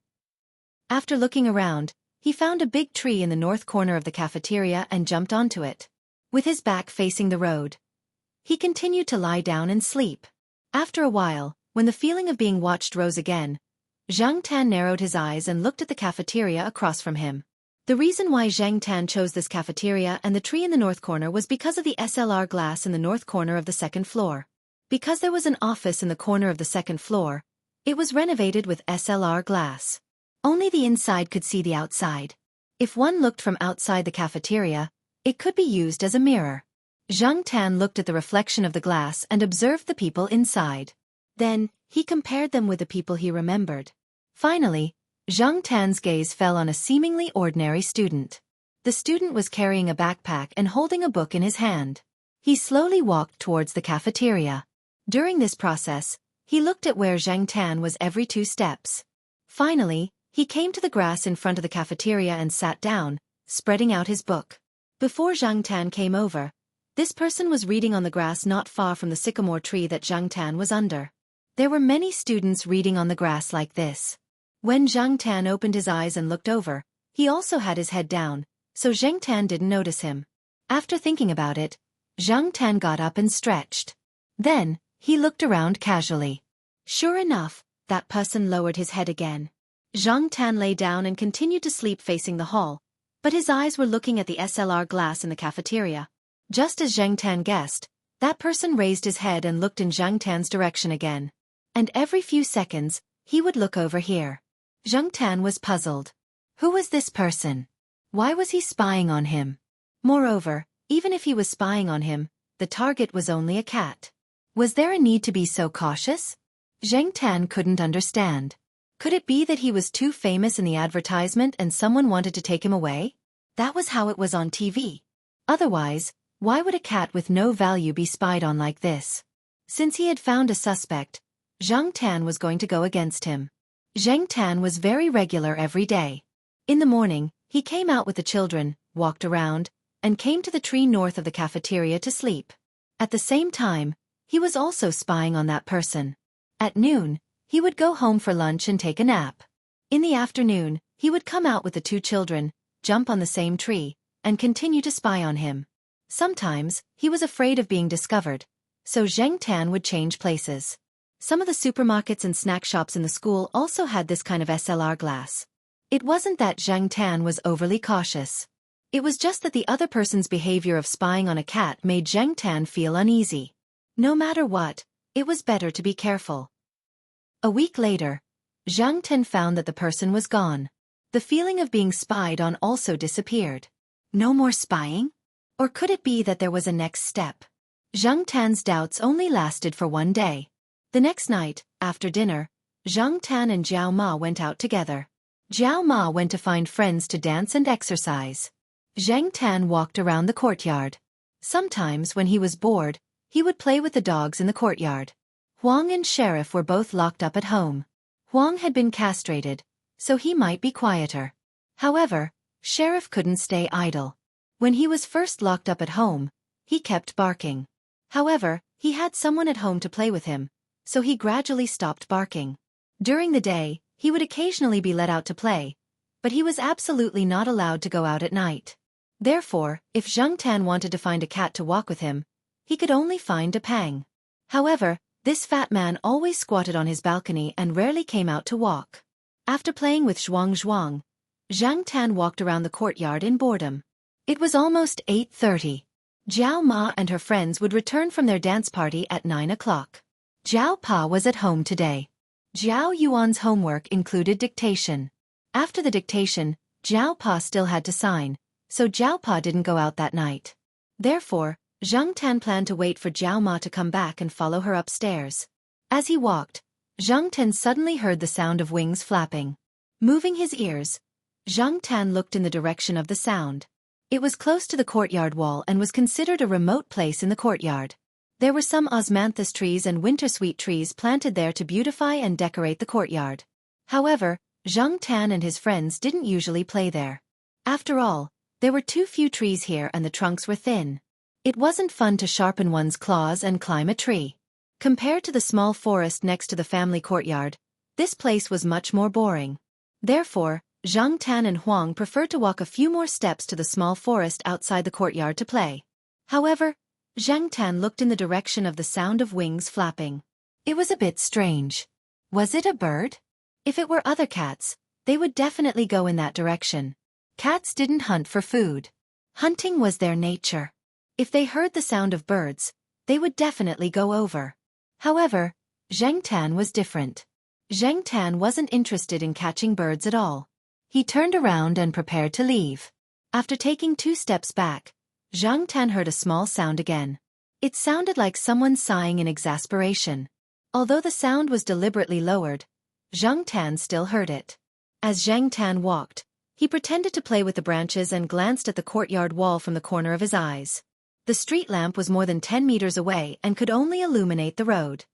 S1: After looking around, he found a big tree in the north corner of the cafeteria and jumped onto it. With his back facing the road, he continued to lie down and sleep. After a while, when the feeling of being watched rose again, Zhang Tan narrowed his eyes and looked at the cafeteria across from him. The reason why Zhang Tan chose this cafeteria and the tree in the north corner was because of the SLR glass in the north corner of the second floor. Because there was an office in the corner of the second floor, it was renovated with SLR glass. Only the inside could see the outside. If one looked from outside the cafeteria, it could be used as a mirror. Zhang Tan looked at the reflection of the glass and observed the people inside. Then, he compared them with the people he remembered. Finally, Zhang Tan's gaze fell on a seemingly ordinary student. The student was carrying a backpack and holding a book in his hand. He slowly walked towards the cafeteria. During this process, he looked at where Zhang Tan was every 2 steps. Finally, he came to the grass in front of the cafeteria and sat down, spreading out his book. Before Zhang Tan came over, this person was reading on the grass not far from the sycamore tree that Zhang Tan was under. There were many students reading on the grass like this. When Zhang Tan opened his eyes and looked over, he also had his head down, so Zhang Tan didn't notice him. After thinking about it, Zhang Tan got up and stretched. Then, he looked around casually. Sure enough, that person lowered his head again. Zhang Tan lay down and continued to sleep facing the hall, but his eyes were looking at the SLR glass in the cafeteria. Just as Zhang Tan guessed, that person raised his head and looked in Zhang Tan's direction again. And every few seconds, he would look over here. Zhang Tan was puzzled. Who was this person? Why was he spying on him? Moreover, even if he was spying on him, the target was only a cat. Was there a need to be so cautious? Zhang Tan couldn't understand. Could it be that he was too famous in the advertisement and someone wanted to take him away? That was how it was on TV. Otherwise, why would a cat with no value be spied on like this? Since he had found a suspect, Zhang Tan was going to go against him. Zhang Tan was very regular every day. In the morning, he came out with the children, walked around, and came to the tree north of the cafeteria to sleep. At the same time, he was also spying on that person. At noon, he would go home for lunch and take a nap. In the afternoon, he would come out with the 2 children, jump on the same tree, and continue to spy on him. Sometimes, he was afraid of being discovered, so Zhang Tan would change places. Some of the supermarkets and snack shops in the school also had this kind of SLR glass. It wasn't that Zhang Tan was overly cautious. It was just that the other person's behavior of spying on a cat made Zhang Tan feel uneasy. No matter what, it was better to be careful. A week later, Zhang Tan found that the person was gone. The feeling of being spied on also disappeared. No more spying? Or could it be that there was a next step? Zhang Tan's doubts only lasted for 1 day. The next night, after dinner, Zhang Tan and Jiao Ma went out together. Jiao Ma went to find friends to dance and exercise. Zhang Tan walked around the courtyard. Sometimes when he was bored, he would play with the dogs in the courtyard. Huang and Sheriff were both locked up at home. Huang had been castrated, so he might be quieter. However, Sheriff couldn't stay idle. When he was first locked up at home, he kept barking. However, he had someone at home to play with him, so he gradually stopped barking. During the day, he would occasionally be let out to play, but he was absolutely not allowed to go out at night. Therefore, if Zhang Tan wanted to find a cat to walk with him, he could only find a Pang. However, this fat man always squatted on his balcony and rarely came out to walk. After playing with Zhuang, Zhang Tan walked around the courtyard in boredom. It was almost 8:30. Jiao Ma and her friends would return from their dance party at 9 o'clock. Jiao Pa was at home today. Zhao Yuan's homework included dictation. After the dictation, Zhao Pa still had to sign, so Zhao Pa didn't go out that night. Therefore, Zhang Tan planned to wait for Zhao Ma to come back and follow her upstairs. As he walked, Zhang Tan suddenly heard the sound of wings flapping. Moving his ears, Zhang Tan looked in the direction of the sound. It was close to the courtyard wall and was considered a remote place in the courtyard. There were some osmanthus trees and wintersweet trees planted there to beautify and decorate the courtyard. However, Zhang Tan and his friends didn't usually play there. After all, there were too few trees here and the trunks were thin. It wasn't fun to sharpen one's claws and climb a tree. Compared to the small forest next to the family courtyard, this place was much more boring. Therefore, Zhang Tan and Huang preferred to walk a few more steps to the small forest outside the courtyard to play. However, Zhang Tan looked in the direction of the sound of wings flapping. It was a bit strange. Was it a bird? If it were other cats, they would definitely go in that direction. Cats didn't hunt for food. Hunting was their nature. If they heard the sound of birds, they would definitely go over. However, Zhang Tan was different. Zhang Tan wasn't interested in catching birds at all. He turned around and prepared to leave. After taking 2 steps back, Zhang Tan heard a small sound again. It sounded like someone sighing in exasperation. Although the sound was deliberately lowered, Zhang Tan still heard it. As Zhang Tan walked, he pretended to play with the branches and glanced at the courtyard wall from the corner of his eyes. The street lamp was more than 10 meters away and could only illuminate the road.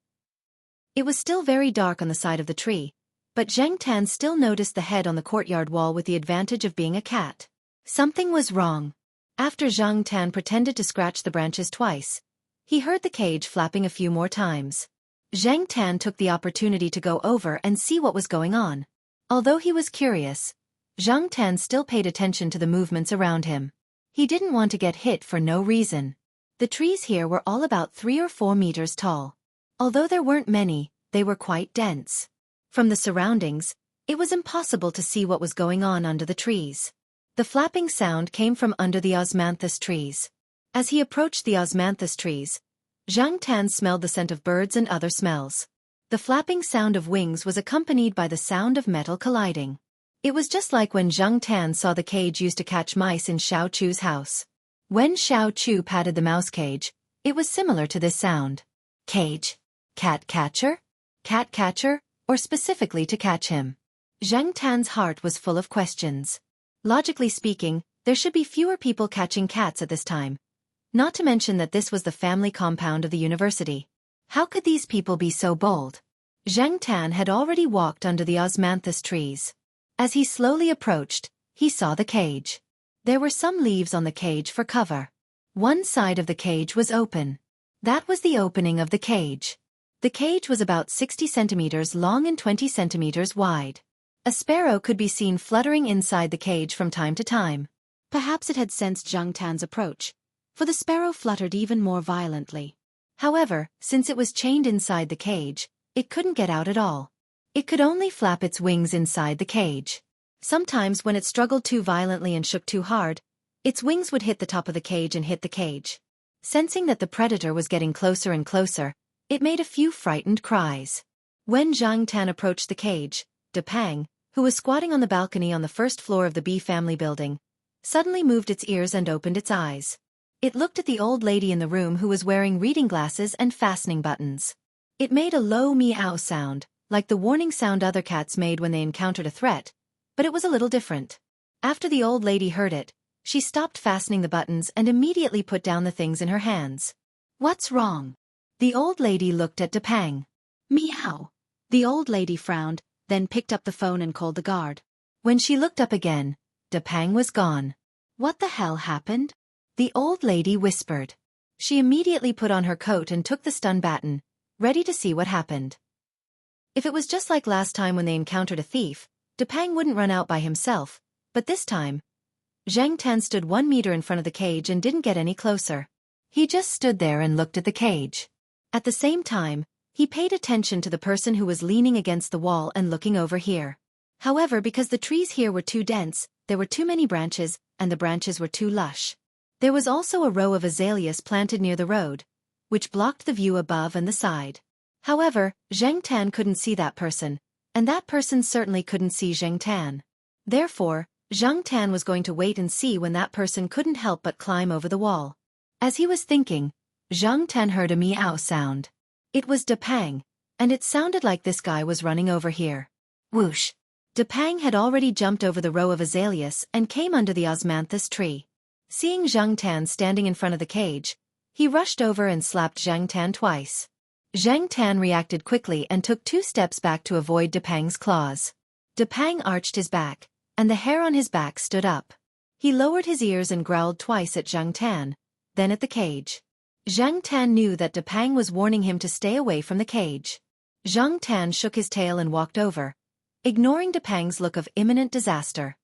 S1: It was still very dark on the side of the tree, but Zhang Tan still noticed the head on the courtyard wall with the advantage of being a cat. Something was wrong. After Zhang Tan pretended to scratch the branches twice, he heard the cage flapping a few more times. Zhang Tan took the opportunity to go over and see what was going on. Although he was curious, Zhang Tan still paid attention to the movements around him. He didn't want to get hit for no reason. The trees here were all about 3 or 4 meters tall. Although there weren't many, they were quite dense. From the surroundings, it was impossible to see what was going on under the trees. The flapping sound came from under the osmanthus trees. As he approached the osmanthus trees, Zhang Tan smelled the scent of birds and other smells. The flapping sound of wings was accompanied by the sound of metal colliding. It was just like when Zhang Tan saw the cage used to catch mice in Xiao Chu's house. When Xiao Chu patted the mouse cage, it was similar to this sound. Cage? Cat catcher? Cat catcher, or specifically to catch him? Zhang Tan's heart was full of questions. Logically speaking, there should be fewer people catching cats at this time. Not to mention that this was the family compound of the university. How could these people be so bold? Zhang Tan had already walked under the osmanthus trees. As he slowly approached, he saw the cage. There were some leaves on the cage for cover. One side of the cage was open. That was the opening of the cage. The cage was about 60 centimeters long and 20 centimeters wide. A sparrow could be seen fluttering inside the cage from time to time. Perhaps it had sensed Zhang Tan's approach, for the sparrow fluttered even more violently. However, since it was chained inside the cage, it couldn't get out at all. It could only flap its wings inside the cage. Sometimes when it struggled too violently and shook too hard, its wings would hit the top of the cage and hit the cage. Sensing that the predator was getting closer and closer, it made a few frightened cries. When Zhang Tan approached the cage, Depang, who was squatting on the balcony on the first floor of the B family building, suddenly moved its ears and opened its eyes. It looked at the old lady in the room who was wearing reading glasses and fastening buttons. It made a low meow sound, like the warning sound other cats made when they encountered a threat, but it was a little different. After the old lady heard it, she stopped fastening the buttons and immediately put down the things in her hands. What's wrong? The old lady looked at Depang. Meow. The old lady frowned, then picked up the phone and called the guard. When she looked up again, Depang was gone. What the hell happened? The old lady whispered. She immediately put on her coat and took the stun baton, ready to see what happened. If it was just like last time when they encountered a thief, Depang wouldn't run out by himself, but this time, Zhang Tan stood 1 meter in front of the cage and didn't get any closer. He just stood there and looked at the cage. At the same time, he paid attention to the person who was leaning against the wall and looking over here. However, because the trees here were too dense, there were too many branches, and the branches were too lush. There was also a row of azaleas planted near the road, which blocked the view above and the side. However, Zhang Tan couldn't see that person, and that person certainly couldn't see Zhang Tan. Therefore, Zhang Tan was going to wait and see when that person couldn't help but climb over the wall. As he was thinking, Zhang Tan heard a meow sound. It was Depang, and it sounded like this guy was running over here. Whoosh! Depang had already jumped over the row of azaleas and came under the osmanthus tree. Seeing Zhang Tan standing in front of the cage, he rushed over and slapped Zhang Tan twice. Zhang Tan reacted quickly and took 2 steps back to avoid Depang's claws. Depang arched his back, and the hair on his back stood up. He lowered his ears and growled twice at Zhang Tan, then at the cage. Zhang Tan knew that Depang was warning him to stay away from the cage. Zhang Tan shook his tail and walked over, ignoring Depang's look of imminent disaster.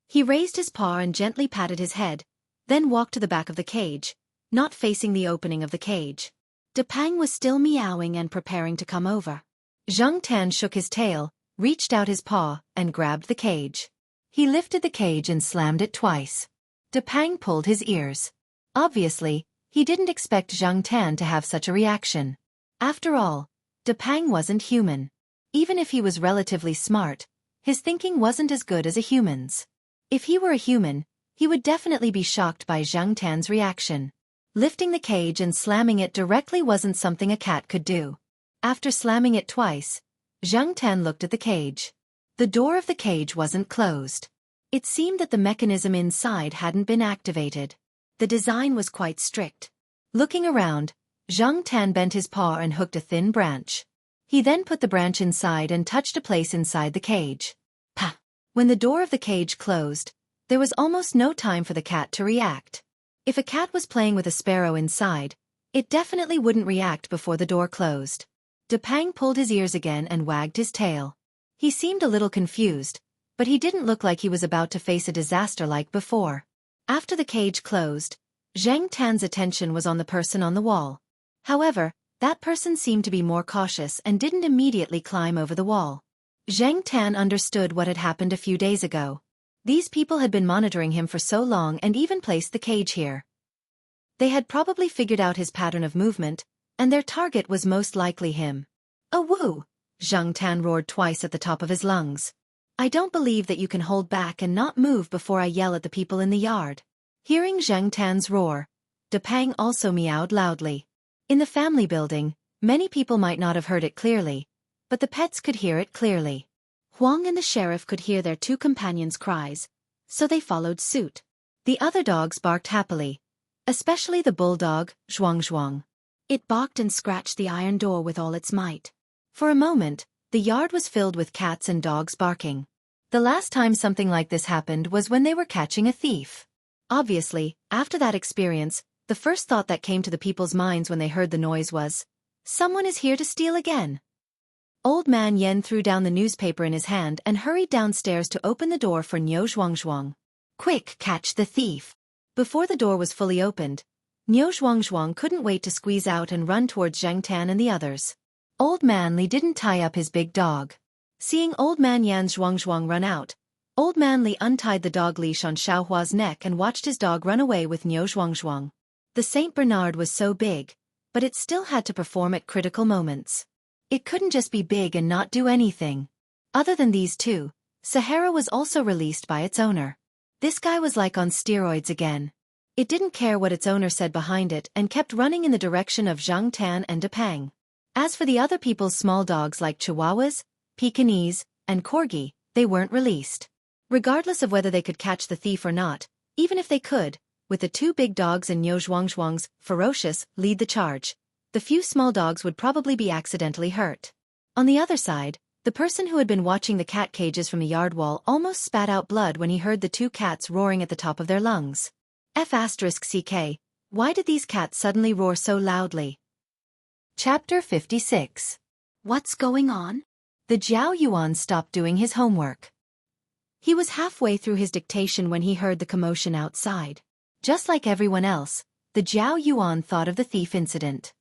S1: He raised his paw and gently patted his head, then walked to the back of the cage, not facing the opening of the cage. Depang was still meowing and preparing to come over. Zhang Tan shook his tail, reached out his paw, and grabbed the cage. He lifted the cage and slammed it twice. Depang pulled his ears. Obviously, he didn't expect Zhang Tan to have such a reaction. After all, Depang wasn't human. Even if he was relatively smart, his thinking wasn't as good as a human's. If he were a human, he would definitely be shocked by Zhang Tan's reaction. Lifting the cage and slamming it directly wasn't something a cat could do. After slamming it twice, Zhang Tan looked at the cage. The door of the cage wasn't closed. It seemed that the mechanism inside hadn't been activated. The design was quite strict. Looking around, Zhang Tan bent his paw and hooked a thin branch. He then put the branch inside and touched a place inside the cage. Pa! When the door of the cage closed, there was almost no time for the cat to react. If a cat was playing with a sparrow inside, it definitely wouldn't react before the door closed. Depang pulled his ears again and wagged his tail. He seemed a little confused, but he didn't look like he was about to face a disaster like before. After the cage closed, Zhang Tan's attention was on the person on the wall. However, that person seemed to be more cautious and didn't immediately climb over the wall. Zhang Tan understood what had happened a few days ago. These people had been monitoring him for so long and even placed the cage here. They had probably figured out his pattern of movement, and their target was most likely him. "Oh woo!" Zhang Tan roared twice at the top of his lungs. "I don't believe that you can hold back and not move before I yell at the people in the yard." Hearing Zhang Tan's roar, Depang also meowed loudly. In the family building, many people might not have heard it clearly, but the pets could hear it clearly. Huang and the sheriff could hear their 2 companions' cries, so they followed suit. The other dogs barked happily, especially the bulldog, Zhuang. It barked and scratched the iron door with all its might. For a moment, the yard was filled with cats and dogs barking. The last time something like this happened was when they were catching a thief. Obviously, after that experience, the first thought that came to the people's minds when they heard the noise was, "Someone is here to steal again." Old Man Yen threw down the newspaper in his hand and hurried downstairs to open the door for Niu Zhuangzhuang. "Quick, catch the thief!" Before the door was fully opened, Niu Zhuangzhuang couldn't wait to squeeze out and run towards Zhang Tan and the others. Old Man Li didn't tie up his big dog. Seeing Old Man Yan's Zhuangzhuang run out, Old Man Li untied the dog leash on Xiaohua's neck and watched his dog run away with Niu Zhuangzhuang. The Saint Bernard was so big, but it still had to perform at critical moments. It couldn't just be big and not do anything. Other than these 2, Sahara was also released by its owner. This guy was like on steroids again. It didn't care what its owner said behind it and kept running in the direction of Zhang Tan and Depang. As for the other people's small dogs like Chihuahuas, Pekingese, and Corgi, they weren't released. Regardless of whether they could catch the thief or not, even if they could, with the 2 big dogs and Niu Zhuangzhuang's ferocious lead the charge, the few small dogs would probably be accidentally hurt. On the other side, the person who had been watching the cat cages from the yard wall almost spat out blood when he heard the 2 cats roaring at the top of their lungs. F***ck, why did these cats suddenly roar so loudly? Chapter 56. What's going on? The Jiao Yuan stopped doing his homework. He was halfway through his dictation when he heard the commotion outside. Just like everyone else, the Jiao Yuan thought of the thief incident.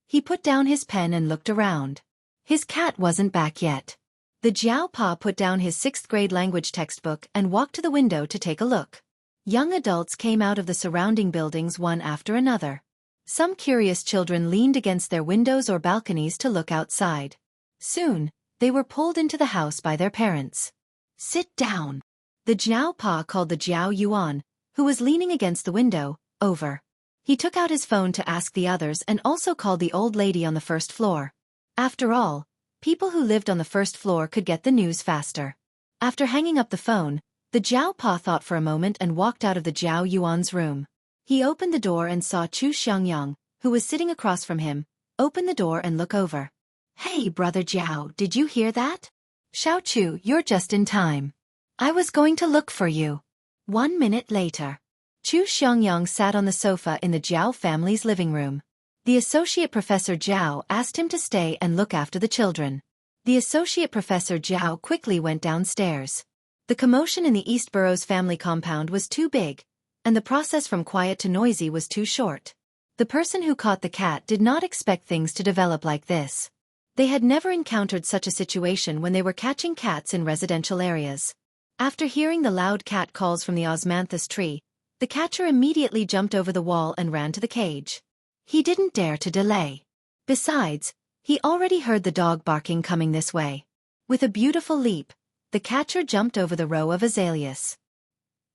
S1: He put down his pen and looked around. His cat wasn't back yet. The Jiao Pa put down his 6th grade language textbook and walked to the window to take a look. Young adults came out of the surrounding buildings one after another. Some curious children leaned against their windows or balconies to look outside. Soon, they were pulled into the house by their parents. "Sit down." The Jiao Pa called the Jiao Yuan, who was leaning against the window, over. He took out his phone to ask the others and also called the old lady on the first floor. After all, people who lived on the first floor could get the news faster. After hanging up the phone, the Jiao Pa thought for a moment and walked out of the Jiao Yuan's room. He opened the door and saw Chu Xiangyang, who was sitting across from him, open the door and look over. "Hey, brother Jiao, did you hear that?" "Xiao Chu, you're just in time. I was going to look for you." 1 minute later. Chu Xiangyang sat on the sofa in the Jiao family's living room. The associate professor Jiao asked him to stay and look after the children. The associate professor Jiao quickly went downstairs. The commotion in the East Borough's family compound was too big, and the process from quiet to noisy was too short. The person who caught the cat did not expect things to develop like this. They had never encountered such a situation when they were catching cats in residential areas. After hearing the loud cat calls from the osmanthus tree, the catcher immediately jumped over the wall and ran to the cage. He didn't dare to delay. Besides, he already heard the dog barking coming this way. With a beautiful leap, the catcher jumped over the row of azaleas.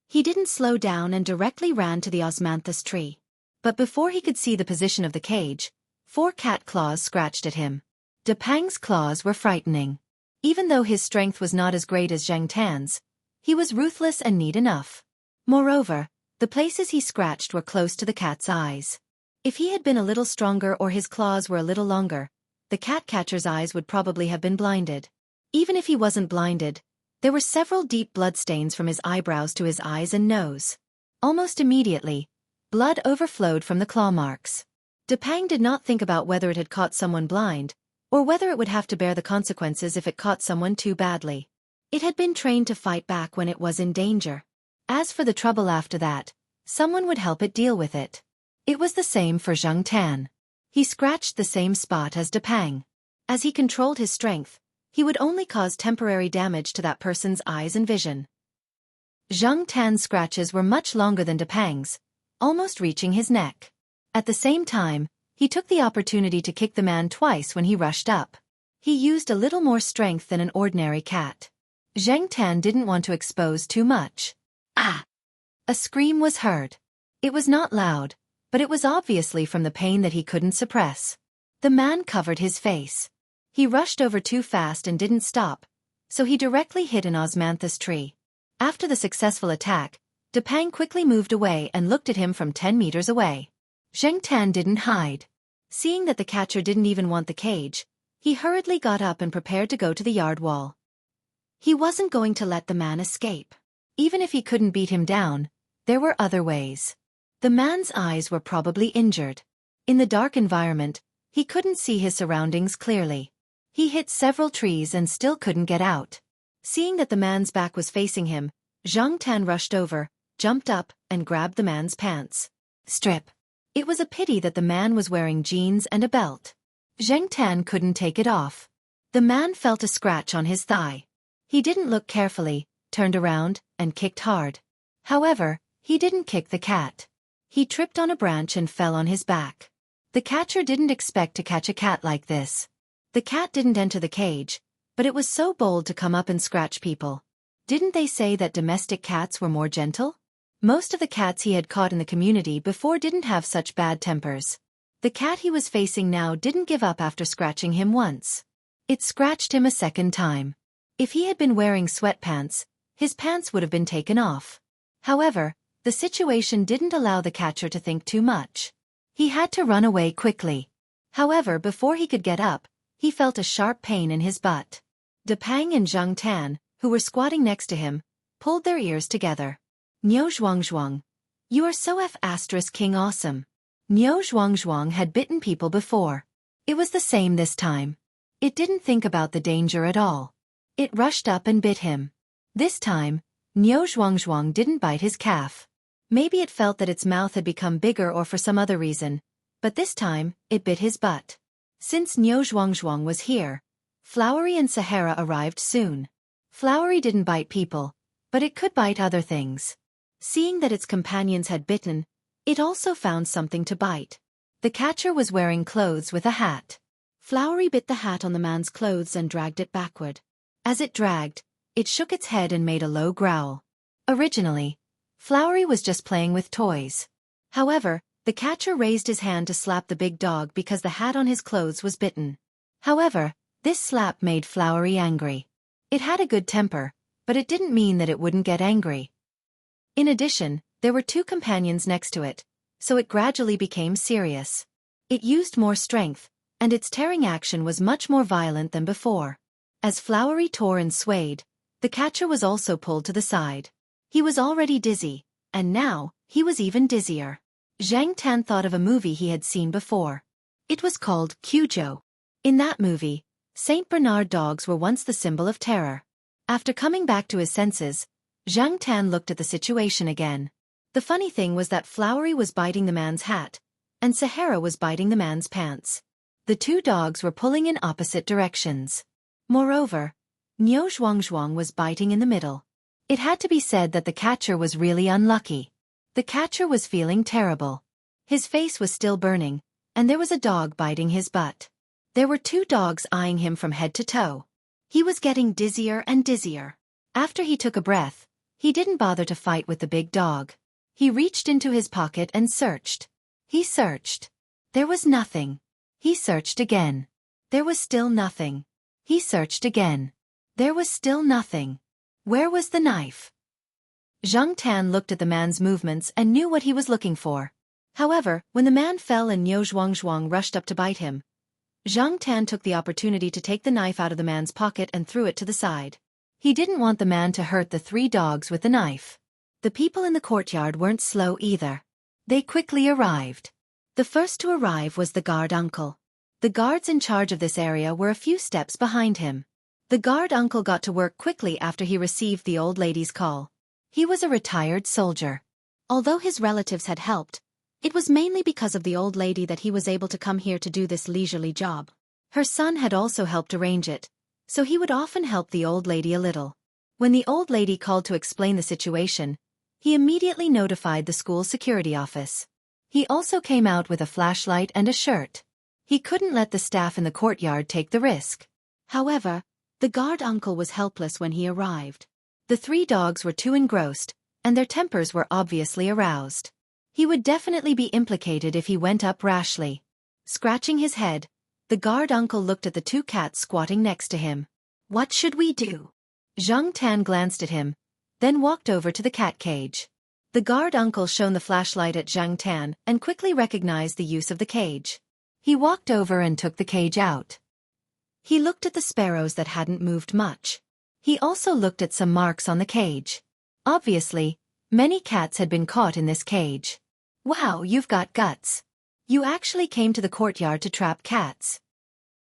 S1: He didn't slow down and directly ran to the osmanthus tree. But before he could see the position of the cage, 4 cat claws scratched at him. Depang's claws were frightening. Even though his strength was not as great as Zhang Tan's, he was ruthless and neat enough. Moreover, the places he scratched were close to the cat's eyes. If he had been a little stronger or his claws were a little longer, the cat catcher's eyes would probably have been blinded. Even if he wasn't blinded, there were several deep bloodstains from his eyebrows to his eyes and nose. Almost immediately, blood overflowed from the claw marks. Depang did not think about whether it had caught someone blind, or whether it would have to bear the consequences if it caught someone too badly. It had been trained to fight back when it was in danger. As for the trouble after that, someone would help it deal with it. It was the same for Zhang Tan. He scratched the same spot as Depang. As he controlled his strength, he would only cause temporary damage to that person's eyes and vision. Zhang Tan's scratches were much longer than Depang's, almost reaching his neck. At the same time, he took the opportunity to kick the man twice when he rushed up. He used a little more strength than an ordinary cat. Zhang Tan didn't want to expose too much. "Ah!" A scream was heard. It was not loud, but it was obviously from the pain that he couldn't suppress. The man covered his face. He rushed over too fast and didn't stop, so he directly hit an osmanthus tree. After the successful attack, Depang quickly moved away and looked at him from 10 meters away. Zhang Tan didn't hide. Seeing that the catcher didn't even want the cage, he hurriedly got up and prepared to go to the yard wall. He wasn't going to let the man escape. Even if he couldn't beat him down, there were other ways. The man's eyes were probably injured. In the dark environment, he couldn't see his surroundings clearly. He hit several trees and still couldn't get out. Seeing that the man's back was facing him, Zhang Tan rushed over, jumped up, and grabbed the man's pants. "Strip." It was a pity that the man was wearing jeans and a belt. Zhang Tan couldn't take it off. The man felt a scratch on his thigh. He didn't look carefully, turned around, and kicked hard. However, he didn't kick the cat. He tripped on a branch and fell on his back. The catcher didn't expect to catch a cat like this. The cat didn't enter the cage, but it was so bold to come up and scratch people. Didn't they say that domestic cats were more gentle? Most of the cats he had caught in the community before didn't have such bad tempers. The cat he was facing now didn't give up after scratching him once. It scratched him a second time. If he had been wearing sweatpants, his pants would have been taken off. However, the situation didn't allow the catcher to think too much. He had to run away quickly. However, before he could get up, he felt a sharp pain in his butt. Depang and Zhang Tan, who were squatting next to him, pulled their ears together. "Niu Zhuangzhuang. You are so King awesome." Niu Zhuangzhuang had bitten people before. It was the same this time. It didn't think about the danger at all. It rushed up and bit him. This time, Niu Zhuangzhuang didn't bite his calf. Maybe it felt that its mouth had become bigger or for some other reason, but this time, it bit his butt. Since Niu Zhuangzhuang was here, Flowery and Sahara arrived soon. Flowery didn't bite people, but it could bite other things. Seeing that its companions had bitten, it also found something to bite. The catcher was wearing clothes with a hat. Flowery bit the hat on the man's clothes and dragged it backward. As it dragged, it shook its head and made a low growl. Originally, Flowery was just playing with toys. However, the catcher raised his hand to slap the big dog because the hat on his clothes was bitten. However, this slap made Flowery angry. It had a good temper, but it didn't mean that it wouldn't get angry. In addition, there were two companions next to it, so it gradually became serious. It used more strength, and its tearing action was much more violent than before. As Flowery tore and swayed, the catcher was also pulled to the side. He was already dizzy, and now, he was even dizzier. Zhang Tan thought of a movie he had seen before. It was called Cujo. In that movie, Saint Bernard dogs were once the symbol of terror. After coming back to his senses, Zhang Tan looked at the situation again. The funny thing was that Flowery was biting the man's hat, and Sahara was biting the man's pants. The two dogs were pulling in opposite directions. Moreover, Niu Zhuangzhuang was biting in the middle. It had to be said that the catcher was really unlucky. The catcher was feeling terrible. His face was still burning, and there was a dog biting his butt. There were two dogs eyeing him from head to toe. He was getting dizzier and dizzier. After he took a breath, he didn't bother to fight with the big dog. He reached into his pocket and searched. He searched. There was nothing. He searched again. There was still nothing. He searched again. There was still nothing. Where was the knife? Zhang Tan looked at the man's movements and knew what he was looking for. However, when the man fell and Niu Zhuangzhuang rushed up to bite him, Zhang Tan took the opportunity to take the knife out of the man's pocket and threw it to the side. He didn't want the man to hurt the three dogs with the knife. The people in the courtyard weren't slow either. They quickly arrived. The first to arrive was the guard uncle. The guards in charge of this area were a few steps behind him. The guard uncle got to work quickly after he received the old lady's call. He was a retired soldier. Although his relatives had helped, it was mainly because of the old lady that he was able to come here to do this leisurely job. Her son had also helped arrange it, so he would often help the old lady a little. When the old lady called to explain the situation, he immediately notified the school security office. He also came out with a flashlight and a shirt. He couldn't let the staff in the courtyard take the risk. However, the guard uncle was helpless when he arrived. The three dogs were too engrossed, and their tempers were obviously aroused. He would definitely be implicated if he went up rashly. Scratching his head, the guard uncle looked at the two cats squatting next to him. What should we do? Zhang Tan glanced at him, then walked over to the cat cage. The guard uncle shone the flashlight at Zhang Tan and quickly recognized the use of the cage. He walked over and took the cage out. He looked at the sparrows that hadn't moved much. He also looked at some marks on the cage. Obviously, many cats had been caught in this cage. Wow, you've got guts. You actually came to the courtyard to trap cats.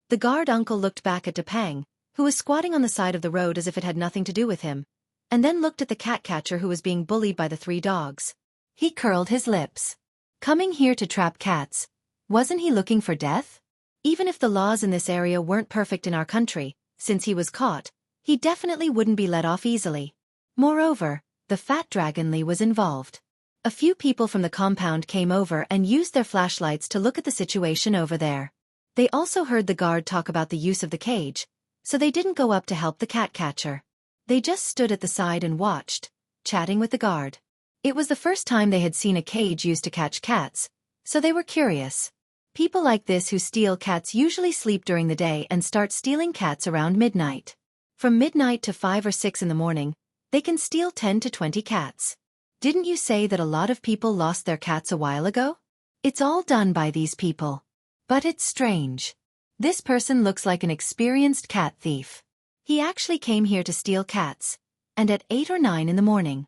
S1: The guard uncle looked back at Depang, who was squatting on the side of the road as if it had nothing to do with him, and then looked at the cat catcher who was being bullied by the three dogs. He curled his lips. Coming here to trap cats, wasn't he looking for death? Even if the laws in this area weren't perfect in our country, since he was caught, he definitely wouldn't be let off easily. Moreover, the fat dragonly was involved. A few people from the compound came over and used their flashlights to look at the situation over there. They also heard the guard talk about the use of the cage, so they didn't go up to help the cat catcher. They just stood at the side and watched, chatting with the guard. It was the first time they had seen a cage used to catch cats, so they were curious. People like this who steal cats usually sleep during the day and start stealing cats around midnight. From midnight to 5 or 6 in the morning, they can steal 10 to 20 cats. Didn't you say that a lot of people lost their cats a while ago? It's all done by these people. But it's strange. This person looks like an experienced cat thief. He actually came here to steal cats, and at 8 or 9 in the morning.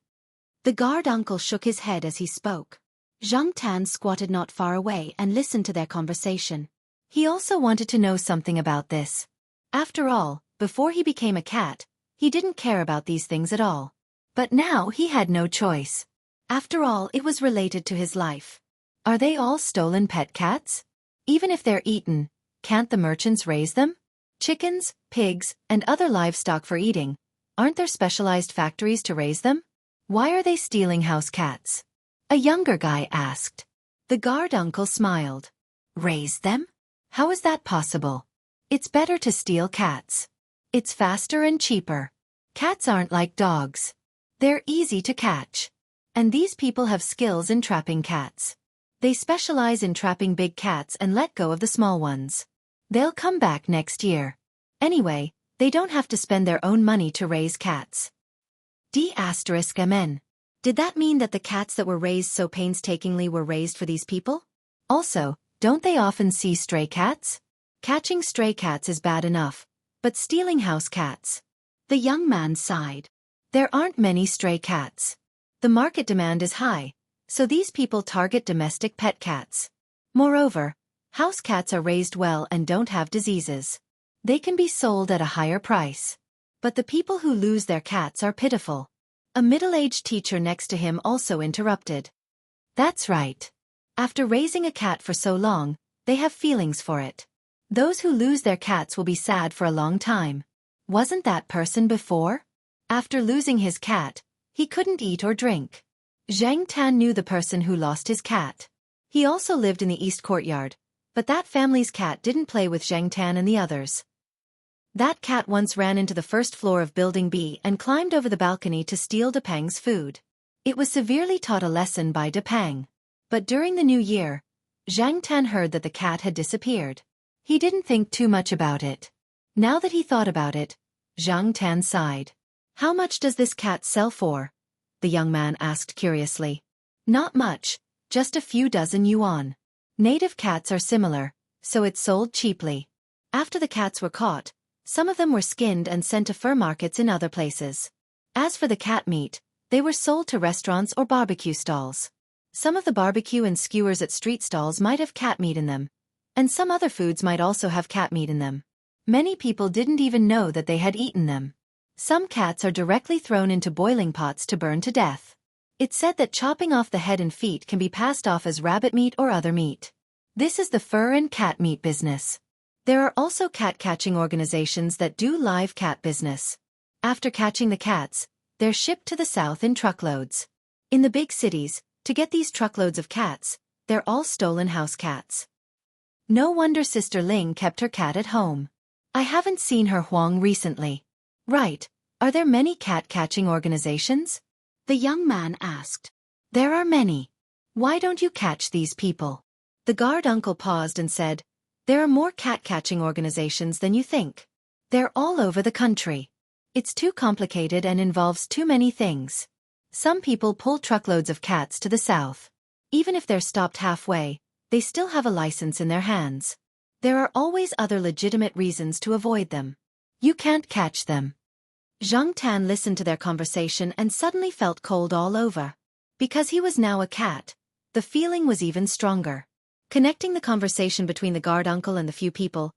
S1: The guard uncle shook his head as he spoke. Zhang Tan squatted not far away and listened to their conversation. He also wanted to know something about this. After all, before he became a cat, he didn't care about these things at all. But now he had no choice. After all, it was related to his life. Are they all stolen pet cats? Even if they're eaten, can't the merchants raise them? Chickens, pigs, and other livestock for eating, aren't there specialized factories to raise them? Why are they stealing house cats? A younger guy asked. The guard uncle smiled. Raise them? How is that possible? It's better to steal cats. It's faster and cheaper. Cats aren't like dogs. They're easy to catch. And these people have skills in trapping cats. They specialize in trapping big cats and let go of the small ones. They'll come back next year. Anyway, they don't have to spend their own money to raise cats. D*MN. Did that mean that the cats that were raised so painstakingly were raised for these people? Also, don't they often see stray cats? Catching stray cats is bad enough, but stealing house cats. The young man sighed. There aren't many stray cats. The market demand is high, so these people target domestic pet cats. Moreover, house cats are raised well and don't have diseases. They can be sold at a higher price. But the people who lose their cats are pitiful. A middle-aged teacher next to him also interrupted. That's right. After raising a cat for so long, they have feelings for it. Those who lose their cats will be sad for a long time. Wasn't that person before? After losing his cat, he couldn't eat or drink. Zhang Tan knew the person who lost his cat. He also lived in the East Courtyard, but that family's cat didn't play with Zhang Tan and the others. That cat once ran into the first floor of Building B and climbed over the balcony to steal Depang's food. It was severely taught a lesson by Depang. But during the new year, Zhang Tan heard that the cat had disappeared. He didn't think too much about it. Now that he thought about it, Zhang Tan sighed. How much does this cat sell for? The young man asked curiously. Not much, just a few dozen yuan. Native cats are similar, so it's sold cheaply. After the cats were caught, some of them were skinned and sent to fur markets in other places. As for the cat meat, they were sold to restaurants or barbecue stalls. Some of the barbecue and skewers at street stalls might have cat meat in them, and some other foods might also have cat meat in them. Many people didn't even know that they had eaten them. Some cats are directly thrown into boiling pots to burn to death. It's said that chopping off the head and feet can be passed off as rabbit meat or other meat. This is the fur and cat meat business. There are also cat-catching organizations that do live cat business. After catching the cats, they're shipped to the south in truckloads. In the big cities, to get these truckloads of cats, they're all stolen house cats. No wonder Sister Ling kept her cat at home. I haven't seen her Huang recently. Right, are there many cat-catching organizations? The young man asked. There are many. Why don't you catch these people? The guard uncle paused and said, there are more cat-catching organizations than you think. They're all over the country. It's too complicated and involves too many things. Some people pull truckloads of cats to the south. Even if they're stopped halfway, they still have a license in their hands. There are always other legitimate reasons to avoid them. You can't catch them. Zhang Tan listened to their conversation and suddenly felt cold all over. Because he was now a cat, the feeling was even stronger. Connecting the conversation between the guard uncle and the few people,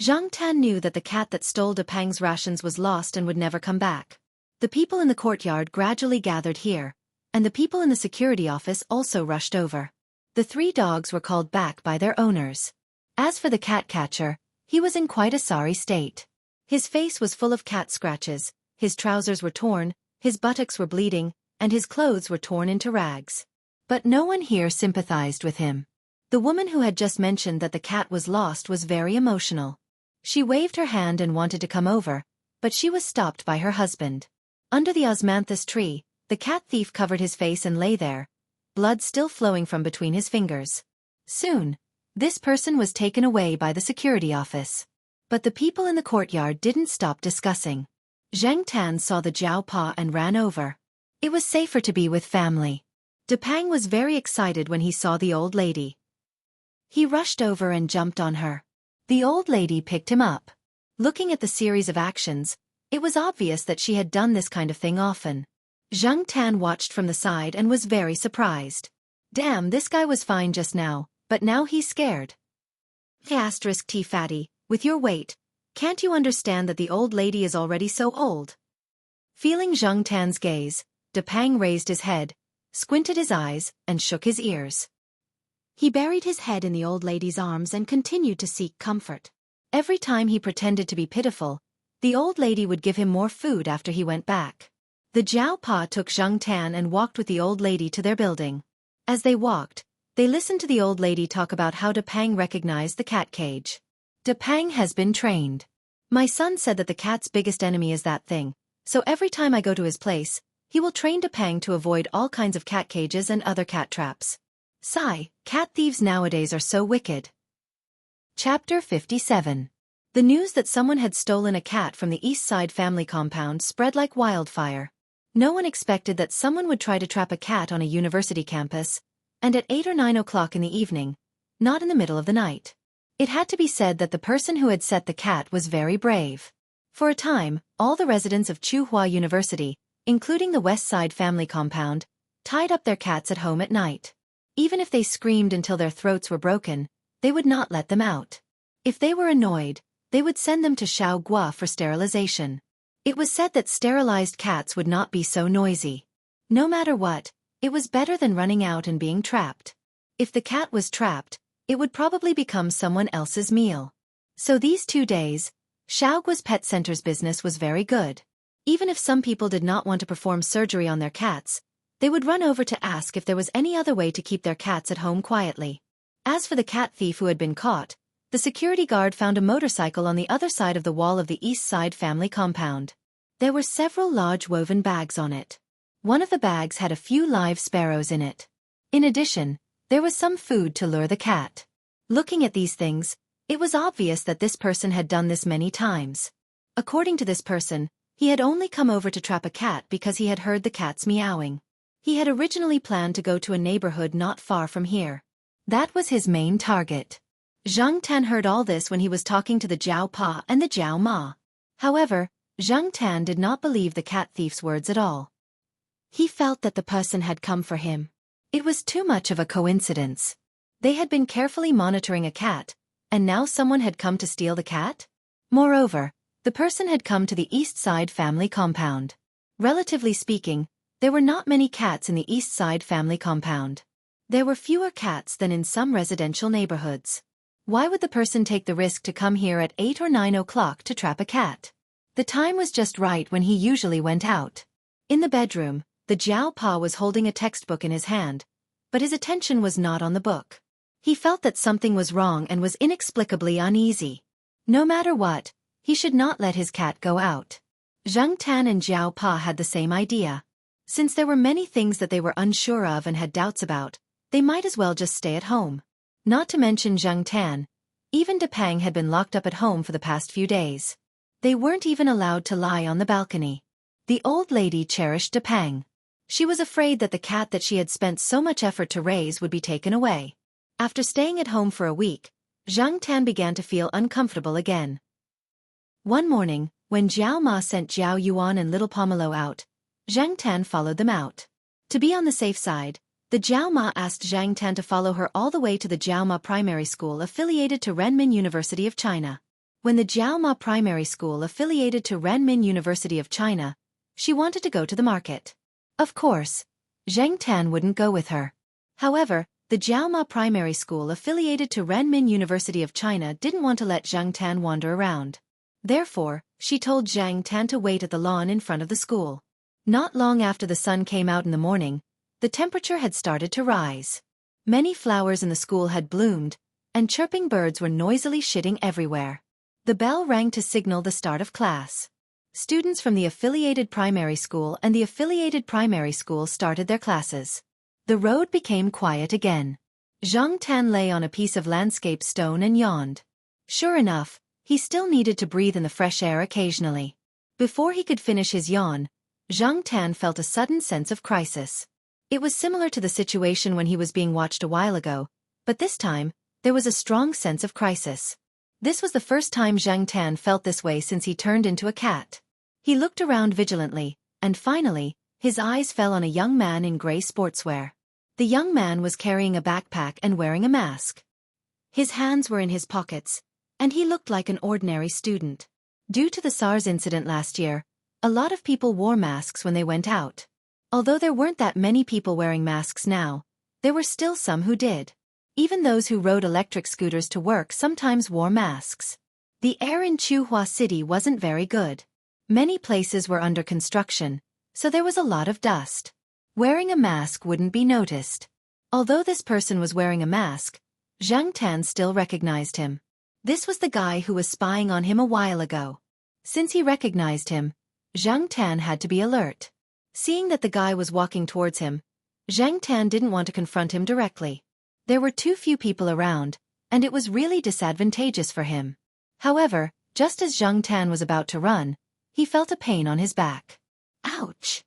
S1: Zhang Tan knew that the cat that stole Depang's rations was lost and would never come back. The people in the courtyard gradually gathered here, and the people in the security office also rushed over. The 3 dogs were called back by their owners. As for the cat catcher, he was in quite a sorry state. His face was full of cat scratches, his trousers were torn, his buttocks were bleeding, and his clothes were torn into rags. But no one here sympathized with him. The woman who had just mentioned that the cat was lost was very emotional. She waved her hand and wanted to come over, but she was stopped by her husband. Under the osmanthus tree, the cat thief covered his face and lay there, blood still flowing from between his fingers. Soon, this person was taken away by the security office. But the people in the courtyard didn't stop discussing. Zhang Tan saw the Jiao Pa and ran over. It was safer to be with family. Depang was very excited when he saw the old lady. He rushed over and jumped on her. The old lady picked him up. Looking at the series of actions, it was obvious that she had done this kind of thing often. Zhang Tan watched from the side and was very surprised. Damn, this guy was fine just now, but now he's scared. T fatty, with your weight, can't you understand that the old lady is already so old? Feeling Zhang Tan's gaze, Depang raised his head, squinted his eyes, and shook his ears. He buried his head in the old lady's arms and continued to seek comfort. Every time he pretended to be pitiful, the old lady would give him more food after he went back. The Jiao Pa took Zhang Tan and walked with the old lady to their building. As they walked, They listened to the old lady talk about how De Pang recognized the cat cage. De Pang has been trained. My son said that the cat's biggest enemy is that thing, so every time I go to his place, he will train De Pang to avoid all kinds of cat cages and other cat traps. Sigh, cat thieves nowadays are so wicked. Chapter 57. The news that someone had stolen a cat from the East Side family compound spread like wildfire. No one expected that someone would try to trap a cat on a university campus, and at 8 or 9 o'clock in the evening, not in the middle of the night. It had to be said that the person who had set the cat was very brave. For a time, all the residents of Tsinghua University, including the West Side family compound, tied up their cats at home at night. Even if they screamed until their throats were broken, they would not let them out. If they were annoyed, they would send them to Xianxia for sterilization. It was said that sterilized cats would not be so noisy. No matter what, it was better than running out and being trapped. If the cat was trapped, it would probably become someone else's meal. So these 2 days, Xiaogua's pet center's business was very good. Even if some people did not want to perform surgery on their cats, they would run over to ask if there was any other way to keep their cats at home quietly. As for the cat thief who had been caught, the security guard found a motorcycle on the other side of the wall of the East Side family compound. There were several large woven bags on it. One of the bags had a few live sparrows in it. In addition, there was some food to lure the cat. Looking at these things, it was obvious that this person had done this many times. According to this person, he had only come over to trap a cat because he had heard the cats meowing. He had originally planned to go to a neighborhood not far from here. That was his main target. Zhang Tan heard all this when he was talking to the Jiao Pa and the Jiao Ma. However, Zhang Tan did not believe the cat thief's words at all. He felt that the person had come for him. It was too much of a coincidence. They had been carefully monitoring a cat, and now someone had come to steal the cat? Moreover, the person had come to the East Side family compound. Relatively speaking, there were not many cats in the East Side family compound. There were fewer cats than in some residential neighborhoods. Why would the person take the risk to come here at 8 or 9 o'clock to trap a cat? The time was just right when he usually went out. In the bedroom, the Jiao Pa was holding a textbook in his hand, but his attention was not on the book. He felt that something was wrong and was inexplicably uneasy. No matter what, he should not let his cat go out. Zhang Tan and Jiao Pa had the same idea. Since there were many things that they were unsure of and had doubts about, they might as well just stay at home. Not to mention Zhang Tan, even De Pang had been locked up at home for the past few days. They weren't even allowed to lie on the balcony. The old lady cherished De Pang. She was afraid that the cat that she had spent so much effort to raise would be taken away. After staying at home for a week, Zhang Tan began to feel uncomfortable again. One morning, when Jiao Ma sent Jiao Yuan and little Pomelo out, Zhang Tan followed them out. To be on the safe side, the Jiao Ma asked Zhang Tan to follow her all the way to the Jiao Ma Primary School affiliated to Renmin University of China. When the Jiao Ma Primary School affiliated to Renmin University of China, she wanted to go to the market. Of course, Zhang Tan wouldn't go with her. However, the Jiao Ma Primary School affiliated to Renmin University of China didn't want to let Zhang Tan wander around. Therefore, she told Zhang Tan to wait at the lawn in front of the school. Not long after the sun came out in the morning, the temperature had started to rise. Many flowers in the school had bloomed, and chirping birds were noisily shitting everywhere. The bell rang to signal the start of class. Students from the affiliated primary school and the affiliated primary school started their classes. The road became quiet again. Zhang Tan lay on a piece of landscape stone and yawned. Sure enough, he still needed to breathe in the fresh air occasionally. Before he could finish his yawn, Zhang Tan felt a sudden sense of crisis. It was similar to the situation when he was being watched a while ago, but this time, there was a strong sense of crisis. This was the first time Zhang Tan felt this way since he turned into a cat. He looked around vigilantly, and finally, his eyes fell on a young man in gray sportswear. The young man was carrying a backpack and wearing a mask. His hands were in his pockets, and he looked like an ordinary student. Due to the SARS incident last year, a lot of people wore masks when they went out. Although there weren't that many people wearing masks now, there were still some who did. Even those who rode electric scooters to work sometimes wore masks. The air in Tsinghua City wasn't very good. Many places were under construction, so there was a lot of dust. Wearing a mask wouldn't be noticed. Although this person was wearing a mask, Zhang Tan still recognized him. This was the guy who was spying on him a while ago. Since he recognized him, Zhang Tan had to be alert. Seeing that the guy was walking towards him, Zhang Tan didn't want to confront him directly. There were too few people around, and it was really disadvantageous for him. However, just as Zhang Tan was about to run, he felt a pain on his back. Ouch!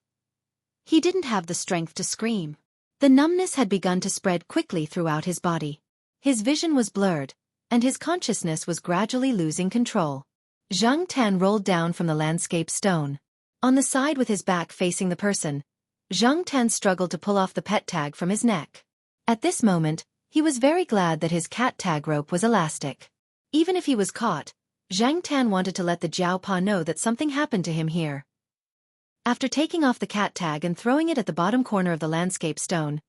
S1: He didn't have the strength to scream. The numbness had begun to spread quickly throughout his body. His vision was blurred, and his consciousness was gradually losing control. Zhang Tan rolled down from the landscape stone. On the side with his back facing the person, Zhang Tan struggled to pull off the pet tag from his neck. At this moment, he was very glad that his cat tag rope was elastic. Even if he was caught, Zhang Tan wanted to let the Jiao Pa know that something happened to him here. After taking off the cat tag and throwing it at the bottom corner of the landscape stone,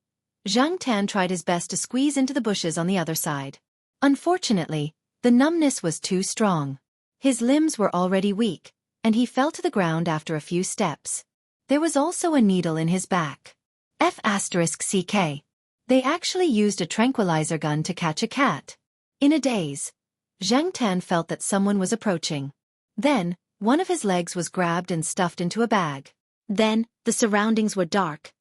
S1: Zhang Tan tried his best to squeeze into the bushes on the other side. Unfortunately, the numbness was too strong. His limbs were already weak, and he fell to the ground after a few steps. There was also a needle in his back. F***CK. They actually used a tranquilizer gun to catch a cat. In a daze, Zhang Tan felt that someone was approaching. Then, one of his legs was grabbed and stuffed into a bag. Then, the surroundings were dark.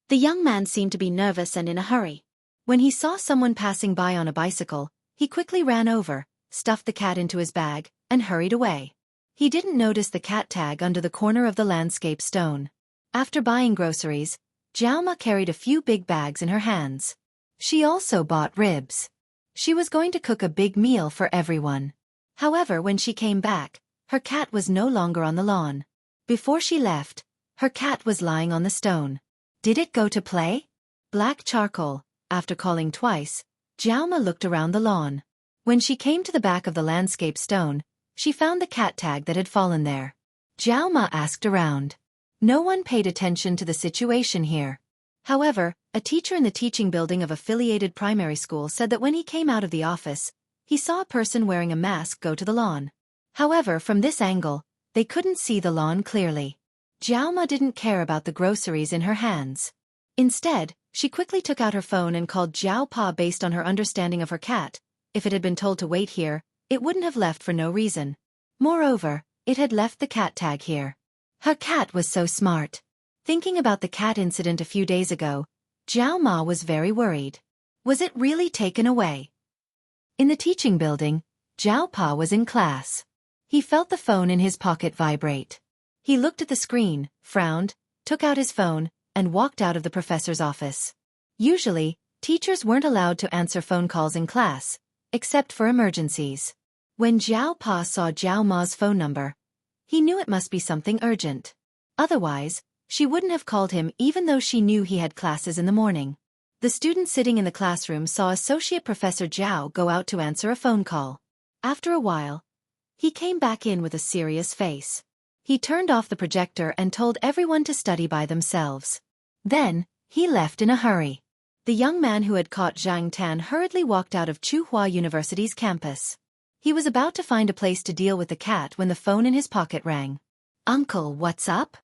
S1: The young man seemed to be nervous and in a hurry. When he saw someone passing by on a bicycle, he quickly ran over, stuffed the cat into his bag, and hurried away. He didn't notice the cat tag under the corner of the landscape stone. After buying groceries, Jiao carried a few big bags in her hands. She also bought ribs. She was going to cook a big meal for everyone. However, when she came back, her cat was no longer on the lawn. Before she left, her cat was lying on the stone. Did it go to play? Black charcoal. After calling twice, Jiao looked around the lawn. When she came to the back of the landscape stone, she found the cat tag that had fallen there. Jiao asked around. No one paid attention to the situation here. However, a teacher in the teaching building of affiliated primary school said that when he came out of the office, he saw a person wearing a mask go to the lawn. However, from this angle, they couldn't see the lawn clearly. Jiao didn't care about the groceries in her hands. Instead, she quickly took out her phone and called Jiao Pa based on her understanding of her cat. If it had been told to wait here, it wouldn't have left for no reason. Moreover, it had left the cat tag here. Her cat was so smart. Thinking about the cat incident a few days ago, Jiao was very worried. Was it really taken away? In the teaching building, Jiao Pa was in class. He felt the phone in his pocket vibrate. He looked at the screen, frowned, took out his phone, and walked out of the professor's office. Usually, teachers weren't allowed to answer phone calls in class, except for emergencies. When Jiao Pa saw Jiao Ma's phone number, he knew it must be something urgent. Otherwise, she wouldn't have called him even though she knew he had classes in the morning. The student sitting in the classroom saw Associate Professor Jiao go out to answer a phone call. After a while, he came back in with a serious face. He turned off the projector and told everyone to study by themselves. Then, he left in a hurry. The young man who had caught Zhang Tan hurriedly walked out of Tsinghua University's campus. He was about to find a place to deal with the cat when the phone in his pocket rang. "Uncle, what's up?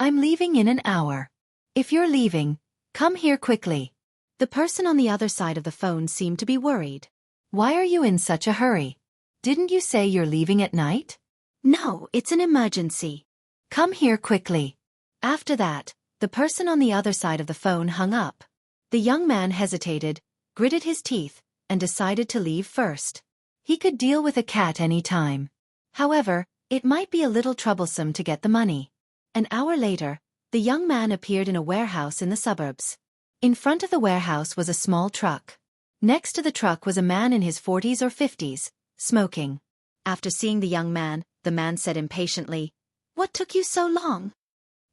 S1: I'm leaving in an hour. If you're leaving, come here quickly." The person on the other side of the phone seemed to be worried. "Why are you in such a hurry? Didn't you say you're leaving at night?" "No, it's an emergency. Come here quickly." After that, the person on the other side of the phone hung up. The young man hesitated, gritted his teeth, and decided to leave first. He could deal with a cat any time. However, it might be a little troublesome to get the money. An hour later, the young man appeared in a warehouse in the suburbs. In front of the warehouse was a small truck. Next to the truck was a man in his 40s or 50s, smoking. After seeing the young man, the man said impatiently, "What took you so long?"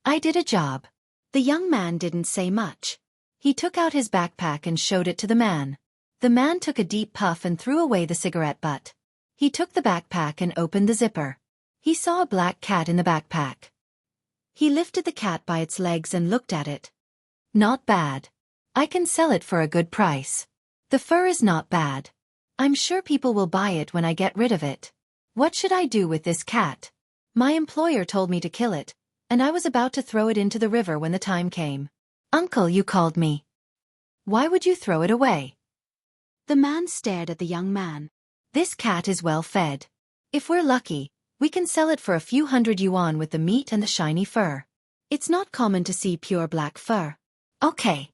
S1: "I did a job." The young man didn't say much. He took out his backpack and showed it to the man. The man took a deep puff and threw away the cigarette butt. He took the backpack and opened the zipper. He saw a black cat in the backpack. He lifted the cat by its legs and looked at it. "Not bad. I can sell it for a good price. The fur is not bad. I'm sure people will buy it when I get rid of it. What should I do with this cat? My employer told me to kill it, and I was about to throw it into the river when the time came." "Uncle, you called me." Why would you throw it away?
S2: The man stared at the young man.
S1: This cat is well fed. If we're lucky, we can sell it for a few hundred yuan with the meat and the shiny fur. It's not common to see pure black fur. Okay.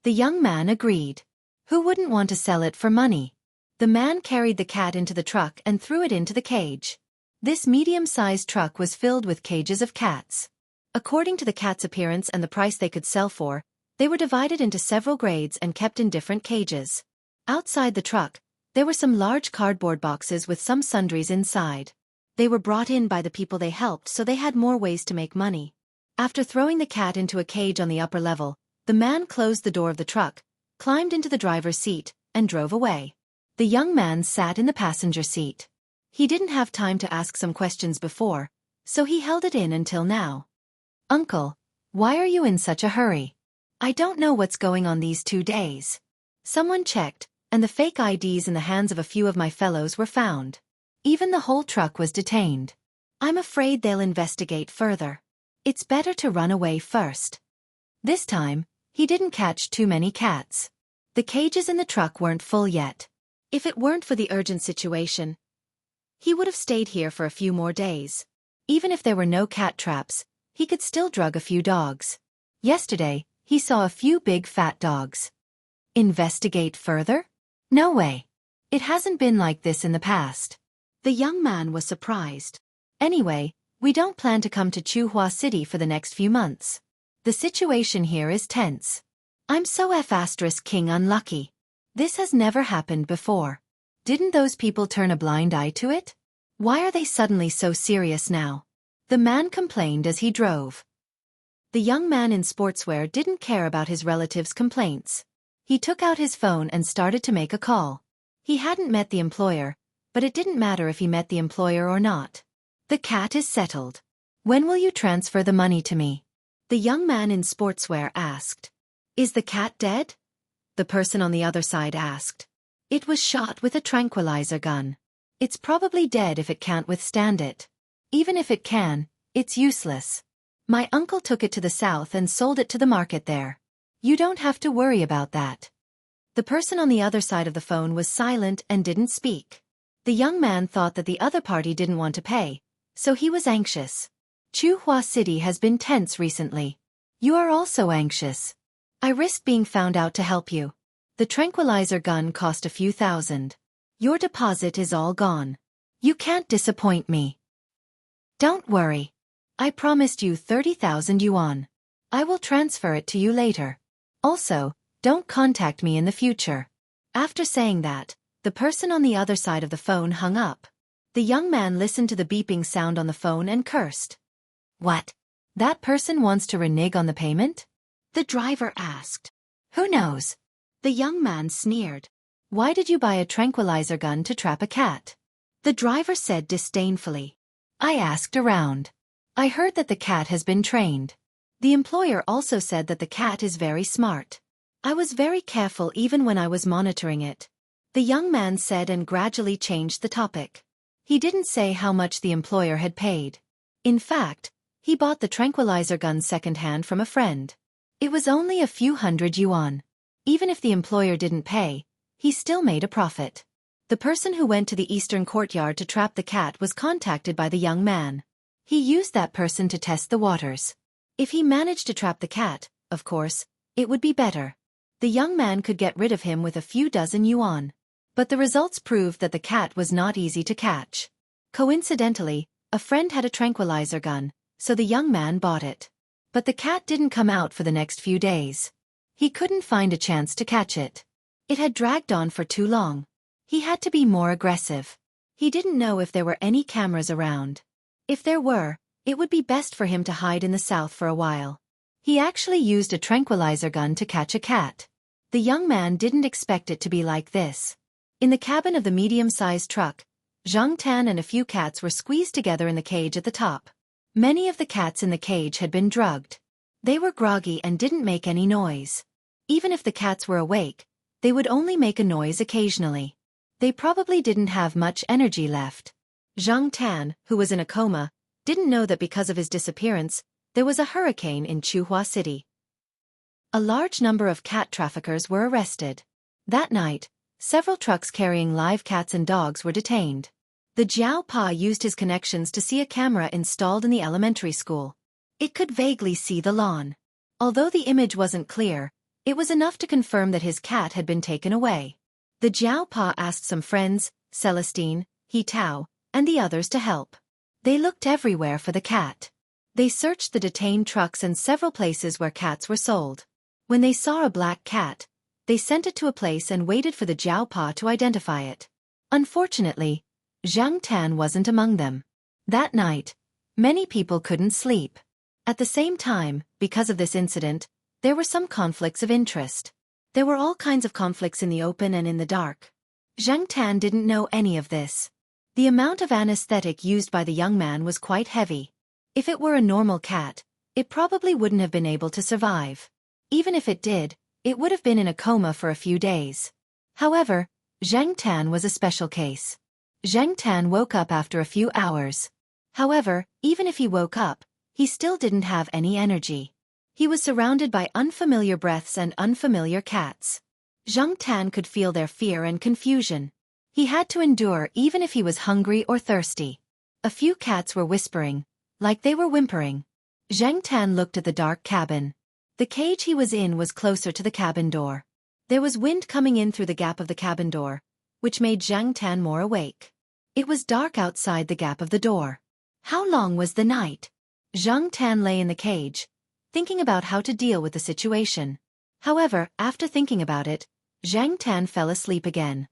S1: The young man agreed. Who wouldn't want to sell it for money? The man carried the cat into the truck and threw it into the cage. This medium-sized truck was filled with cages of cats. According to the cat's appearance and the price they could sell for, they were divided into several grades and kept in different cages. Outside the truck, there were some large cardboard boxes with some sundries inside. They were brought in by the people they helped, so they had more ways to make money. After throwing the cat into a cage on the upper level, the man closed the door of the truck, climbed into the driver's seat, and drove away. The young man sat in the passenger seat. He didn't have time to ask some questions before, so he held it in until now. Uncle, why are you in such a hurry? I don't know what's going on these 2 days. Someone checked, and the fake IDs in the hands of a few of my fellows were found. Even the whole truck was detained. I'm afraid they'll investigate further. It's better to run away first. This time, he didn't catch too many cats. The cages in the truck weren't full yet. If it weren't for the urgent situation, he would have stayed here for a few more days. Even if there were no cat traps, he could still drug a few dogs. Yesterday, he saw a few big fat dogs. Investigate further? No way. It hasn't been like this in the past.
S2: The young man was surprised.
S1: Anyway, we don't plan to come to Chuhua City for the next few months. The situation here is tense. I'm so F***ing unlucky. This has never happened before. Didn't those people turn a blind eye to it? Why are they suddenly so serious now? The man complained as he drove. The young man in sportswear didn't care about his relatives' complaints. He took out his phone and started to make a call. He hadn't met the employer, but it didn't matter if he met the employer or not. The cat is settled. When will you transfer the money to me? The young man in sportswear asked. Is the cat dead? The person on the other side asked. It was shot with a tranquilizer gun. It's probably dead if it can't withstand it. Even if it can, it's useless. My uncle took it to the south and sold it to the market there. You don't have to worry about that. The person on the other side of the phone was silent and didn't speak. The young man thought that the other party didn't want to pay, so he was anxious. Chuhua City has been tense recently. You are also anxious. I risked being found out to help you. The tranquilizer gun cost a few thousand. Your deposit is all gone. You can't disappoint me. Don't worry. I promised you 30,000 yuan. I will transfer it to you later. Also, don't contact me in the future. After saying that, the person on the other side of the phone hung up. The young man listened to the beeping sound on the phone and cursed. What? That person wants to renege on the payment? The driver asked. Who knows? The young man sneered. Why did you buy a tranquilizer gun to trap a cat? The driver said disdainfully. I asked around. I heard that the cat has been trained. The employer also said that the cat is very smart. I was very careful even when I was monitoring it. The young man said and gradually changed the topic. He didn't say how much the employer had paid. In fact, he bought the tranquilizer gun secondhand from a friend. It was only a few hundred yuan. Even if the employer didn't pay, he still made a profit. The person who went to the eastern courtyard to trap the cat was contacted by the young man. He used that person to test the waters. If he managed to trap the cat, of course, it would be better. The young man could get rid of him with a few dozen yuan. But the results proved that the cat was not easy to catch. Coincidentally, a friend had a tranquilizer gun, so the young man bought it. But the cat didn't come out for the next few days. He couldn't find a chance to catch it. It had dragged on for too long. He had to be more aggressive. He didn't know if there were any cameras around. If there were, it would be best for him to hide in the south for a while. He actually used a tranquilizer gun to catch a cat. The young man didn't expect it to be like this. In the cabin of the medium-sized truck, Xianxia and a few cats were squeezed together in the cage at the top. Many of the cats in the cage had been drugged. They were groggy and didn't make any noise. Even if the cats were awake, they would only make a noise occasionally. They probably didn't have much energy left. Xianxia, who was in a coma, didn't know that because of his disappearance, there was a hurricane in Chuhua City. A large number of cat traffickers were arrested. That night, several trucks carrying live cats and dogs were detained. The Jiao Pa used his connections to see a camera installed in the elementary school. It could vaguely see the lawn. Although the image wasn't clear, it was enough to confirm that his cat had been taken away. The Jiao Pa asked some friends, Celestine, He Tao, and the others to help. They looked everywhere for the cat. They searched the detained trucks and several places where cats were sold. When they saw a black cat, they sent it to a place and waited for the Jiao Pa to identify it. Unfortunately, Zhang Tan wasn't among them. That night, many people couldn't sleep. At the same time, because of this incident, there were some conflicts of interest. There were all kinds of conflicts in the open and in the dark. Zhang Tan didn't know any of this. The amount of anesthetic used by the young man was quite heavy. If it were a normal cat, it probably wouldn't have been able to survive. Even if it did, it would have been in a coma for a few days. However, Zhang Tan was a special case. Zhang Tan woke up after a few hours. However, even if he woke up, he still didn't have any energy. He was surrounded by unfamiliar breaths and unfamiliar cats. Zhang Tan could feel their fear and confusion. He had to endure even if he was hungry or thirsty. A few cats were whispering, like they were whimpering. Zhang Tan looked at the dark cabin. The cage he was in was closer to the cabin door. There was wind coming in through the gap of the cabin door, which made Zhang Tan more awake. It was dark outside the gap of the door. How long was the night? Zhang Tan lay in the cage, thinking about how to deal with the situation. However, after thinking about it, Zhang Tan fell asleep again.